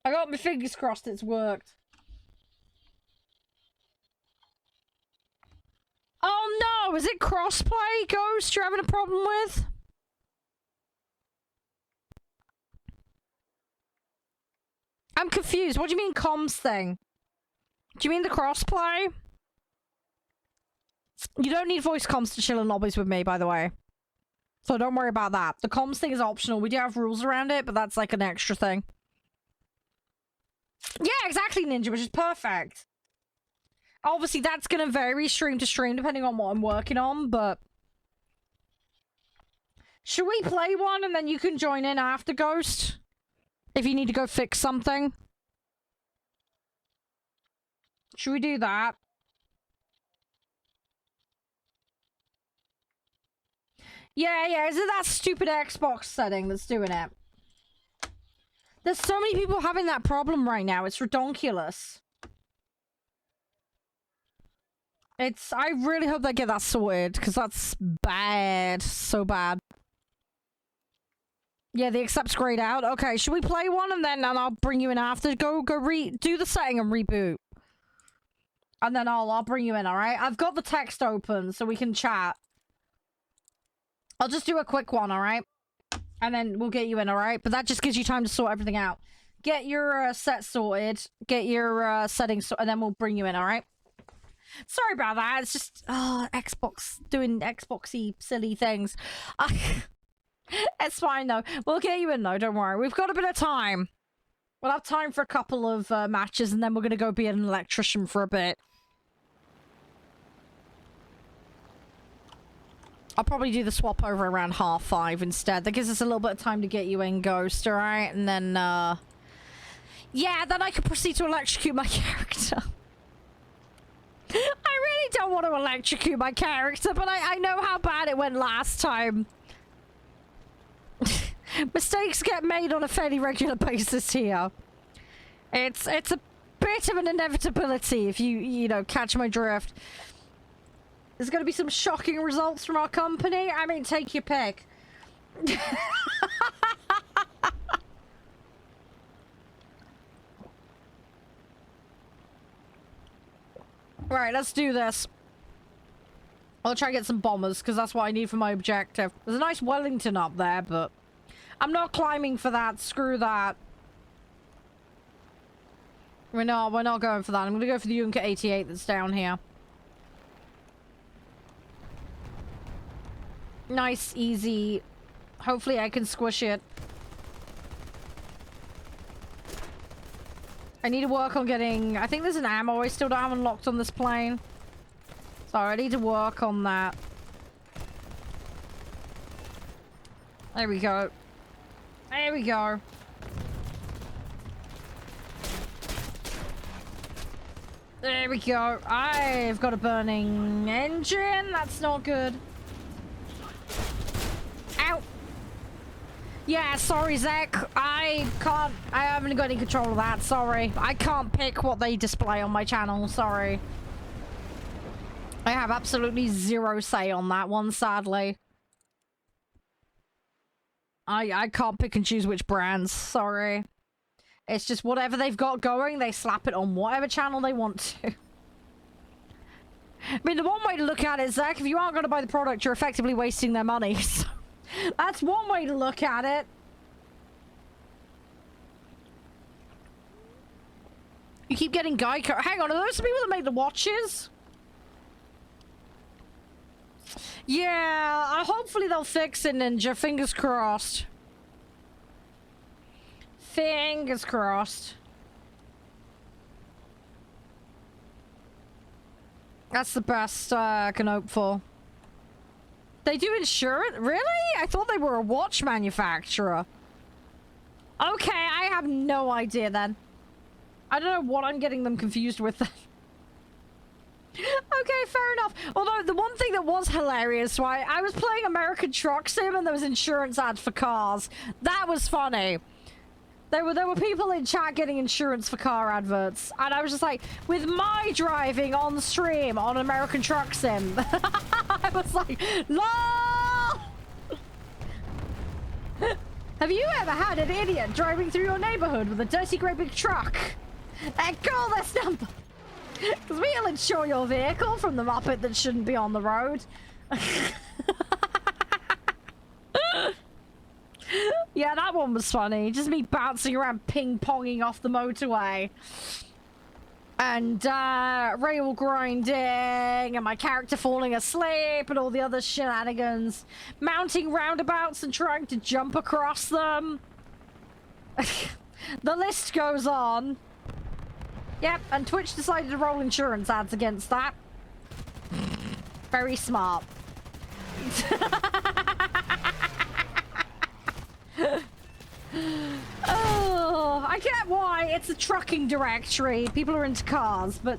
I got my fingers crossed it's worked. Oh no! Is it crossplay, Ghost, you're having a problem with? I'm confused. What do you mean comms thing? Do you mean the crossplay? You don't need voice comms to chill in lobbies with me, by the way. So don't worry about that. The comms thing is optional. We do have rules around it, but that's like an extra thing. Yeah, exactly, Ninja, which is perfect. Obviously, that's going to vary stream to stream depending on what I'm working on, but... Should we play one and then you can join in after, Ghost? If you need to go fix something? Should we do that? Yeah, is it that stupid Xbox setting that's doing it? There's so many people having that problem right now, it's redonkulous. I really hope they get that sorted, because that's bad. So bad. Yeah, the accept's grayed out. Okay, should we play one and then I'll bring you in after? Do the setting and reboot. And then I'll bring you in, alright? I've got the text open so we can chat. I'll just do a quick one, alright? And then we'll get you in, alright? But that just gives you time to sort everything out. Get your set sorted. Get your settings sorted, and then we'll bring you in, alright? Sorry about that. It's just Xbox doing Xboxy silly things. It's fine though. We'll get you in though. Don't worry. We've got a bit of time. We'll have time for a couple of matches, and then we're gonna go be an electrician for a bit. I'll probably do the swap over around 5:30 instead. That gives us a little bit of time to get you in, Ghost. All right, and then yeah, then I can proceed to electrocute my character. I really don't want to electrocute my character, but I know how bad it went last time. Mistakes get made on a fairly regular basis here. It's a bit of an inevitability if you know, catch my drift. There's going to be some shocking results from our company. I mean, take your pick. Right, let's do this. I'll try to get some bombers, because that's what I need for my objective. There's a nice Wellington up there, but I'm not climbing for that. Screw that. We're not going for that. I'm going to go for the Junker 88 that's down here. Nice, easy. Hopefully I can squish it. I need to work on getting... I think there's an ammo I still don't have unlocked on this plane. So I need to work on that. There we go. There we go. There we go. I've got a burning engine. That's not good. Ow. Yeah, sorry, Zach. I haven't got any control of that. Sorry. I can't pick what they display on my channel. Sorry. I have absolutely zero say on that one, sadly. I can't pick and choose which brands. Sorry. It's just whatever they've got going, they slap it on whatever channel they want to. I mean, the one way to look at it, Zach, if you aren't going to buy the product, you're effectively wasting their money. So that's one way to look at it. You keep getting Geico. Hang on, are those the people that make the watches? Yeah, hopefully they'll fix it, Ninja. Fingers crossed. Fingers crossed. That's the best I can hope for. They do insurance? Really? I thought they were a watch manufacturer. Okay, I have no idea then. I don't know what I'm getting them confused with. Okay, fair enough. Although, the one thing that was hilarious, right? I was playing American Truck Sim and there was insurance ads for cars. That was funny. There were people in chat getting insurance for car adverts. And I was just like, with my driving on stream on American Truck Sim. I was like, LOL! Have you ever had an idiot driving through your neighborhood with a dirty great big truck? And call this number! Because we'll insure your vehicle from the Muppet that shouldn't be on the road. Yeah, that one was funny. Just me bouncing around ping-ponging off the motorway. And rail grinding, and my character falling asleep, and all the other shenanigans. Mounting roundabouts and trying to jump across them. The list goes on. Yep, and Twitch decided to roll insurance ads against that. Very smart. Oh, I get why. It's a trucking directory. People are into cars, but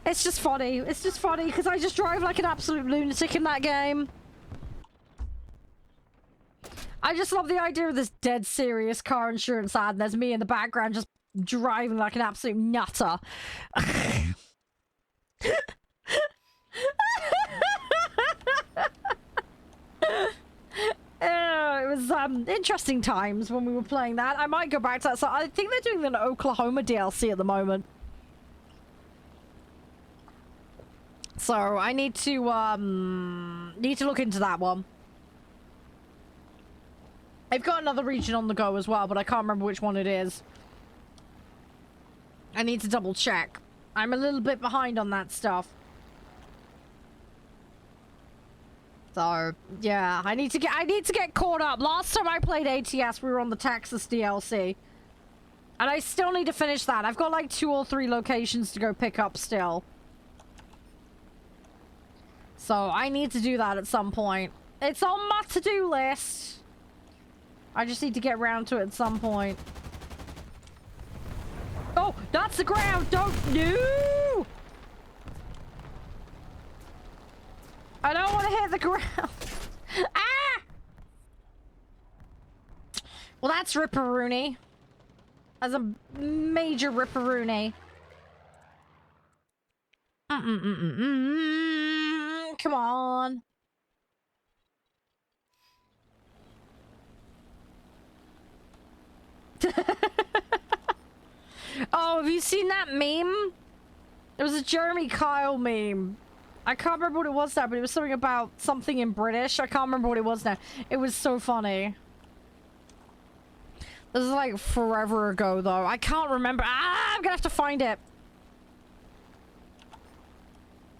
it's just funny. It's just funny because I just drive like an absolute lunatic in that game. I just love the idea of this dead serious car insurance ad, and there's me in the background just driving like an absolute nutter. It was interesting times when we were playing that. I might go back to that. So I think they're doing an Oklahoma DLC at the moment. So I need to look into that one. I've got another region on the go as well, but I can't remember which one it is. I need to double check. I'm a little bit behind on that stuff. So, yeah, I need to get caught up. Last time I played ATS, we were on the Texas DLC. And I still need to finish that. I've got like 2 or 3 locations to go pick up still. So, I need to do that at some point. It's on my to-do list. I just need to get around to it at some point. Oh, that's the ground! Don't... No! I don't want to hit the ground. Ah! Well, that's ripperoony. That's a major ripperoony. Come on. Oh, have you seen that meme? It was a Jeremy Kyle meme. I can't remember what it was now, but it was something about something in British. I can't remember what it was now. It was so funny. This is like forever ago, though. I can't remember. Ah, I'm gonna have to find it.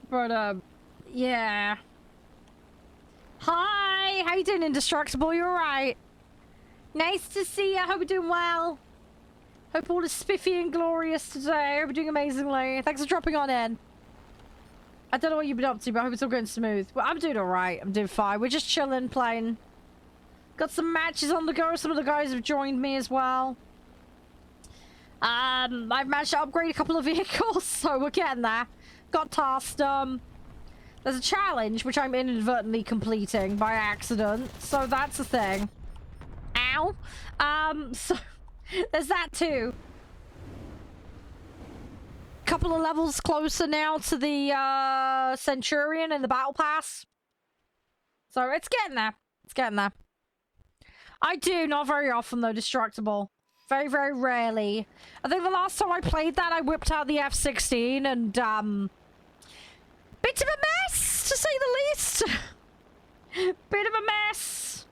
But, yeah. Hi! How you doing, Indestructible? You alright? Nice to see you. I hope you're doing well. Hope all is spiffy and glorious today. I hope you're doing amazingly. Thanks for dropping on in. I don't know what you've been up to, but I hope it's all going smooth. Well, I'm doing alright. I'm doing fine. We're just chilling, playing. Got some matches on the go. Some of the guys have joined me as well. I've managed to upgrade a couple of vehicles, so we're getting there. Got tasked, there's a challenge, which I'm inadvertently completing by accident, so that's a thing. Ow! So, there's that too. Couple of levels closer now to the, Centurion in the Battle Pass. So, it's getting there. It's getting there. I do, not very often though, Destructible. Very, very rarely. I think the last time I played that, I whipped out the F-16 and, bit of a mess, to say the least. Bit of a mess.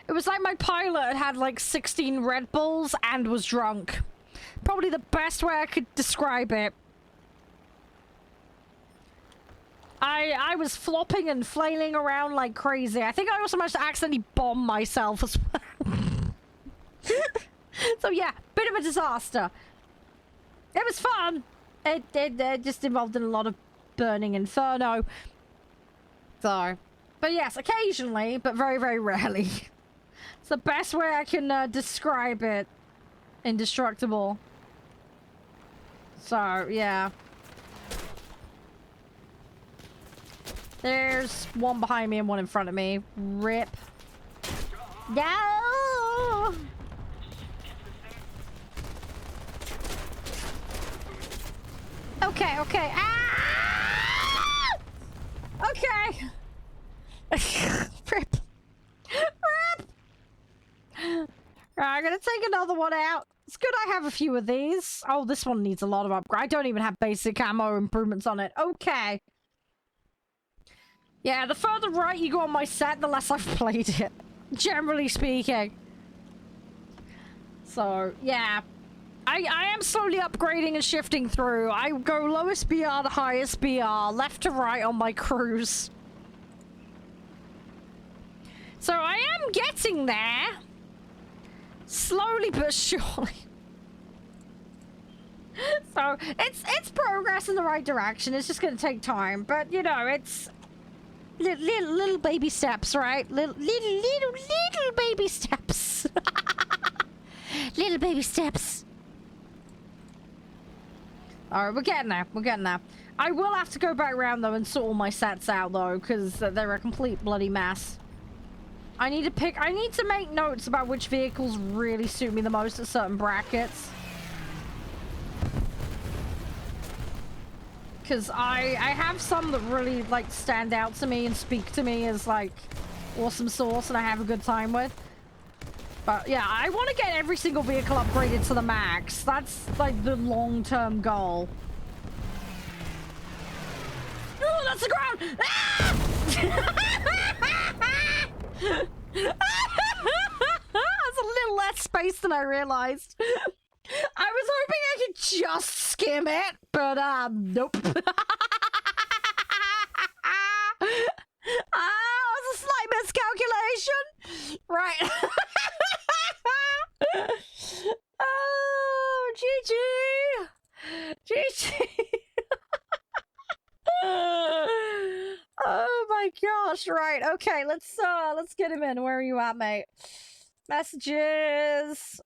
It was like my pilot had like 16 Red Bulls and was drunk. Probably the best way I could describe it. I was flopping and flailing around like crazy. I think I also managed to accidentally bomb myself as well. So yeah, bit of a disaster. It was fun. It just involved in a lot of burning inferno. So, but yes, occasionally, but very, very rarely. It's the best way I can describe it. Indestructible. So, yeah. There's one behind me and one in front of me. Rip. No! Okay, okay. Ah! Okay. Rip. Rip. Right, I'm gonna take another one out. It's good I have a few of these. Oh, this one needs a lot of upgrade. I don't even have basic ammo improvements on it. Okay. Yeah, the further right you go on my set, the less I've played it. Generally speaking. So, yeah. I am slowly upgrading and shifting through. I go lowest BR to highest BR, left to right on my cruise. So I am getting there. Slowly but surely. So it's progress in the right direction. It's just going to take time. But, you know, it's little baby steps, right? Little baby steps. Little baby steps. Alright, we're getting there. We're getting there. I will have to go back around, though, and sort all my sets out, though, because they're a complete bloody mess. I need to make notes about which vehicles really suit me the most at certain brackets. Because I have some that really, like, stand out to me and speak to me as, like, awesome sauce and I have a good time with. But, yeah, I want to get every single vehicle upgraded to the max. That's, like, the long-term goal. Oh, that's the ground! Ah! That's a little less space than I realized. I was hoping I could just skim it, but, nope. It was a slight miscalculation. Right. Oh, GG. GG. Oh my gosh, right. Okay, let's get him in. Where are you at, mate? Messages.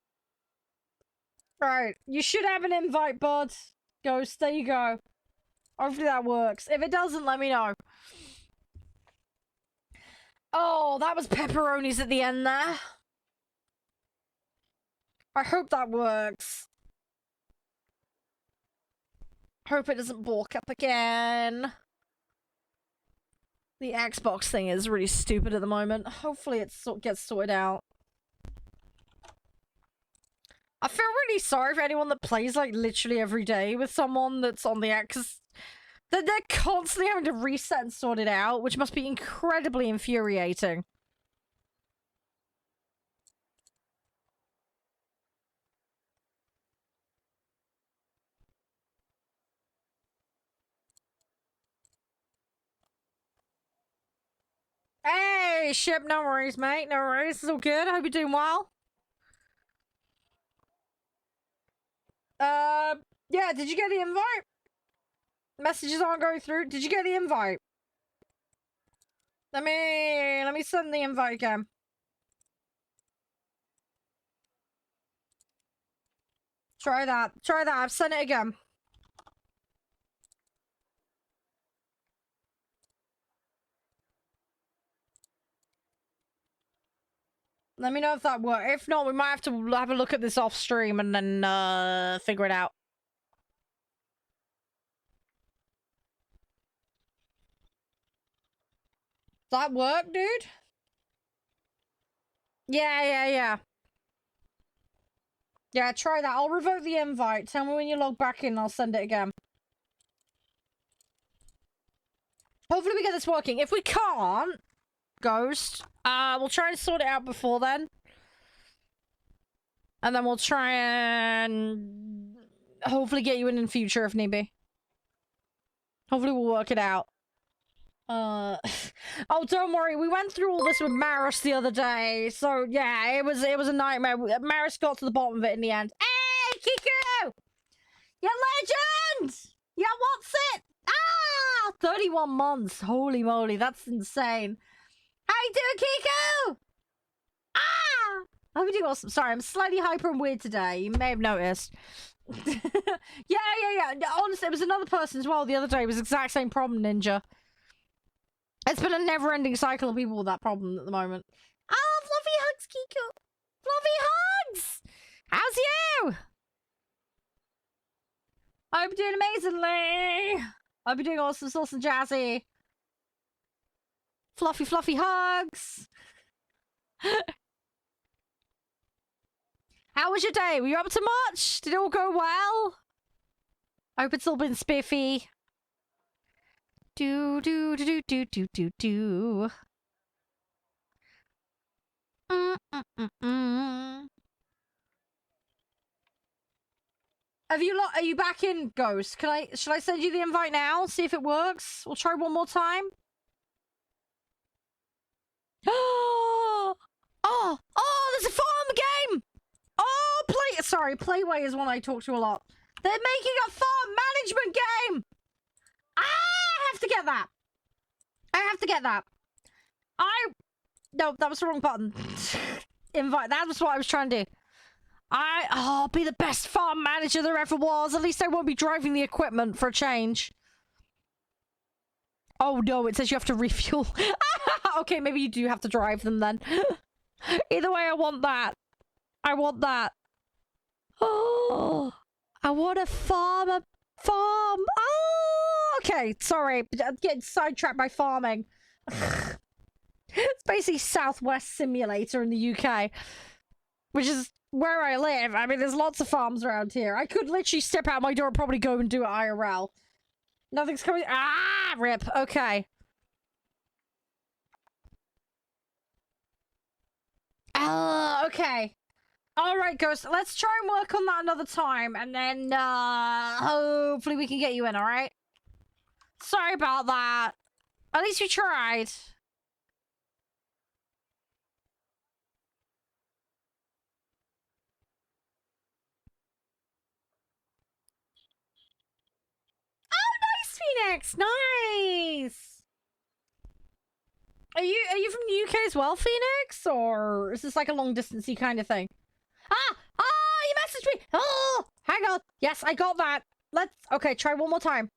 Right, you should have an invite, bud. Ghost, there you go. Hopefully that works. If it doesn't, let me know. Oh, that was pepperonis at the end there. I hope that works. Hope it doesn't balk up again. The Xbox thing is really stupid at the moment. Hopefully it gets sorted out. I feel really sorry for anyone that plays, like, literally every day with someone that's on the app, because they're constantly having to reset and sort it out, which must be incredibly infuriating. Hey, Ship, no worries, mate. No worries. It's all good. I hope you're doing well. Yeah, did you get the invite? Messages aren't going through. Did you get the invite? Let me send the invite again. Try that. Try that. I've sent it again. Let me know if that works. If not, we might have to have a look at this off stream and then figure it out. Does that work, dude? Yeah. Yeah, try that. I'll revoke the invite. Tell me when you log back in, I'll send it again. Hopefully we get this working. If we can't, Ghost, we'll try and sort it out before then. And then we'll try and hopefully get you in future if need be. Hopefully we'll work it out. Oh, don't worry. We went through all this with Maris the other day. So, yeah, it was a nightmare. Maris got to the bottom of it in the end. Hey, Kiku! You legend! Yeah, what's it? Ah! 31 months. Holy moly, that's insane. How you doing, Kiku? Ah! I hope you're doing awesome. Sorry, I'm slightly hyper and weird today. You may have noticed. Yeah. Honestly, it was another person as well the other day. It was the exact same problem, Ninja. It's been a never-ending cycle of people with that problem at the moment. Oh, fluffy hugs, Kiku. Fluffy hugs! How's you? I hope you're doing amazingly. I hope you're doing awesome, sauce and jazzy. Fluffy hugs. How was your day? Were you up to much? Did it all go well? I hope it's all been spiffy. Do. Are you back in, Ghost? Should I send you the invite now? See if it works? We'll try one more time. Oh, there's a farm game! Oh, Playway is one I talk to a lot. They're making a farm management game! I have to get that. No, that was the wrong button. Invite. That was what I was trying to do. I'll be the best farm manager there ever was. At least I won't be driving the equipment for a change. Oh no, it says you have to refuel. Okay, maybe you do have to drive them then. Either way, I want that. Oh, I want a farm. Oh, okay. Sorry, I'm getting sidetracked by farming. It's basically Southwest Simulator in the UK, which is where I live. I mean, there's lots of farms around here. I could literally step out my door and probably go and do it IRL. Nothing's coming. Ah, rip. Okay. Okay. All right, Ghost. Let's try and work on that another time, and then hopefully we can get you in. All right. Sorry about that. At least we tried. Phoenix, nice. Are you from the UK as well, Phoenix, or is this like a long distancey kind of thing? You messaged me. Oh, hang on. Yes, I got that. Okay, try one more time.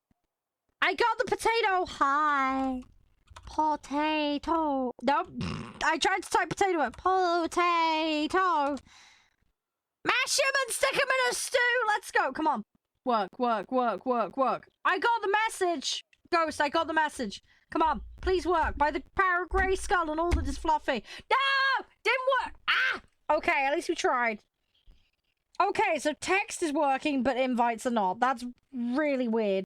I got the potato. Hi, potato. Nope. I tried to type potato. Potato. Mash him and stick him in a stew. Let's go. Come on. Work. I got the message. Ghost, I got the message. Come on, please work. By the power of Grey Skull and all that is fluffy. No! Didn't work! Ah! Okay, at least we tried. Okay, so text is working, but invites are not. That's really weird.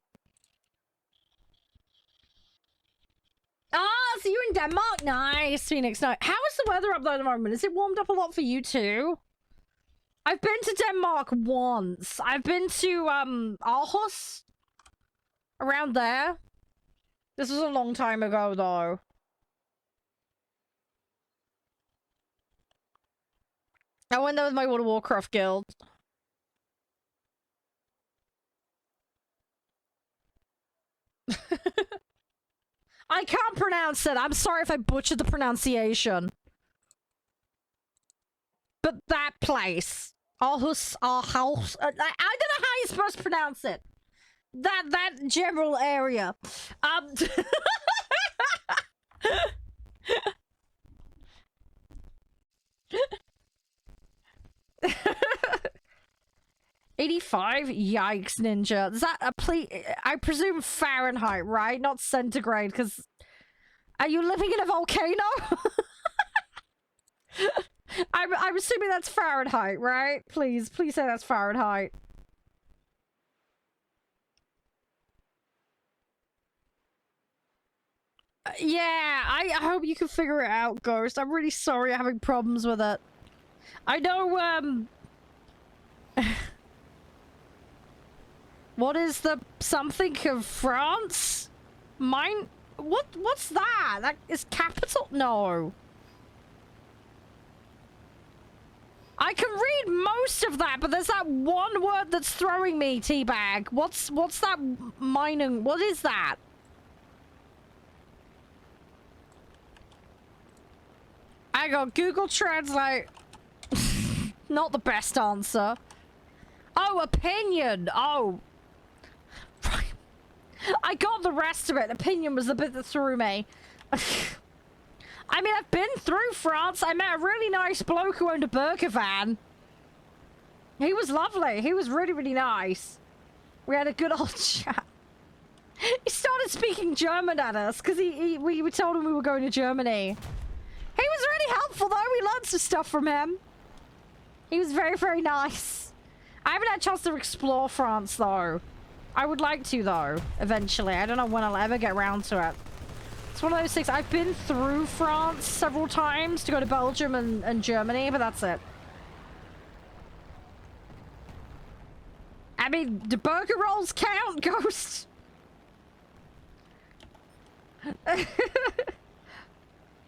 Ah, so you're in Denmark? Nice, Phoenix. No, how is the weather up there at the moment? Is it warmed up a lot for you too? I've been to Denmark once. I've been to Aarhus, around there. This was a long time ago, though. I went there with my World of Warcraft guild. I can't pronounce it. I'm sorry if I butchered the pronunciation. But that place. Aarhus, Aarhus. I don't know how you're supposed to pronounce it. That general area. 85? Yikes, Ninja. Is that a I presume Fahrenheit, right? Not centigrade, because... Are you living in a volcano? I'm assuming that's Fahrenheit, right? Please say that's Fahrenheit. Yeah, I hope you can figure it out, Ghost. I'm really sorry I'm having problems with it. I know, what is the something of France? What's that? That is capital? No. I can read most of that, but there's that one word that's throwing me, Teabag. What's that mining? What is that? I got Google Translate. Not the best answer. Oh, opinion. Oh. Right. I got the rest of it. Opinion was the bit that threw me. I mean, I've been through France. I met a really nice bloke who owned a burger van. He was lovely. He was really, really nice. We had a good old chat. He started speaking German at us because we told him we were going to Germany. He was really helpful, though. We learned some stuff from him. He was very, very nice. I haven't had a chance to explore France, though. I would like to, though, eventually. I don't know when I'll ever get around to it. It's one of those things. I've been through France several times to go to Belgium and Germany, but that's it. I mean, do burger rolls count, Ghost?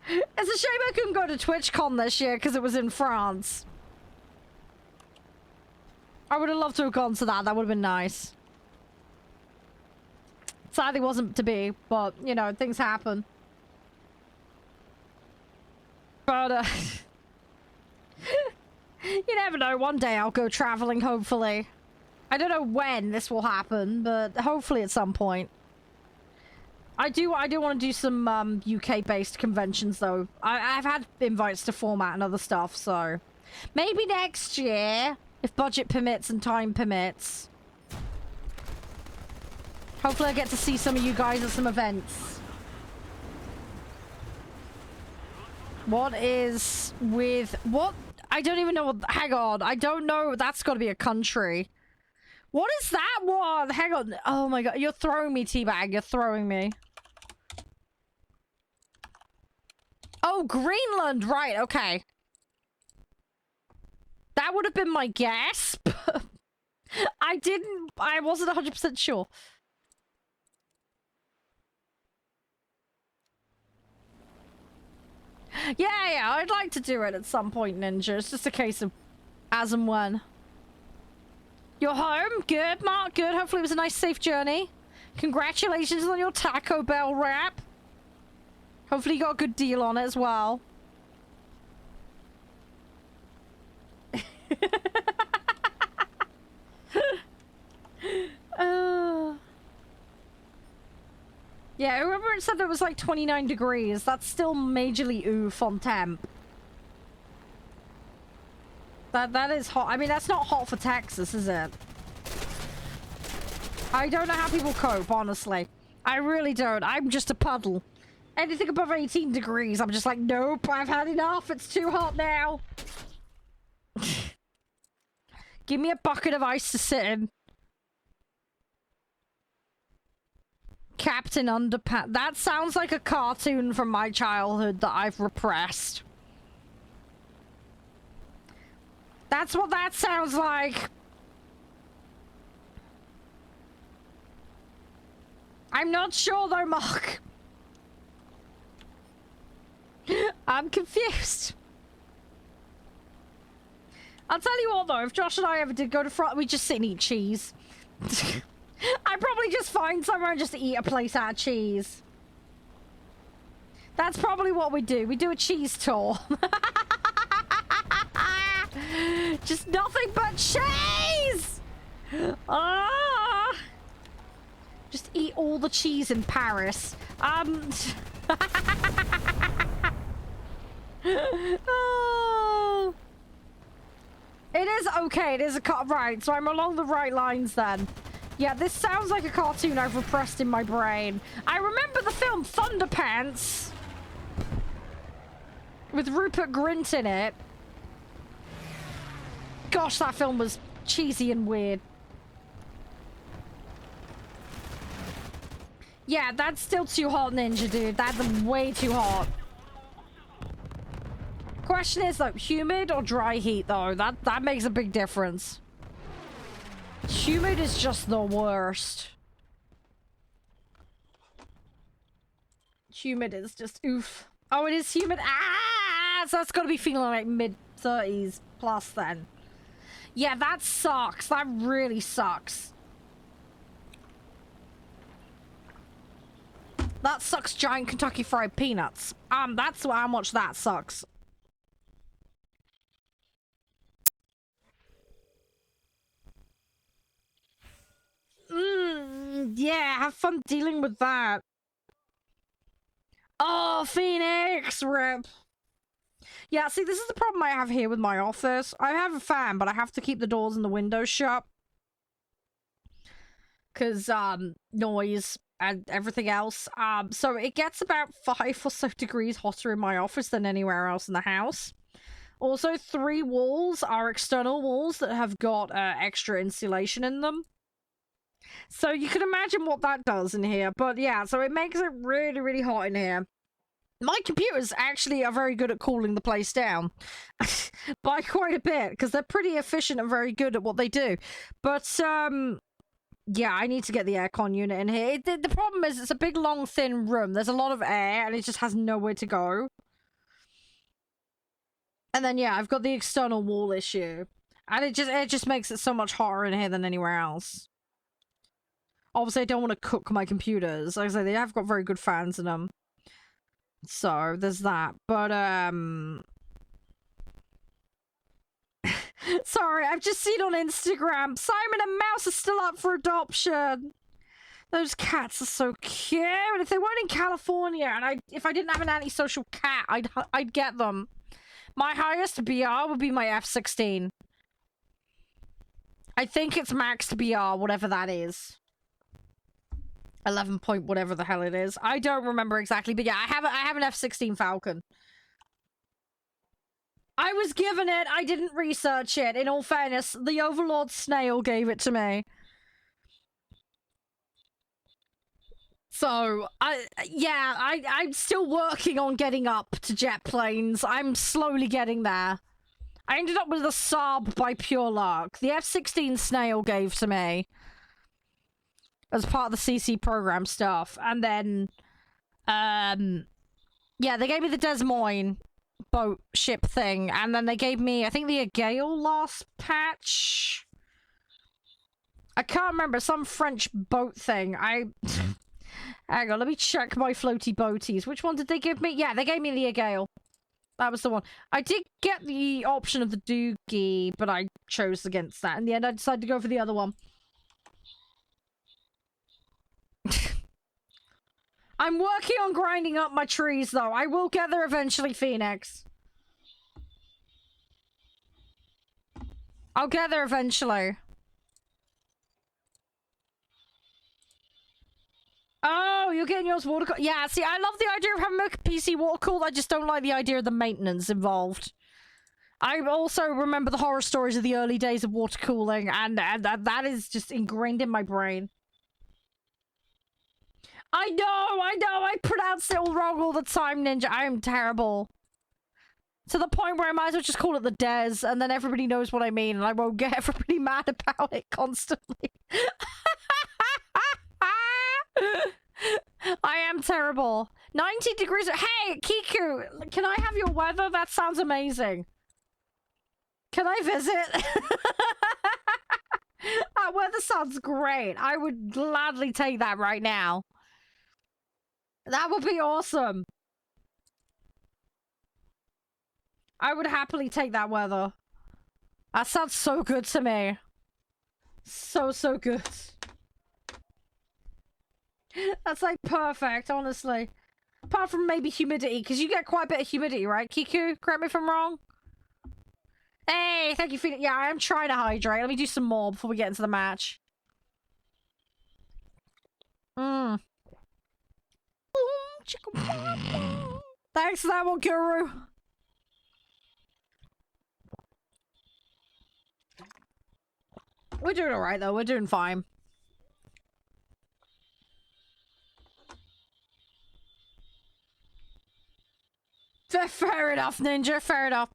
It's a shame I couldn't go to TwitchCon this year because it was in France. I would have loved to have gone to that. That would have been nice. Sadly, wasn't to be, but, you know, things happen. But, you never know. One day I'll go traveling, hopefully. I don't know when this will happen, but hopefully at some point. I do want to do some UK-based conventions, though. I've had invites to format and other stuff, so... Maybe next year, if budget permits and time permits. Hopefully I get to see some of you guys at some events. What is with... What? I don't even know what... Hang on. I don't know. That's got to be a country. What is that one? Hang on. Oh my god. You're throwing me, Teabag. You're throwing me. Oh, Greenland. Right. Okay. That would have been my guess. I wasn't 100% sure. Yeah, I'd like to do it at some point, Ninja. It's just a case of as and when. You're home? Good, Mark. Good. Hopefully it was a nice, safe journey. Congratulations on your Taco Bell wrap. Hopefully you got a good deal on it as well. Yeah, whoever it said that was like 29 degrees, that's still majorly oof on temp. That is hot. I mean, that's not hot for Texas, is it? I don't know how people cope, honestly. I really don't. I'm just a puddle. Anything above 18 degrees, I'm just like, nope, I've had enough. It's too hot now. Give me a bucket of ice to sit in. Captain Underpants. That sounds like a cartoon from my childhood that I've repressed. That's what that sounds like. I'm not sure though, Mark. I'm confused. I'll tell you what though, if Josh and I ever did go to France, we just sit and eat cheese. I'd probably just find somewhere and just eat a place out of cheese. That's probably what we do. We do a cheese tour. Just nothing but cheese! Ah! Just eat all the cheese in Paris. Oh. It is okay. It is a right. So I'm along the right lines then. Yeah, this sounds like a cartoon I've repressed in my brain. I remember the film Thunderpants with Rupert Grint in it. Gosh, that film was cheesy and weird. Yeah, that's still too hot, Ninja, dude. That's way too hot. Question is, though, humid or dry heat, though? That makes a big difference. Humid is just the worst. Humid is just oof. Oh, it is humid. Ah! So that's got to be feeling like mid-30s plus then. Yeah, that sucks. That really sucks. That sucks, giant Kentucky Fried Peanuts. That's how much that sucks. Yeah, have fun dealing with that. Oh, Phoenix! RIP. Yeah, see, this is the problem I have here with my office. I have a fan, but I have to keep the doors and the windows shut. Because, noise and everything else. So it gets about 5 or so degrees hotter in my office than anywhere else in the house. Also, 3 walls are external walls that have got extra insulation in them. So you can imagine what that does in here. But yeah, so it makes it really, really hot in here. My computers actually are very good at cooling the place down. By quite a bit, because they're pretty efficient and very good at what they do. But, yeah, I need to get the aircon unit in here. The problem is it's a big, long, thin room. There's a lot of air, and it just has nowhere to go. And then, yeah, I've got the external wall issue. And it just makes it so much hotter in here than anywhere else. Obviously, I don't want to cook my computers. Like I say, they have got very good fans in them. So, there's that. But, sorry, I've just seen on Instagram, Simon and Mouse are still up for adoption. Those cats are so cute. If they weren't in California, and if I didn't have an antisocial cat, I'd get them. My highest BR would be my F-16. I think it's maxed BR, whatever that is. 11 point whatever the hell it is. I don't remember exactly, but yeah, I have an F-16 Falcon. I was given it. I didn't research it. In all fairness, the Overlord Snail gave it to me. So, I'm still working on getting up to jet planes. I'm slowly getting there. I ended up with a Saab by pure luck. The F-16 Snail gave to me as part of the CC program stuff. And then, yeah, they gave me the Des Moines boat ship thing. And then they gave me, I think, the Agale last patch. I can't remember. Some French boat thing. Hang on, let me check my floaty boaties. Which one did they give me? Yeah, they gave me the Agale. That was the one. I did get the option of the Doogie, but I chose against that. In the end, I decided to go for the other one. I'm working on grinding up my trees, though. I will get there eventually, Phoenix. I'll get there eventually. Oh, you're getting yours water cooled. Yeah, see, I love the idea of having a PC water cooled. I just don't like the idea of the maintenance involved. I also remember the horror stories of the early days of water cooling, and that is just ingrained in my brain. I know, I pronounce it all wrong all the time, Ninja. I am terrible. To the point where I might as well just call it the Des, and then everybody knows what I mean, and I won't get everybody mad about it constantly. I am terrible. 90 degrees. Hey, Kiku, can I have your weather? That sounds amazing. Can I visit? That weather sounds great. I would gladly take that right now. That would be awesome. I would happily take that weather. That sounds so good to me. So good. That's like perfect, honestly. Apart from maybe humidity, because you get quite a bit of humidity, right, Kiku? Correct me if I'm wrong. Hey, thank you for... Yeah, I am trying to hydrate. Let me do some more before we get into the match. Thanks for that one, Guru. We're doing alright, though. We're doing fine. Fair enough, Ninja. Fair enough.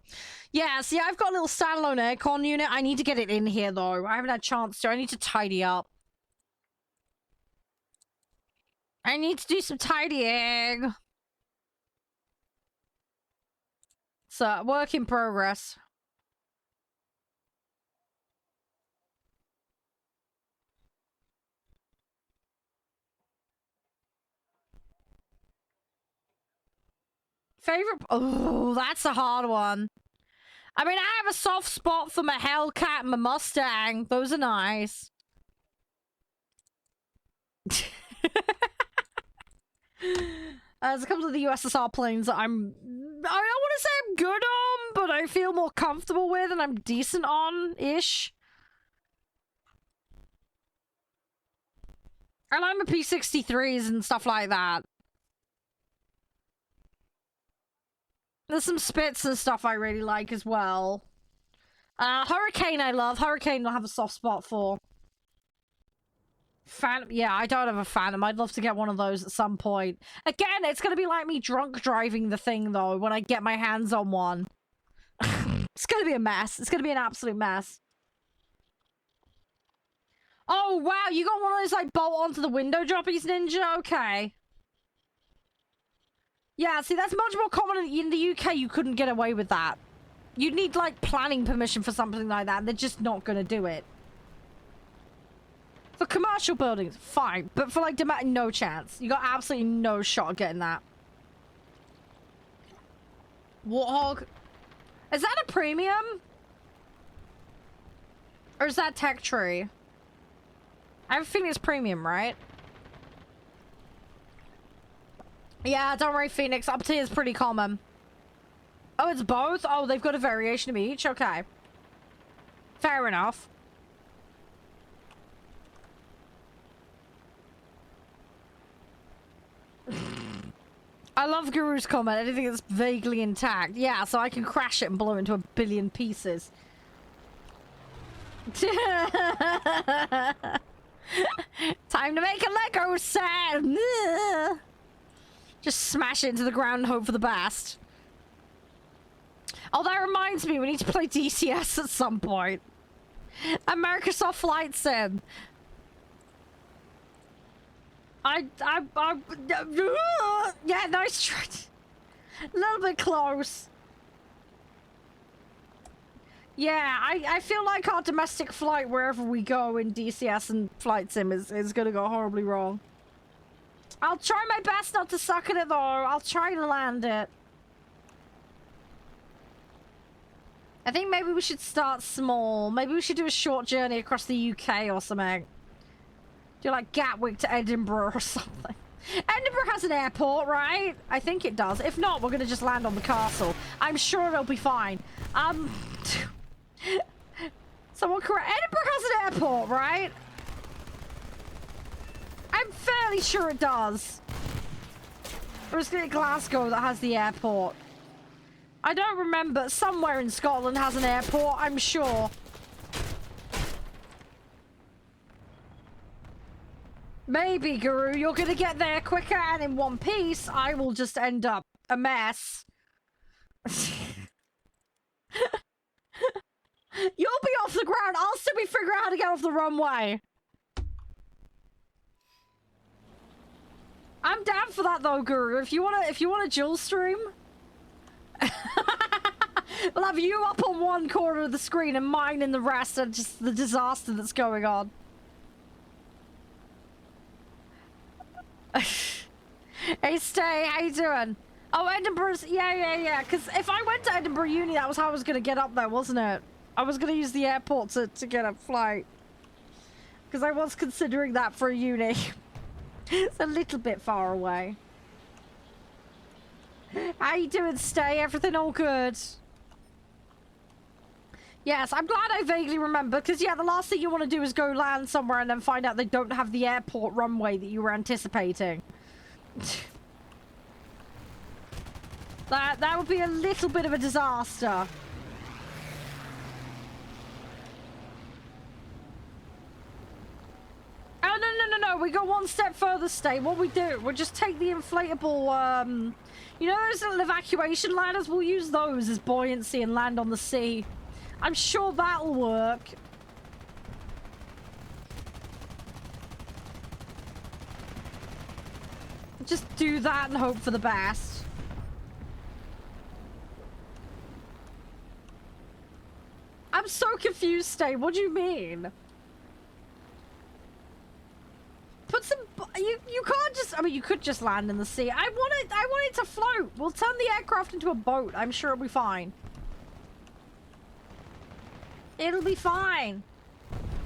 Yeah, see, I've got a little standalone aircon unit. I need to get it in here, though. I haven't had a chance to. I need to tidy up. I need to do some tidying. So, work in progress. Favorite? Oh, that's a hard one. I mean, I have a soft spot for my Hellcat and my Mustang. Those are nice. As it comes to the USSR planes that I don't want to say I'm good on, but I feel more comfortable with and I'm decent on-ish. And I'm a P-63s and stuff like that. There's some Spits and stuff I really like as well. Hurricane I love. Hurricane I'll have a soft spot for. Phantom, yeah, I don't have a Phantom. I'd love to get one of those at some point. Again, it's gonna be like me drunk driving the thing, though, when I get my hands on one. It's gonna be a mess. It's gonna be an absolute mess. Oh, wow, you got one of those, like, bolt onto the window droppies, Ninja? Okay. Yeah, see, that's much more common in the UK. You couldn't get away with that. You'd need, like, planning permission for something like that, and they're just not gonna do it. For commercial buildings, fine. But for, like, no chance. You got absolutely no shot of getting that. Warthog. Is that a premium? Or is that Tech Tree? I have a feeling it's premium, right? Yeah, don't worry, Phoenix. Up tier is pretty common. Oh, it's both? Oh, they've got a variation of each? Okay. Fair enough. I love Guru's comment. Anything that's vaguely intact. Yeah, so I can crash it and blow it into a billion pieces. Time to make a Lego set! Just smash it into the ground and hope for the best. Oh, that reminds me, we need to play DCS at some point. And Microsoft Flight Sim. Yeah, nice try. A little bit close. Yeah, I feel like our domestic flight wherever we go in DCS and Flight Sim is gonna go horribly wrong. I'll try my best not to suck at it though. I'll try to land it. I think maybe we should start small. Maybe we should do a short journey across the UK or something. Do like Gatwick to Edinburgh or something. Edinburgh has an airport, right? I think it does. If not, we're gonna just land on the castle. I'm sure it'll be fine. Someone correct. Edinburgh has an airport, right? I'm fairly sure it does. Or is it Glasgow that has the airport? I don't remember. Somewhere in Scotland has an airport, I'm sure. Maybe, Guru, you're gonna get there quicker, and in one piece, I will just end up a mess. You'll be off the ground. I'll still be figuring out how to get off the runway. I'm down for that though, Guru. If you wanna dual stream, we'll have you up on one corner of the screen and mine in the rest, and just the disaster that's going on. Hey, Stay, how you doing? Oh, Edinburgh's, yeah. Because if I went to Edinburgh Uni, that was how I was gonna get up there, wasn't it? I was gonna use the airport to get a flight. Because I was considering that for a uni. It's a little bit far away. How you doing, Stay? Everything all good? Yes, I'm glad I vaguely remember, because yeah, the last thing you want to do is go land somewhere and then find out they don't have the airport runway that you were anticipating. That would be a little bit of a disaster. Oh, no, we go one step further, Stay. What we do, we'll just take the inflatable, you know those little evacuation ladders? We'll use those as buoyancy and land on the sea. I'm sure that'll work. Just do that and hope for the best. I'm so confused, Stay. What do you mean? Put some... You can't just... I mean, you could just land in the sea. I want it to float. We'll turn the aircraft into a boat. I'm sure it'll be fine. It'll be fine.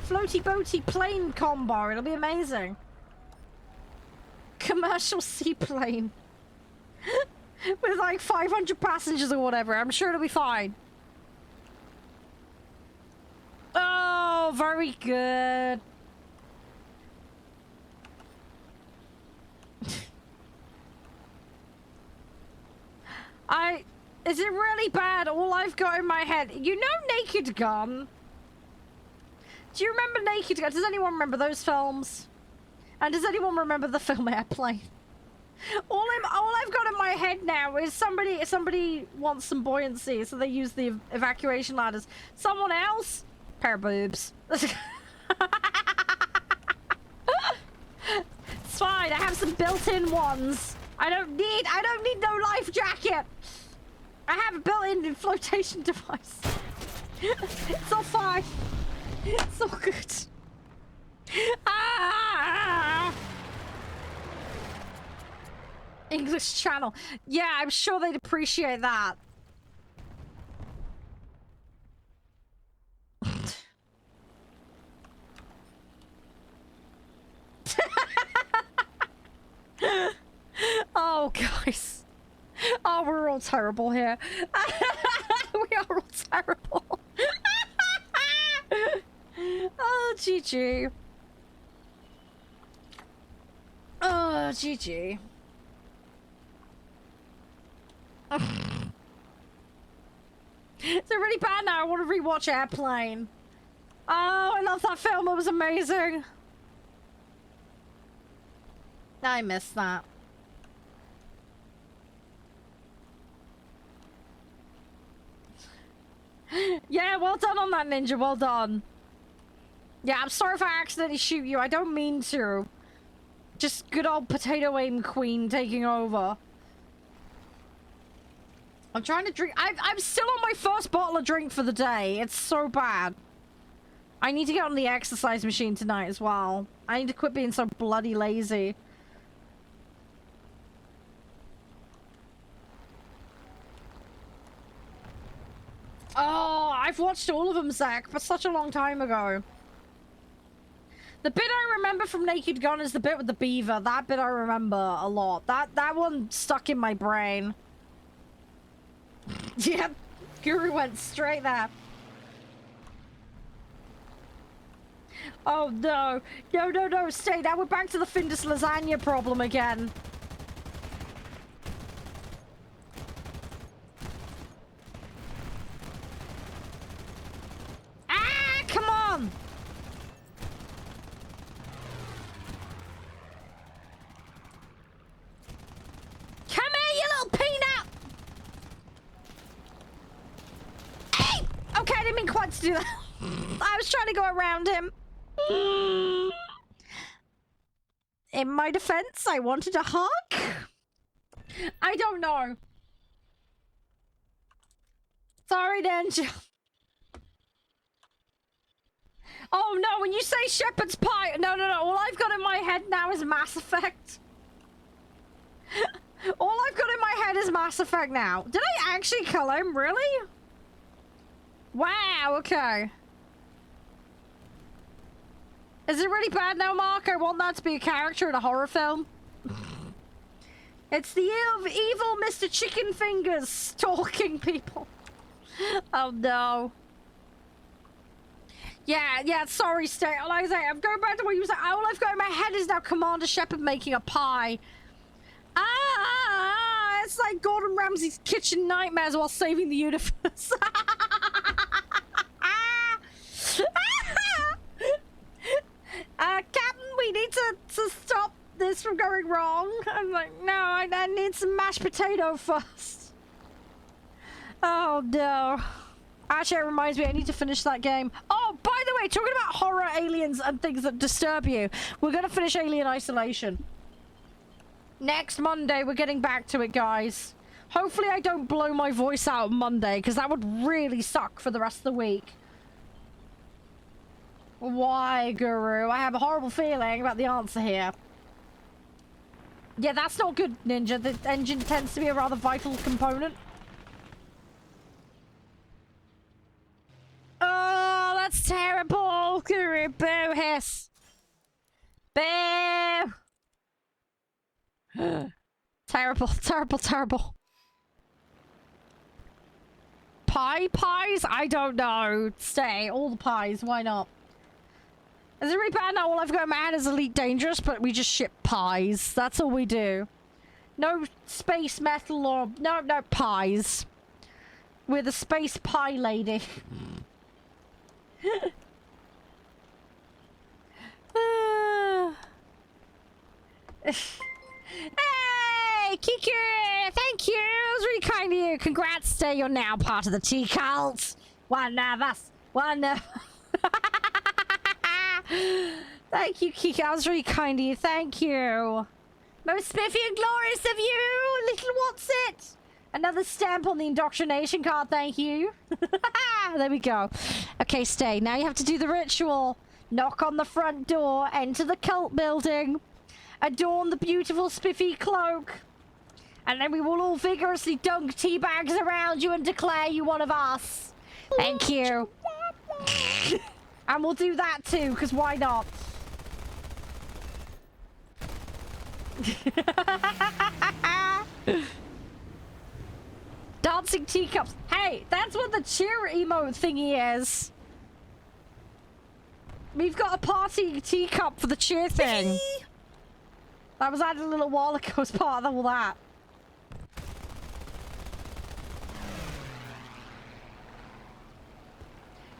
Floaty boaty plane combo. It'll be amazing. Commercial seaplane. With like 500 passengers or whatever. I'm sure it'll be fine. Oh, very good. Is it really bad? All I've got in my head. You know Naked Gun? Do you remember Naked Gun? Does anyone remember those films? And does anyone remember the film Airplane? All I've got in my head now is somebody wants some buoyancy, so they use the evacuation ladders. Someone else? Pair of boobs. It's fine. I have some built-in ones. I don't need no life jacket. I have a built-in flotation device. It's all fine. It's all good. Ah! English channel. Yeah, I'm sure they'd appreciate that. Oh, guys. Oh, we're all terrible here. We are all terrible. Oh, GG. Oh, GG. It's really bad now. I want to rewatch Airplane. Oh, I love that film. It was amazing. I missed that. Yeah, well done on that, Ninja. Well done. Yeah, I'm sorry if I accidentally shoot you. I don't mean to. Just good old potato aim queen taking over. I'm trying to drink. I'm still on my first bottle of drink for the day. It's so bad. I need to get on the exercise machine tonight as well. I need to quit being so bloody lazy. Oh, I've watched all of them, Zach, but such a long time ago. The bit I remember from Naked Gun is the bit with the beaver. That bit I remember a lot. That one stuck in my brain. Yep, Guru went straight there. Oh no. No, stay. Now we're back to the Findus lasagna problem again. on! Come here, you little peanut! Hey! Okay, I didn't mean quite to do that. I was trying to go around him. In my defense, I wanted a hug. I don't know. Sorry, Ninja. Oh no, when you say shepherd's pie, no. All I've got in my head now is Mass Effect. All I've got in my head is Mass Effect now. Did I actually kill him? Really? Wow, okay. Is it really bad now, Mark? I want that to be a character in a horror film. It's the evil Mr. Chicken Fingers stalking people. Oh no. Yeah, sorry, Stay. Like I say, I'm going back to what you said. All I've got in my head is now Commander Shepard making a pie. It's like Gordon Ramsay's kitchen nightmares while saving the universe. Captain, we need to stop this from going wrong. I'm like, no, I need some mashed potato first. Oh no. Actually, it reminds me, I need to finish that game. Oh, by the way, talking about horror, aliens, and things that disturb you, we're gonna finish Alien Isolation. Next Monday, we're getting back to it, guys. Hopefully I don't blow my voice out Monday, because that would really suck for the rest of the week. Why, Guru? I have a horrible feeling about the answer here. Yeah, that's not good, Ninja. The engine tends to be a rather vital component. Oh, that's terrible. Guru, boo, hiss. Boo. Terrible, terrible, terrible. Pies? I don't know. Stay. All the pies. Why not? Is it really bad now? All I've got in my head is Elite Dangerous, but we just ship pies. That's all we do. No space metal or... No, pies. We're the space pie lady. Hey, Kiku! Thank you! It was really kind of you. Congrats, Stay. You're now part of the Tea Cult. One of us. Thank you, Kiki. That was really kind of you. Thank you. Most spiffy and glorious of you, little what's it? Another stamp on the indoctrination card, thank you. There we go. Okay, Stay. Now you have to do the ritual. Knock on the front door, enter the cult building, adorn the beautiful spiffy cloak, and then we will all vigorously dunk tea bags around you and declare you one of us. Thank you. And we'll do that too, because why not? Dancing teacups. Hey, that's what the cheer emote thingy is. We've got a party teacup for the cheer thing. That was added a little while ago as part of all that.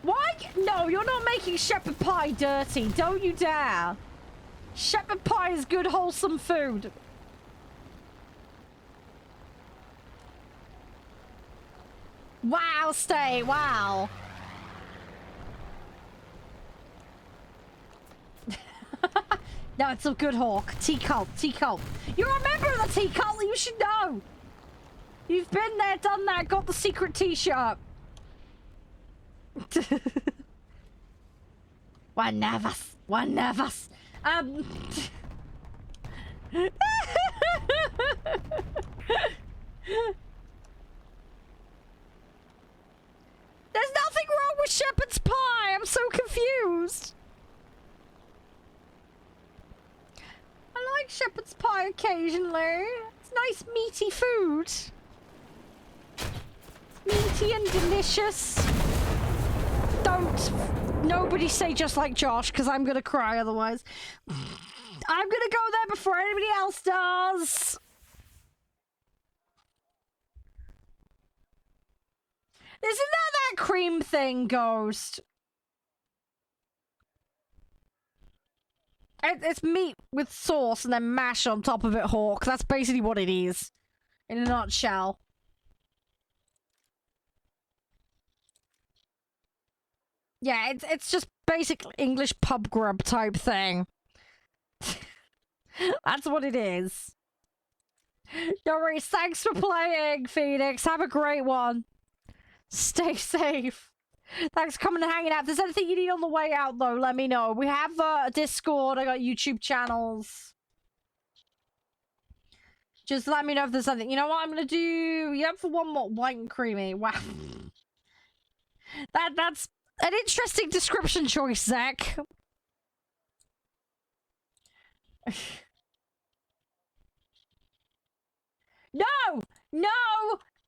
Why? No, you're not making shepherd pie dirty. Don't you dare. Shepherd pie is good, wholesome food. Wow, Stay. Wow. No, it's a good hawk. Tea cult. You're a member of the tea cult. You should know. You've been there, done that, got the secret t-shirt. One of us. There's nothing wrong with shepherd's pie. I'm so confused. I like shepherd's pie occasionally. It's nice meaty food. It's meaty and delicious. Don't nobody say just like Josh, because I'm gonna cry otherwise. I'm gonna go there before anybody else does. Isn't that cream thing, Ghost? It's meat with sauce and then mash on top of it, Hawk. That's basically what it is. In a nutshell. Yeah, it's just basic English pub grub type thing. That's what it is. No worries. Thanks for playing, Phoenix. Have a great one. Stay safe. Thanks for coming and hanging out. If there's anything you need on the way out, though, let me know. We have a Discord. I got YouTube channels. Just let me know if there's something. You know what I'm gonna do? You up for one more white and creamy? Wow. That's an interesting description choice, Zach. No! No!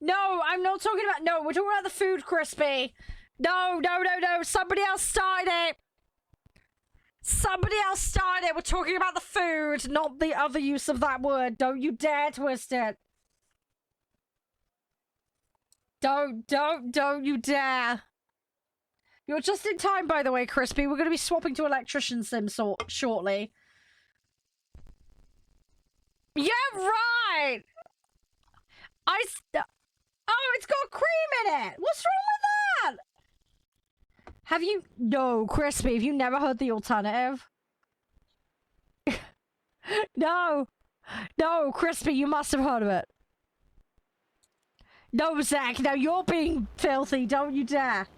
No! I'm not talking about... No, we're talking about the food, Crispy. No, no, no, no. Somebody else started it. Somebody else started it. We're talking about the food, not the other use of that word. Don't you dare twist it. Don't you dare. You're just in time, by the way, Crispy. We're going to be swapping to Electrician Sim shortly. Yeah, right! Oh, it's got cream in it! What's wrong with that? Have you... No, Crispy, have you never heard the alternative? No! No, Crispy, you must have heard of it. No, Zach, now you're being filthy, don't you dare.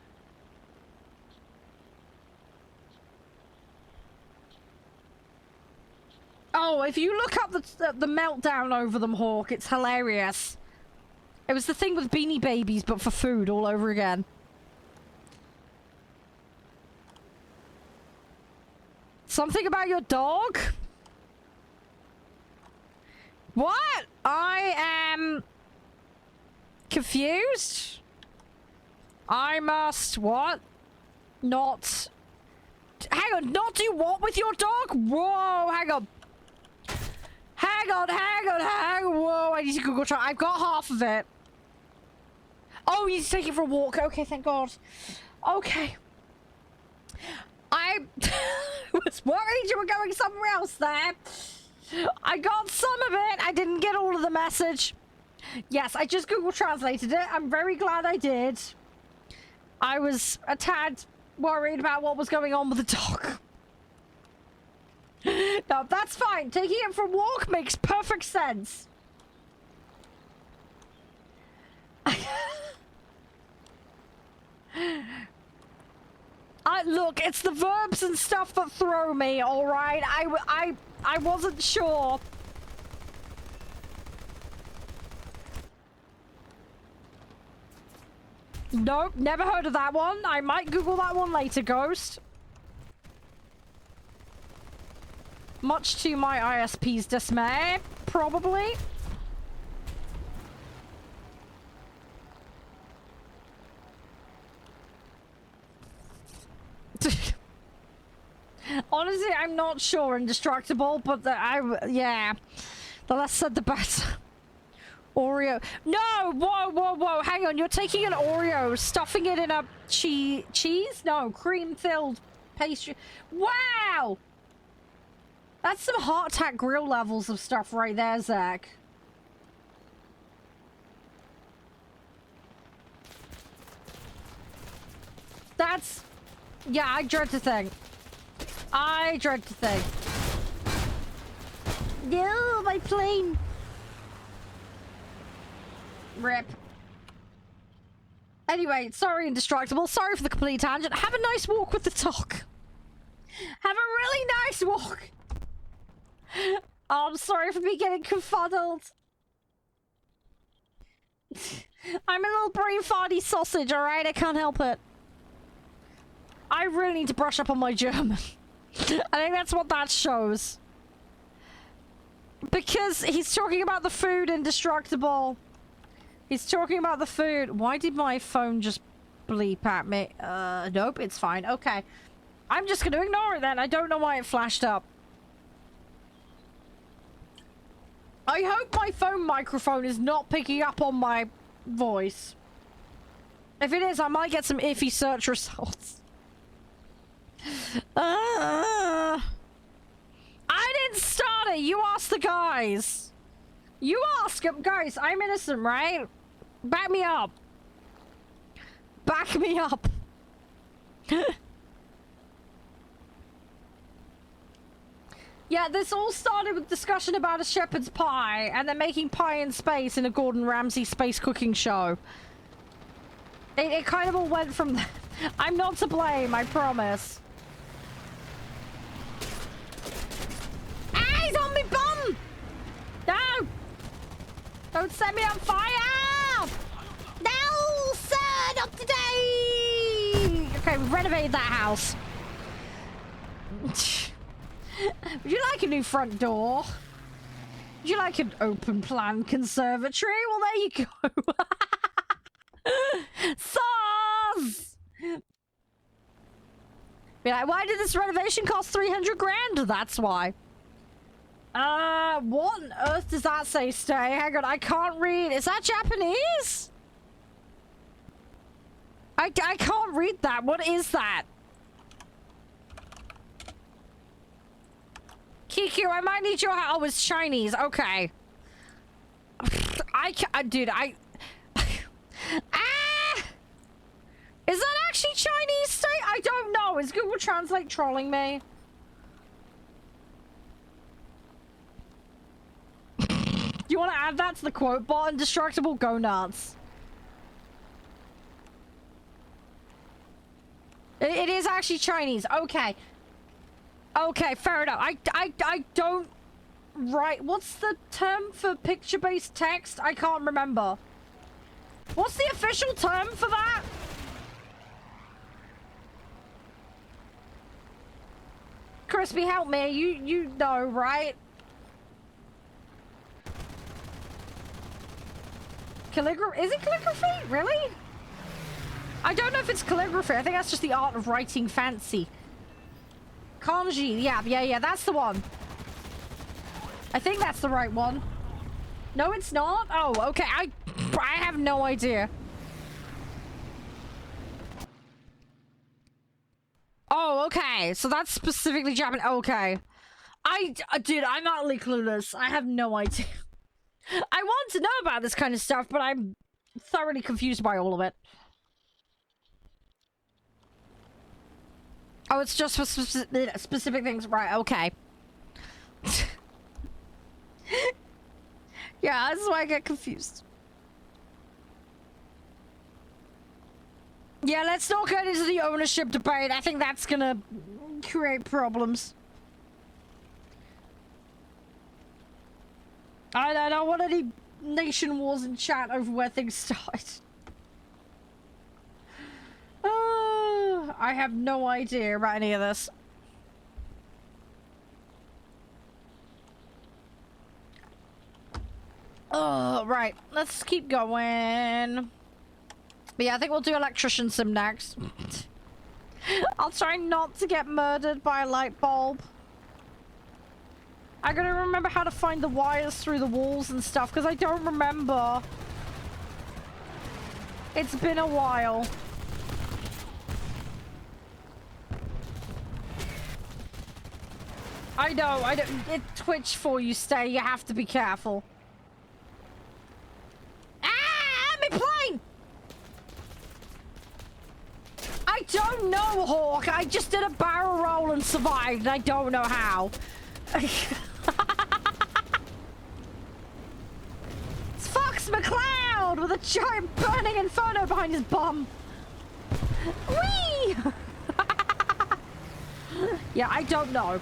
Oh, if you look up the meltdown over them, Hawk, it's hilarious. It was the thing with Beanie Babies, but for food all over again. Something about your dog? What? I am confused. I must what? Not... Hang on, not do what with your dog? Whoa, hang on. Hang on. Whoa, I need to Google try. I've got half of it. Oh, you need to take it for a walk. Okay, thank God. Okay. I was worried you were going somewhere else there. I got some of it. I didn't get all of the message. Yes, I just Google translated it. I'm very glad I did. I was a tad worried about what was going on with the dog. No, that's fine. Taking it for a walk makes perfect sense. Look, it's the verbs and stuff that throw me, alright? I wasn't sure. Nope, never heard of that one. I might Google that one later, Ghost. Much to my ISP's dismay, probably. Honestly, I'm not sure Indestructible, but yeah. The less said, the better. Oreo. No! Whoa. Hang on, you're taking an Oreo, stuffing it in a cheese? No, cream-filled pastry. Wow! That's some heart attack grill levels of stuff right there, Zach. That's... Yeah, I dread to think. No, my plane. Rip. Anyway, sorry, Indestructible. Sorry for the complete tangent. Have a nice walk with the dog. Have a really nice walk. Oh, I'm sorry for me getting confuddled. I'm a little brain farty sausage, alright? I can't help it. I really need to brush up on my German. I think that's what that shows. Because he's talking about the food, Indestructible. He's talking about the food. Why did my phone just bleep at me? Nope, it's fine. Okay. I'm just gonna ignore it then. I don't know why it flashed up. I hope my phone microphone is not picking up on my voice. If it is, I might get some iffy search results. ask the guys. You ask them. Guys, I'm innocent, right? Back me up. Back me up. Yeah, this all started with discussion about a shepherd's pie, and then making pie in space in a Gordon Ramsay space cooking show. It kind of all went from that. I'm not to blame, I promise. Ah, he's on me bum! No! Don't set me on fire! No, sir, not today! Okay, we've renovated that house. Would you like a new front door? Would you like an open plan conservatory? Well, there you go. SARS! Be like, why did this renovation cost 300 grand? That's why. What on earth does that say, Stay? Hang on, I can't read. Is that Japanese? I can't read that. What is that? Kiku, I might need your help. Oh, it's Chinese. Okay. Dude, ah! Is that actually Chinese, Stay? I don't know. Is Google Translate trolling me? Do you want to add that to the quote bot? Indestructible, go nuts. It is actually Chinese. Okay. Okay, fair enough. I don't... Right, what's the term for picture-based text? I can't remember. What's the official term for that? Crispy, help me. You know, right? Calligraphy? Is it calligraphy? Really? I don't know if it's calligraphy. I think that's just the art of writing fancy. Kanji. Yeah, that's the one. I think that's the right one. No, it's not? Oh, okay. I have no idea. Oh, okay. So that's specifically Japanese. Okay. Dude, I'm utterly clueless. I have no idea. I want to know about this kind of stuff, but I'm thoroughly confused by all of it. Oh, it's just for specific things. Right, okay. Yeah, that's why I get confused. Yeah, let's not get into the ownership debate. I think that's gonna create problems. I don't want any nation wars in chat over where things start. I have no idea about any of this. Oh, right. Let's keep going. But yeah, I think we'll do Electrician Sim next. I'll try not to get murdered by a light bulb. I gotta remember how to find the wires through the walls and stuff, because I don't remember. It's been a while. I know, it twitched for you, Stay. You have to be careful. Ah, my plane! I don't know, Hawk. I just did a barrel roll and survived. I don't know how. It's Fox McCloud with a giant burning inferno behind his bum. Whee! Yeah, I don't know.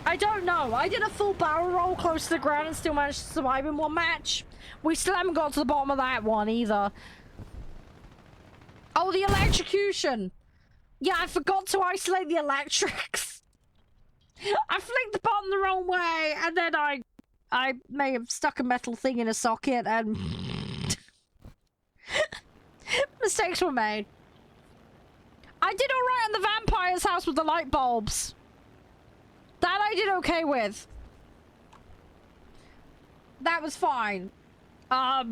I don't know. I did a full barrel roll close to the ground and still managed to survive in one match. We still haven't got to the bottom of that one either. Oh, the electrocution. Yeah, I forgot to isolate the electrics. I flicked the button the wrong way, and then I may have stuck a metal thing in a socket, and mistakes were made. I did all right on the vampire's house with the light bulbs. That I did okay with. That was fine. Yeah,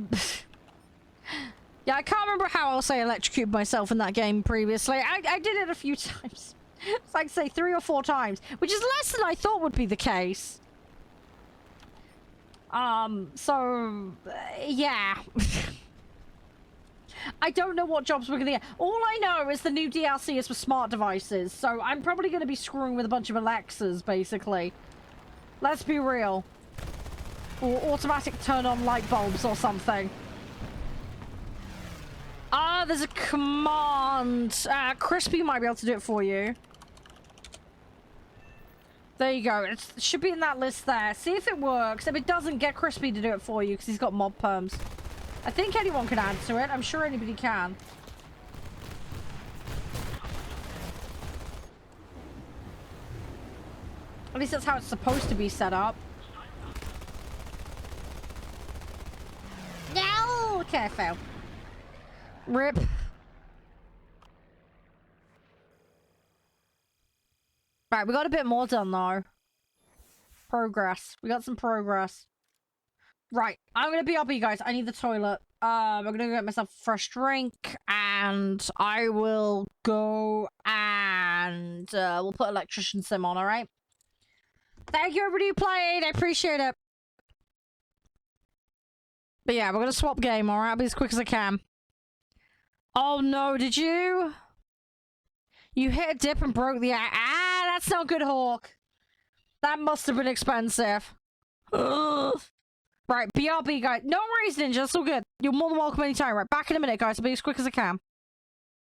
I can't remember how else I electrocuted myself in that game previously. I did it a few times. It's like, say, 3 or 4 times, which is less than I thought would be the case. Yeah. I don't know what jobs we're gonna get. All I know is the new DLC is for smart devices, so I'm probably gonna be screwing with a bunch of Alexas, basically. Let's be real. Or automatic turn on light bulbs or something. Ah, there's a command. Crispy might be able to do it for you. There you go. It should be in that list there. See if it works. If it doesn't, get Crispy to do it for you because he's got mob perms. I think anyone can add to it. I'm sure anybody can. At least that's how it's supposed to be set up. No! Okay, I failed. Rip. Right, we got a bit more done though. Progress. We got some progress. Right, I'm gonna BRB, guys. I need the toilet. I'm gonna go get myself a fresh drink, and I will go and we'll put Electrician Sim on, alright? Thank you everybody who played, I appreciate it. But yeah, we're gonna swap game, alright? I'll be as quick as I can. Oh no, did you? You hit a dip and broke the... Ah, that's not good, Hawk. That must have been expensive. Ugh. Right, BRB, guys. No worries, Ninja. It's all good. You're more than welcome anytime. Right, back in a minute, guys. I'll be as quick as I can.